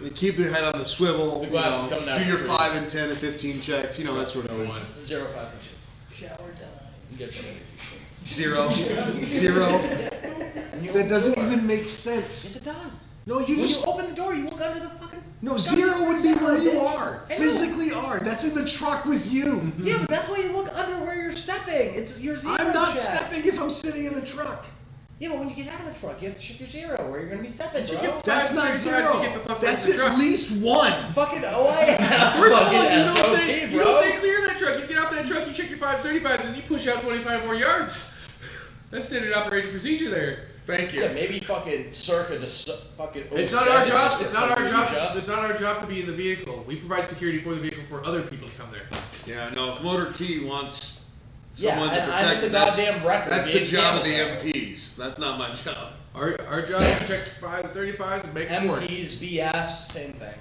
Speaker 1: You keep your head on the swivel,
Speaker 8: The glass is coming down
Speaker 1: do your
Speaker 8: for free.
Speaker 1: 5 and 10 and 15 checks, that sort of thing.
Speaker 8: 0, 5 inches. Shower time. You get paid.
Speaker 1: 0. That doesn't even make sense.
Speaker 8: Yes, it does.
Speaker 1: No, you
Speaker 8: When
Speaker 1: just.
Speaker 8: you open the door, you look under the fucking.
Speaker 1: No, 0 would be where you are.
Speaker 8: I know.
Speaker 1: Physically are. That's in the truck with you.
Speaker 8: Yeah, but that's why you look under where you're stepping. It's your 0
Speaker 1: I'm not
Speaker 8: check.
Speaker 1: stepping if I'm sitting in the truck.
Speaker 8: Yeah, but when you get out of the truck, you have to check your 0 where you're gonna be stepping,
Speaker 4: You
Speaker 8: bro.
Speaker 4: get-
Speaker 1: That's not
Speaker 4: 5:35 to
Speaker 1: 0.
Speaker 4: get the fuck
Speaker 1: That's
Speaker 4: out of the
Speaker 1: at
Speaker 4: truck.
Speaker 1: least 1.
Speaker 8: Fucking OIM.
Speaker 4: First of all,
Speaker 8: Fucking
Speaker 4: you don't
Speaker 8: SOP,
Speaker 4: stay, you
Speaker 8: bro.
Speaker 4: don't stay clear of that truck. You get out that truck, you check your 535s, and you push out 25 more yards. That's standard operating procedure there.
Speaker 1: Thank you.
Speaker 8: Yeah, maybe fucking circa just fucking.
Speaker 4: It's not our
Speaker 8: 07
Speaker 4: job.
Speaker 8: just
Speaker 4: It's
Speaker 8: to
Speaker 4: not our
Speaker 8: fucking
Speaker 4: job.
Speaker 8: reach up.
Speaker 4: It's not our job to be in the vehicle. We provide security for the vehicle for other people to come there.
Speaker 1: Yeah, no, if Motor T wants
Speaker 8: Yeah,
Speaker 1: someone
Speaker 8: and
Speaker 1: to
Speaker 8: I'm
Speaker 1: protect
Speaker 8: the
Speaker 1: it, that's,
Speaker 8: goddamn record.
Speaker 1: that's the
Speaker 8: being
Speaker 1: job of the
Speaker 8: camel.
Speaker 1: MPs. That's not my job.
Speaker 4: Our job is to check 535s and make it work.
Speaker 8: MPs, BFs, same thing.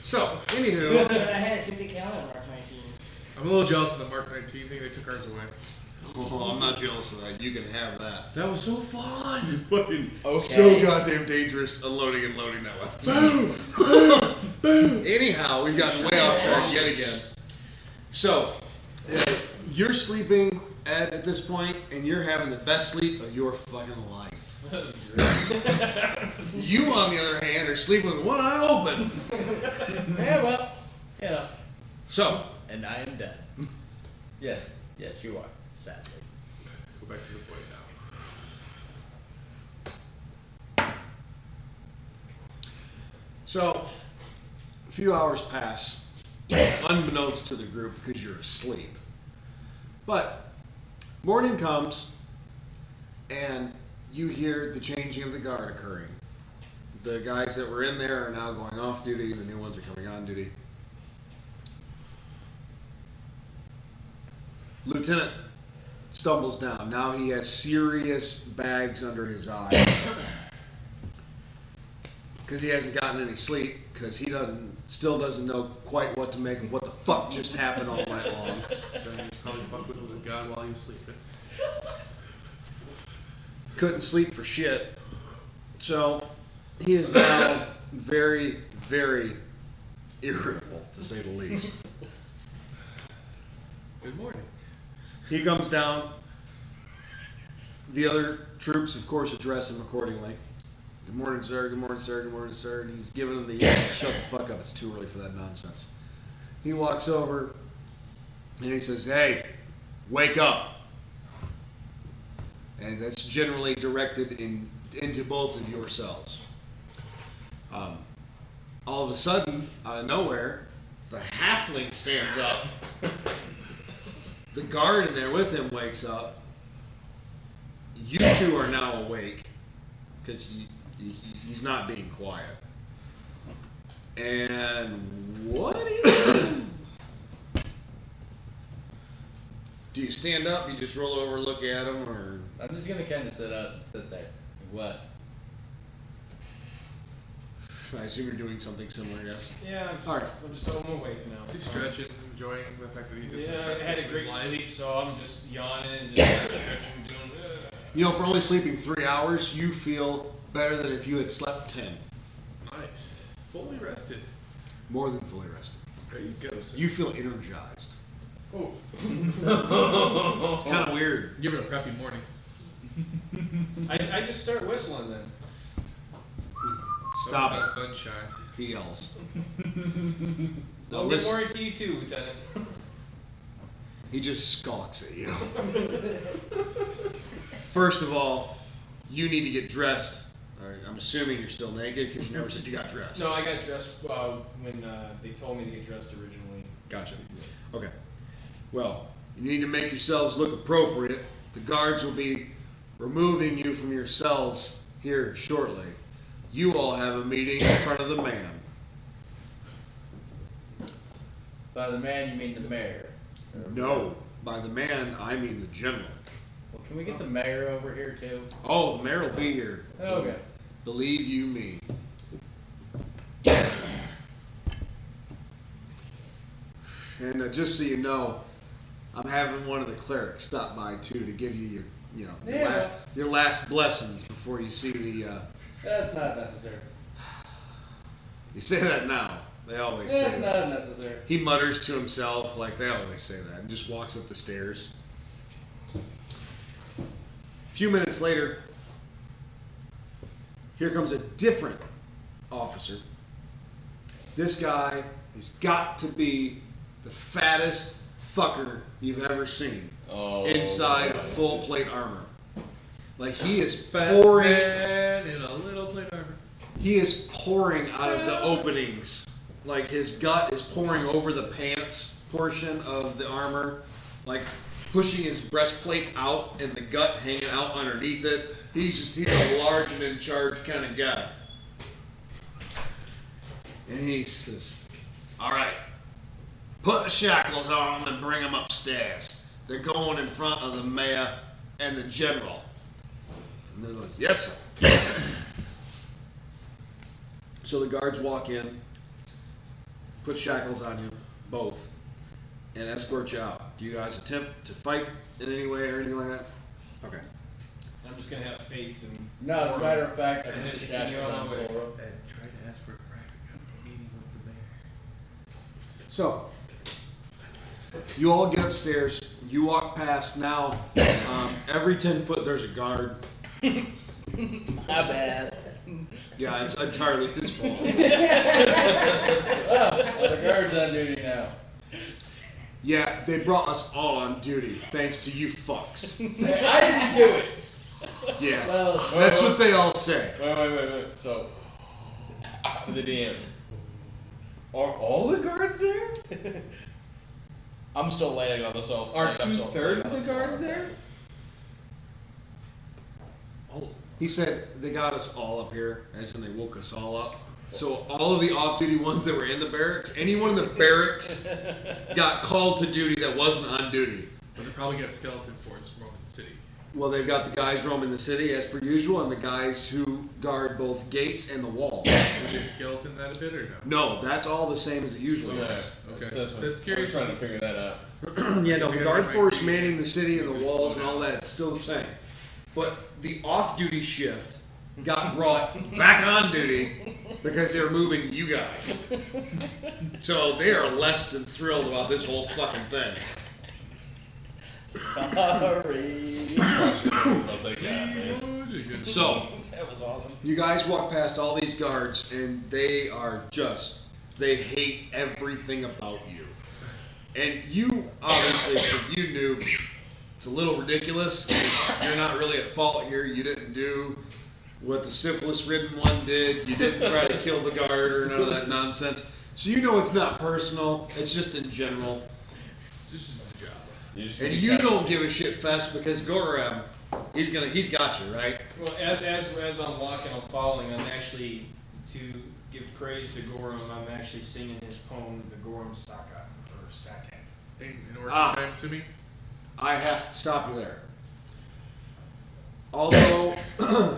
Speaker 1: So, anywho,
Speaker 5: I had a 50 cal on Mark 19.
Speaker 4: I'm a little jealous of the Mark 19 thing. They took ours away.
Speaker 1: oh, I'm not jealous of that. You can have that.
Speaker 4: That was so fun.
Speaker 1: Fucking
Speaker 8: Okay.
Speaker 1: so goddamn dangerous unloading and loading that weapon.
Speaker 4: Boom! Boom!
Speaker 1: Anyhow, we've gotten way off track yet again. So, you're sleeping at this point, and you're having the best sleep of your fucking life. You, on the other hand, are sleeping with one eye open.
Speaker 3: Yeah, well, you know.
Speaker 1: So,
Speaker 2: And I am dead. Yes, you are, sadly.
Speaker 4: Go back to the point now.
Speaker 1: So, a few hours pass, unbeknownst to the group because you're asleep. But morning comes, and you hear the changing of the guard occurring. The guys that were in there are now going off duty, the new ones are coming on duty. Lieutenant stumbles down. Now he has serious bags under his eyes. Because he hasn't gotten any sleep, because he still doesn't know quite what to make of what the fuck just happened all night long.
Speaker 4: Then you probably fuck with the god while you were sleeping.
Speaker 1: Couldn't sleep for shit. So he is now very, very irritable, to say the least.
Speaker 4: Good morning.
Speaker 1: He comes down. The other troops, of course, address him accordingly. Good morning, sir. Good morning, sir. Good morning, sir. And he's giving them the shut the fuck up. It's too early for that nonsense. He walks over and he says, "Hey, wake up." And that's generally directed into both of your cells. All of a sudden, out of nowhere, the halfling stands up. The guard in there with him wakes up. You two are now awake because he's not being quiet. And what do you do? Do you stand up? You just roll over, look at him, or?
Speaker 2: I'm just gonna kind of sit there. What?
Speaker 1: I assume you're doing something similar, yes?
Speaker 6: Yeah,
Speaker 1: All right.
Speaker 6: I'm awake now.
Speaker 4: Keep stretching, enjoying the fact that he just
Speaker 6: Yeah, I
Speaker 4: rested
Speaker 6: had a
Speaker 4: his
Speaker 6: great
Speaker 4: life.
Speaker 6: sleep, so I'm just yawning, just stretching, doing.
Speaker 1: You know, for only sleeping 3 hours, you feel better than if you had slept 10.
Speaker 4: Nice. Fully rested.
Speaker 1: More than fully rested.
Speaker 4: There you go, sir.
Speaker 1: You feel energized.
Speaker 4: Oh.
Speaker 1: It's kind of weird.
Speaker 4: Give it a crappy morning.
Speaker 6: I just start whistling then.
Speaker 1: Stop
Speaker 4: That
Speaker 1: it.
Speaker 4: sunshine.
Speaker 1: He yells. Now
Speaker 6: Don't get
Speaker 1: listen,
Speaker 6: worried to you too, Lieutenant.
Speaker 1: he just skulks at you. First of all, you need to get dressed. All right, I'm assuming you're still naked because you never said you got dressed.
Speaker 6: No, I got dressed when they told me to get dressed originally.
Speaker 1: Gotcha. Okay. Well, you need to make yourselves look appropriate. The guards will be removing you from your cells here shortly. You all have a meeting in front of the man.
Speaker 2: By the man, you mean the mayor?
Speaker 1: No, by the man, I mean the general.
Speaker 2: Well, can we get the mayor over here too?
Speaker 1: Oh, the mayor will be here.
Speaker 2: Okay.
Speaker 1: Believe you me. And just so you know, I'm having one of the clerics stop by too to give you your last blessings before you see the.
Speaker 2: That's not necessary.
Speaker 1: You say that now. They always say
Speaker 2: That's
Speaker 1: that.
Speaker 2: not necessary.
Speaker 1: He mutters to himself like they always say that, and just walks up the stairs. A few minutes later, here comes a different officer. This guy has got to be the fattest fucker you've ever seen inside a full plate armor. Like he is pouring.
Speaker 4: Man in a little plate armor.
Speaker 1: He is pouring out of the openings. Like his gut is pouring over the pants portion of the armor, like pushing his breastplate out and the gut hanging out underneath it. He's a large and in charge kind of guy. And he says, "All right, put the shackles on them and bring them upstairs. They're going in front of the mayor and the general." And they're like, "Yes, sir." So the guards walk in, put shackles on you, both, and escort you out. Do you guys attempt to fight in any way or anything like that? Okay.
Speaker 6: I'm just gonna have faith in.
Speaker 2: No, as a matter of fact, I
Speaker 6: And
Speaker 2: put
Speaker 6: then
Speaker 2: the
Speaker 6: continue
Speaker 2: shackles
Speaker 6: on
Speaker 2: on
Speaker 6: my way.
Speaker 2: Cora.
Speaker 4: And try to ask for a private meeting with the mayor.
Speaker 1: So, you all get upstairs, you walk past now, every 10 foot there's a guard.
Speaker 2: My bad.
Speaker 1: Yeah, it's entirely his fault.
Speaker 2: Oh, the guard's on duty now.
Speaker 1: Yeah, they brought us all on duty, thanks to you fucks.
Speaker 2: I didn't do it.
Speaker 1: Yeah,
Speaker 3: Well,
Speaker 1: that's what they all say.
Speaker 9: Wait. So, to the DM. Are all the guards there?
Speaker 2: I'm still laying on the sofa.
Speaker 6: Are
Speaker 2: like, I'm still
Speaker 6: 2/3
Speaker 2: laying
Speaker 6: of
Speaker 2: on
Speaker 6: the guards
Speaker 2: floor.
Speaker 6: there?
Speaker 1: He said they got us all up here, as in they woke us all up. So all of the off-duty ones that were in the barracks, anyone in the barracks got called to duty that wasn't on duty.
Speaker 4: But they probably got skeleton forts from over the city.
Speaker 1: Well, they've got the guys roaming the city as per usual, and the guys who guard both gates and the walls.
Speaker 4: Did they skeleton that a bit or no?
Speaker 1: No, that's all the same as it usually
Speaker 9: Yeah,
Speaker 1: is.
Speaker 4: Okay.
Speaker 9: That's what
Speaker 4: That's curious.
Speaker 9: I was trying to figure that out.
Speaker 1: Yeah, no, the
Speaker 4: Yeah,
Speaker 1: guard
Speaker 4: right.
Speaker 1: force manning the city and the walls and all that is still the same. But the off-duty shift got brought back on duty because they were moving you guys. So they are less than thrilled about this whole fucking thing.
Speaker 2: Sorry.
Speaker 9: I'll take that, man.
Speaker 1: So
Speaker 2: That was awesome.
Speaker 1: you guys walk past all these guards and they are just, they hate everything about you. And you, obviously, if you knew, it's a little ridiculous. You're not really at fault here. You didn't do what the syphilis-ridden one did. You didn't try to kill the guard or none of that nonsense. So you know it's not personal. It's just in general.
Speaker 4: This is my job.
Speaker 9: You just
Speaker 1: And
Speaker 9: need
Speaker 1: you
Speaker 9: to-
Speaker 1: don't give a shit fest because Gorham, he's got you, right?
Speaker 6: Well, as I'm walking, I'm following. I'm actually, to give praise to Gorham, I'm actually singing his poem, the Gorham Saka, or Saka.
Speaker 4: In order
Speaker 1: Ah.
Speaker 4: time, assuming?
Speaker 1: I have to stop you there. Although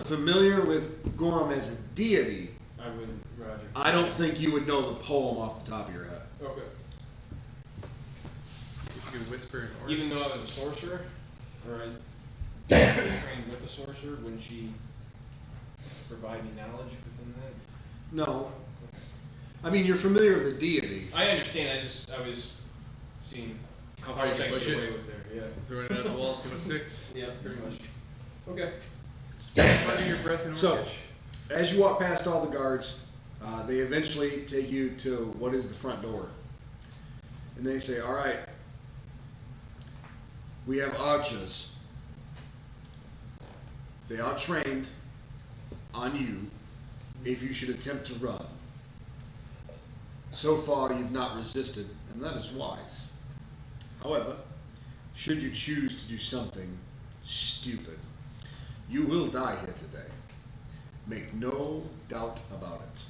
Speaker 1: familiar with Gorham as a deity,
Speaker 6: I wouldn't, Roger.
Speaker 1: I don't think you would know the poem off the top of your head.
Speaker 6: Okay.
Speaker 4: If you could whisper an order.
Speaker 6: Even though I was a sorcerer, or I trained with a sorcerer, wouldn't she provide me knowledge within that?
Speaker 1: No. I mean, you're familiar with the deity.
Speaker 6: I understand. I was seeing
Speaker 4: How
Speaker 6: how
Speaker 4: far you
Speaker 6: much I
Speaker 4: can
Speaker 6: could
Speaker 4: push
Speaker 6: get away
Speaker 4: it?
Speaker 6: with there. Yeah.
Speaker 4: Throwing it at the wall, see what sticks.
Speaker 6: Yeah, pretty much. Okay.
Speaker 4: Finding your breath in
Speaker 1: So-
Speaker 4: Orcish.
Speaker 1: As you walk past all the guards, they eventually take you to what is the front door. And they say, all right, we have archers. They are trained on you if you should attempt to run. So far, you've not resisted, and that is wise. However, should you choose to do something stupid, you will die here today. Make no doubt about it.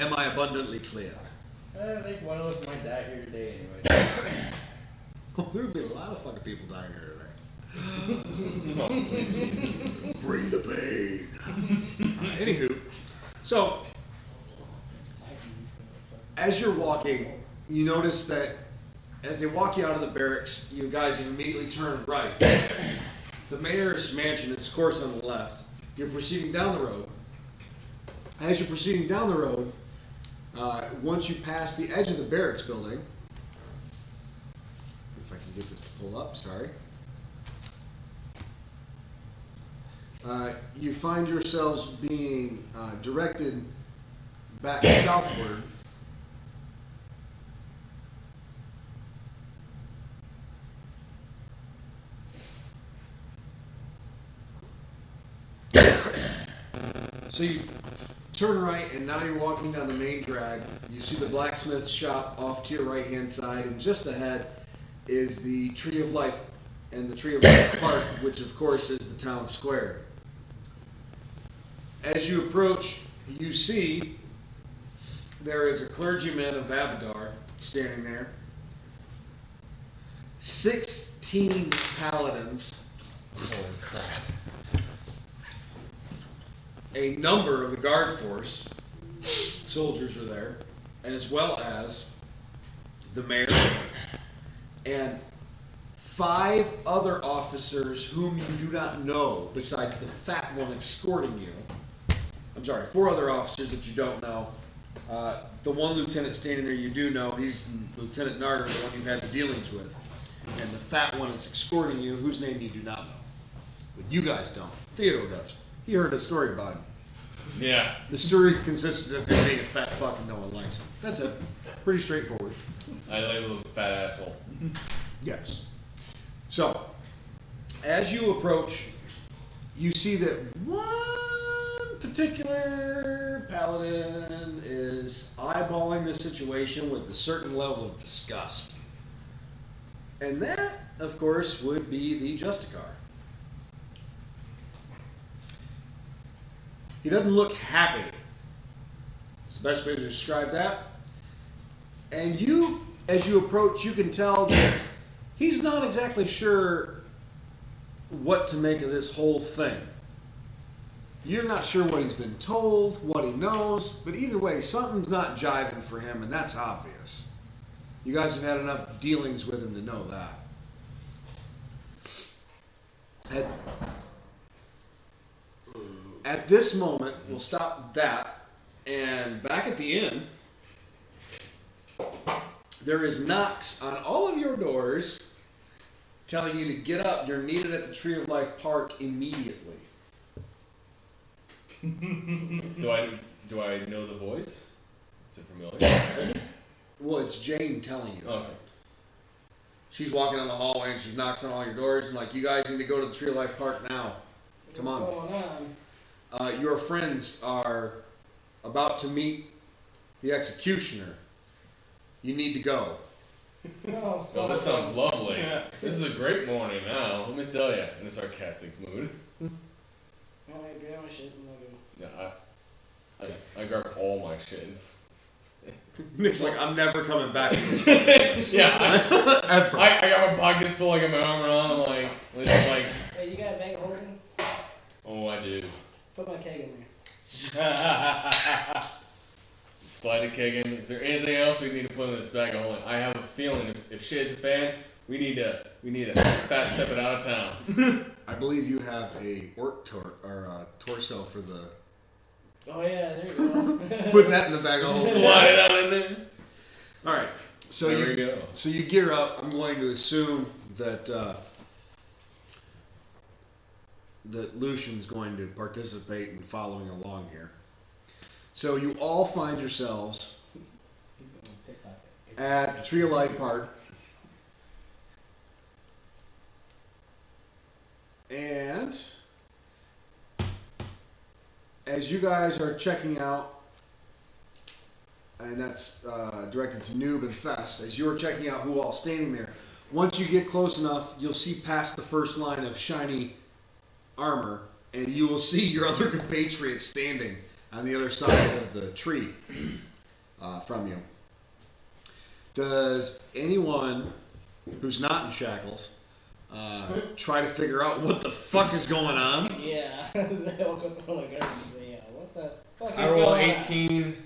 Speaker 1: Am I abundantly clear?
Speaker 2: I think one of us might die here today anyway.
Speaker 1: Oh, there would be a lot of fucking people dying here today.
Speaker 9: No, please.
Speaker 1: Bring the pain. Anywho, so as you're walking, you notice that as they walk you out of the barracks, you guys immediately turn right. The mayor's mansion is, of course, on the left. You're proceeding down the road. As you're proceeding down the road, once you pass the edge of the barracks building, if I can get this to pull up, sorry. You find yourselves being directed back southward. So you turn right, and now you're walking down the main drag. You see the blacksmith's shop off to your right-hand side, and just ahead is the Tree of Life and the Tree of Life Park, which of course is the town square. As you approach, you see there is a clergyman of Abadar standing there. 16 paladins.
Speaker 9: Holy crap.
Speaker 1: A number of the guard force, soldiers are there, as well as the mayor and 5 other officers whom you do not know besides the fat one escorting you. I'm sorry, 4 other officers that you don't know. The one lieutenant standing there you do know, he's Lieutenant Narder, the one you've had the dealings with. And the fat one is escorting you, whose name you do not know. But you guys don't. Theodore does. He heard a story about him.
Speaker 9: Yeah.
Speaker 1: The story consisted of him being a fat fuck and no one likes him. That's it. Pretty straightforward.
Speaker 9: I label him a fat asshole.
Speaker 1: Yes. So, as you approach, you see that one particular paladin is eyeballing the situation with a certain level of disgust. And that, of course, would be the Justicar. He doesn't look happy. It's the best way to describe that. And you, as you approach, you can tell that he's not exactly sure what to make of this whole thing. You're not sure what he's been told, what he knows, but either way, something's not jiving for him, and that's obvious. You guys have had enough dealings with him to know that. At this moment, we'll stop that, and back at the inn, there is knocks on all of your doors telling you to get up. You're needed at the Tree of Life Park immediately.
Speaker 9: Do I know the voice? Is it familiar?
Speaker 1: Well, it's Jane telling you.
Speaker 9: Okay.
Speaker 1: She's walking down the hallway and she knocks on all your doors and like, you guys need to go to the Tree of Life Park now. Come on.
Speaker 5: What's going on?
Speaker 1: Your friends are about to meet the executioner. You need to go.
Speaker 5: Oh,
Speaker 9: Well, this sounds lovely. This is a great morning now, let me tell you, in a sarcastic mood.
Speaker 5: I grab my shit and I'll go.
Speaker 9: Yeah, I grab all my shit.
Speaker 1: Nick's like, I'm never coming back to this fucking
Speaker 9: Yeah,
Speaker 1: ever.
Speaker 9: I got my pockets full, I got my armor on, I'm like,
Speaker 5: Hey, you got a bag of holding?
Speaker 9: oh, I do.
Speaker 5: Put my keg in there.
Speaker 9: Slide a keg in. Is there anything else we need to put in this bag of holding? I have a feeling if shit's a fan, we need to fast step it out of town.
Speaker 1: I believe you have a orc torso for the.
Speaker 5: Oh yeah, there you go.
Speaker 1: Put that in the bag of holding.
Speaker 9: Slide it out in there.
Speaker 1: All right. So
Speaker 9: There we go.
Speaker 1: So you gear up. I'm going to assume that that Lucian's going to participate in following along here. So you all find yourselves
Speaker 5: He's gonna pickpocket.
Speaker 1: at the Tree of Life Park, and as you guys are checking out, and that's directed to Noob and Fess, as you're checking out who all's standing there, once you get close enough, you'll see past the first line of shiny armor, and you will see your other compatriots standing on the other side of the tree from you. Does anyone who's not in shackles try to figure out what the fuck is going on?
Speaker 5: Yeah, I woke up to all the guards and say, yeah, what the fuck is
Speaker 9: I roll
Speaker 5: going on?
Speaker 9: 18.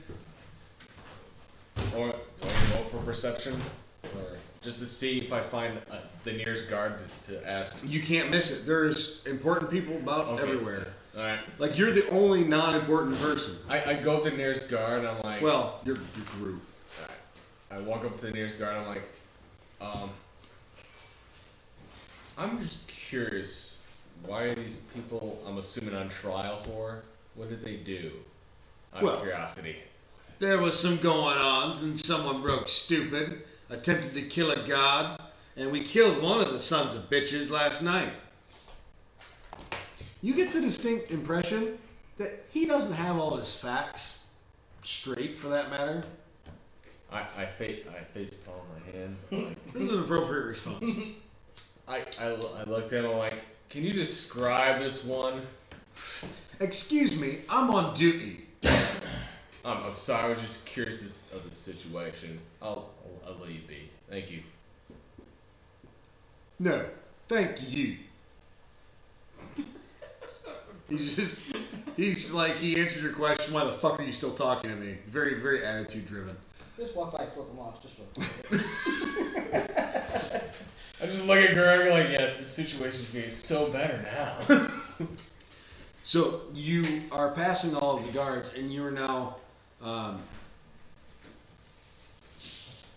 Speaker 9: Or do I roll for perception? Or just to see if I find the nearest guard to ask?
Speaker 1: You can't miss it. There's important people about
Speaker 9: Okay.
Speaker 1: everywhere.
Speaker 9: Alright.
Speaker 1: Like, you're the only non-important person.
Speaker 9: I go up to the nearest guard and I'm like,
Speaker 1: Well, your group.
Speaker 9: I walk up to the nearest guard and I'm like, I'm just curious, why are these people, I'm assuming, on trial for? What did they do? Out
Speaker 1: Well-
Speaker 9: of curiosity.
Speaker 1: There was some going-ons, and someone broke stupid, attempted to kill a god, and we killed one of the sons of bitches last night. You get the distinct impression that he doesn't have all his facts straight, for that matter.
Speaker 9: I face palm my hand. Like,
Speaker 1: This is an appropriate response.
Speaker 9: I looked at him like, can you describe this one?
Speaker 1: Excuse me, I'm on duty.
Speaker 9: I'm sorry, I was just curious of the situation. I'll let you be. Thank you.
Speaker 1: No, thank you. He's like, he answered your question, why the fuck are you still talking to me? Very, very attitude driven.
Speaker 5: Just walk by, flip them off, just real quick.
Speaker 9: I just look at Greg like, yes, the situation's getting so better now.
Speaker 1: So you are passing all of the guards, and you are now,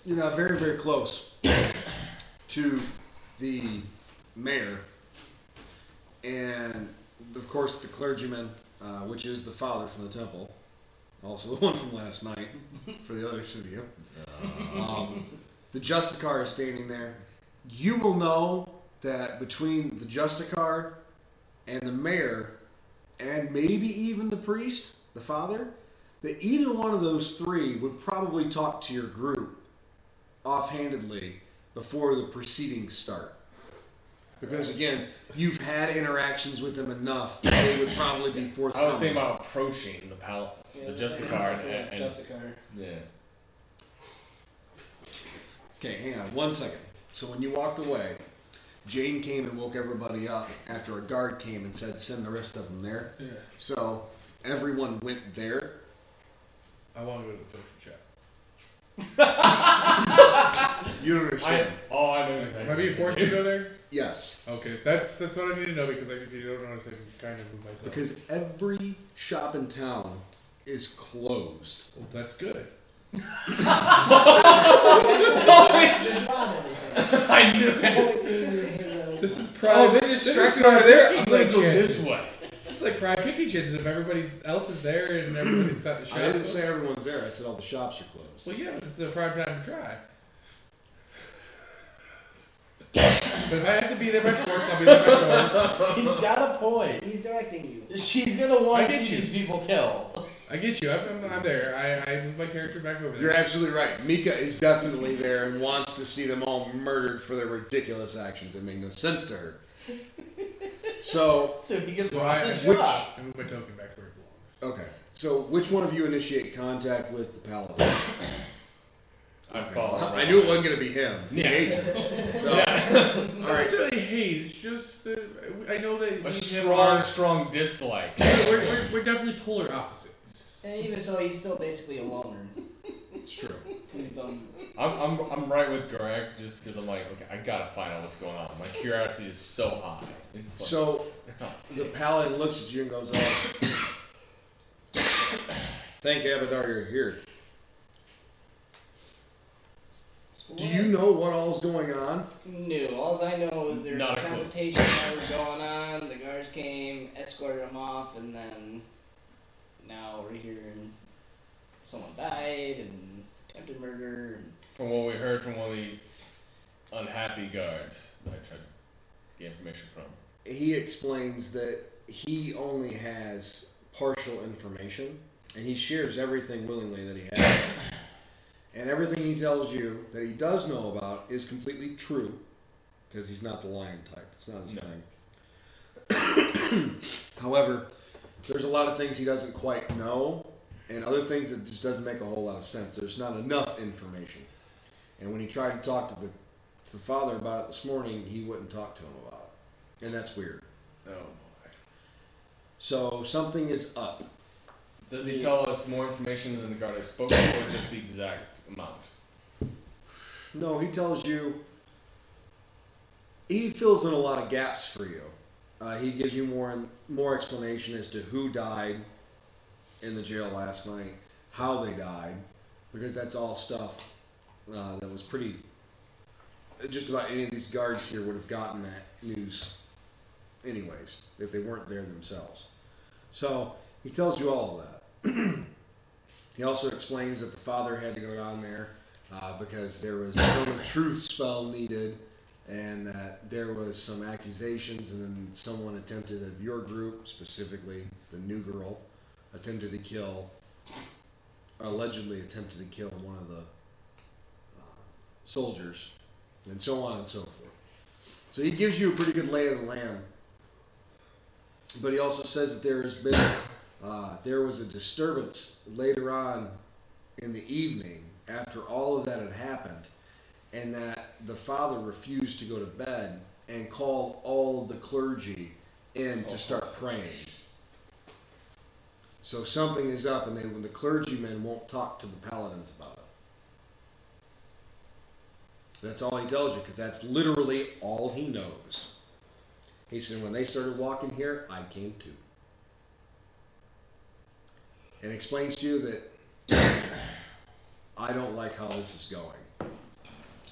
Speaker 1: very, very close to the mayor, and of course the clergyman which is the father from the temple, also the one from last night for the other studio. The Justicar is standing there. You will know that between the Justicar and the mayor, and maybe even the priest, the father, that either one of those three would probably talk to your group offhandedly before the proceedings start. Because again, you've had interactions with them enough that they would probably be forthcoming.
Speaker 9: I was thinking about approaching the Justicar and
Speaker 5: Justicar.
Speaker 9: yeah.
Speaker 1: Okay, hang on 1 second. So when you walked away, Jane came and woke everybody up after a guard came and said send the rest of them there.
Speaker 4: Yeah.
Speaker 1: So everyone went there.
Speaker 4: I want to go to the toaster chat.
Speaker 1: You don't understand.
Speaker 9: I know.
Speaker 4: Am I being forced to go there?
Speaker 1: Yes.
Speaker 4: Okay, that's what I need to know because if you don't notice, I can kind of move myself.
Speaker 1: Because every shop in town is closed.
Speaker 4: Well, that's good.
Speaker 9: I knew it.
Speaker 4: This is private.
Speaker 9: They're distracted over there. I'm gonna go this way.
Speaker 4: It's like private picnic chances if everybody else is there and everybody's got the shop.
Speaker 1: I didn't say everyone's there. I said all the shops are closed.
Speaker 4: Well, yeah, but it's a prime time to try. But if I have to be there by force, I'll be there by force.
Speaker 8: He's got a point.
Speaker 5: He's directing you.
Speaker 8: She's gonna want
Speaker 4: I
Speaker 8: to
Speaker 4: get
Speaker 8: see
Speaker 4: you.
Speaker 8: these people killed.
Speaker 4: I get you. I'm there. I move my character back over there.
Speaker 1: You're absolutely right. Mika is definitely there and wants to see them all murdered for their ridiculous actions that make no sense to her. So,
Speaker 8: So he gets
Speaker 4: So
Speaker 8: one
Speaker 4: I
Speaker 8: of the
Speaker 1: which-
Speaker 8: job.
Speaker 4: I move my token back where it belongs.
Speaker 1: okay. So, which one of you initiate contact with the paladin?
Speaker 9: I follow.
Speaker 1: I knew it wasn't going to be him. He
Speaker 9: Yeah.
Speaker 1: hates him. So,
Speaker 9: Yeah.
Speaker 1: all right.
Speaker 4: It's not really hate. It's just I know that
Speaker 9: A
Speaker 4: me and him
Speaker 9: strong,
Speaker 4: are-
Speaker 9: strong dislike.
Speaker 4: we're definitely polar opposites.
Speaker 5: And even so, he's still basically a loner.
Speaker 1: It's true.
Speaker 5: He's done.
Speaker 9: I'm right with Greg just because I'm like, okay, I gotta find out what's going on. My curiosity is so high. It's like,
Speaker 1: So, the paladin looks at you and goes, oh, thank Abadar you're here. Do you know what all's going on?
Speaker 5: No, all I know is there's
Speaker 9: Not
Speaker 5: a
Speaker 9: a clue.
Speaker 5: confrontation that was going on. The guards came, escorted him off, and then now we're hearing someone died and attempted murder. And
Speaker 9: from what we heard from one of the unhappy guards that I tried to get information from.
Speaker 1: He explains that he only has partial information, and he shares everything willingly that he has. And everything he tells you that he does know about is completely true, because he's not the lion type. It's not his thing. However, there's a lot of things he doesn't quite know, and other things that just doesn't make a whole lot of sense. There's not enough information. And when he tried to talk to the father about it this morning, he wouldn't talk to him about it. And that's weird.
Speaker 9: Oh boy.
Speaker 1: So something is up.
Speaker 9: Does he tell us more information than the guard I spoke to, or just the exact amount?
Speaker 1: No, he tells you. He fills in a lot of gaps for you. He gives you more explanation as to who died in the jail last night, how they died, because that's all stuff that was pretty. Just about any of these guards here would have gotten that news, anyways, if they weren't there themselves. So he tells you all of that. He also explains that the father had to go down there because there was a truth spell needed, and that there was some accusations, and then someone attempted of your group, specifically the new girl, allegedly attempted to kill one of the soldiers, and so on and so forth. So he gives you a pretty good lay of the land, but he also says that there was a disturbance later on in the evening after all of that had happened, and that the father refused to go to bed and called all of the clergy in to start praying. So something is up, and when the clergymen won't talk to the paladins about it. That's all he tells you, because that's literally all he knows. He said, when they started walking here, I came too. And explains to you that I don't like how this is going.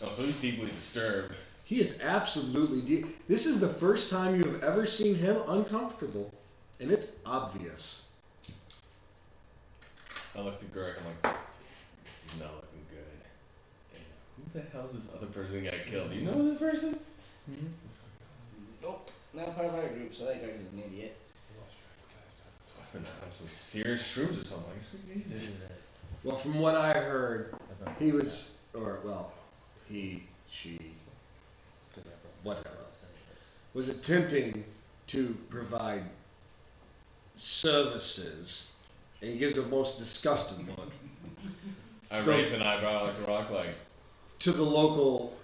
Speaker 9: Oh, so he's deeply disturbed.
Speaker 1: He is absolutely this is the first time you have ever seen him uncomfortable. And it's obvious.
Speaker 9: I looked at Greg, I'm like, this is not looking good. And who the hell's this other person that got killed? Do you know this person?
Speaker 5: Nope. Not part of our group, so that guy's an idiot.
Speaker 9: Must have been on some serious shrooms or something. Jesus.
Speaker 1: Well, from what I heard, he was, or, well, he, she, whatever, was attempting to provide services, and he gives a most disgusted look
Speaker 9: I raised an eyebrow like the rock, like,
Speaker 1: to the local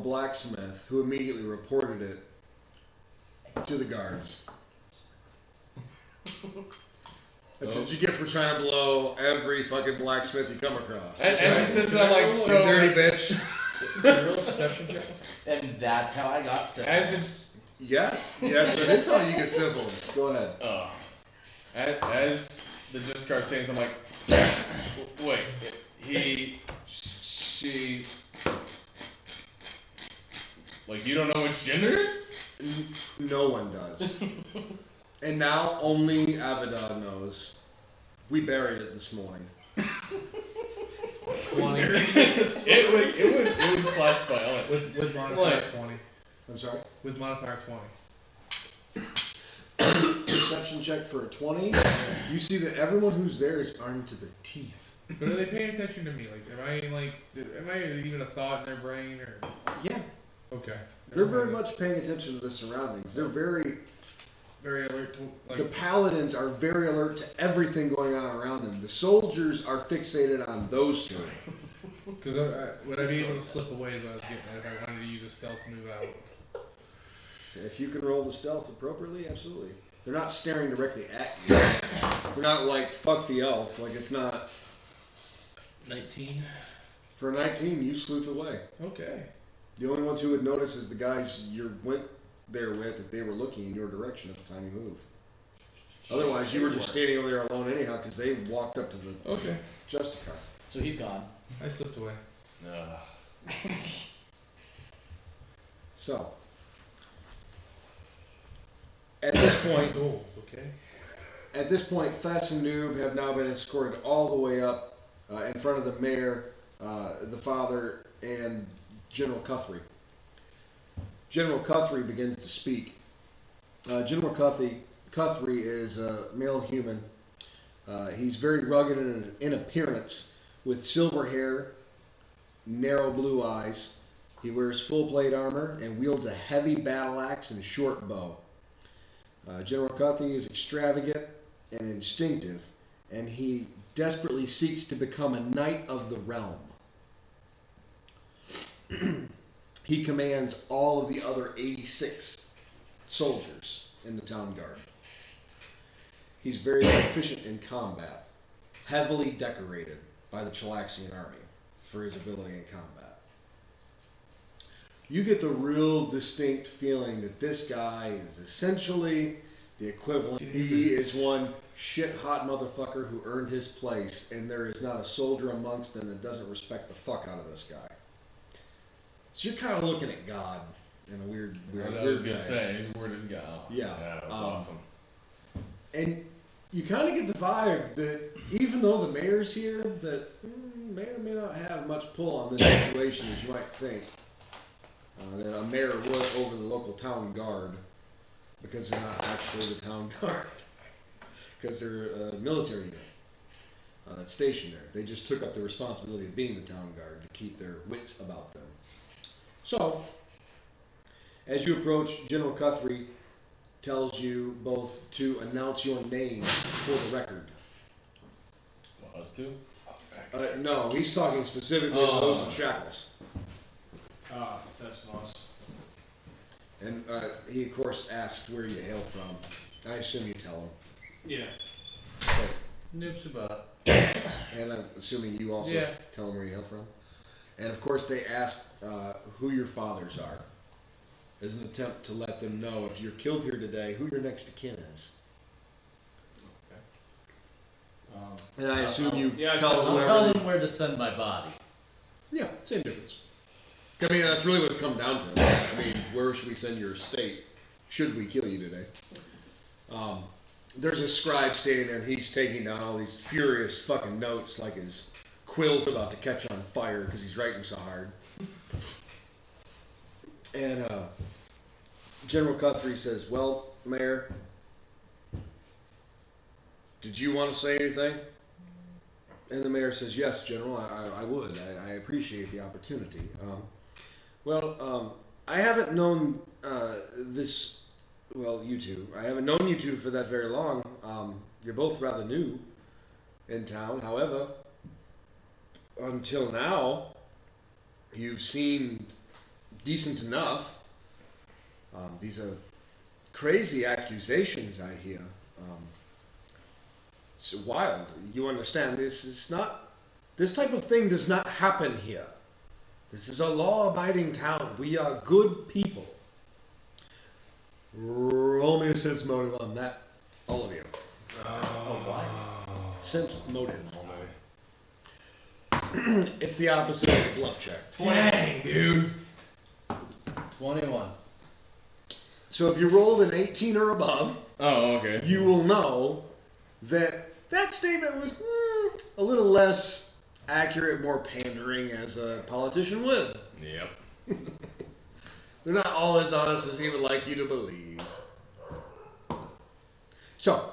Speaker 1: blacksmith, who immediately reported it to the guards. That's what you get for trying to blow every fucking blacksmith you come across.
Speaker 9: and he says that like
Speaker 1: You
Speaker 9: so.
Speaker 1: dirty bitch.
Speaker 4: Can you roll a perception check?
Speaker 8: And that's how I got sick.
Speaker 9: As this,
Speaker 1: Yes, that is how you get syphilis. Go ahead.
Speaker 9: as the just starts saying, I'm like, wait, she, like you don't know which gender?
Speaker 1: No one does. And now only Abaddon knows. We buried it this morning.
Speaker 4: 20.
Speaker 9: it would classify on it.
Speaker 4: With modifier
Speaker 9: What?
Speaker 4: 20.
Speaker 1: I'm sorry?
Speaker 4: With modifier 20.
Speaker 1: Perception check for a 20. You see that everyone who's there is armed to the teeth.
Speaker 4: But are they paying attention to me? Am I even a thought in their brain or?
Speaker 1: Yeah.
Speaker 4: Okay.
Speaker 1: They're very much paying attention to their surroundings. They're very
Speaker 4: alert to
Speaker 1: The paladins are very alert to everything going on around them. The soldiers are fixated on those two.
Speaker 4: Because would I be able to slip away is what I was getting at if I wanted to use a stealth move out?
Speaker 1: If you can roll the stealth appropriately, absolutely. They're not staring directly at you. They're not like, fuck the elf. Like, it's not.
Speaker 4: 19.
Speaker 1: For a 19, you sleuth away.
Speaker 4: Okay.
Speaker 1: The only ones who would notice is the guys you went there with if they were looking in your direction at the time you moved. Otherwise, you were just standing over there alone anyhow because they walked up to the Justicar.
Speaker 8: So he's gone.
Speaker 4: I slipped away.
Speaker 1: So, at this point,
Speaker 4: Goals, okay.
Speaker 1: At this point, Fess and Noob have now been escorted all the way up in front of the mayor, the father, and General Guthrie. General Guthrie begins to speak. General Guthrie is a male human. He's very rugged in appearance, with silver hair, narrow blue eyes. He wears full plate armor and wields a heavy battle axe and short bow. General Guthrie is extravagant and instinctive, and he desperately seeks to become a knight of the realm. He commands all of the other 86 soldiers in the town guard. He's very proficient in combat, heavily decorated by the Chalaxian army for his ability in combat. You get the real distinct feeling that this guy is essentially the equivalent. He is one shit-hot motherfucker who earned his place, and there is not a soldier amongst them that doesn't respect the fuck out of this guy. So you're kind of looking at God in a weird
Speaker 9: I was gonna say, he's word as God.
Speaker 1: Yeah.
Speaker 9: That's awesome.
Speaker 1: And you kind of get the vibe that even though the mayor's here, that may or may not have much pull on this situation as you might think. That a mayor would over the local town guard, because they're not actually the town guard, because they're a military unit that's stationed there. They just took up the responsibility of being the town guard to keep their wits about them. So, as you approach, General Guthrie tells you both to announce your names for the record.
Speaker 9: Well, us two?
Speaker 1: No, he's talking specifically to those in shackles.
Speaker 6: That's us.
Speaker 1: And he, of course, asks where you hail from. I assume you tell him.
Speaker 6: Yeah.
Speaker 1: Okay.
Speaker 3: Noobsuba.
Speaker 1: And I'm assuming you also
Speaker 4: Yeah.
Speaker 1: tell them where you hail from. And, of course, they ask who your fathers are, as an attempt to let them know if you're killed here today, who your next of kin is. And I assume you tell
Speaker 3: I'll
Speaker 1: whoever.
Speaker 3: tell them where to send my body.
Speaker 1: Yeah, same difference. I mean, that's really what it's come down to. I mean, where should we send your estate? Should we kill you today? there's a scribe standing there, and he's taking down all these furious fucking notes like his quill's about to catch on fire because he's writing so hard. And General Guthrie says, well, Mayor, did you want to say anything? And the mayor says, yes, General, I would. I appreciate the opportunity. I haven't known you two. I haven't known you two for that very long. You're both rather new in town. However, until now, you've seemed decent enough. These are crazy accusations I hear. It's wild. You understand, this type of thing does not happen here. This is a law-abiding town. We are good people. Roll me a sense motive on that, all of you.
Speaker 8: Why?
Speaker 1: Sense motive. It's the opposite of a bluff check.
Speaker 9: Dang, dude.
Speaker 2: 21.
Speaker 1: So if you rolled an 18 or above,
Speaker 9: Oh, okay.
Speaker 1: you will know that statement was a little less accurate, more pandering as a politician would.
Speaker 9: Yep.
Speaker 1: They're not all as honest as he would like you to believe. So,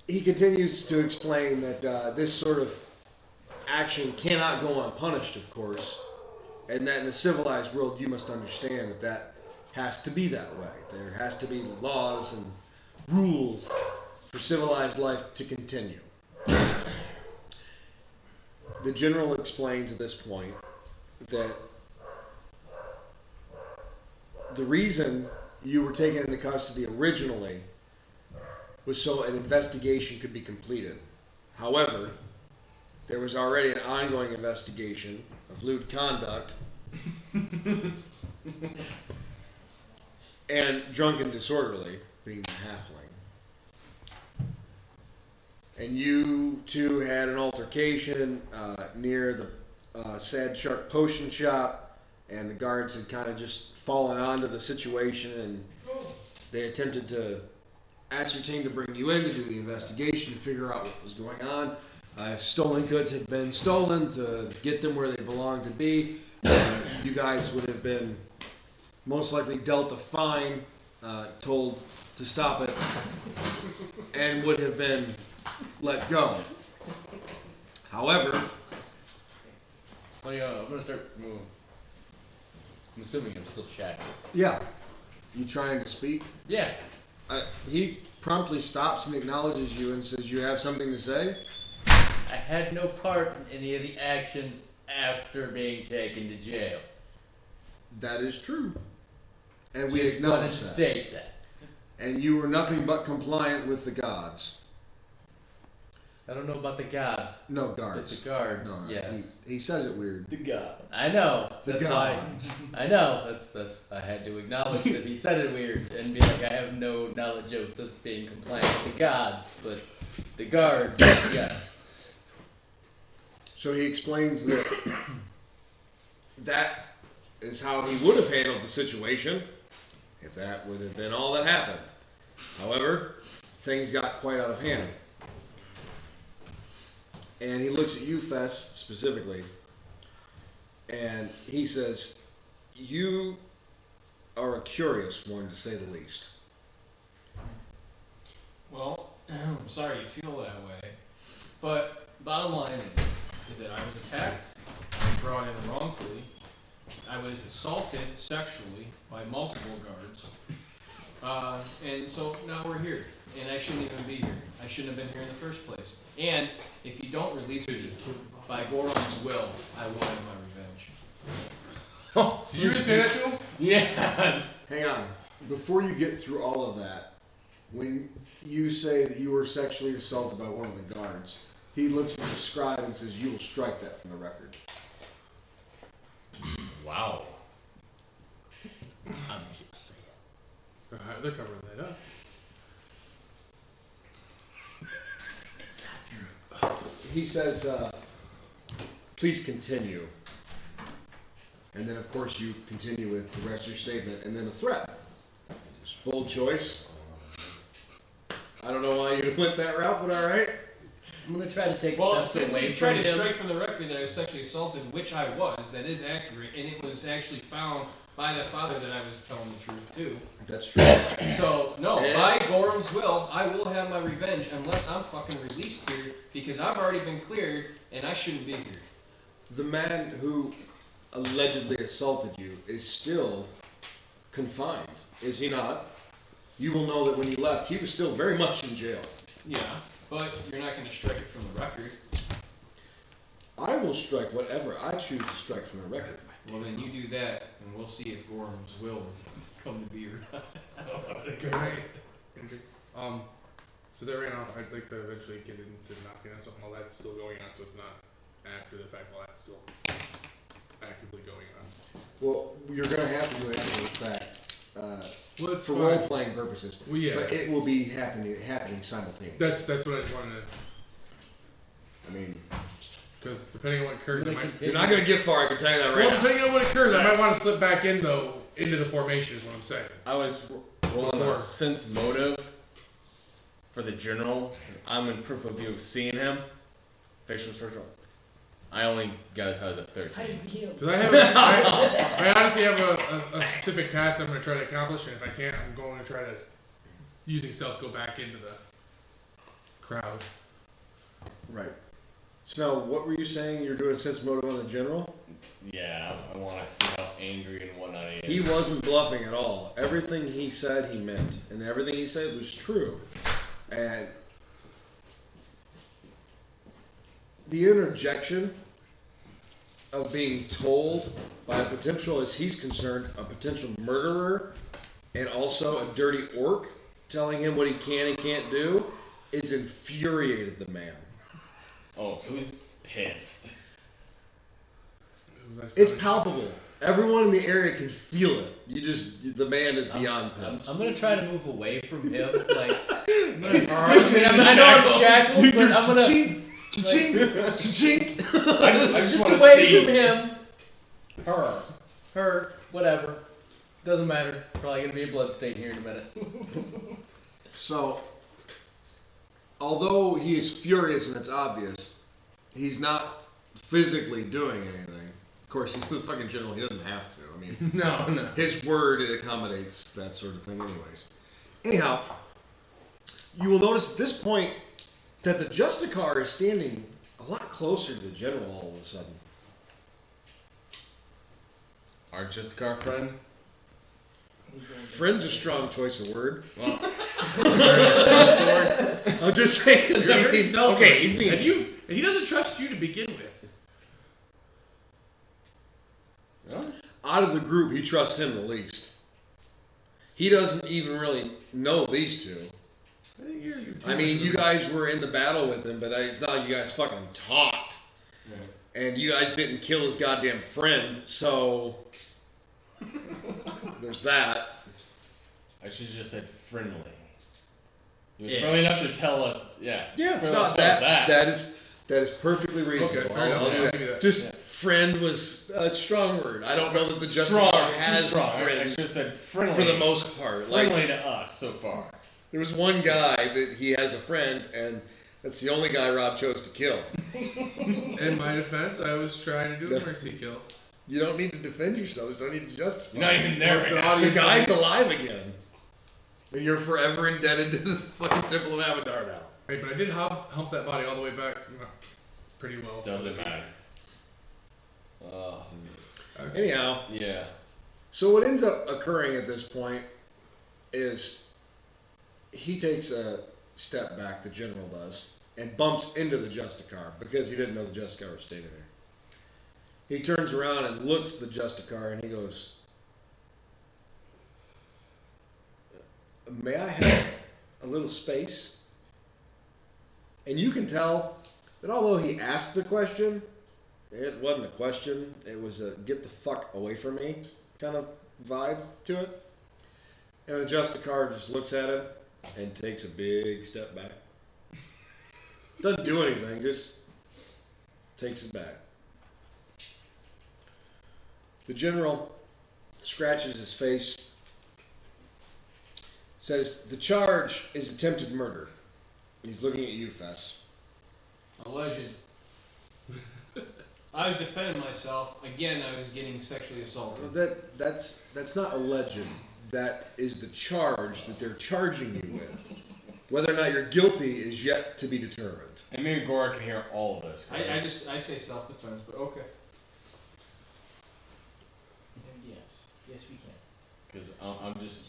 Speaker 1: he continues to explain that this sort of action cannot go unpunished, of course, and that in a civilized world you must understand that has to be that way. There has to be laws and rules for civilized life to continue. The general explains at this point that the reason you were taken into custody originally was so an investigation could be completed. However, there was already an ongoing investigation of lewd conduct and drunken disorderly, being the halfling. And you two had an altercation near the Sad Shark Potion Shop, and the guards had kind of just fallen onto the situation, and they attempted to ascertain to bring you in to do the investigation, to figure out what was going on. If stolen goods had been stolen, to get them where they belonged to be, you guys would have been most likely dealt a fine, told to stop it, and would have been let go. However,
Speaker 2: I'm gonna start moving. I'm assuming I'm still chatting.
Speaker 1: yeah, you trying to speak?
Speaker 2: Yeah.
Speaker 1: He promptly stops and acknowledges you and says, you have something to say?
Speaker 3: I had no part in any of the actions after being taken to jail.
Speaker 1: That is true. And we
Speaker 3: Just wanted
Speaker 1: acknowledge
Speaker 3: to
Speaker 1: that.
Speaker 3: state that.
Speaker 1: And you were nothing but compliant with the gods.
Speaker 3: I don't know about the gods.
Speaker 1: No,
Speaker 3: But
Speaker 1: guards.
Speaker 3: the guards,
Speaker 1: No,
Speaker 3: yes.
Speaker 1: He says it weird.
Speaker 8: The god.
Speaker 3: I know.
Speaker 1: The
Speaker 3: That's
Speaker 1: gods.
Speaker 3: why. I know. That's. I had to acknowledge that he said it weird and be like, I have no knowledge of this being compliant with the gods, but the guards, yes.
Speaker 1: So he explains that that is how he would have handled the situation if that would have been all that happened. However, things got quite out of hand. And he looks at you, Fess, specifically, and he says, you are a curious one, to say the least.
Speaker 6: Well, I'm sorry you feel that way, but bottom line is that I was attacked, I was brought in wrongfully, I was assaulted sexually by multiple guards, and so now we're here, and I shouldn't even be here. I shouldn't have been here in the first place. And if you don't release me by Goron's will, I will have my revenge.
Speaker 2: Oh,
Speaker 4: Did you really say that to him?
Speaker 2: Yes.
Speaker 1: Hang on. Before you get through all of that, when you say that you were sexually assaulted by one of the guards, he looks at the scribe and says, you will strike that from the record.
Speaker 9: Wow.
Speaker 3: I'm just saying.
Speaker 4: Alright, they're covering that up.
Speaker 1: He says, please continue. And then, of course, you continue with the rest of your statement, and then a threat. Just bold choice. I don't know why you went that route, but all right.
Speaker 3: I'm gonna try to take
Speaker 6: Well,
Speaker 3: steps
Speaker 6: since
Speaker 3: away
Speaker 6: he's
Speaker 3: from
Speaker 6: trying to
Speaker 3: him.
Speaker 6: strike from the record that I was sexually assaulted, which I was, that is accurate, and it was actually found by the father that I was telling the truth too.
Speaker 1: That's true.
Speaker 6: So, no,
Speaker 1: Yeah.
Speaker 6: by Gorham's will, I will have my revenge unless I'm fucking released here because I've already been cleared and I shouldn't be here.
Speaker 1: The man who allegedly assaulted you is still confined, is he not? You will know that when he left, he was still very much in jail.
Speaker 6: Yeah, but you're not going to strike it from the record.
Speaker 1: I will strike whatever I choose to strike from the record.
Speaker 6: Well, then you do that, and we'll see if Gorham's will come to be or not.
Speaker 4: Right. So that ran off. I'd like to eventually get into knocking on something while that's still going on, so it's not after the fact while that's still actively going on.
Speaker 1: Well, you're going to have to do it after the fact.
Speaker 4: Well, it's
Speaker 1: For
Speaker 4: fine.
Speaker 1: role-playing purposes.
Speaker 4: Well, yeah.
Speaker 1: But it will be happening simultaneously.
Speaker 4: That's what I wanted
Speaker 1: I mean,
Speaker 4: because depending on what occurs, I might.
Speaker 1: you're not going to get far, I can tell you that right
Speaker 4: Well,
Speaker 1: now.
Speaker 4: depending on what occurs, I might want to slip back in though into the formation. Is what I'm saying.
Speaker 9: I was rolling
Speaker 4: Before.
Speaker 9: a sense motive for the general. I'm in proof of you seeing him. Facial structure. I only got as high as a 13.
Speaker 4: Because I honestly have a specific task I'm going to try to accomplish, and if I can't, I'm going to try to, using stealth, go back into the crowd.
Speaker 1: Right. So, what were you saying? You're doing sense motive on the general?
Speaker 9: Yeah, I want to see how angry and whatnot he is.
Speaker 1: He wasn't bluffing at all. Everything he said, he meant. And everything he said was true. And the interjection of being told by a potential, as he's concerned, a potential murderer and also a dirty orc telling him what he can and can't do is infuriated the man.
Speaker 9: Oh, so he's pissed.
Speaker 1: It's palpable. Everyone in the area can feel it. The man is beyond pissed.
Speaker 3: I'm gonna try to move away from him. Like,
Speaker 1: I
Speaker 3: I know I'm shackled, but I'm gonna
Speaker 1: Cha-ching! Cha-ching!
Speaker 9: I just
Speaker 3: just
Speaker 9: want to
Speaker 3: away
Speaker 9: see.
Speaker 3: from him. Her, whatever. Doesn't matter. Probably gonna be a blood stain here in a minute.
Speaker 1: So, although he is furious and it's obvious, he's not physically doing anything. Of course, he's the fucking general. He doesn't have to. I mean,
Speaker 4: No.
Speaker 1: his word, it accommodates that sort of thing anyways. Anyhow, you will notice at this point that the Justicar is standing a lot closer to the general all of a sudden.
Speaker 9: Our Justicar friend?
Speaker 1: Friend's a strong choice of word.
Speaker 9: Well,
Speaker 1: I'm just saying.
Speaker 4: You're
Speaker 1: I mean,
Speaker 4: okay, he's being. And he doesn't trust you to begin with.
Speaker 1: out of the group, he trusts him the least. He doesn't even really know these two. I mean, you guys were in the battle with him, but it's not like you guys fucking talked.
Speaker 9: Yeah.
Speaker 1: And you guys didn't kill his goddamn friend, so there's that.
Speaker 9: I should have just said friendly. He was friendly enough to tell us,
Speaker 1: Yeah,
Speaker 9: friendly
Speaker 1: no,
Speaker 9: enough to tell us
Speaker 1: that is perfectly reasonable.
Speaker 4: Okay, fair enough.
Speaker 1: I'll do
Speaker 4: Yeah, I'll
Speaker 1: that.
Speaker 4: give you that.
Speaker 1: Just friend was a strong word. I don't know that the
Speaker 9: strong,
Speaker 1: Justicar
Speaker 9: too
Speaker 1: has
Speaker 9: strong. I
Speaker 1: friends
Speaker 9: should have said friendly.
Speaker 1: for the most part. Like,
Speaker 9: friendly to us so far.
Speaker 1: there was one guy that he has a friend, and that's the only guy Rob chose to kill.
Speaker 4: In my defense, I was trying to do a mercy kill.
Speaker 1: You don't need to defend yourself. You don't need to justify.
Speaker 9: You're not even there right now.
Speaker 1: The guy's alive again. And you're forever indebted to the fucking Temple of Avatar now.
Speaker 4: Right, but I did hump that body all the way back pretty well.
Speaker 9: Doesn't matter.
Speaker 1: Anyhow,
Speaker 9: Yeah.
Speaker 1: so what ends up occurring at this point is he takes a step back, the general does, and bumps into the Justicar because he didn't know the Justicar was standing there. He turns around and looks at the Justicar and he goes, "May I have a little space?" And you can tell that although he asked the question, it wasn't a question. It was a get the fuck away from me kind of vibe to it. And the Justicar just looks at him and takes a big step back. Doesn't do anything, just takes it back. The general scratches his face, Says, the charge is attempted murder. He's looking at you, Fess.
Speaker 6: Alleged. I was defending myself. Again, I was getting sexually assaulted.
Speaker 1: That's not alleged. That is the charge that they're charging you with. Whether or not you're guilty is yet to be determined.
Speaker 9: And me and Gora can hear all of this.
Speaker 6: I say self-defense, but okay.
Speaker 8: And yes, we can.
Speaker 9: Because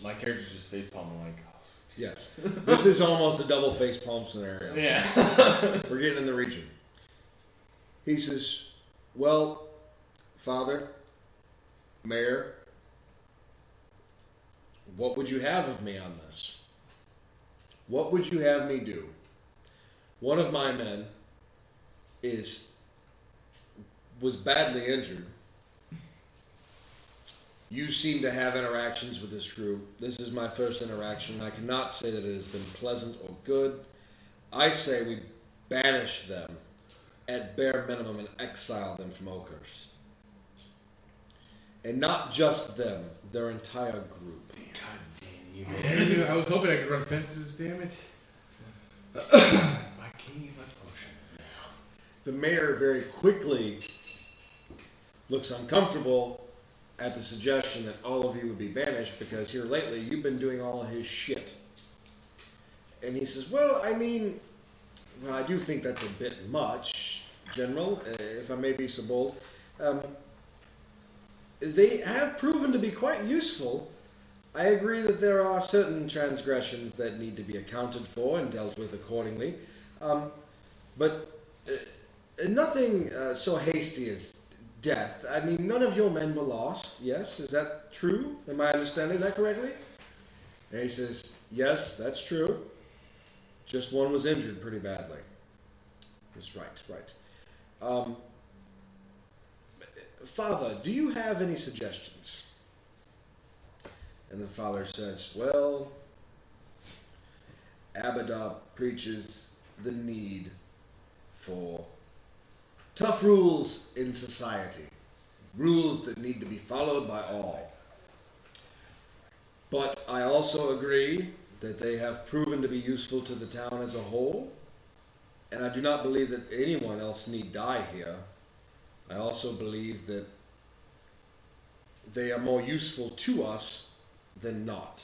Speaker 9: my character's just face palming like, oh.
Speaker 1: Yes. This is almost a double face palm scenario.
Speaker 9: Yeah.
Speaker 1: We're getting in the region. He says, well, Father, Mayor, what would you have of me on this? What would you have me do? One of my men was badly injured. You seem to have interactions with this group. This is my first interaction. I cannot say that it has been pleasant or good. I say we banish them at bare minimum and exile them from Oakhurst. And not just them, their entire group.
Speaker 4: God damn you. I was hoping I could run fences, damn it. I can't use my potions now.
Speaker 1: The mayor very quickly looks uncomfortable at the suggestion that all of you would be banished because here lately you've been doing all of his shit. And he says, well, I do think that's a bit much, General, if I may be so bold. They have proven to be quite useful. I agree that there are certain transgressions that need to be accounted for and dealt with accordingly. But nothing so hasty as death. I mean, none of your men were lost, yes? Is that true? Am I understanding that correctly? And he says, yes, that's true. Just one was injured pretty badly. That's right. Father, do you have any suggestions? And the father says, well, Abadar preaches the need for tough rules in society. Rules that need to be followed by all. But I also agree that they have proven to be useful to the town as a whole. And I do not believe that anyone else need die here. I also believe that they are more useful to us than not.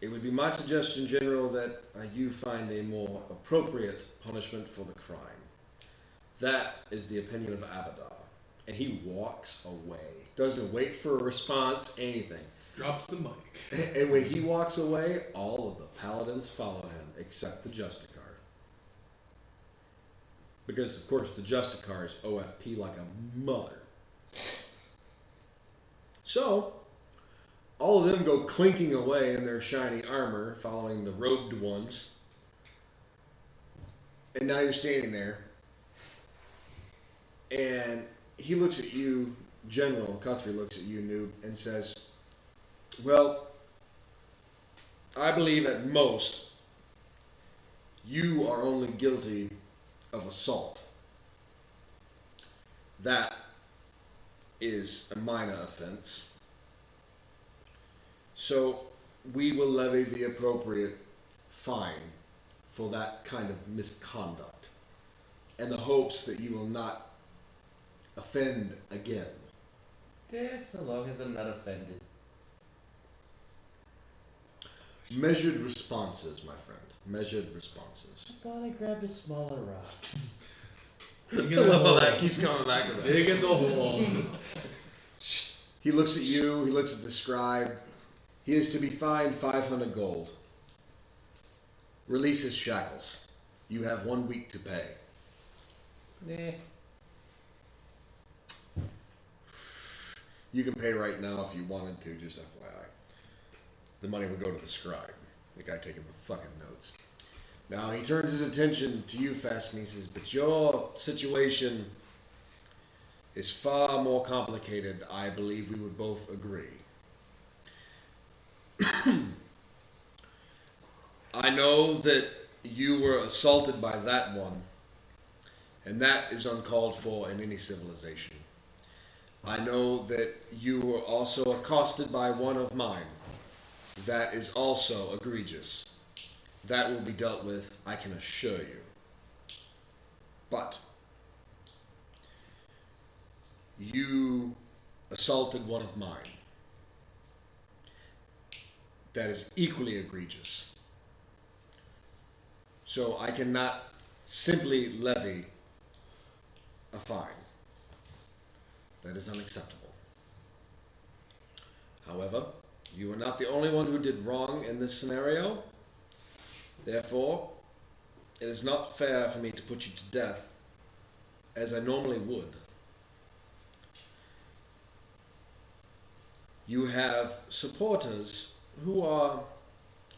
Speaker 1: It would be my suggestion, General, that you find a more appropriate punishment for the crime. That is the opinion of Abadar. And he walks away. Doesn't wait for a response, anything.
Speaker 4: Drops the mic.
Speaker 1: And when he walks away, all of the paladins follow him, except the Justicar. Because, of course, the Justicar is OFP like a mother. So, all of them go clinking away in their shiny armor, following the robed ones. And now you're standing there. And he looks at you, General Guthrie looks at you, Noob, and says, well, I believe at most you are only guilty of assault. That is a minor offense. So we will levy the appropriate fine for that kind of misconduct in the hopes that you will not offend again.
Speaker 3: Yes, so long as I'm not offended.
Speaker 1: Measured responses, my friend. Measured responses.
Speaker 3: I thought I grabbed a smaller rock.
Speaker 1: I love how that keeps coming back to that.
Speaker 4: Dig in the hole.
Speaker 1: He looks at you, he looks at the scribe. He is to be fined 500 gold. Release his shackles. You have 1 week to pay.
Speaker 3: Nah.
Speaker 1: You can pay right now if you wanted to, just FYI. The money would go to the scribe, the guy taking the fucking notes. Now he turns his attention to you, Fess, and he says, but your situation is far more complicated, I believe we would both agree. I know that you were assaulted by that one, and that is uncalled for in any civilization. I know that you were also accosted by one of mine, that is also egregious. That will be dealt with, I can assure you. But you assaulted one of mine. That is equally egregious. So I cannot simply levy a fine. That is unacceptable. However, you are not the only one who did wrong in this scenario. Therefore, it is not fair for me to put you to death as I normally would. You have supporters who are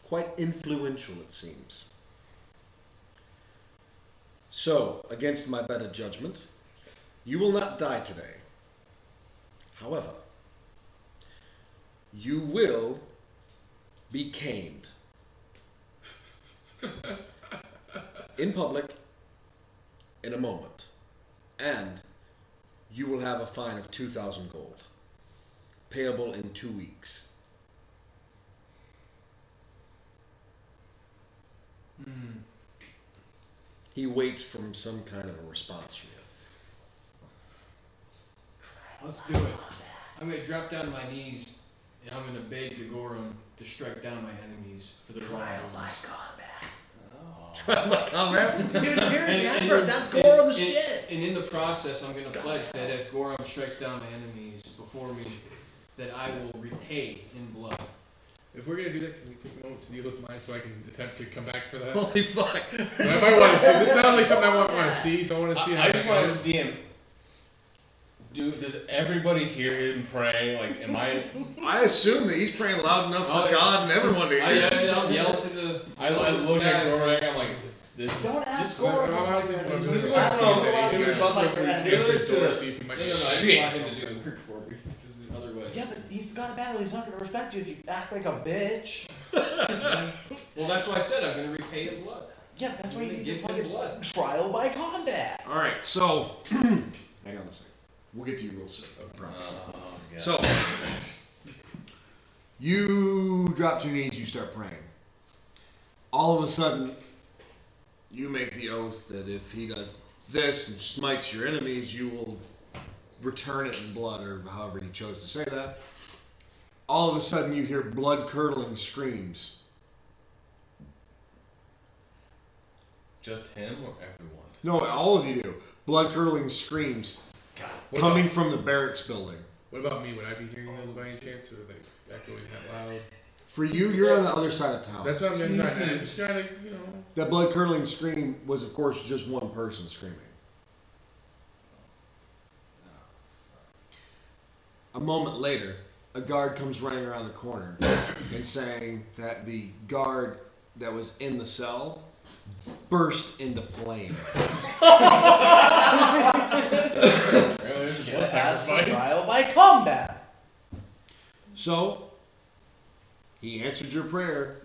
Speaker 1: quite influential, it seems. So, against my better judgment, you will not die today. However, you will be caned in public in a moment, and you will have a fine of 2,000 gold, payable in 2 weeks. He waits for some kind of a response from you.
Speaker 6: Let's do it. I'm gonna drop down to my knees and I'm gonna beg the Gorum to strike down my enemies for their wrongdoings.
Speaker 1: Trial by combat?
Speaker 8: That's Gorum's shit.
Speaker 6: And in the process, I'm gonna pledge that if Gorum strikes down my enemies before me, that I will repay in blood.
Speaker 4: If we're gonna do that, can we take a moment to deal with mine so I can attempt to come back for that?
Speaker 1: Holy fuck!
Speaker 4: I might want to see. This sounds like something I want to see, so I want to see how
Speaker 9: I
Speaker 4: it
Speaker 9: just want
Speaker 4: goes.
Speaker 9: to DM. Dude, does everybody hear him pray? Like, am I?
Speaker 1: I assume that he's praying loud enough for
Speaker 6: Oh, yeah.
Speaker 1: God and everyone to hear.
Speaker 6: I'll yell to the.
Speaker 9: I look at Gorak, I'm like, this.
Speaker 8: Don't ask
Speaker 9: this-
Speaker 8: Gorum.
Speaker 9: This is
Speaker 8: what I'm saying.
Speaker 9: He's about like
Speaker 4: See if he might
Speaker 6: I just
Speaker 4: shit.
Speaker 6: want him to do the work for me. Because otherwise.
Speaker 8: Yeah, but he's got a battle. He's not gonna respect you if you act like a bitch.
Speaker 6: Well, that's why I said I'm gonna repay in blood.
Speaker 8: Yeah, that's why you need to
Speaker 6: Give
Speaker 8: play
Speaker 6: him blood.
Speaker 8: trial by combat.
Speaker 1: Alright, so, hang on a second. We'll get to you real soon, I promise. So, you drop to your knees, you start praying. All of a sudden, you make the oath that if he does this and smites your enemies, you will return it in blood, or however you chose to say that. All of a sudden, you hear blood-curdling screams.
Speaker 9: Just him or everyone?
Speaker 1: No, all of you do. Blood-curdling screams
Speaker 4: What
Speaker 1: coming
Speaker 4: about-
Speaker 1: from the barracks building.
Speaker 4: What about me? Would I be hearing those by any chance, or like echoing that loud?
Speaker 1: For you, you're on the other side of town.
Speaker 4: That's what I'm trying to. I'm just trying to, you know.
Speaker 1: That blood-curdling scream was, of course, just one person screaming. A moment later, a guard comes running around the corner and saying that the guard that was in the cell burst into flame.
Speaker 8: Just ask for trial by combat.
Speaker 1: So, he answered your prayer.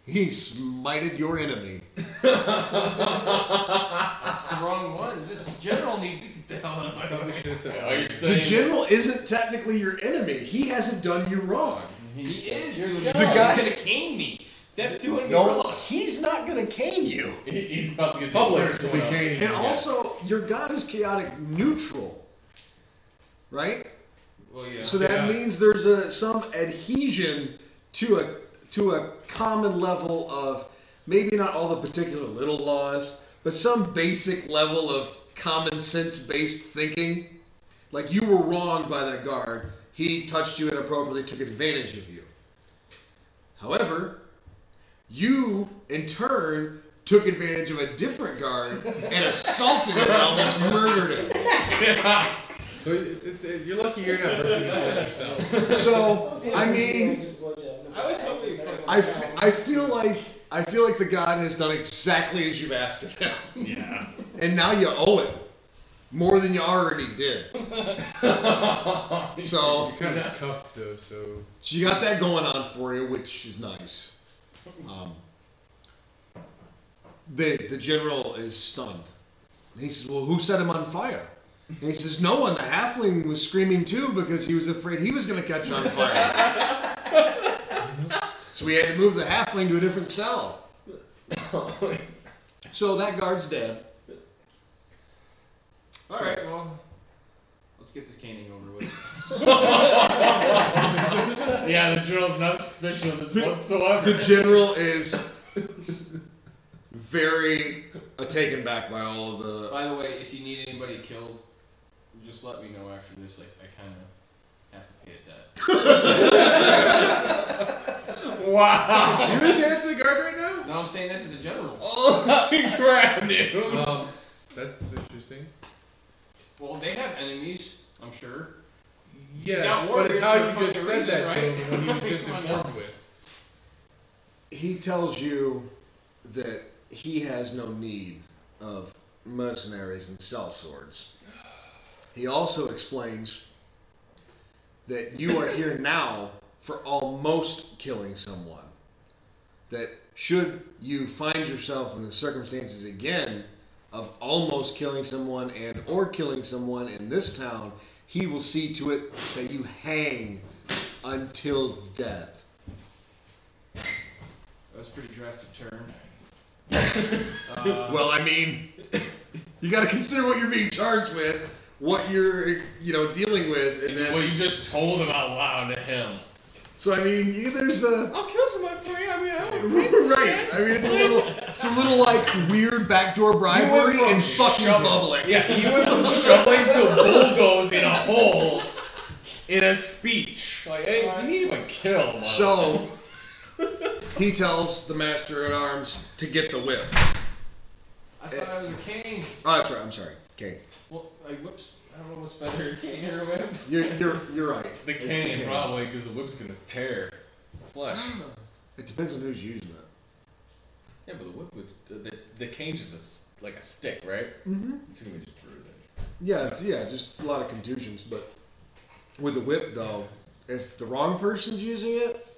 Speaker 1: He smited your enemy.
Speaker 6: That's the wrong one. This general needs to get the hell out of my way.
Speaker 9: Are you
Speaker 1: The
Speaker 9: saying?
Speaker 1: general isn't technically your enemy. He hasn't done you wrong.
Speaker 6: He is.
Speaker 8: You're
Speaker 6: The
Speaker 8: the
Speaker 6: general.
Speaker 1: guy-
Speaker 6: He's gonna cane me. That's doing me
Speaker 1: No,
Speaker 6: wrong.
Speaker 1: he's not going to cane you.
Speaker 9: He's about to get
Speaker 4: Public
Speaker 9: the
Speaker 4: to be caning.
Speaker 1: And also, your god is chaotic neutral, right?
Speaker 6: Well, yeah.
Speaker 1: So that
Speaker 4: Yeah.
Speaker 1: means there's some adhesion to a common level of maybe not all the particular little laws, but some basic level of common sense based thinking. Like you were wronged by that guard, he touched you inappropriately, took advantage of you. However, you in turn took advantage of a different guard and assaulted him and almost murdered him.
Speaker 4: So you're lucky you're not bursting into yourself.
Speaker 1: So I mean,
Speaker 6: I was hoping.
Speaker 1: I feel like the god has done exactly as you've asked of him.
Speaker 9: Yeah.
Speaker 1: And now you owe him more than you already did. So
Speaker 4: You're kind of cuffed though, so.
Speaker 1: you got that going on for you, which is nice. The general is stunned. And he says, "Well, who set him on fire?" And he says, "No one. The halfling was screaming too because he was afraid he was going to catch on fire." So we had to move the halfling to a different cell. So that guard's dead.
Speaker 6: Alright, well, let's get this caning over with.
Speaker 9: Yeah, the general's not suspicious of this whatsoever.
Speaker 1: The general is very taken back by all of the.
Speaker 6: By the way, if you need anybody killed, just let me know after this. Like, I kind of have to pay a debt.
Speaker 9: Wow.
Speaker 4: You just answer the guard right now?
Speaker 6: No, I'm saying that to the general.
Speaker 9: Oh, crap, dude.
Speaker 4: That's interesting.
Speaker 6: Well, they have enemies, I'm sure.
Speaker 4: Yes,
Speaker 6: got
Speaker 4: but
Speaker 6: warriors
Speaker 4: it's how
Speaker 6: for a
Speaker 4: you just
Speaker 6: fucking
Speaker 4: said that
Speaker 6: reason,
Speaker 4: to
Speaker 6: right?
Speaker 4: him when you were just
Speaker 6: Come on
Speaker 4: informed
Speaker 6: now.
Speaker 4: with.
Speaker 1: He tells you that he has no need of mercenaries and sellswords. He also explains that you are here now for almost killing someone. That should you find yourself in the circumstances again of almost killing someone and or killing someone in this town, he will see to it that you hang until death.
Speaker 6: That's a pretty drastic turn.
Speaker 1: Well, I mean, you got to consider what you're being charged with, what you're, dealing with, and then.
Speaker 9: Well, you just told him out loud to him.
Speaker 1: So I mean, there's a.
Speaker 4: I'll kill somebody for you. I mean, I don't
Speaker 1: Right. I mean, it's a little like weird backdoor bribery and fucking public.
Speaker 9: Yeah, he went from shoveling to bulldoze in a hole in a speech. Like, hey, you need even kill. Mother.
Speaker 1: So he tells the master at arms to get the whip.
Speaker 6: I thought I was a king.
Speaker 1: Oh, that's right. I'm sorry. Okay,
Speaker 6: Well, like, whoops. I don't know what's better, a king or a whip.
Speaker 1: you're right.
Speaker 9: the
Speaker 1: It's
Speaker 9: cane, probably, because the whip's gonna tear flesh.
Speaker 1: It depends on who's using it.
Speaker 9: Yeah, but the whip would. The cane's just like a stick, right?
Speaker 1: Mm-hmm.
Speaker 9: It's gonna be just bruising.
Speaker 1: Yeah, just a lot of contusions. But with a whip, though, if the wrong person's using it,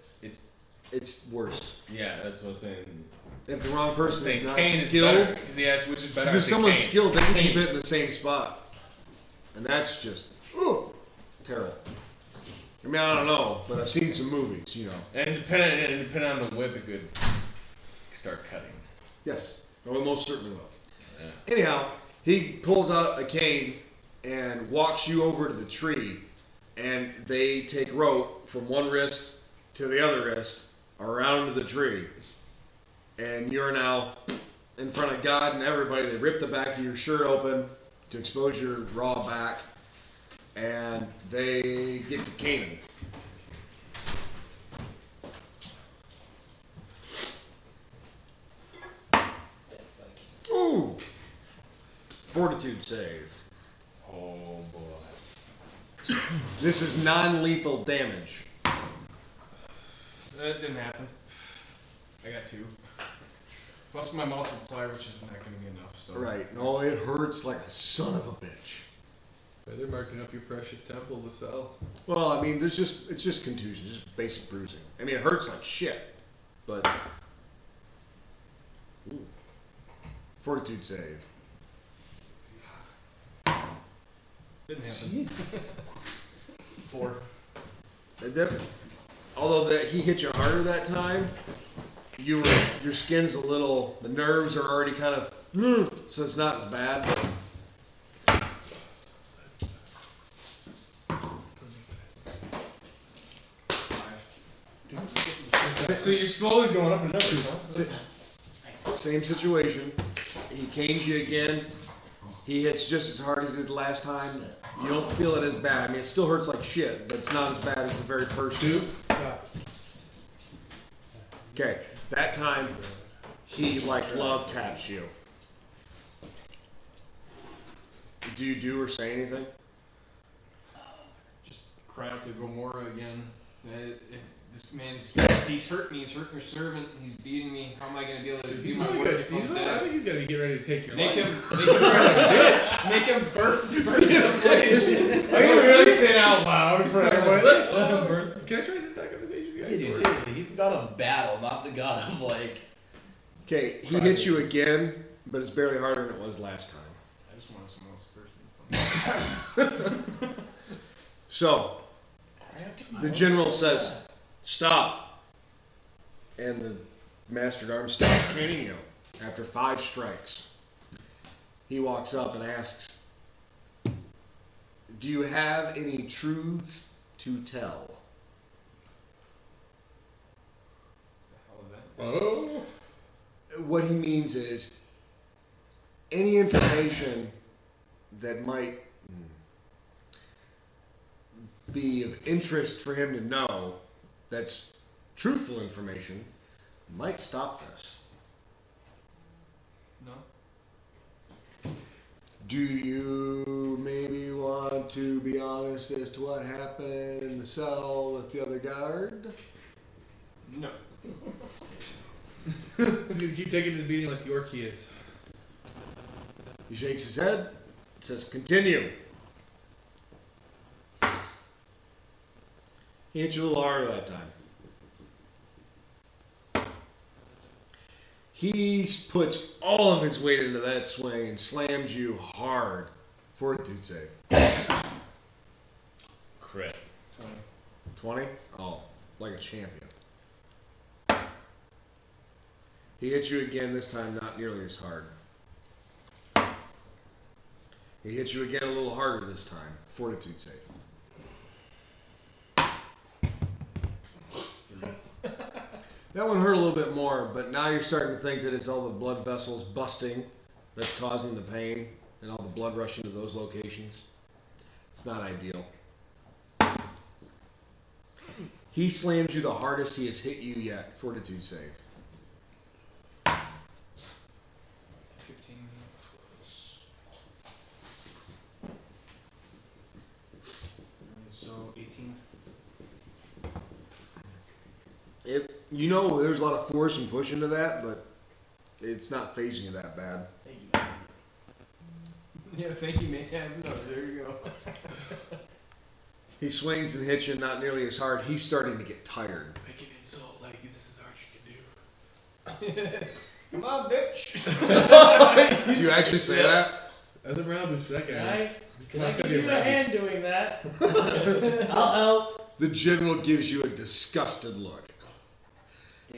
Speaker 1: it's worse.
Speaker 9: Yeah, that's what I'm saying.
Speaker 1: If the wrong person is
Speaker 9: Saying
Speaker 1: not
Speaker 9: cane
Speaker 1: skilled,
Speaker 9: is better, because he asked which is better.
Speaker 1: because if
Speaker 9: I say
Speaker 1: someone's
Speaker 9: cane.
Speaker 1: skilled, they can keep it in the same spot, and that's just terrible. I mean, I don't know, but I've seen some movies,
Speaker 9: And depending on the whip, it could start cutting.
Speaker 1: Yes, well, most certainly will.
Speaker 9: Yeah.
Speaker 1: Anyhow, he pulls out a cane and walks you over to the tree, and they take rope from one wrist to the other wrist around to the tree, and you're now in front of God and everybody. They rip the back of your shirt open to expose your raw back, and they get to caning. Ooh! Fortitude save.
Speaker 9: Oh boy.
Speaker 1: This is non-lethal damage.
Speaker 6: That didn't happen. I got 2. Plus my multiplier, which is not going to be enough. So.
Speaker 1: Right. No, it hurts like a son of a bitch.
Speaker 4: They're marking up your precious temple to sell.
Speaker 1: Well, I mean, it's just contusion, just basic bruising. I mean, it hurts like shit, but ooh. Fortitude save.
Speaker 6: Didn't happen. 4.
Speaker 1: Although he hit you harder that time, your skin's a little, the nerves are already kind of, so it's not as bad.
Speaker 9: So you're slowly going up in numbers, huh?
Speaker 1: Same situation. He canes you again. He hits just as hard as he did last time. You don't feel it as bad. I mean, it still hurts like shit, but it's not as bad as the very first two. Okay, that time he like love taps you. Do you do or say anything?
Speaker 6: Just cry out to Gomorrah again. This man's, he's hurt me, he's hurt your servant, he's beating me. How am I going to be able to do my work if I'm
Speaker 4: I
Speaker 6: dead?
Speaker 4: think you gotta get ready to take your
Speaker 6: Make
Speaker 4: life.
Speaker 6: him burst the place.
Speaker 9: Are you really saying out loud for everyone?
Speaker 4: Let him burn. Can I try to attack on this Asian guy?
Speaker 8: Yeah, dude, seriously, he's the god of battle, not the god of like.
Speaker 1: Okay, he hits you again, but it's barely harder than it was last time.
Speaker 6: I just want someone else first.
Speaker 1: So, the general says, stop. And the Master at Arms stops caning you after 5 strikes. He walks up and asks, "Do you have any truths to tell?"
Speaker 4: Oh.
Speaker 1: What he means is any information that might be of interest for him to know that's truthful information might stop this.
Speaker 6: No.
Speaker 1: Do you maybe want to be honest as to what happened in the cell with the other guard?
Speaker 6: No.
Speaker 4: You keep taking this beating like the Orky is.
Speaker 1: He shakes his head, says, "Continue." He hit you a little harder that time. He puts all of his weight into that swing and slams you hard. Fortitude save.
Speaker 9: Crit.
Speaker 1: 20? Oh, like a champion. He hits you again, this time not nearly as hard. He hits you again a little harder this time. Fortitude save. That one hurt a little bit more, but now you're starting to think that it's all the blood vessels busting that's causing the pain and all the blood rushing to those locations. It's not ideal. He slams you the hardest he has hit you yet. Fortitude save.
Speaker 6: 15. So 18.
Speaker 1: You know there's a lot of force and push into that, but it's not phasing you that bad.
Speaker 8: Thank you, man.
Speaker 6: Yeah, thank you, man. No, there you go.
Speaker 1: He swings and hits you not nearly as hard. He's starting to get tired.
Speaker 4: Make an insult like this is all you can do.
Speaker 6: Come on, bitch.
Speaker 1: Do you actually say that?
Speaker 4: That's a round boost for that guy.
Speaker 3: Can I give you a hand doing that? I'll help.
Speaker 1: The general gives you a disgusted look.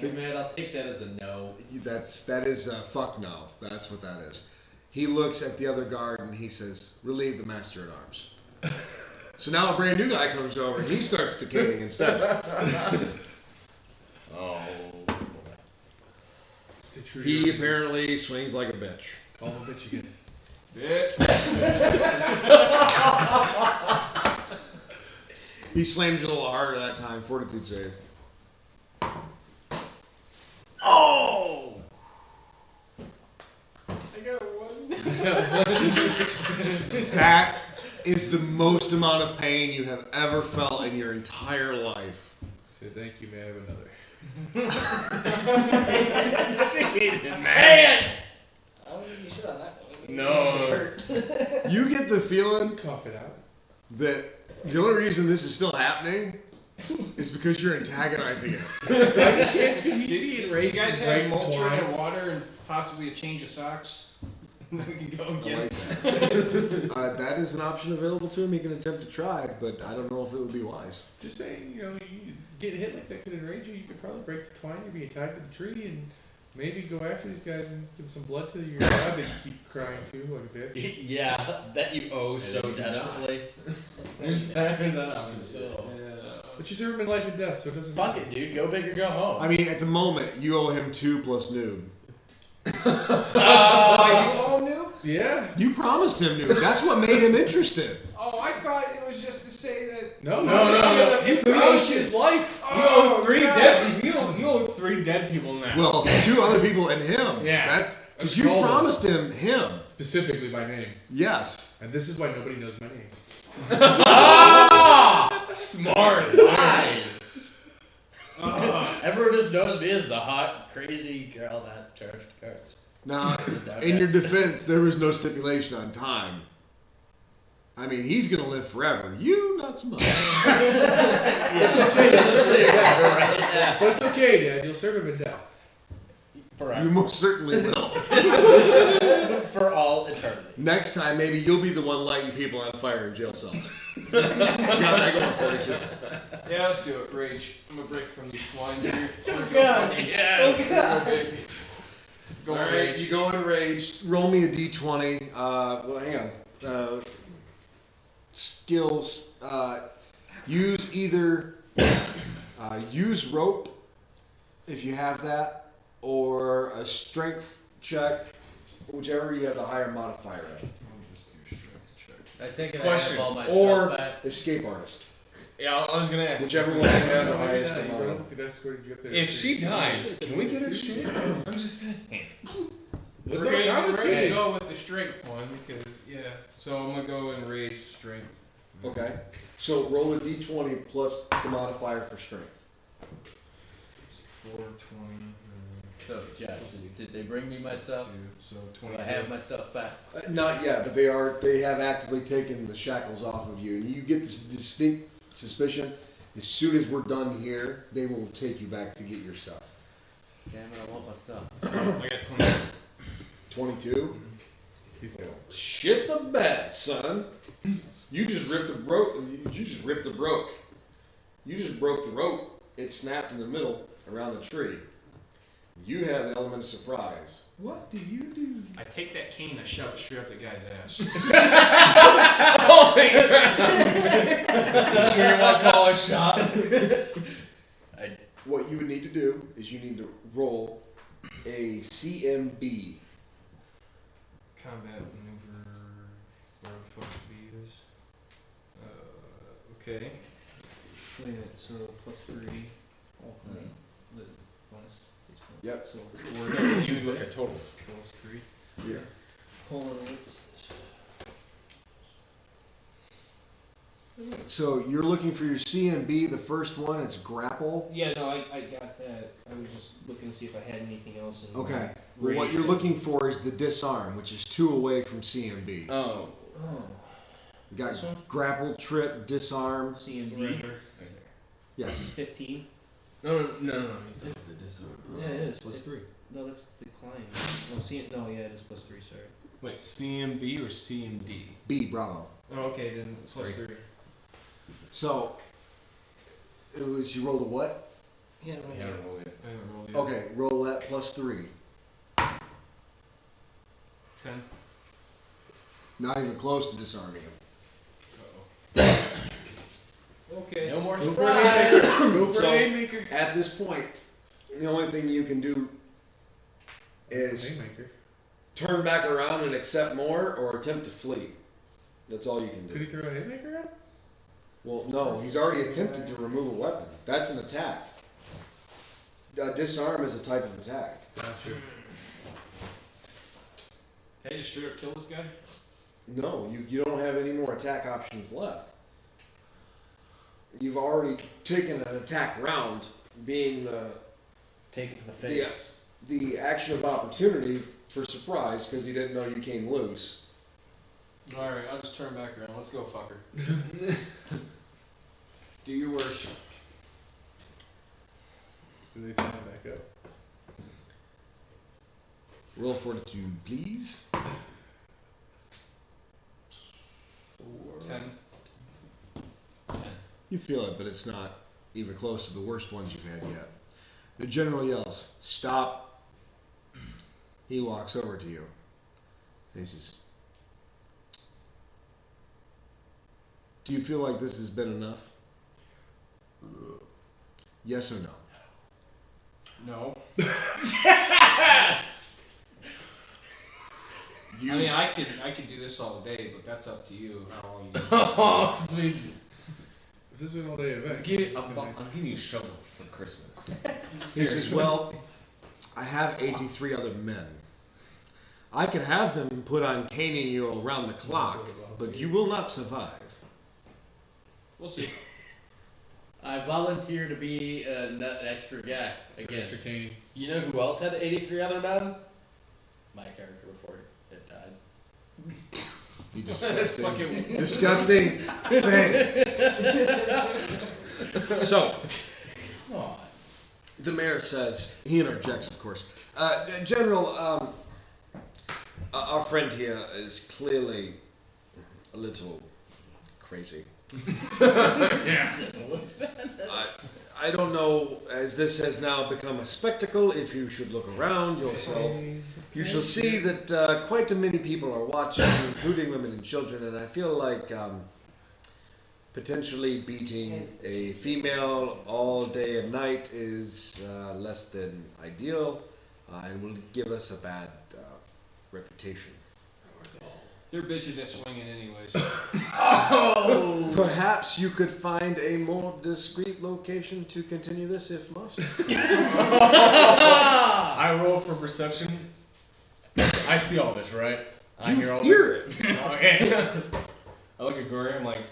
Speaker 3: Damn it, I'll take that as a no.
Speaker 1: That is a fuck no. That's what that is. He looks at the other guard and he says, "Relieve the Master at Arms." So now a brand new guy comes over and he starts decating instead.
Speaker 9: Oh.
Speaker 1: He apparently swings like a bitch.
Speaker 4: Call him a bitch again.
Speaker 6: Bitch.
Speaker 1: He slams you a little harder that time. Fortitude save. Oh!
Speaker 6: I got one.
Speaker 1: That is the most amount of pain you have ever felt in your entire life.
Speaker 4: Say thank you, man. I have another.
Speaker 1: Man!
Speaker 5: I don't think you should on that one.
Speaker 9: No.
Speaker 1: You get the feeling
Speaker 4: Cough it out.
Speaker 1: that the only reason this is still happening is because you're antagonizing it.
Speaker 4: By chance could he be
Speaker 6: Do you
Speaker 4: enraged?
Speaker 6: guys
Speaker 4: right
Speaker 6: have mulch
Speaker 4: twine?
Speaker 6: and water and possibly a change of socks? We can go and
Speaker 1: I
Speaker 6: get
Speaker 1: like
Speaker 6: it.
Speaker 1: that. That is an option available to him. He can attempt to try, but I don't know if it would be wise.
Speaker 4: Just saying, you get hit like that could enrage you. You could probably break the twine. You're being tied to the tree, and maybe go after these guys and give some blood to your god that you keep crying to like a bitch.
Speaker 3: Yeah, that you owe so desperately.
Speaker 8: There's that option.
Speaker 3: So.
Speaker 4: But you serve him in life and death, so it doesn't
Speaker 8: Fuck it, dude. Go big or go home.
Speaker 1: I mean, at the moment, you owe him 2 plus noob.
Speaker 6: You all knew?
Speaker 4: Yeah.
Speaker 1: You promised him noob. That's what made him interested.
Speaker 6: Oh, I thought it was just to say that.
Speaker 4: No.
Speaker 8: You
Speaker 4: promised his life.
Speaker 8: You owe 3 dead people. You owe 3 dead people now.
Speaker 1: Well, 2 other people and him.
Speaker 8: Yeah.
Speaker 1: That's because
Speaker 4: That's
Speaker 1: you
Speaker 4: called
Speaker 1: promised him.
Speaker 4: Specifically by name.
Speaker 1: Yes.
Speaker 4: And this is why nobody knows my name.
Speaker 8: Smart.
Speaker 3: Nice. Everyone just knows me as the hot, crazy girl that charged cards.
Speaker 1: Now, in your defense, there was no stipulation on time. I mean, he's gonna live forever. You, not so much.
Speaker 3: Yeah,
Speaker 4: But it's okay, Dad. You'll serve him in death.
Speaker 1: You most certainly will.
Speaker 8: For all eternity.
Speaker 1: Next time, maybe you'll be the one lighting people on fire in jail cells. You got that going for you.
Speaker 6: Yeah, let's do it. Rage. I'm gonna break from these swines here.
Speaker 8: Let's go.
Speaker 6: Go
Speaker 1: All
Speaker 6: on,
Speaker 1: right,
Speaker 6: Rage.
Speaker 1: you go in rage. Roll me a d20. Well, hang on. Skills. Use either use rope if you have that, or a strength check, whichever you have the higher modifier at,
Speaker 3: I take it
Speaker 6: Question.
Speaker 3: I have all my
Speaker 1: or
Speaker 3: stuff back.
Speaker 1: escape artist,
Speaker 6: Yeah, I was gonna ask.
Speaker 1: whichever one you have the
Speaker 4: Yeah,
Speaker 1: highest
Speaker 4: you
Speaker 1: amount.
Speaker 4: don't
Speaker 1: of.
Speaker 4: have to escort you up there.
Speaker 9: If she dies, can we get her shit? I'm just saying.
Speaker 6: We're
Speaker 4: What's up?
Speaker 6: gonna,
Speaker 4: I'm
Speaker 6: we're
Speaker 4: just
Speaker 6: gonna
Speaker 4: kidding.
Speaker 6: go with the strength one because So I'm gonna go in rage strength.
Speaker 1: Okay, so roll a d20 plus the modifier for strength.
Speaker 6: 420.
Speaker 3: So, Josh, did they bring me my stuff?
Speaker 6: So
Speaker 3: Do
Speaker 6: 22.
Speaker 3: I have my stuff back?
Speaker 1: Not yet, but they have actively taken the shackles off of you, and you get this distinct suspicion. As soon as we're done here, they will take you back to get your stuff.
Speaker 3: Damn it, I want my stuff.
Speaker 6: I got 20.
Speaker 1: 22.
Speaker 4: He's like,
Speaker 1: Shit the bed, son. You just ripped the rope. You just ripped the broke. You just broke the rope. It snapped in the middle around the tree. You have the element of surprise. What do you do?
Speaker 6: I take that cane and I shove it straight up the guy's ass.
Speaker 9: Holy crap! Sure you want to call a shot?
Speaker 1: What you would need to do is you need to roll a CMB.
Speaker 6: Combat maneuver. Where the fuck B is. Okay. Wait, so +3. The bonus.
Speaker 1: Yep.
Speaker 6: So
Speaker 9: You would look at total.
Speaker 6: +3.
Speaker 1: Yeah.
Speaker 6: Hold on, let's.
Speaker 1: So you're looking for your CMB. The first one, it's grapple.
Speaker 6: Yeah, no, I got that. I was just looking to see if I had anything else in
Speaker 1: Okay. Well, what you're looking for is the disarm, which is 2 away from CMB.
Speaker 9: Oh.
Speaker 6: Oh.
Speaker 1: You got
Speaker 6: This one?
Speaker 1: grapple, trip, disarm.
Speaker 6: CMB.
Speaker 1: Yes.
Speaker 6: 15.
Speaker 9: No.
Speaker 6: Yeah, it is.
Speaker 9: +3.
Speaker 6: No, that's decline. No, yeah, it is +3, sorry.
Speaker 10: Wait, CMB or CMD?
Speaker 1: B, bravo.
Speaker 6: Oh, okay, then +3.
Speaker 1: So it was, you rolled a what?
Speaker 6: Yeah,
Speaker 9: You haven't rolled it.
Speaker 6: I haven't rolled yet.
Speaker 1: Okay, roll that +3.
Speaker 6: 10.
Speaker 1: Not even close to disarming him.
Speaker 6: Okay.
Speaker 2: No more
Speaker 1: Go
Speaker 2: surprise.
Speaker 1: Go
Speaker 4: for
Speaker 1: So-
Speaker 4: a haymaker.
Speaker 1: At this point, the only thing you can do is
Speaker 4: Haymaker.
Speaker 1: turn back around and accept more, or attempt to flee. That's all you can
Speaker 4: Could
Speaker 1: do.
Speaker 4: he throw a haymaker at?
Speaker 1: Well, no, he's already attempted to remove a weapon. That's an attack. Disarm is a type of attack.
Speaker 4: Gotcha.
Speaker 6: Can I just straight up kill this guy?
Speaker 1: No, you don't have any more attack options left. You've already taken an attack round, being
Speaker 8: Take it to the face.
Speaker 1: the action of opportunity for surprise, because he didn't know you came loose.
Speaker 6: Alright, I'll just turn back around. Let's go, fucker. Do your worst.
Speaker 4: Did they find back up?
Speaker 1: Roll fortitude, please.
Speaker 6: 10.
Speaker 1: You feel it, but it's not even close to the worst ones you've had yet. The general yells, "Stop!" He walks over to you. And he says, "Do you feel like this has been enough? Yes or no?"
Speaker 6: No.
Speaker 2: Yes!
Speaker 1: You,
Speaker 6: I mean, I could do this all day, but that's up to you. How long you
Speaker 2: Oh, sweet.
Speaker 4: If this is an all-day event.
Speaker 9: I'm giving you a shovel for Christmas.
Speaker 1: he says, "Well, I have 83 other men. I can have them put on caning you around the clock, but you will not survive."
Speaker 6: We'll see.
Speaker 3: I volunteer to be an extra guy again.
Speaker 4: Extra cane.
Speaker 2: You know who else had 83 other men?
Speaker 3: My character before it died.
Speaker 1: You
Speaker 6: That's
Speaker 1: disgusting,
Speaker 6: fucking.
Speaker 1: disgusting thing. So,
Speaker 2: Come on.
Speaker 1: the mayor says, he interjects, of course. General, Our friend here is clearly a little crazy. I don't know, as this has now become a spectacle, if you should look around yourself, you shall see that quite a many people are watching, including women and children, and I feel like potentially beating a female all day and night is less than ideal and will give us a bad reputation.
Speaker 6: They're bitches at swinging anyways.
Speaker 1: Oh! Perhaps you could find a more discreet location to continue this if must.
Speaker 9: I roll for perception. I see all this, right? I hear all this.
Speaker 1: it.
Speaker 9: Okay. I look at Gory, I'm like.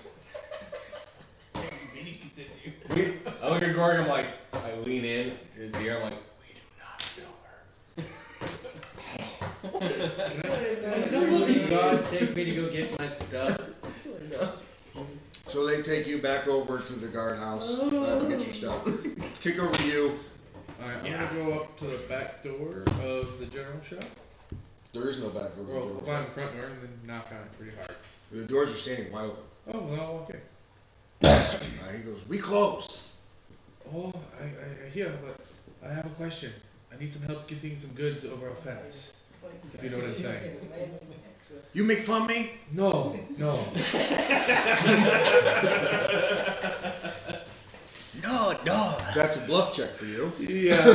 Speaker 9: I look at Gory, I'm like, I lean in to his ear, I'm like, we do not know her.
Speaker 3: Don't those gods take me to go get my stuff?
Speaker 1: So they take you back over to the guardhouse to get your stuff. Let's kick over to you.
Speaker 4: Alright, I'm gonna go up to the back door of the general shop.
Speaker 1: There is no back door.
Speaker 4: Well, if I'm the front door, then knock on it pretty hard.
Speaker 1: The doors are standing wide open.
Speaker 4: Oh, well, okay.
Speaker 1: He goes, we closed.
Speaker 4: Oh, I hear, but I have a question. I need some help getting some goods over a fence. If you know what I'm saying.
Speaker 1: You make fun of me?
Speaker 4: No.
Speaker 3: No.
Speaker 1: That's a bluff check for you.
Speaker 4: Yeah.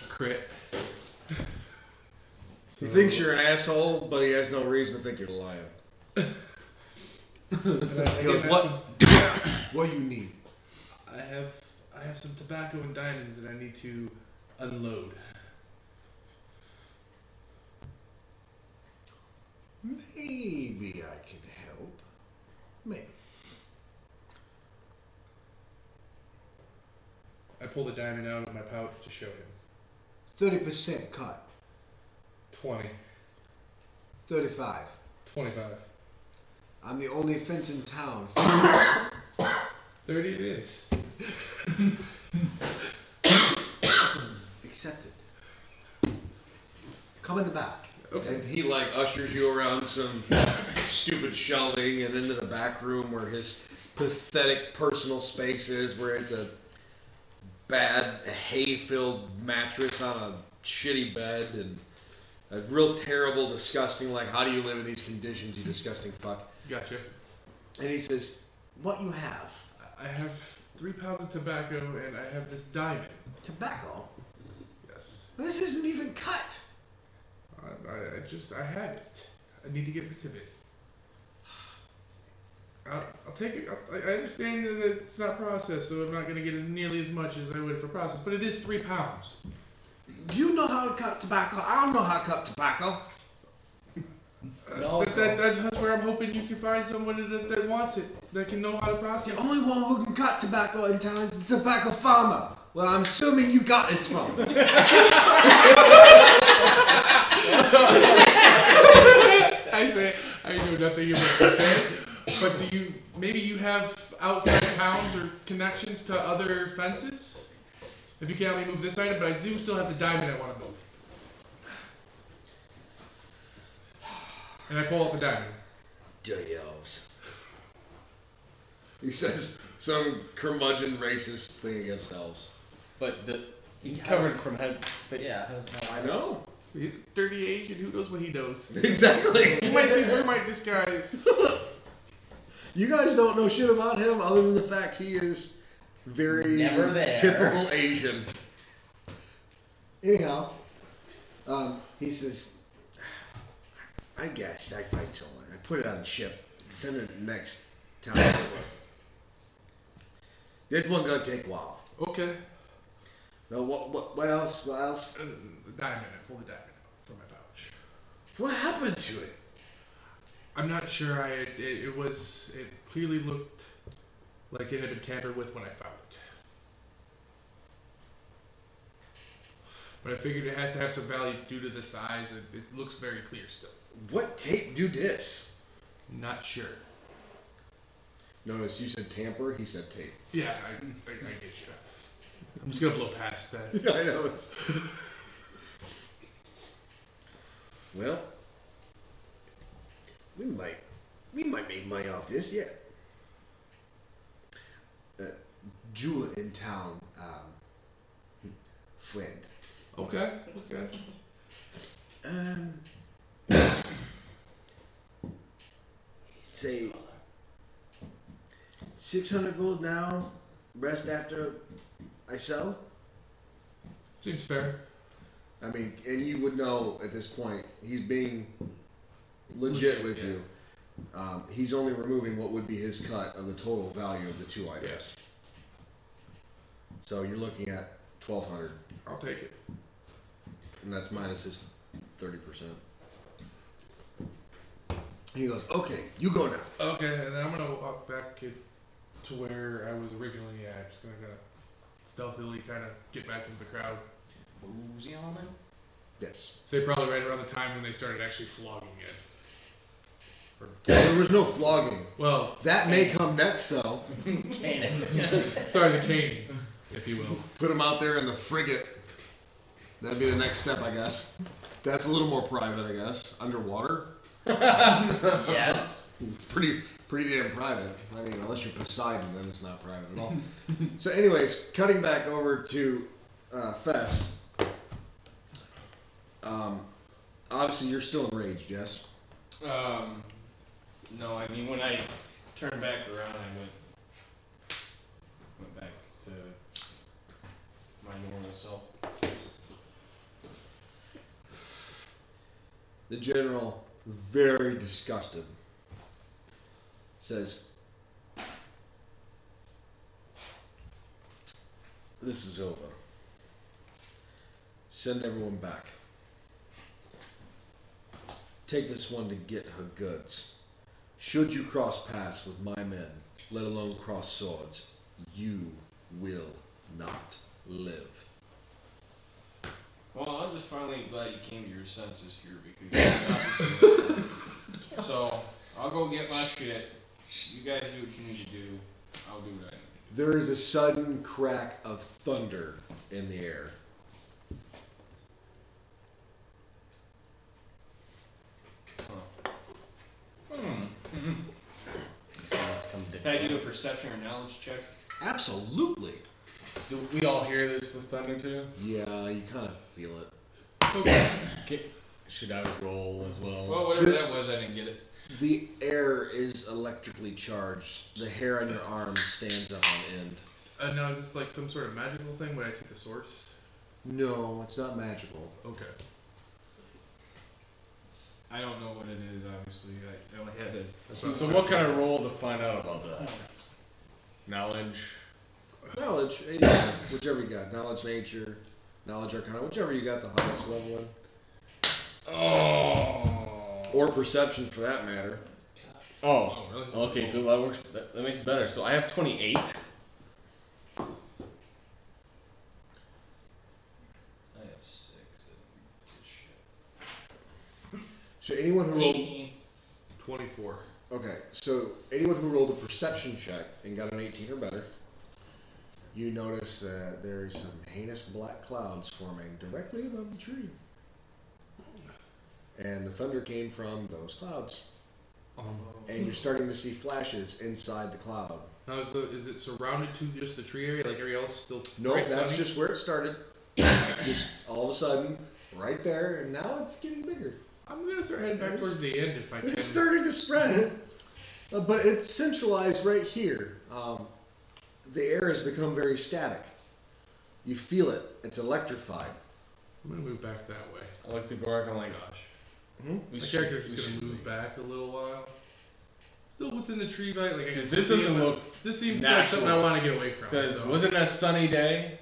Speaker 4: Crit.
Speaker 1: He thinks you're an asshole, but he has no reason to think you're lying. He goes, what do you need?
Speaker 4: I have some tobacco and diamonds that I need to unload.
Speaker 1: Maybe I can help. Maybe.
Speaker 4: I pull the diamond out of my pouch to show him.
Speaker 1: 30% cut.
Speaker 4: 20.
Speaker 1: 35.
Speaker 4: 25.
Speaker 1: I'm the only fence in town.
Speaker 4: 30 it is.
Speaker 1: Accepted. Come in the back.
Speaker 4: Okay.
Speaker 1: And he like ushers you around some stupid shelving and into the back room where his pathetic personal space is, where it's a bad hay-filled mattress on a shitty bed and a real terrible, disgusting, like, how do you live in these conditions, you disgusting fuck?
Speaker 4: Gotcha.
Speaker 1: And he says, what you have?
Speaker 4: I have 3 pounds of tobacco and I have this diamond.
Speaker 1: Tobacco?
Speaker 4: Yes.
Speaker 1: This isn't even cut.
Speaker 4: I had it. I need to get rid of it. I'll take it. I understand that it's not processed, so I'm not going to get nearly as much as I would for processed, but it is 3 pounds.
Speaker 1: You know how to cut tobacco. I don't know how to cut tobacco.
Speaker 3: No,
Speaker 4: That's where I'm hoping you can find someone that wants it, that can know how to process
Speaker 1: The
Speaker 4: it.
Speaker 1: only one who can cut tobacco in town is the tobacco farmer. Well, I'm assuming you got this from.
Speaker 4: I say, I know nothing about what you're saying, but maybe you have outside towns or connections to other fences? If you can't help me move this item, but I do still have the diamond I want to move. And I pull out the diamond.
Speaker 1: Dirty elves. He says some curmudgeon racist thing against elves.
Speaker 2: But he's covered from head.
Speaker 3: Yeah.
Speaker 1: I know.
Speaker 4: He's 38, and who knows what he knows.
Speaker 1: Exactly.
Speaker 4: He might see termite disguise.
Speaker 1: You guys don't know shit about him other than the fact he is very
Speaker 3: Never there.
Speaker 1: typical Asian. Anyhow, he says, I guess I find someone. I put it on the ship. Send it to the next town over. This one gonna take a while.
Speaker 4: Okay.
Speaker 1: Now, what else? What else?
Speaker 4: The diamond. I pulled the diamond out from my pouch.
Speaker 1: What happened to it?
Speaker 4: I'm not sure. It clearly looked like it had been tampered with when I found it. But I figured it has to have some value due to the size. It looks very clear still.
Speaker 1: What tape do this?
Speaker 4: Not sure.
Speaker 1: Notice you said tamper, he said tape.
Speaker 4: Yeah, I get you. I'm just gonna blow past that.
Speaker 1: I noticed.
Speaker 11: Well, we might make money off this, yeah. Jewel in town, friend.
Speaker 4: Okay.
Speaker 11: Say 600 gold now, rest after I sell.
Speaker 4: Seems fair.
Speaker 11: I mean, and you would know at this point, he's being legit with you. He's only removing what would be his cut of the total value of the two items.
Speaker 4: Yes.
Speaker 11: So you're looking at 1,200,
Speaker 4: I'll take it.
Speaker 11: and that's minus his 30%. He goes, okay, you go now.
Speaker 4: Okay, and then I'm gonna walk back to where I was originally at. Just gonna stealthily kind of get back into the crowd.
Speaker 5: Boozy on him?
Speaker 11: Yes.
Speaker 4: Say probably right around the time when they started actually flogging it.
Speaker 11: There was no flogging.
Speaker 4: Well,
Speaker 11: That may come next, though.
Speaker 4: sorry, the caning, if you will.
Speaker 1: Put him out there in the frigate. That'd be the next step, I guess. That's a little more private, I guess. Underwater.
Speaker 5: Yes.
Speaker 1: It's pretty damn private. I mean, unless you're Poseidon, then it's not private at all. So, anyways, cutting back over to Fess. Obviously, you're still enraged, yes?
Speaker 6: No, I mean, when I turned back around, I went back to my normal self.
Speaker 1: The general, very disgusted, says, "This is over. Send everyone back. Take this one to get her goods. Should you cross paths with my men, let alone cross swords, you will not live."
Speaker 6: Well, I'm just finally glad you came to your senses here because so I'll go get my shit. You guys do what you need to do. I'll do what I need to
Speaker 1: There is a sudden crack of thunder in the air.
Speaker 6: do. Can I do a perception or knowledge check?
Speaker 1: Absolutely.
Speaker 2: Do we all hear this thunder too?
Speaker 1: Yeah, you kind of feel it.
Speaker 4: Okay.
Speaker 2: Should I roll as well?
Speaker 6: Well, whatever that was, I didn't get it.
Speaker 1: The air is electrically charged. The hair on your arm stands up on end.
Speaker 4: Now, is this like some sort of magical thing? Would I see the source?
Speaker 1: No, it's not magical.
Speaker 4: Okay.
Speaker 6: I don't know what it is, obviously. I only had to.
Speaker 2: So what can I roll to find out about that? Knowledge.
Speaker 1: Knowledge, yeah, whichever you got. Knowledge, nature, knowledge, arcana, whichever you got the highest level in.
Speaker 2: Oh.
Speaker 1: Or perception, for that matter.
Speaker 2: Oh.
Speaker 4: really?
Speaker 2: Okay, cool. That works. That makes it better. So I have 28.
Speaker 6: I have 6.
Speaker 1: So anyone who rolled,
Speaker 6: 18.
Speaker 4: 24.
Speaker 1: okay, so anyone who rolled a perception check and got an 18 or better, you notice that there's some heinous black clouds forming directly above the tree. And the thunder came from those clouds. And you're starting to see flashes inside the cloud.
Speaker 4: Now, is it surrounded to just the tree area? Like every else still?
Speaker 1: No,
Speaker 4: bright
Speaker 1: that's
Speaker 4: sunny?
Speaker 1: just where it started. Just all of a sudden, right there, and now it's getting bigger.
Speaker 4: I'm gonna start heading back towards the end if I can.
Speaker 1: It's starting to spread, but it's centralized right here. The air has become very static. You feel it. It's electrified.
Speaker 4: I'm gonna move back that way.
Speaker 2: I like the Gork. I'm like,
Speaker 4: Gosh.
Speaker 1: Hmm?
Speaker 4: My character's just gonna move back a little while. Still within the tree bite, like I
Speaker 2: because
Speaker 4: can
Speaker 2: this
Speaker 4: see
Speaker 2: doesn't
Speaker 4: it, but
Speaker 2: look.
Speaker 4: This seems
Speaker 2: natural.
Speaker 4: like something I want to get away from.
Speaker 2: Because
Speaker 4: so.
Speaker 2: wasn't it a sunny day?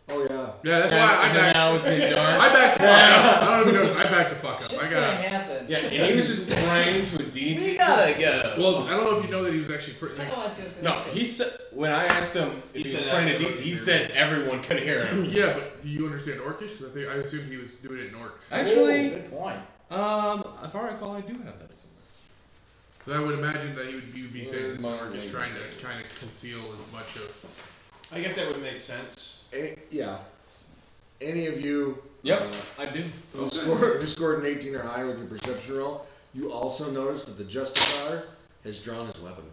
Speaker 1: Oh yeah.
Speaker 4: Yeah, that's why I
Speaker 2: And
Speaker 4: backed.
Speaker 2: now it's getting dark.
Speaker 4: I backed the fuck up. I don't even notice. I backed the fuck up.
Speaker 5: Shit's
Speaker 4: I
Speaker 5: gonna
Speaker 4: got.
Speaker 5: happen.
Speaker 2: Yeah, and he was just praying to a deity.
Speaker 5: We gotta go.
Speaker 4: Well, I don't know if you know that he was actually pretty.
Speaker 5: I know what was
Speaker 2: No,
Speaker 5: gonna
Speaker 2: he said when I asked him if he was
Speaker 6: said
Speaker 2: praying to
Speaker 6: everyone
Speaker 2: deity, he
Speaker 6: could
Speaker 2: said everyone could hear him.
Speaker 4: Yeah, but do you understand Orcish? Because I assumed he was doing it in Orc.
Speaker 2: Actually,
Speaker 5: good point.
Speaker 2: if I recall, I do have that.
Speaker 4: So I would imagine that you would be saying this in
Speaker 2: My
Speaker 4: Orc is
Speaker 2: language.
Speaker 4: trying to kind of conceal as much of.
Speaker 6: I guess that would make sense.
Speaker 1: Yeah. Any of you
Speaker 9: Yep, I do.
Speaker 11: Who scored an 18 or higher with your perception roll. You also notice that the Justicar has drawn his weapon.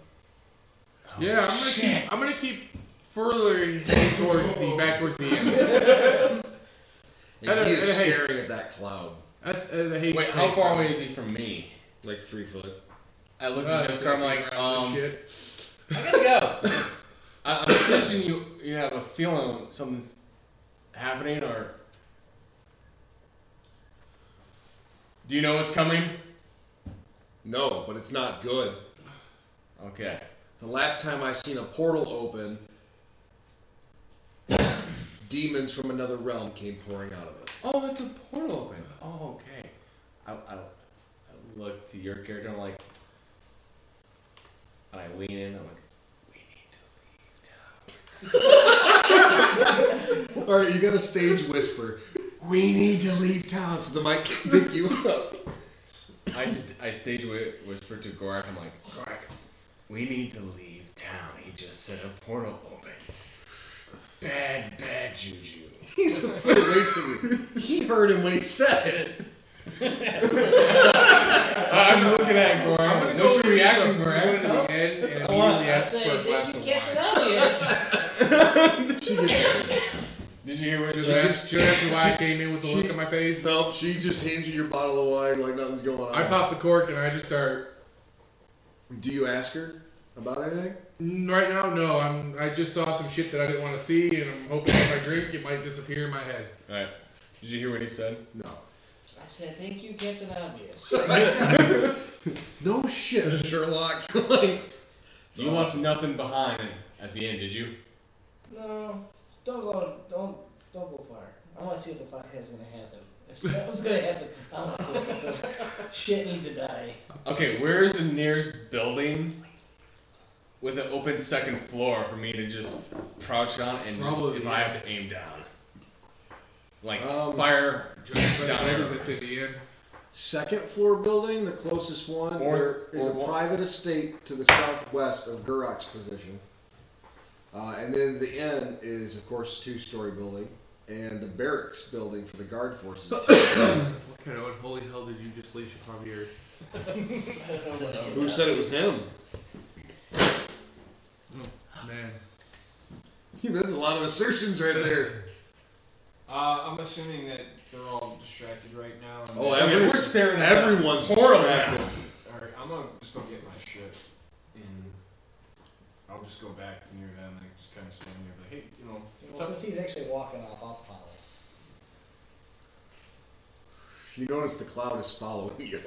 Speaker 4: Yeah, I'm gonna keep further back towards the end.
Speaker 11: And he is staring at that cloud.
Speaker 9: Wait, how far away is he from me?
Speaker 11: Like 3 foot.
Speaker 9: I look at Jessica, I'm like,
Speaker 4: shit.
Speaker 8: I gotta go.
Speaker 9: I'm sensing you have a feeling something's happening, or do you know what's coming?
Speaker 11: No, but it's not good.
Speaker 9: Okay.
Speaker 11: The last time I seen a portal open, demons from another realm came pouring out of it.
Speaker 9: Oh, it's a portal open. Oh, okay. I look to your character, I'm like, and I lean in, I'm like, we need to leave town.
Speaker 11: Alright, you gotta stage whisper. We need to leave town so the mic can pick you up.
Speaker 9: I stage whisper to Gorak, I'm like, Gorak, we need to leave town. He just said a portal open. Bad juju.
Speaker 11: He's a foot away from you. He heard him when he said it.
Speaker 9: I'm looking at Gorak. What's your reaction,
Speaker 4: I'm
Speaker 9: Gorak?
Speaker 4: going to the end and immediately
Speaker 5: I
Speaker 4: ask
Speaker 5: say,
Speaker 4: for a glass
Speaker 5: did
Speaker 4: of
Speaker 5: you get
Speaker 4: wine.
Speaker 5: it obvious?
Speaker 11: She gets
Speaker 9: Did you hear what he
Speaker 4: Should I
Speaker 9: said?
Speaker 4: ask you why I came in with the look on my face?
Speaker 11: No, she just hands you your bottle of wine like nothing's going on.
Speaker 4: I pop the cork and I just start.
Speaker 11: Do you ask her about anything?
Speaker 4: Right now, no. I just saw some shit that I didn't want to see, and I'm hoping if I drink, it might disappear in my head.
Speaker 9: Alright. Did you hear what he said?
Speaker 11: No.
Speaker 5: I said, thank you, Captain Obvious.
Speaker 11: No shit, Sherlock. Like,
Speaker 9: You left nothing behind at the end, did you?
Speaker 5: No, don't go far. I want to see what the fuck is gonna happen. If something's gonna happen, I want to do something. Shit needs to die.
Speaker 9: Okay, where's the nearest building with an open second floor for me to just crouch on and just,
Speaker 4: Probably,
Speaker 9: if I have to aim down? Like, fire
Speaker 4: But
Speaker 9: down
Speaker 4: maybe
Speaker 9: arrows.
Speaker 4: that's at the end.
Speaker 11: second floor building, the closest one, there is a private estate to the southwest of Gurak's position. And then the inn is, of course, a 2-story building, and the barracks building for the guard forces.
Speaker 4: What kind of unholy hell did you just leash upon the earth?
Speaker 11: Who said it was him?
Speaker 4: Man.
Speaker 11: That's a lot of assertions right there.
Speaker 6: I'm assuming that they're all distracted right now. And
Speaker 11: Oh,
Speaker 9: We're staring at
Speaker 11: everyone's
Speaker 9: portal
Speaker 11: distracted.
Speaker 6: Alright, I'm gonna just go get my shit, and I'll just go back near them and just kind of stand there, like, hey, you know,
Speaker 5: Well, since he's actually walking off, I'll follow.
Speaker 11: You notice the cloud is following you.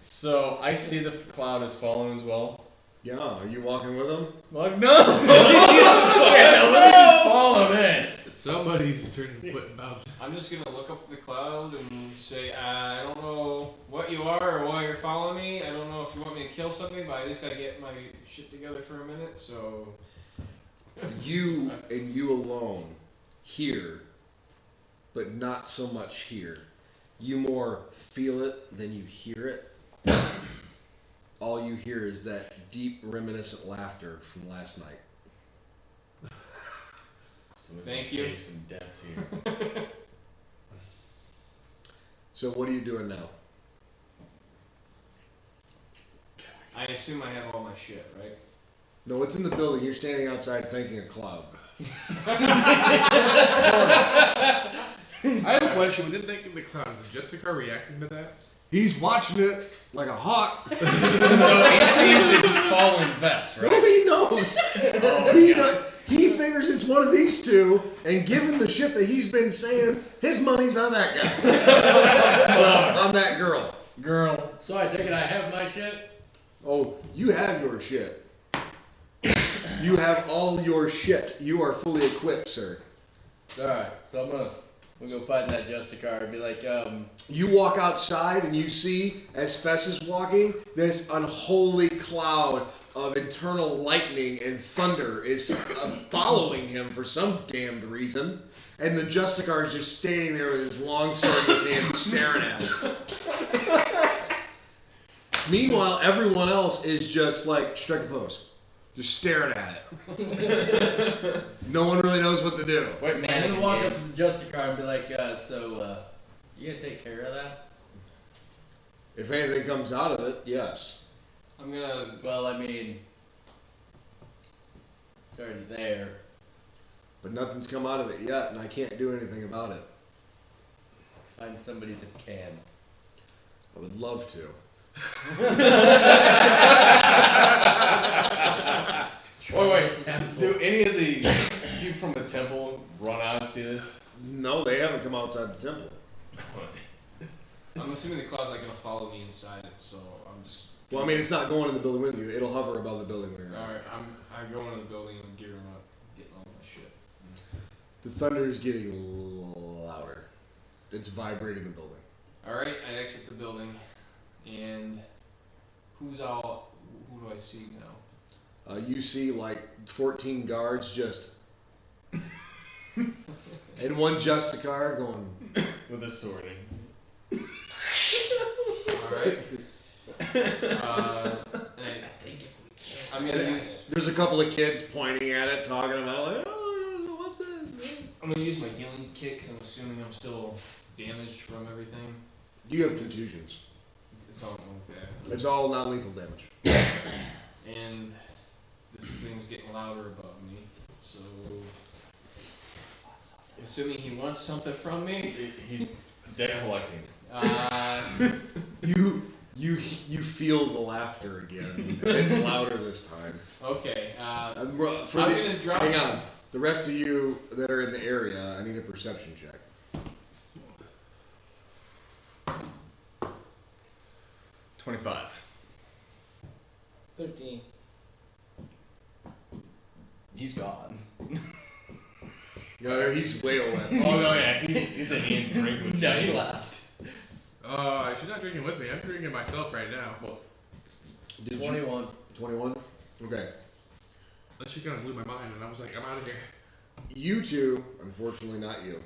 Speaker 9: So, I see the cloud is following as well.
Speaker 11: Yeah, are you walking with him?
Speaker 9: Like, no! Yeah, let me just follow this!
Speaker 4: Somebody's turning foot and bounce.
Speaker 6: I'm just gonna look up the cloud and say, I don't know what you are or why you're following me. I don't know if you want me to kill something, but I just gotta get my shit together for a minute, so.
Speaker 11: You and you alone hear, but not so much hear. You more feel it than you hear it. All you hear is that deep, reminiscent laughter from last night.
Speaker 6: Thank you.
Speaker 9: Some deaths here.
Speaker 11: So what are you doing now?
Speaker 6: I assume I have all my shit, right?
Speaker 11: No, it's in the building. You're standing outside thanking a cloud.
Speaker 4: I have a question. Within thinking the cloud, is Jessica reacting to that?
Speaker 11: He's watching it like a hawk.
Speaker 9: So, it seems it's following Vest, right?
Speaker 11: Nobody knows. He figures it's one of these two, and given the shit that he's been saying, his money's on that guy. Well, on that girl.
Speaker 9: Girl.
Speaker 2: So I take it I have my shit?
Speaker 11: Oh, you have your shit. You have all your shit. You are fully equipped, sir.
Speaker 2: Alright, so I'm gonna go find that Justicar and be like,
Speaker 11: You walk outside and you see, as Fess is walking, this unholy cloud of internal lightning and thunder is following him for some damned reason. And the Justicar is just standing there with his long sword in his hand staring at him. Meanwhile, everyone else is just like, strike a pose. Just staring at it. No one really knows what to do.
Speaker 9: Wait,
Speaker 3: I'm gonna walk up to the Justicar and be like, you gonna take care of that?
Speaker 11: If anything comes out of it, yes.
Speaker 6: I'm gonna.
Speaker 3: Well, I mean, it's already there.
Speaker 11: But nothing's come out of it yet, and I can't do anything about it.
Speaker 3: Find somebody that can.
Speaker 11: I would love to.
Speaker 9: Wait.
Speaker 3: Temple.
Speaker 9: Do any of the people from the temple run out and see this?
Speaker 11: No, they haven't come outside the temple.
Speaker 6: I'm assuming the cloud's not gonna follow me inside it, so I'm just.
Speaker 11: Well, I mean, it's not going in the building with you. It'll hover above the building when you're out.
Speaker 6: Alright, I'm going to the building and gearing up, getting all my shit.
Speaker 11: The thunder is getting louder. It's vibrating the building.
Speaker 6: Alright, I exit the building, and who do I see now?
Speaker 11: You see like 14 guards just. And one Justicar going.
Speaker 9: With a sword.
Speaker 6: Alright. I'm gonna use.
Speaker 11: There's a couple of kids pointing at it, talking about it, like, oh, what's this?
Speaker 6: I'm gonna use my healing kit because I'm assuming I'm still damaged from everything.
Speaker 11: You have contusions.
Speaker 6: It's all like that.
Speaker 11: It's all non-lethal damage.
Speaker 6: And this thing's getting louder above me, so assuming he wants something from me.
Speaker 9: He's debt collecting.
Speaker 11: You feel the laughter again. It's louder this time.
Speaker 6: Okay.
Speaker 11: I'm
Speaker 6: gonna drop.
Speaker 11: Hang on. The rest of you that are in the area, I need a perception check.
Speaker 9: 25.
Speaker 5: 13.
Speaker 2: He's gone.
Speaker 11: No, he's way left.
Speaker 9: Oh no, yeah, he's a hand drink with
Speaker 2: No, he
Speaker 9: you.
Speaker 2: left.
Speaker 4: She's not drinking with me. I'm drinking myself right now. Well,
Speaker 11: Did
Speaker 3: 21.
Speaker 11: You? 21? Okay.
Speaker 4: that shit kind of blew my mind, and I was like, I'm out of here.
Speaker 11: You two, unfortunately not you,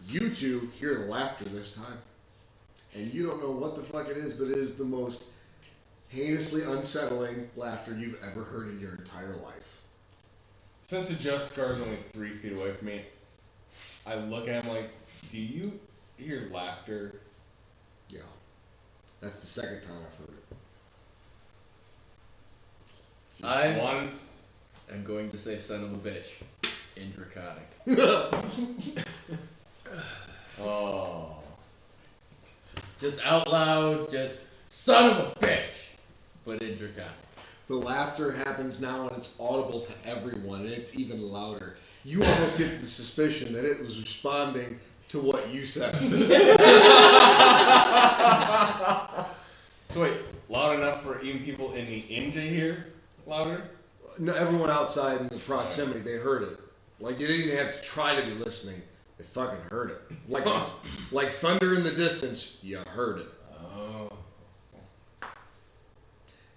Speaker 11: you two hear the laughter this time. And you don't know what the fuck it is, but it is the most heinously unsettling laughter you've ever heard in your entire life.
Speaker 9: Since the Justicar is only 3 feet away from me, I look at him like, do you hear laughter?
Speaker 11: Yeah. That's the second time I've heard it.
Speaker 3: I
Speaker 9: One.
Speaker 3: am going to say son of a bitch in Draconic.
Speaker 9: Oh.
Speaker 3: Just out loud, just son of a bitch, but in Draconic.
Speaker 11: The laughter happens now and it's audible to everyone, and it's even louder. You almost get the suspicion that it was responding to what you said.
Speaker 9: So wait, loud enough for even people in the inn to hear louder?
Speaker 11: No, everyone outside in the proximity, they heard it. Like, you didn't even have to try to be listening. They fucking heard it. Like thunder in the distance, you heard it.
Speaker 9: Oh.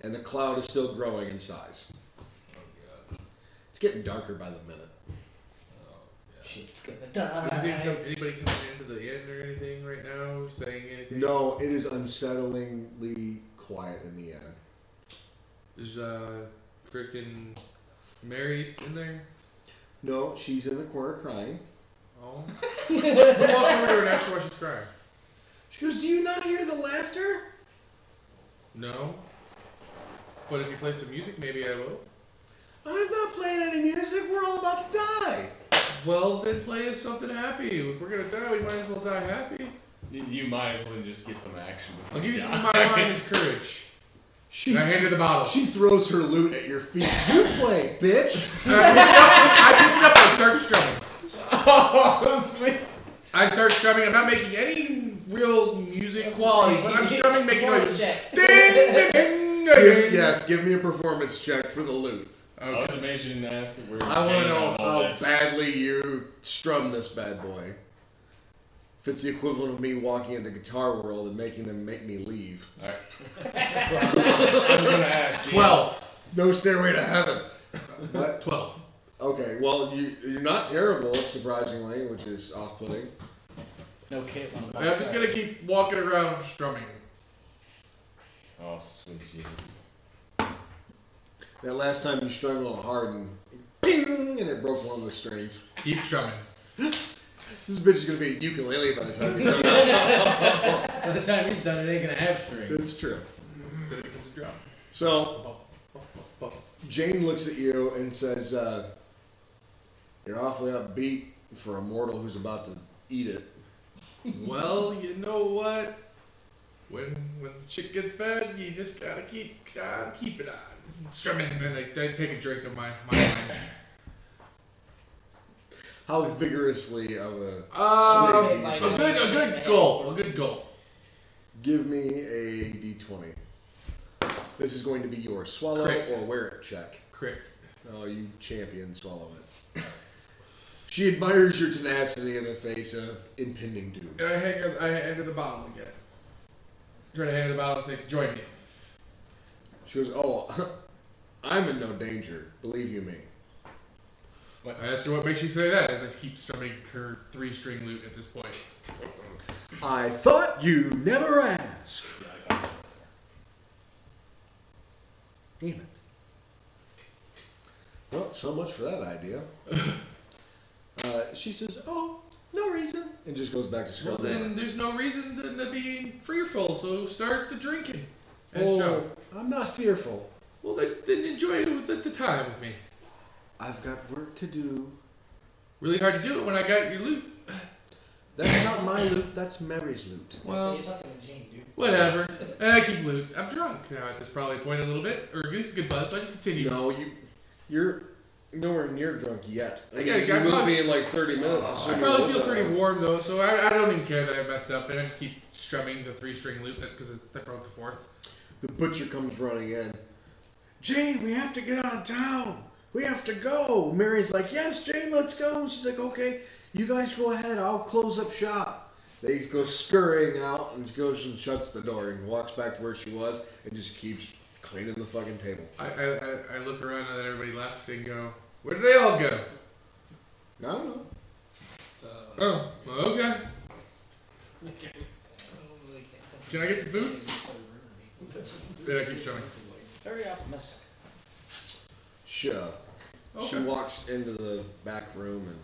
Speaker 11: And the cloud is still growing in size.
Speaker 9: Oh god.
Speaker 11: It's getting darker by the minute.
Speaker 7: She's gonna
Speaker 4: Anybody coming into the inn or anything right now, saying anything?
Speaker 11: No, it is unsettlingly quiet in the inn.
Speaker 4: Is freaking Mary in there?
Speaker 11: No, she's in the corner crying.
Speaker 4: Oh. I'm walking over to her and ask her why she's crying.
Speaker 11: She goes, "Do you not hear the laughter?"
Speaker 4: No. But if you play some music, maybe I will.
Speaker 11: I'm not playing any music. We're all about to die.
Speaker 4: Well, then play us something happy. If we're gonna die, we might as well die happy.
Speaker 9: You might as well just get some action.
Speaker 4: I'll give you some of my finest courage.
Speaker 11: She,
Speaker 4: And I hand her the bottle.
Speaker 11: she throws her loot at your feet. You play, bitch.
Speaker 4: And I pick it up and start strumming.
Speaker 9: Oh, sweet.
Speaker 4: I start strumming. I'm not making any real music
Speaker 5: Quality.
Speaker 4: but I'm strumming, making
Speaker 5: Performance
Speaker 4: noises.
Speaker 5: check.
Speaker 4: Ding, ding, ding, ding.
Speaker 11: Give me a performance check for the loot.
Speaker 9: I was amazed you didn't ask that we're
Speaker 11: I want to
Speaker 9: getting
Speaker 11: know
Speaker 9: out all
Speaker 11: how
Speaker 9: this.
Speaker 11: badly you strum this bad boy. If it's the equivalent of me walking into Guitar World and making them make me leave.
Speaker 9: Alright. I'm gonna ask you.
Speaker 4: 12.
Speaker 11: No Stairway to Heaven. What?
Speaker 4: 12.
Speaker 11: Okay, well, you're not terrible, surprisingly, which is off-putting.
Speaker 2: No Caitlin.
Speaker 4: I'm just gonna keep walking around strumming.
Speaker 9: Oh, sweet Jesus.
Speaker 11: That last time you strung a little hard and ping, and it broke one of the strings.
Speaker 4: Keep strumming.
Speaker 11: This bitch is gonna be a ukulele by the time he's done.
Speaker 3: By the time he's done, it ain't gonna have strings.
Speaker 11: It's true.
Speaker 4: Then it becomes a drum.
Speaker 11: So Jane looks at you and says, "You're awfully upbeat for a mortal who's about to eat it."
Speaker 4: Well, you know what? When shit gets bad, you just gotta keep it on. Strumming, and then I take a drink of my wine.
Speaker 11: How vigorously of a
Speaker 4: A
Speaker 11: swig do you take?
Speaker 4: good goal. A good goal.
Speaker 11: Give me a d20. This is going to be your swallow
Speaker 4: Crit.
Speaker 11: or wear it check.
Speaker 4: Crit.
Speaker 11: Oh, you champion, swallow it. She admires your tenacity in the face of impending doom.
Speaker 4: And I enter the bottle again. Try to enter the bottle and say, "Join me."
Speaker 11: She goes, "Oh, I'm in no danger. Believe you me."
Speaker 4: I asked her what makes you say that as I keep strumming her 3-string lute at this point.
Speaker 11: I thought you never asked. Damn it. Well, so much for that idea. She says, "Oh, no reason," and just goes back to
Speaker 4: Well,
Speaker 11: scrubbing.
Speaker 4: then there's no reason to be fearful, so start the drinking. And
Speaker 11: Oh,
Speaker 4: strum.
Speaker 11: I'm not fearful.
Speaker 4: Well, then enjoy it with the time with me.
Speaker 11: I've got work to do.
Speaker 4: Really hard to do it when I got your lute.
Speaker 11: That's not my loot, that's Mary's loot.
Speaker 4: Well,
Speaker 5: you're talking to Jane, dude.
Speaker 4: whatever. And I keep lute. I'm drunk now at this probably point a little bit, or at least a good buzz, so I just continue.
Speaker 11: No, you're nowhere near drunk yet. I
Speaker 4: I
Speaker 11: mean, you
Speaker 4: got
Speaker 11: will
Speaker 4: caught.
Speaker 11: be in like 30 minutes.
Speaker 4: I
Speaker 11: assuming
Speaker 4: probably
Speaker 11: you
Speaker 4: feel
Speaker 11: live that
Speaker 4: pretty
Speaker 11: long.
Speaker 4: warm though, so I don't even care that I messed up, and I just keep strumming the 3-string lute because I broke the 4th.
Speaker 11: The butcher comes running in. "Jane, we have to get out of town. We have to go." Mary's like, "Yes, Jane, let's go." And she's like, "Okay, you guys go ahead. I'll close up shop." They go scurrying out, and she goes and shuts the door and walks back to where she was and just keeps cleaning the fucking table.
Speaker 4: I look around and then everybody left and go, "Where did they all go?"
Speaker 11: I don't know.
Speaker 4: Oh, okay. Can I get some food? Then I keep strumming.
Speaker 8: Very optimistic.
Speaker 11: She
Speaker 4: Okay.
Speaker 11: walks into the back room and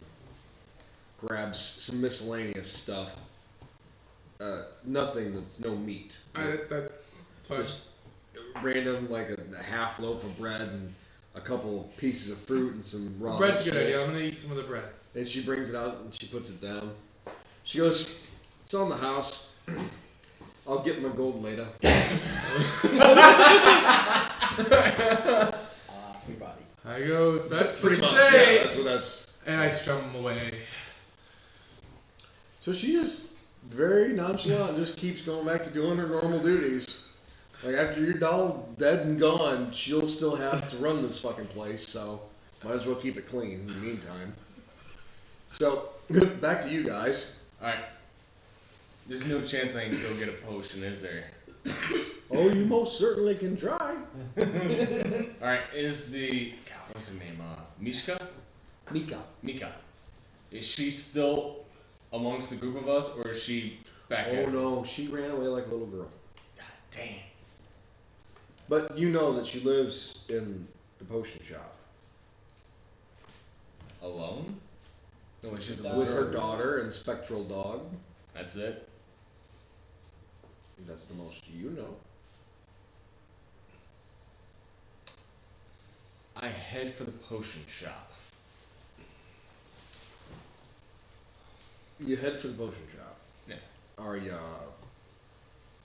Speaker 11: grabs some miscellaneous stuff. Nothing that's no meat.
Speaker 4: That's fine.
Speaker 11: Just random, like a half loaf of bread and a couple pieces of fruit and some raw
Speaker 4: Bread's a good
Speaker 11: vegetables.
Speaker 4: idea. I'm gonna eat some of the bread.
Speaker 11: And she brings it out and she puts it down. She goes, "It's on the house. I'll get my gold later."
Speaker 8: Free body.
Speaker 4: I go, "That's
Speaker 11: Pretty
Speaker 4: what
Speaker 11: much.
Speaker 4: you say."
Speaker 11: Yeah, that's what that's.
Speaker 4: And I strum them away.
Speaker 11: So she just very nonchalant just keeps going back to doing her normal duties. Like after you're all dead and gone, she'll still have to run this fucking place, so might as well keep it clean in the meantime. So back to you guys.
Speaker 9: Alright. There's no chance I can go get a potion, is there?
Speaker 11: Oh, you most certainly can try.
Speaker 9: Alright, is the... God, what's her name? Mishka?
Speaker 11: Mika.
Speaker 9: Mika. Is she still amongst the group of us, or is she back
Speaker 11: Oh
Speaker 9: at
Speaker 11: no, she ran away like a little girl.
Speaker 9: God damn.
Speaker 11: But you know that she lives in the potion shop
Speaker 9: Alone? No, she's
Speaker 8: With
Speaker 9: a
Speaker 11: with her
Speaker 9: girl.
Speaker 11: daughter and spectral dog.
Speaker 9: That's it?
Speaker 11: That's the most you know.
Speaker 9: I head for the potion shop.
Speaker 11: You head for the potion shop.
Speaker 9: Yeah.
Speaker 11: Are you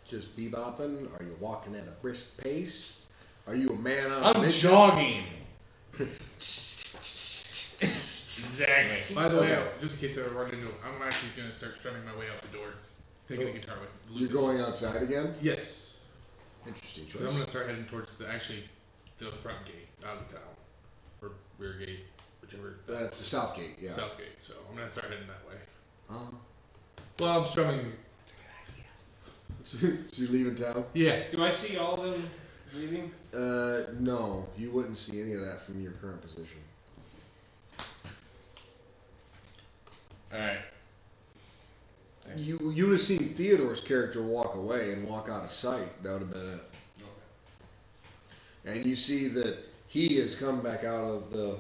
Speaker 11: just bebopping? Are you walking at a brisk pace? Are you a man on a
Speaker 9: I'm
Speaker 11: mission?
Speaker 9: jogging! Exactly.
Speaker 4: By the way,
Speaker 11: Okay.
Speaker 4: just in case I ever run into it, I'm actually gonna start strumming my way out the door, taking the guitar with the
Speaker 11: You're
Speaker 4: lute.
Speaker 11: going outside again?
Speaker 4: Yes.
Speaker 11: Interesting
Speaker 4: So I'm
Speaker 11: choice.
Speaker 4: gonna start heading towards the front gate out of town, or rear gate, whichever.
Speaker 11: That's the south gate, yeah.
Speaker 4: South gate. So I'm gonna start heading that way.
Speaker 11: Uh,
Speaker 4: Well, I'm strumming.
Speaker 11: so you're leaving town?
Speaker 4: Yeah.
Speaker 6: Do I see all of them leaving?
Speaker 11: No. You wouldn't see any of that from your current position.
Speaker 9: Alright.
Speaker 11: You would have seen Theodore's character walk away and walk out of sight. That would have been it. And you see that he has come back out of the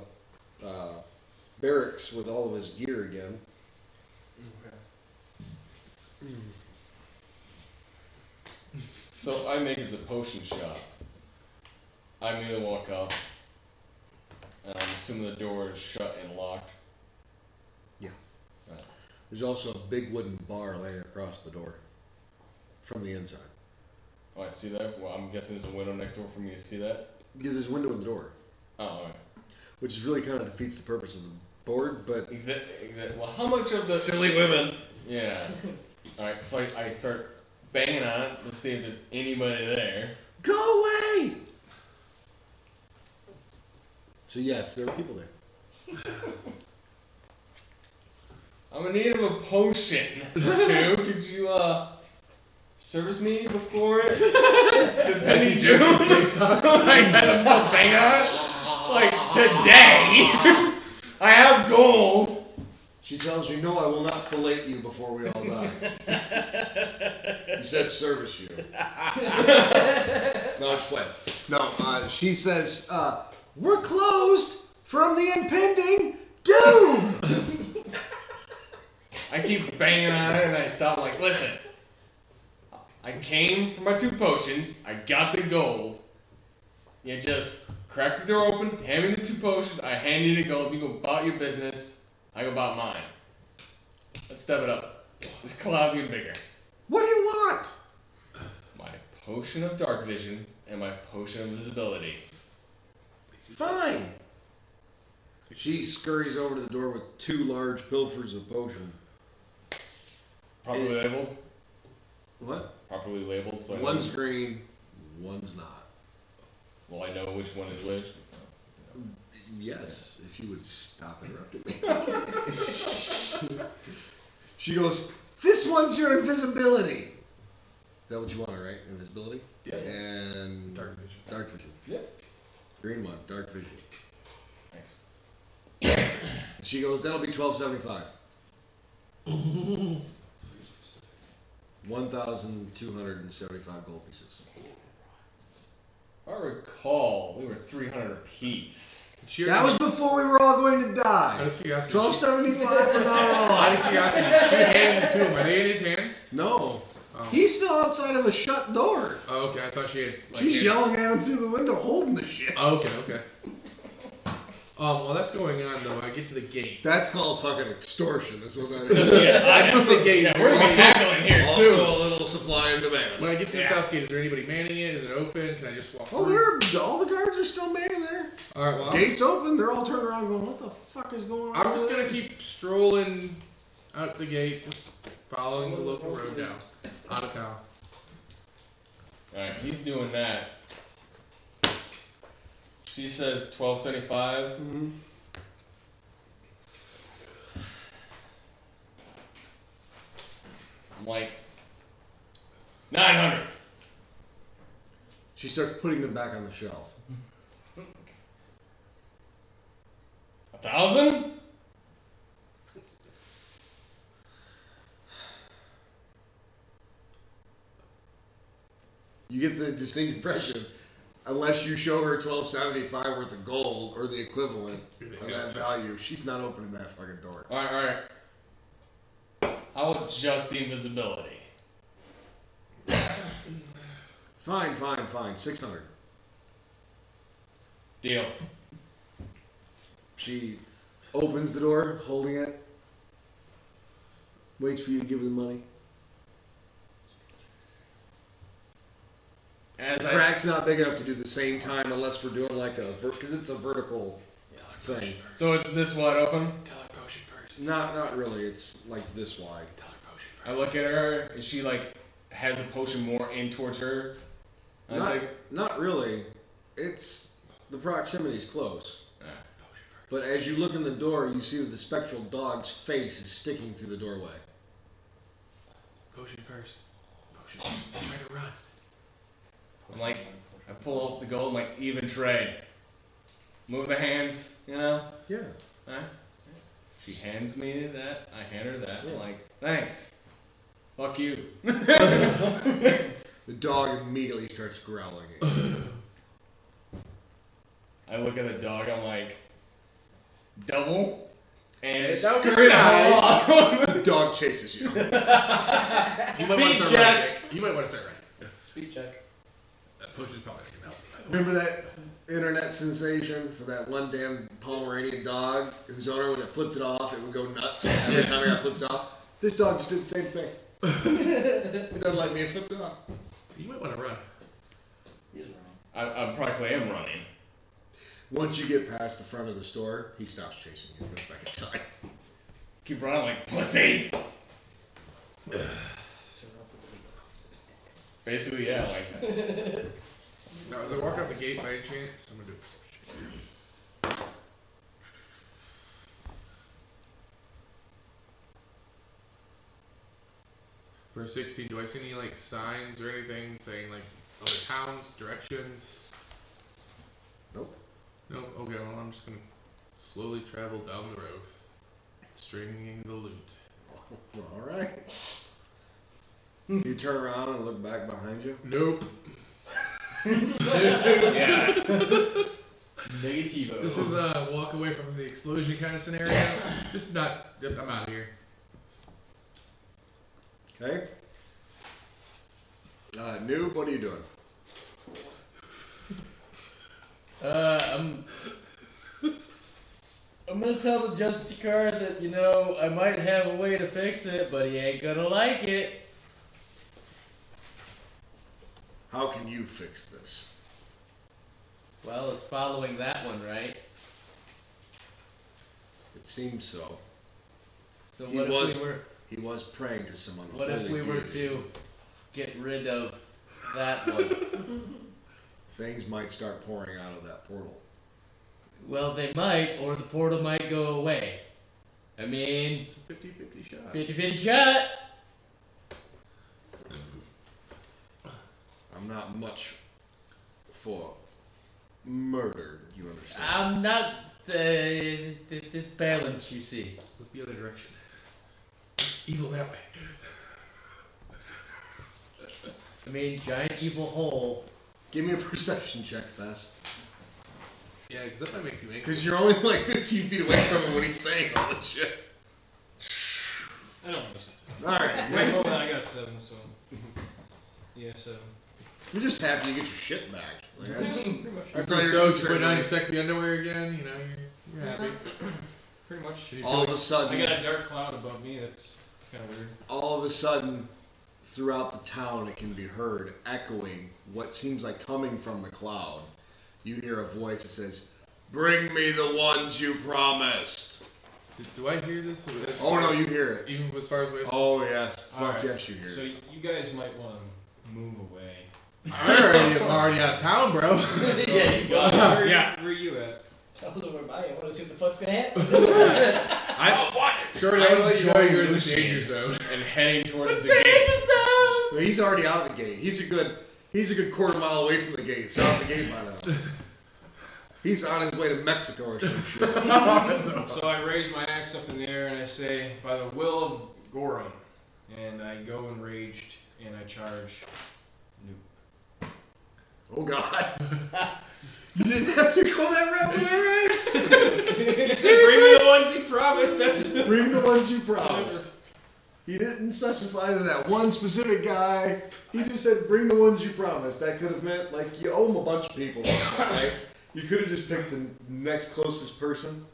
Speaker 11: barracks with all of his gear again.
Speaker 9: So I make it to the potion shop. I immediately walk up. And I'm assuming the door is shut and locked.
Speaker 11: There's also a big wooden bar laying across the door from the inside.
Speaker 9: Oh, I see that. Well, I'm guessing there's a window next door for me to see that.
Speaker 11: Yeah, there's a window in the door,
Speaker 9: Oh, alright.
Speaker 11: which really kind of defeats the purpose of the board, but
Speaker 9: Exactly. Well, how much of the.
Speaker 1: Silly women.
Speaker 9: Yeah. Alright, so I start banging on it to see if there's anybody there.
Speaker 11: go away! So yes, there are people there.
Speaker 9: I'm in need of a potion or two. Could you, service me before it? Depending
Speaker 4: do.
Speaker 9: Doom? Like, I'm still banging on it? Like, today? I have gold.
Speaker 11: She tells you, no, I will not fillet you before we all die. He said service you. No, it's playing. No, she says, we're closed from the impending doom!
Speaker 9: I keep banging on it and I stop like, listen. I came for my 2 potions. I got the gold. You just crack the door open, hand me the 2 potions. I hand you the gold. You go about your business. I go about mine. Let's step it up. This cloud's getting bigger.
Speaker 11: What do you want?
Speaker 9: My potion of dark vision and my potion of invisibility.
Speaker 11: Fine. She scurries over to the door with 2 large pilfers of potion.
Speaker 9: Properly labeled?
Speaker 11: What?
Speaker 9: Properly labeled, so I know.
Speaker 11: One's green, one's not.
Speaker 9: Well, I know which one is which.
Speaker 11: Yes, if you would stop interrupting me. She goes, this one's your invisibility. Is that what you wanted, right? Invisibility?
Speaker 4: Yeah.
Speaker 11: And
Speaker 4: Dark vision.
Speaker 11: Dark vision.
Speaker 9: Yeah.
Speaker 11: Green one, dark vision.
Speaker 9: Thanks.
Speaker 11: She goes, that'll be $12.75. 1,275 gold pieces.
Speaker 9: If I recall, we were 300 apiece.
Speaker 11: That was before we were all going to
Speaker 4: Out
Speaker 11: die.
Speaker 4: of curiosity.
Speaker 11: $12.75 for not
Speaker 4: Out
Speaker 11: all.
Speaker 4: of curiosity, she handed them to him. Are they in his hands?
Speaker 11: No.
Speaker 4: Oh.
Speaker 11: He's still outside of a shut door.
Speaker 4: Oh, okay. I thought she had. Like,
Speaker 11: She's
Speaker 4: handed-
Speaker 11: yelling at him through the window, holding the shit.
Speaker 4: Oh, okay, okay. While that's going on, though, I get to the gate.
Speaker 11: That's called fucking extortion. That's what that is.
Speaker 4: I get to the gate.
Speaker 9: Yeah, we're gonna be
Speaker 11: Also-
Speaker 9: haggling here
Speaker 11: Also
Speaker 9: soon.
Speaker 11: a little supply and demand.
Speaker 4: When I get to the south gate, is there anybody manning it? Is it open? Can I just walk
Speaker 11: Oh,
Speaker 4: through?
Speaker 11: all the guards are still manning there.
Speaker 4: All right, well,
Speaker 11: Gates open. They're all turned around going, what the fuck is going on?
Speaker 4: I'm just
Speaker 11: over
Speaker 4: gonna
Speaker 11: there?"
Speaker 4: keep strolling out the gate, just following the local road down, out of town.
Speaker 9: Alright, he's doing that. She says 12.75.
Speaker 11: Mhm.
Speaker 9: I'm like 900.
Speaker 11: She starts putting them back on the shelf.
Speaker 9: 1,000?
Speaker 11: You get the distinct impression, unless you show her $12.75 worth of gold or the equivalent of that value, she's not opening that fucking door.
Speaker 9: Alright. I'll adjust the invisibility.
Speaker 11: Fine. 600.
Speaker 9: Deal.
Speaker 11: She opens the door, holding it, waits for you to give her the money.
Speaker 9: As
Speaker 11: The
Speaker 9: I
Speaker 11: crack's not big enough to do the same time unless we're doing like because it's a vertical thing.
Speaker 9: So it's this wide open.
Speaker 4: Tell her potion first.
Speaker 11: Not really. It's like this wide.
Speaker 4: Tell her potion first.
Speaker 9: I look at her. Is she like has the potion more in towards her? And I take,
Speaker 11: Not really. It's the proximity's close. But as you look in the door, you see that the spectral dog's face is sticking through the doorway.
Speaker 4: Potion first. Potion first. Try to run.
Speaker 9: I'm like, I pull up the gold, I'm like, even trade. Move the hands, you know?
Speaker 11: Yeah.
Speaker 9: Alright. She hands me that, I hand her that.
Speaker 11: Yeah.
Speaker 9: I'm like, thanks. Fuck you.
Speaker 11: The dog immediately starts growling at you.
Speaker 9: I look at the dog, I'm like, double and
Speaker 2: That would be
Speaker 9: scurry
Speaker 2: nice.
Speaker 9: along.
Speaker 11: The dog chases you.
Speaker 4: You might want to
Speaker 2: Speed
Speaker 4: start
Speaker 2: check.
Speaker 4: running. You might want to start running.
Speaker 2: Speed check.
Speaker 4: That push is probably going to help.
Speaker 11: Remember that internet sensation for that one damn Pomeranian dog whose owner, when it flipped it off, it would go nuts every time it got flipped off? This dog just did the same thing. It doesn't like me, it flipped it off.
Speaker 4: You might want to run.
Speaker 8: He's running.
Speaker 9: I practically am running.
Speaker 11: Once you get past the front of the store, he stops chasing you and goes back inside.
Speaker 9: Keep running like pussy. Basically, yeah, like that.
Speaker 4: Now, as I walk out the gate by any chance, I'm going to do a perception. For 16, do I see any like signs or anything saying like other towns, directions?
Speaker 11: Nope.
Speaker 4: Nope. Okay, well I'm just gonna slowly travel down the road, stringing the loot.
Speaker 11: Alright. Do you turn around and look back behind you?
Speaker 4: Nope.
Speaker 9: Yeah.
Speaker 2: Negativo.
Speaker 4: This is a walk away from the explosion kind of scenario. Just not. I'm out of here.
Speaker 11: Okay. Noob, what are you doing?
Speaker 3: I'm gonna tell the Justicard that, you know, I might have a way to fix it, but he ain't gonna like it.
Speaker 11: How can you fix this?
Speaker 3: Well, it's following that one, right?
Speaker 11: It seems so.
Speaker 3: So
Speaker 11: He
Speaker 3: what
Speaker 11: was-
Speaker 3: if we were
Speaker 11: He was praying to someone.
Speaker 3: what if we were to get rid of that one?
Speaker 11: Things might start pouring out of that portal.
Speaker 3: Well, they might, or the portal might go away. I mean,
Speaker 4: It's a 50-50 shot.
Speaker 3: 50-50 shot!
Speaker 11: I'm not much for murder, you understand?
Speaker 3: I'm not, it's balance, you see.
Speaker 4: What's the other direction? Evil that way.
Speaker 3: I mean, giant evil hole.
Speaker 11: Give me a perception check, Fess.
Speaker 4: Yeah, 'cause that might make you angry.
Speaker 11: Because you're only like 15 feet away from him when he's saying all this shit.
Speaker 6: I don't listen.
Speaker 11: Alright,
Speaker 6: Wait, hold on, I got 7, so. Yeah, 7.
Speaker 11: you're just happy to get your shit back. Like, that's
Speaker 6: Pretty much.
Speaker 11: that's
Speaker 4: You're
Speaker 11: all you're
Speaker 4: stoked, you
Speaker 11: concerned
Speaker 4: put on your
Speaker 11: with.
Speaker 4: sexy underwear again, you know, you're happy.
Speaker 6: Pretty much.
Speaker 11: All of a
Speaker 6: I
Speaker 11: sudden,
Speaker 6: got a dark cloud above me, that's kind of weird.
Speaker 11: all of a sudden, throughout the town, it can be heard echoing what seems like coming from the cloud. You hear a voice that says, "Bring me the ones you promised."
Speaker 4: Do I hear this?
Speaker 11: Oh no, you hear it.
Speaker 4: Even as far as way.
Speaker 11: Oh yes, fuck
Speaker 6: Alright,
Speaker 11: yes, you hear
Speaker 6: So
Speaker 11: it.
Speaker 6: you guys might want to move away.
Speaker 4: I'm already out of town, bro.
Speaker 3: Yeah, he's
Speaker 6: Well,
Speaker 3: gone.
Speaker 6: where are you at?
Speaker 5: I was over by you. I want to see what the fuck's gonna happen.
Speaker 4: Shorty, I want to let you know you're in the
Speaker 9: Lucian.
Speaker 4: danger zone.
Speaker 9: And heading towards the gate.
Speaker 11: Well, he's already out of the gate. He's a good quarter mile away from the gate. South of the gate by now. He's on his way to Mexico or some shit.
Speaker 6: So I raise my axe up in the air and I say, by the will of Gorum. And I go enraged and I charge Noob.
Speaker 11: Oh God. You didn't have to go that route, right?
Speaker 6: You said bring me the ones you promised. That's
Speaker 11: Bring the ones you promised. He didn't specify that one specific guy. He just said, bring the ones you promised. That could have meant, like, you owe him a bunch of people, right? You could have just picked the next closest person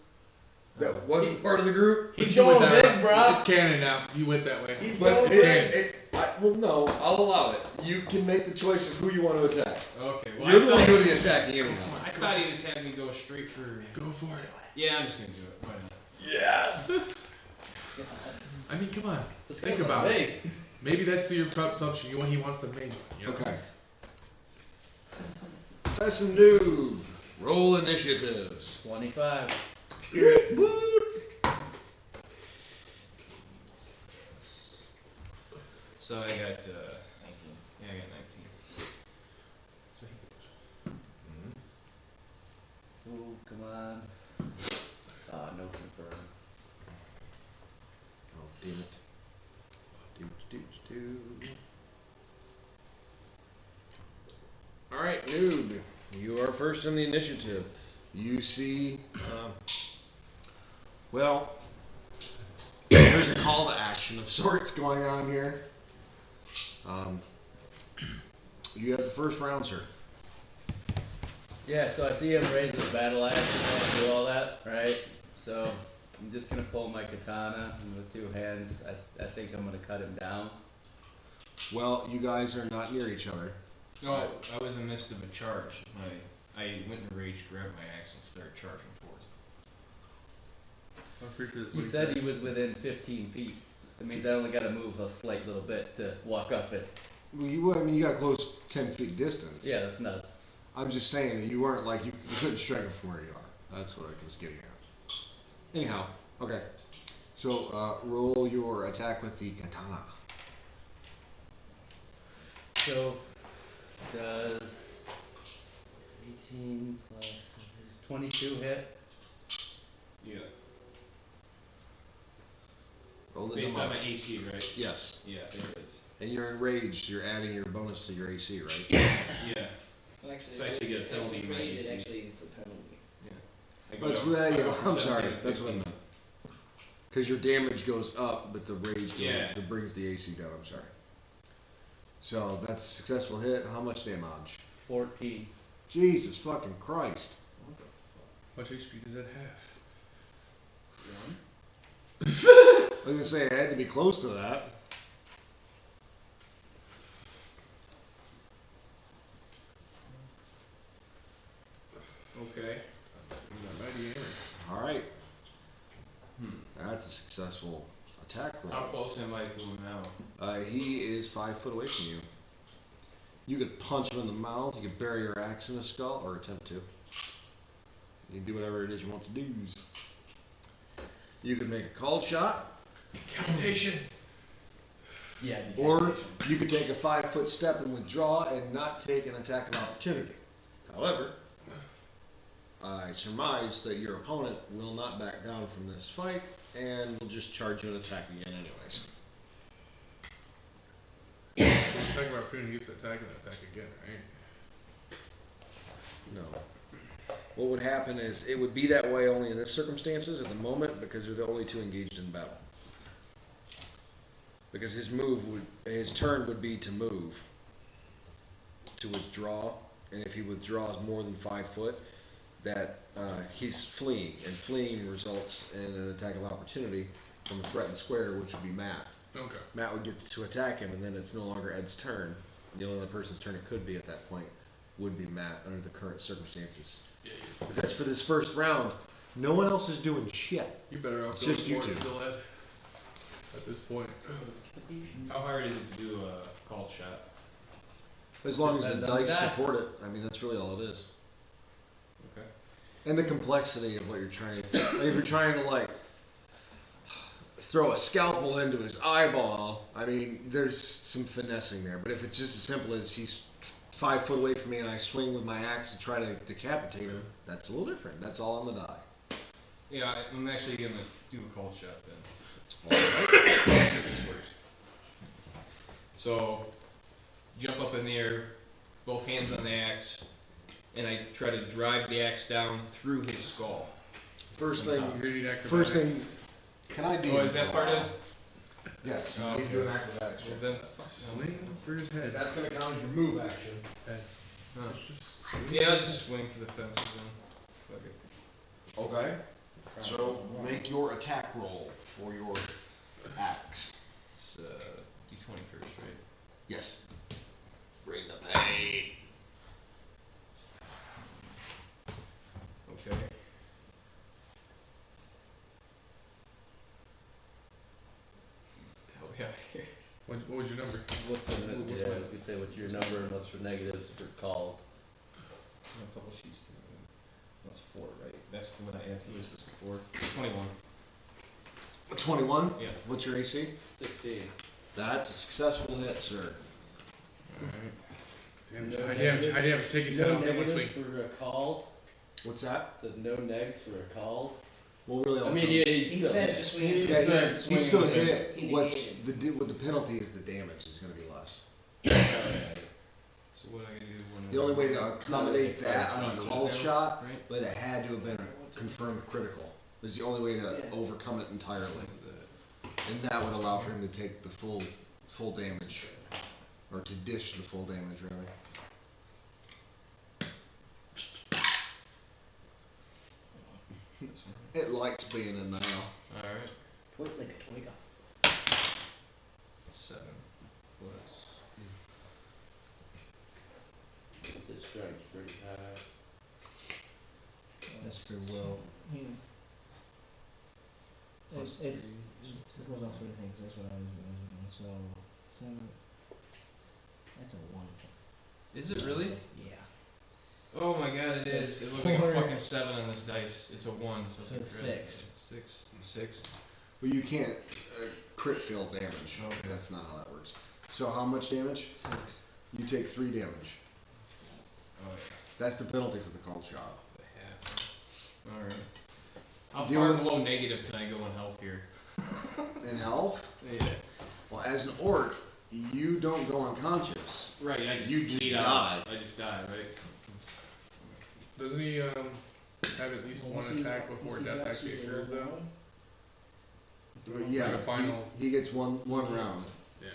Speaker 11: that wasn't part of the group.
Speaker 3: He's
Speaker 4: You went
Speaker 3: going
Speaker 4: that
Speaker 3: big,
Speaker 4: route.
Speaker 3: bro.
Speaker 4: It's canon now. You went that way.
Speaker 3: He's
Speaker 11: But
Speaker 3: going big.
Speaker 11: well, no, I'll allow it. You can make the choice of who you want to attack.
Speaker 6: okay. Well,
Speaker 11: You're
Speaker 6: I
Speaker 11: the one
Speaker 6: thought,
Speaker 11: doing the attacking anyhow.
Speaker 6: I thought he just had me go straight for.
Speaker 4: Go for it.
Speaker 6: Yeah, I'm just gonna do it. Why not?
Speaker 9: Yes.
Speaker 4: I mean, come on.
Speaker 3: This
Speaker 4: Think
Speaker 3: guy's
Speaker 4: about
Speaker 3: on
Speaker 4: it.
Speaker 3: me.
Speaker 4: Maybe that's your assumption. He wants the main one. You know?
Speaker 11: Okay. Fess and Noob. Roll initiatives.
Speaker 3: 25.
Speaker 6: So I got 19. Yeah, I got 19.
Speaker 3: Ooh, come on. Ah, no confirm.
Speaker 11: Oh, damn it. Alright, Noob. You are first in the initiative. You see Well, there's a call to action of sorts going on here. You have the first round, sir.
Speaker 3: Yeah, so I see him raise his battle axe and do all that, right? So I'm just gonna pull my katana and with two hands. I think I'm gonna cut him down.
Speaker 11: Well, you guys are not near each other.
Speaker 6: No, I was in the midst of a charge. I went in a rage, grabbed my axe, and started charging towards him.
Speaker 4: I'm pretty sure that's
Speaker 3: He
Speaker 4: what
Speaker 3: said he was within 15 feet. That means I only gotta move a slight little bit to walk up it.
Speaker 11: Well, you got a close 10 feet distance.
Speaker 3: Yeah, that's not.
Speaker 11: I'm just saying that you weren't like, you couldn't strike him from where you are. That's what I was getting at. Anyhow, okay. So, roll your attack with the katana.
Speaker 3: So, does 18 plus is 22 hit?
Speaker 6: Yeah.
Speaker 11: Roll the
Speaker 6: Based on my
Speaker 11: damage.
Speaker 6: AC, right?
Speaker 11: Yes.
Speaker 6: Yeah, it is.
Speaker 11: And you're enraged, you're adding your bonus to your AC, right?
Speaker 6: Yeah.
Speaker 5: Well, actually,
Speaker 6: So I actually get a penalty in my
Speaker 5: rage,
Speaker 6: AC.
Speaker 5: Actually, it's a penalty.
Speaker 6: I go
Speaker 11: That's
Speaker 6: down-
Speaker 11: what,
Speaker 6: I go
Speaker 11: yeah,
Speaker 6: from
Speaker 11: I'm sorry,
Speaker 6: 17 to
Speaker 11: that's what I
Speaker 6: 15.
Speaker 11: meant. Because your damage goes up, but the rage goes,
Speaker 6: Yeah.
Speaker 11: that brings the AC down, I'm sorry. So, that's a successful hit. How much damage?
Speaker 3: 14.
Speaker 11: Jesus fucking Christ.
Speaker 4: How much HP does that have?
Speaker 11: I was gonna say, I had to be close to that.
Speaker 6: Okay.
Speaker 11: Alright. That's a successful attack
Speaker 6: How
Speaker 11: roll.
Speaker 6: close am I to him now?
Speaker 11: He is 5 foot away from you. You could punch him in the mouth, you could bury your axe in his skull, or attempt to. You can do whatever it is you want to do. You could make a called shot,
Speaker 4: Decapitation.
Speaker 8: Yeah,
Speaker 11: or
Speaker 8: decapitation.
Speaker 11: you could take a 5 foot step and withdraw and not take an attack of opportunity. However, I surmise that your opponent will not back down from this fight and will just charge you and attack again anyways.
Speaker 4: Attack of opportunity gets attack and attack again, right?
Speaker 11: No. What would happen is it would be that way only in this circumstances at the moment because they're the only two engaged in battle. Because his turn would be to move, to withdraw, and if he withdraws more than 5 foot, that he's fleeing, and fleeing results in an attack of opportunity from a threatened square, which would be Matt.
Speaker 4: Okay.
Speaker 11: Matt would get to attack him, and then it's no longer Ed's turn. The only other person's turn it could be at that point would be Matt under the current circumstances.
Speaker 4: Yeah,
Speaker 11: Because for this first round, no one else is doing shit.
Speaker 4: you're better off
Speaker 11: It's
Speaker 4: going
Speaker 11: just you
Speaker 4: for it
Speaker 11: two.
Speaker 4: still at this point.
Speaker 6: How hard is it to do a called shot?
Speaker 11: As long as the
Speaker 3: Depends on the
Speaker 11: dice
Speaker 3: die.
Speaker 11: support it, I mean, that's really all it is.
Speaker 6: Okay.
Speaker 11: And the complexity of what you're trying to, like if you're trying to like throw a scalpel into his eyeball, I mean, there's some finessing there. But if it's just as simple as he's 5 foot away from me and I swing with my axe to try to decapitate him, that's a little different. That's all on the die.
Speaker 6: Yeah, I'm actually gonna do a called shot then. So, jump up in the air, both hands on the axe, and I try to drive the axe down through his skull.
Speaker 11: First thing,
Speaker 4: Read acrobatics.
Speaker 11: first thing, can I do?
Speaker 6: Oh, is that part of?
Speaker 11: Yes,
Speaker 6: Oh,
Speaker 11: you need to do an
Speaker 6: okay.
Speaker 11: acrobatics check.
Speaker 6: Then,
Speaker 4: Swing through his head.
Speaker 11: That's going to count as your move action.
Speaker 6: yeah, I'll just swing for the fences then. Fuck it.
Speaker 11: Okay. So make your attack roll for your axe.
Speaker 6: It's D20 first, right?
Speaker 11: Yes. Bring the pain.
Speaker 6: Okay. Hell yeah.
Speaker 4: What was your number?
Speaker 3: What's the,
Speaker 6: What's
Speaker 3: yeah,
Speaker 6: my-
Speaker 3: I was gonna say what's your number and what's your negatives for called.
Speaker 6: A couple sheets. That's 4, right? That's the one I add to this is 4. 21.
Speaker 11: 21?
Speaker 6: Yeah.
Speaker 11: What's your AC?
Speaker 3: 16.
Speaker 11: That's a successful hit, sir.
Speaker 4: Damn,
Speaker 3: No
Speaker 4: I
Speaker 3: negatives.
Speaker 4: have to take his head
Speaker 3: No
Speaker 4: off in one
Speaker 3: negatives
Speaker 4: swing.
Speaker 3: for a called.
Speaker 11: What's that?
Speaker 3: Said no negs for a called.
Speaker 11: Well, really,
Speaker 3: I mean, yeah,
Speaker 5: He
Speaker 3: he's still
Speaker 5: said
Speaker 3: hit.
Speaker 5: just swing.
Speaker 11: yeah,
Speaker 8: said
Speaker 11: he still
Speaker 8: swing
Speaker 11: hit.
Speaker 5: He
Speaker 11: What's
Speaker 5: negated.
Speaker 11: what the penalty is? The damage is going to be less.
Speaker 6: So what I gotta do?
Speaker 11: The only way to accommodate
Speaker 3: Not
Speaker 11: that on a
Speaker 6: Not
Speaker 11: called
Speaker 6: down,
Speaker 11: shot,
Speaker 6: right?
Speaker 11: but it had to have been a confirmed critical. Is the only way to
Speaker 8: Yeah.
Speaker 11: overcome it entirely, and that would allow for him to take the full damage, or to dish the full damage, rather. It likes being in there.
Speaker 10: Alright.
Speaker 8: Like a twig.
Speaker 10: 7 plus.
Speaker 3: This strike's pretty high.
Speaker 6: Mr. Will. It goes off three things. That's what I was doing. So, that's a 1.
Speaker 10: Is it really?
Speaker 6: Yeah.
Speaker 10: Oh my god, it is. It looks like a fucking 7 on this dice. It's a 1, so
Speaker 6: So
Speaker 10: it's a
Speaker 6: 6.
Speaker 10: 6.
Speaker 11: Well, you can't crit fail damage.
Speaker 10: Okay.
Speaker 11: That's not how that works. So how much damage?
Speaker 6: 6.
Speaker 11: You take 3 damage.
Speaker 10: Oh
Speaker 11: That's the penalty for the cold shot.
Speaker 10: yeah. Alright. How
Speaker 11: Do you
Speaker 10: far
Speaker 11: want-
Speaker 10: below negative can I go in health here?
Speaker 11: In health?
Speaker 10: Yeah.
Speaker 11: Well, as an orc, you don't go unconscious.
Speaker 10: Right, I just
Speaker 11: You just
Speaker 10: bleed
Speaker 11: die.
Speaker 10: out. I just die, right?
Speaker 4: Doesn't he have at least one attack before death actually occurs though?
Speaker 11: Yeah,
Speaker 4: Like a final.
Speaker 11: he gets one round.
Speaker 4: Yeah.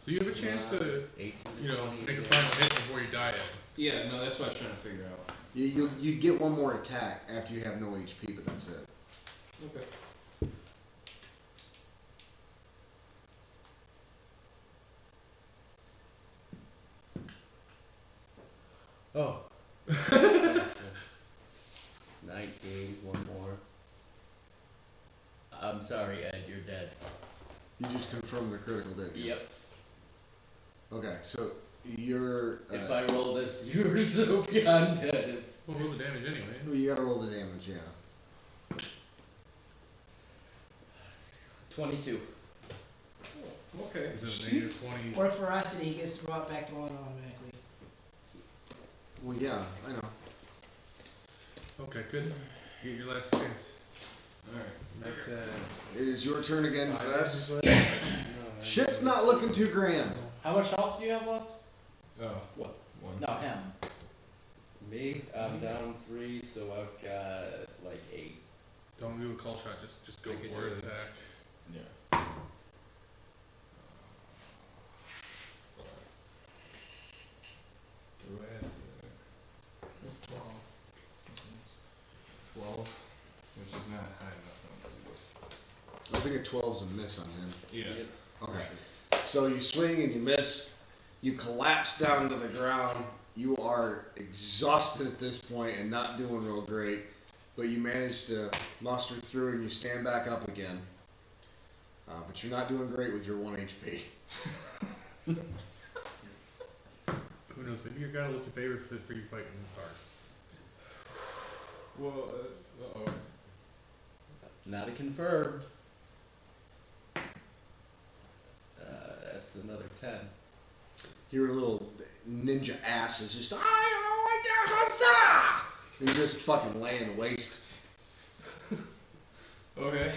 Speaker 4: So you have a chance to,
Speaker 3: 18
Speaker 4: you know,
Speaker 3: 20,
Speaker 4: make a
Speaker 3: yeah.
Speaker 4: final hit before you die.
Speaker 10: Yeah, no, that's what I was trying to figure out.
Speaker 11: You get one more attack after you have no HP, but that's it.
Speaker 10: Okay.
Speaker 3: Oh. 19, one more. I'm sorry, Ed, you're dead.
Speaker 11: You just confirmed the critical, didn't you?
Speaker 3: Yep.
Speaker 11: Okay, so you're.
Speaker 3: If I roll this, you're so beyond dead. It's
Speaker 4: Well, roll the damage anyway.
Speaker 11: Well, you gotta roll the damage, yeah.
Speaker 3: 22.
Speaker 10: Okay.
Speaker 4: Is it a negative 20?
Speaker 5: Or ferocity gets brought back to 1 automatically.
Speaker 11: Well, yeah, I know.
Speaker 4: Okay, good. Get your last chance.
Speaker 10: Alright.
Speaker 4: That's
Speaker 11: It is your turn again, Fess.
Speaker 3: No,
Speaker 11: Shit's not looking too grand.
Speaker 2: How much health do you have left?
Speaker 10: Oh.
Speaker 2: What?
Speaker 10: 1.
Speaker 2: No, him.
Speaker 3: Me, I'm down 3, so I've got like 8.
Speaker 4: Don't do a call shot. Just go
Speaker 10: Make it
Speaker 4: for it.
Speaker 10: do it.
Speaker 4: Attack.
Speaker 10: Yeah. Do I have
Speaker 6: That's 12.
Speaker 10: 12? Which is not high enough.
Speaker 11: I think a 12's a miss on him.
Speaker 10: Yeah.
Speaker 3: Yep.
Speaker 11: Okay. So you swing and you miss. You collapse down to the ground. You are exhausted at this point and not doing real great. But you manage to muster through and you stand back up again. But you're not doing great with your 1 HP.
Speaker 4: Who knows? Maybe your god will look in favor for you fighting this hard.
Speaker 10: Well, uh-oh.
Speaker 3: Not a confirmed. That's another 10.
Speaker 11: Your little ninja ass is just you're just fucking laying waste.
Speaker 10: Okay.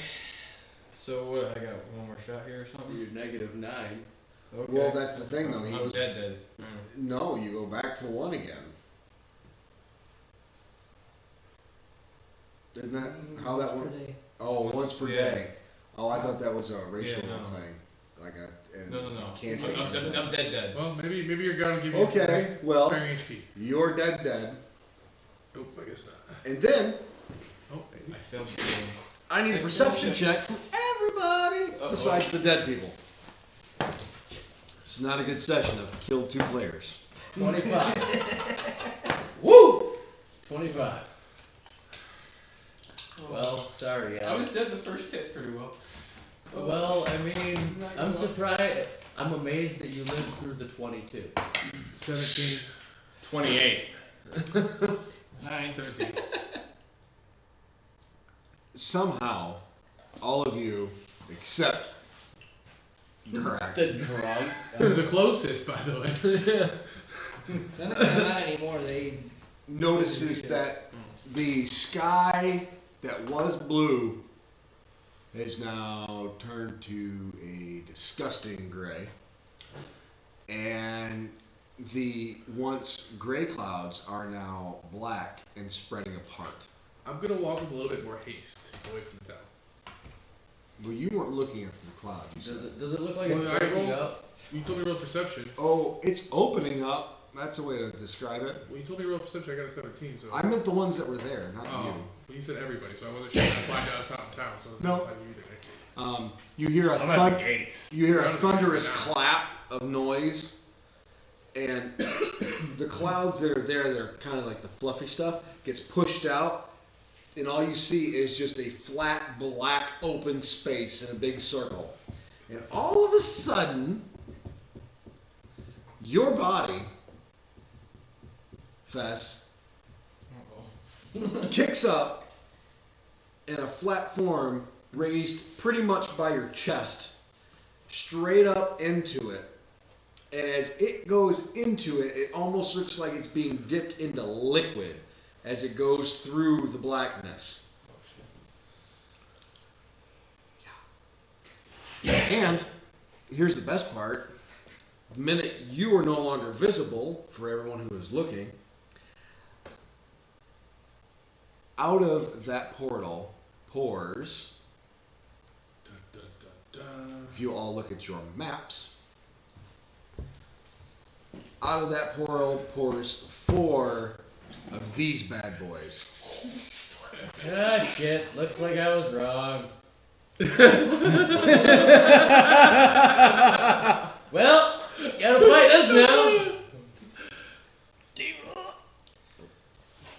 Speaker 10: So what? I got one more shot here or something?
Speaker 3: You're negative 9.
Speaker 10: Okay.
Speaker 11: Well, that's the thing though. He
Speaker 10: I'm
Speaker 11: goes.
Speaker 10: dead.
Speaker 11: No, you go back to 1 again. Isn't that how that
Speaker 5: Once
Speaker 11: works?
Speaker 5: per day.
Speaker 11: Oh, once per
Speaker 10: Yeah.
Speaker 11: day. Oh, I thought that was a racial
Speaker 10: no.
Speaker 11: thing, like a
Speaker 10: No.
Speaker 11: cantrip.
Speaker 10: I'm dead.
Speaker 4: Well, maybe your god will give you
Speaker 11: Okay, well,
Speaker 4: sparing HP.
Speaker 11: you're dead,
Speaker 4: Nope, I guess not.
Speaker 11: and then
Speaker 4: Oh, maybe.
Speaker 10: I failed the game.
Speaker 11: I need a perception check from everybody
Speaker 10: Uh-oh.
Speaker 11: besides the dead people. It's not a good session. I've killed 2 players.
Speaker 3: 25. Woo! 25. Well, sorry.
Speaker 10: I was dead the first hit pretty well.
Speaker 3: Well, I mean, I'm surprised. I'm amazed that you lived through the 22.
Speaker 4: 17.
Speaker 10: 28.
Speaker 4: 17.
Speaker 11: Somehow, all of you except Durak
Speaker 3: The drunk.
Speaker 4: They're the closest, by the way.
Speaker 5: They're not anymore. They
Speaker 11: notices that the sky that was blue has now turned to a disgusting gray. And the once gray clouds are now black and spreading apart.
Speaker 4: I'm gonna walk with a little bit more haste away from the town.
Speaker 11: Well, you weren't looking at the cloud. You said.
Speaker 3: Does it look like
Speaker 4: Well,
Speaker 3: it's
Speaker 4: I
Speaker 3: breaking
Speaker 4: rolled-
Speaker 3: up?
Speaker 4: You told me to roll perception.
Speaker 11: Oh, it's opening up. That's a way to describe it.
Speaker 4: Well, you told me to roll perception. I got a 17. So.
Speaker 11: I meant the ones that were there, not
Speaker 4: Oh,
Speaker 11: you.
Speaker 4: well, you said everybody, so I wasn't sure if I applied to us out in town. So
Speaker 11: No.
Speaker 4: I didn't either.
Speaker 11: You hear a
Speaker 9: I'm at the gate.
Speaker 11: you hear a
Speaker 4: I'm
Speaker 11: thunderous
Speaker 4: now.
Speaker 11: clap of noise, and the clouds that are there, they're kind of like the fluffy stuff, gets pushed out, and all you see is just a flat black open space in a big circle. And all of a sudden, your body, Fess, kicks up in a flat form raised pretty much by your chest, straight up into it. And as it goes into it, it almost looks like it's being dipped into liquid as it goes through the blackness. Yeah. And here's the best part. The minute you are no longer visible for everyone who is looking, out of that portal pours,
Speaker 4: Dun, dun, dun.
Speaker 11: if you all look at your maps, out of that portal pours 4 of these bad boys.
Speaker 3: Ah, shit. Looks like I was wrong. Well, gotta fight us now.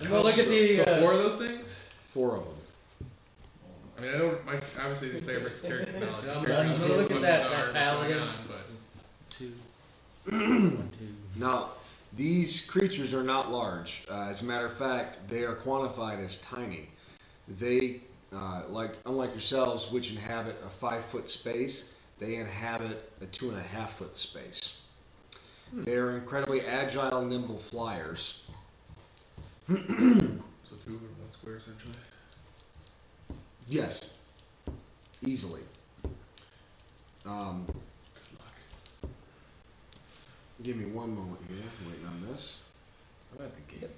Speaker 3: And go look at the.
Speaker 4: So 4 of those things?
Speaker 11: 4 of them.
Speaker 4: I mean, I don't. Obviously, the player versus character knowledge.
Speaker 3: I'm
Speaker 4: Character
Speaker 3: gonna
Speaker 4: knows
Speaker 3: look
Speaker 4: what
Speaker 3: at that
Speaker 4: those are, what's
Speaker 3: paladin.
Speaker 4: going on, but-
Speaker 11: Now, these creatures are not large. As a matter of fact, they are quantified as tiny. They, unlike yourselves, which inhabit a 5-foot space, they inhabit a 2.5-foot space. They are incredibly agile, nimble flyers.
Speaker 4: So 2 in 1 square, essentially.
Speaker 11: Yes, easily. Give me one moment here. I'm waiting on this.
Speaker 3: I'm at the gate.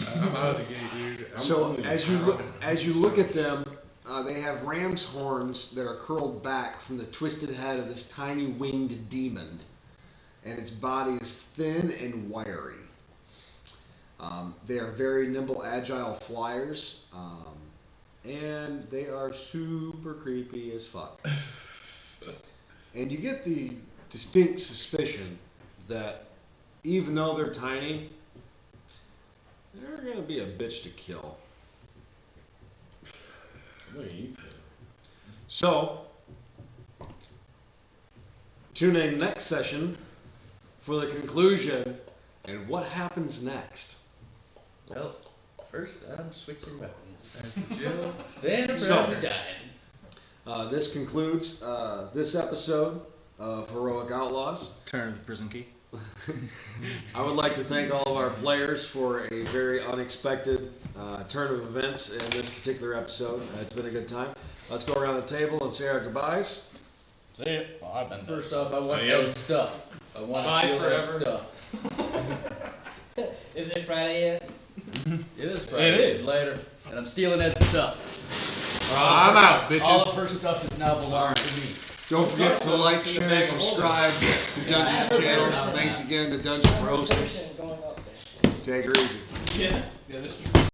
Speaker 4: I'm out of the gate, dude.
Speaker 11: So as you look at them, they have ram's horns that are curled back from the twisted head of this tiny winged demon, and its body is thin and wiry. They are very nimble, agile flyers, and they are super creepy as fuck. And you get the distinct suspicion that even though they're tiny, they're gonna be a bitch to kill.
Speaker 9: Wait.
Speaker 11: So, tune in next session for the conclusion and what happens next.
Speaker 3: Well, first I'm switching weapons.
Speaker 4: As Jill.
Speaker 3: Then I'm
Speaker 11: So-
Speaker 3: probably dying.
Speaker 11: This concludes this episode of Heroic Outlaws.
Speaker 8: Turn of the prison key.
Speaker 11: I would like to thank all of our players for a very unexpected turn of events in this particular episode. It's been a good time. Let's go around the table and say our goodbyes.
Speaker 8: See ya. Well, I've been
Speaker 3: First off, I want
Speaker 9: Adios.
Speaker 3: that stuff. I want to
Speaker 10: Bye
Speaker 3: steal
Speaker 10: forever.
Speaker 3: that stuff.
Speaker 5: Is it Friday yet?
Speaker 3: It is Friday.
Speaker 8: It is.
Speaker 3: Later. And I'm stealing that stuff.
Speaker 4: I'm out, bitches.
Speaker 3: All of her stuff is now belong to me.
Speaker 11: Don't forget to like, share, and subscribe to Dungeon's channel. Thanks again to Dungeon for hosting.
Speaker 5: Going up there.
Speaker 11: Take her easy.
Speaker 10: Yeah, that's true.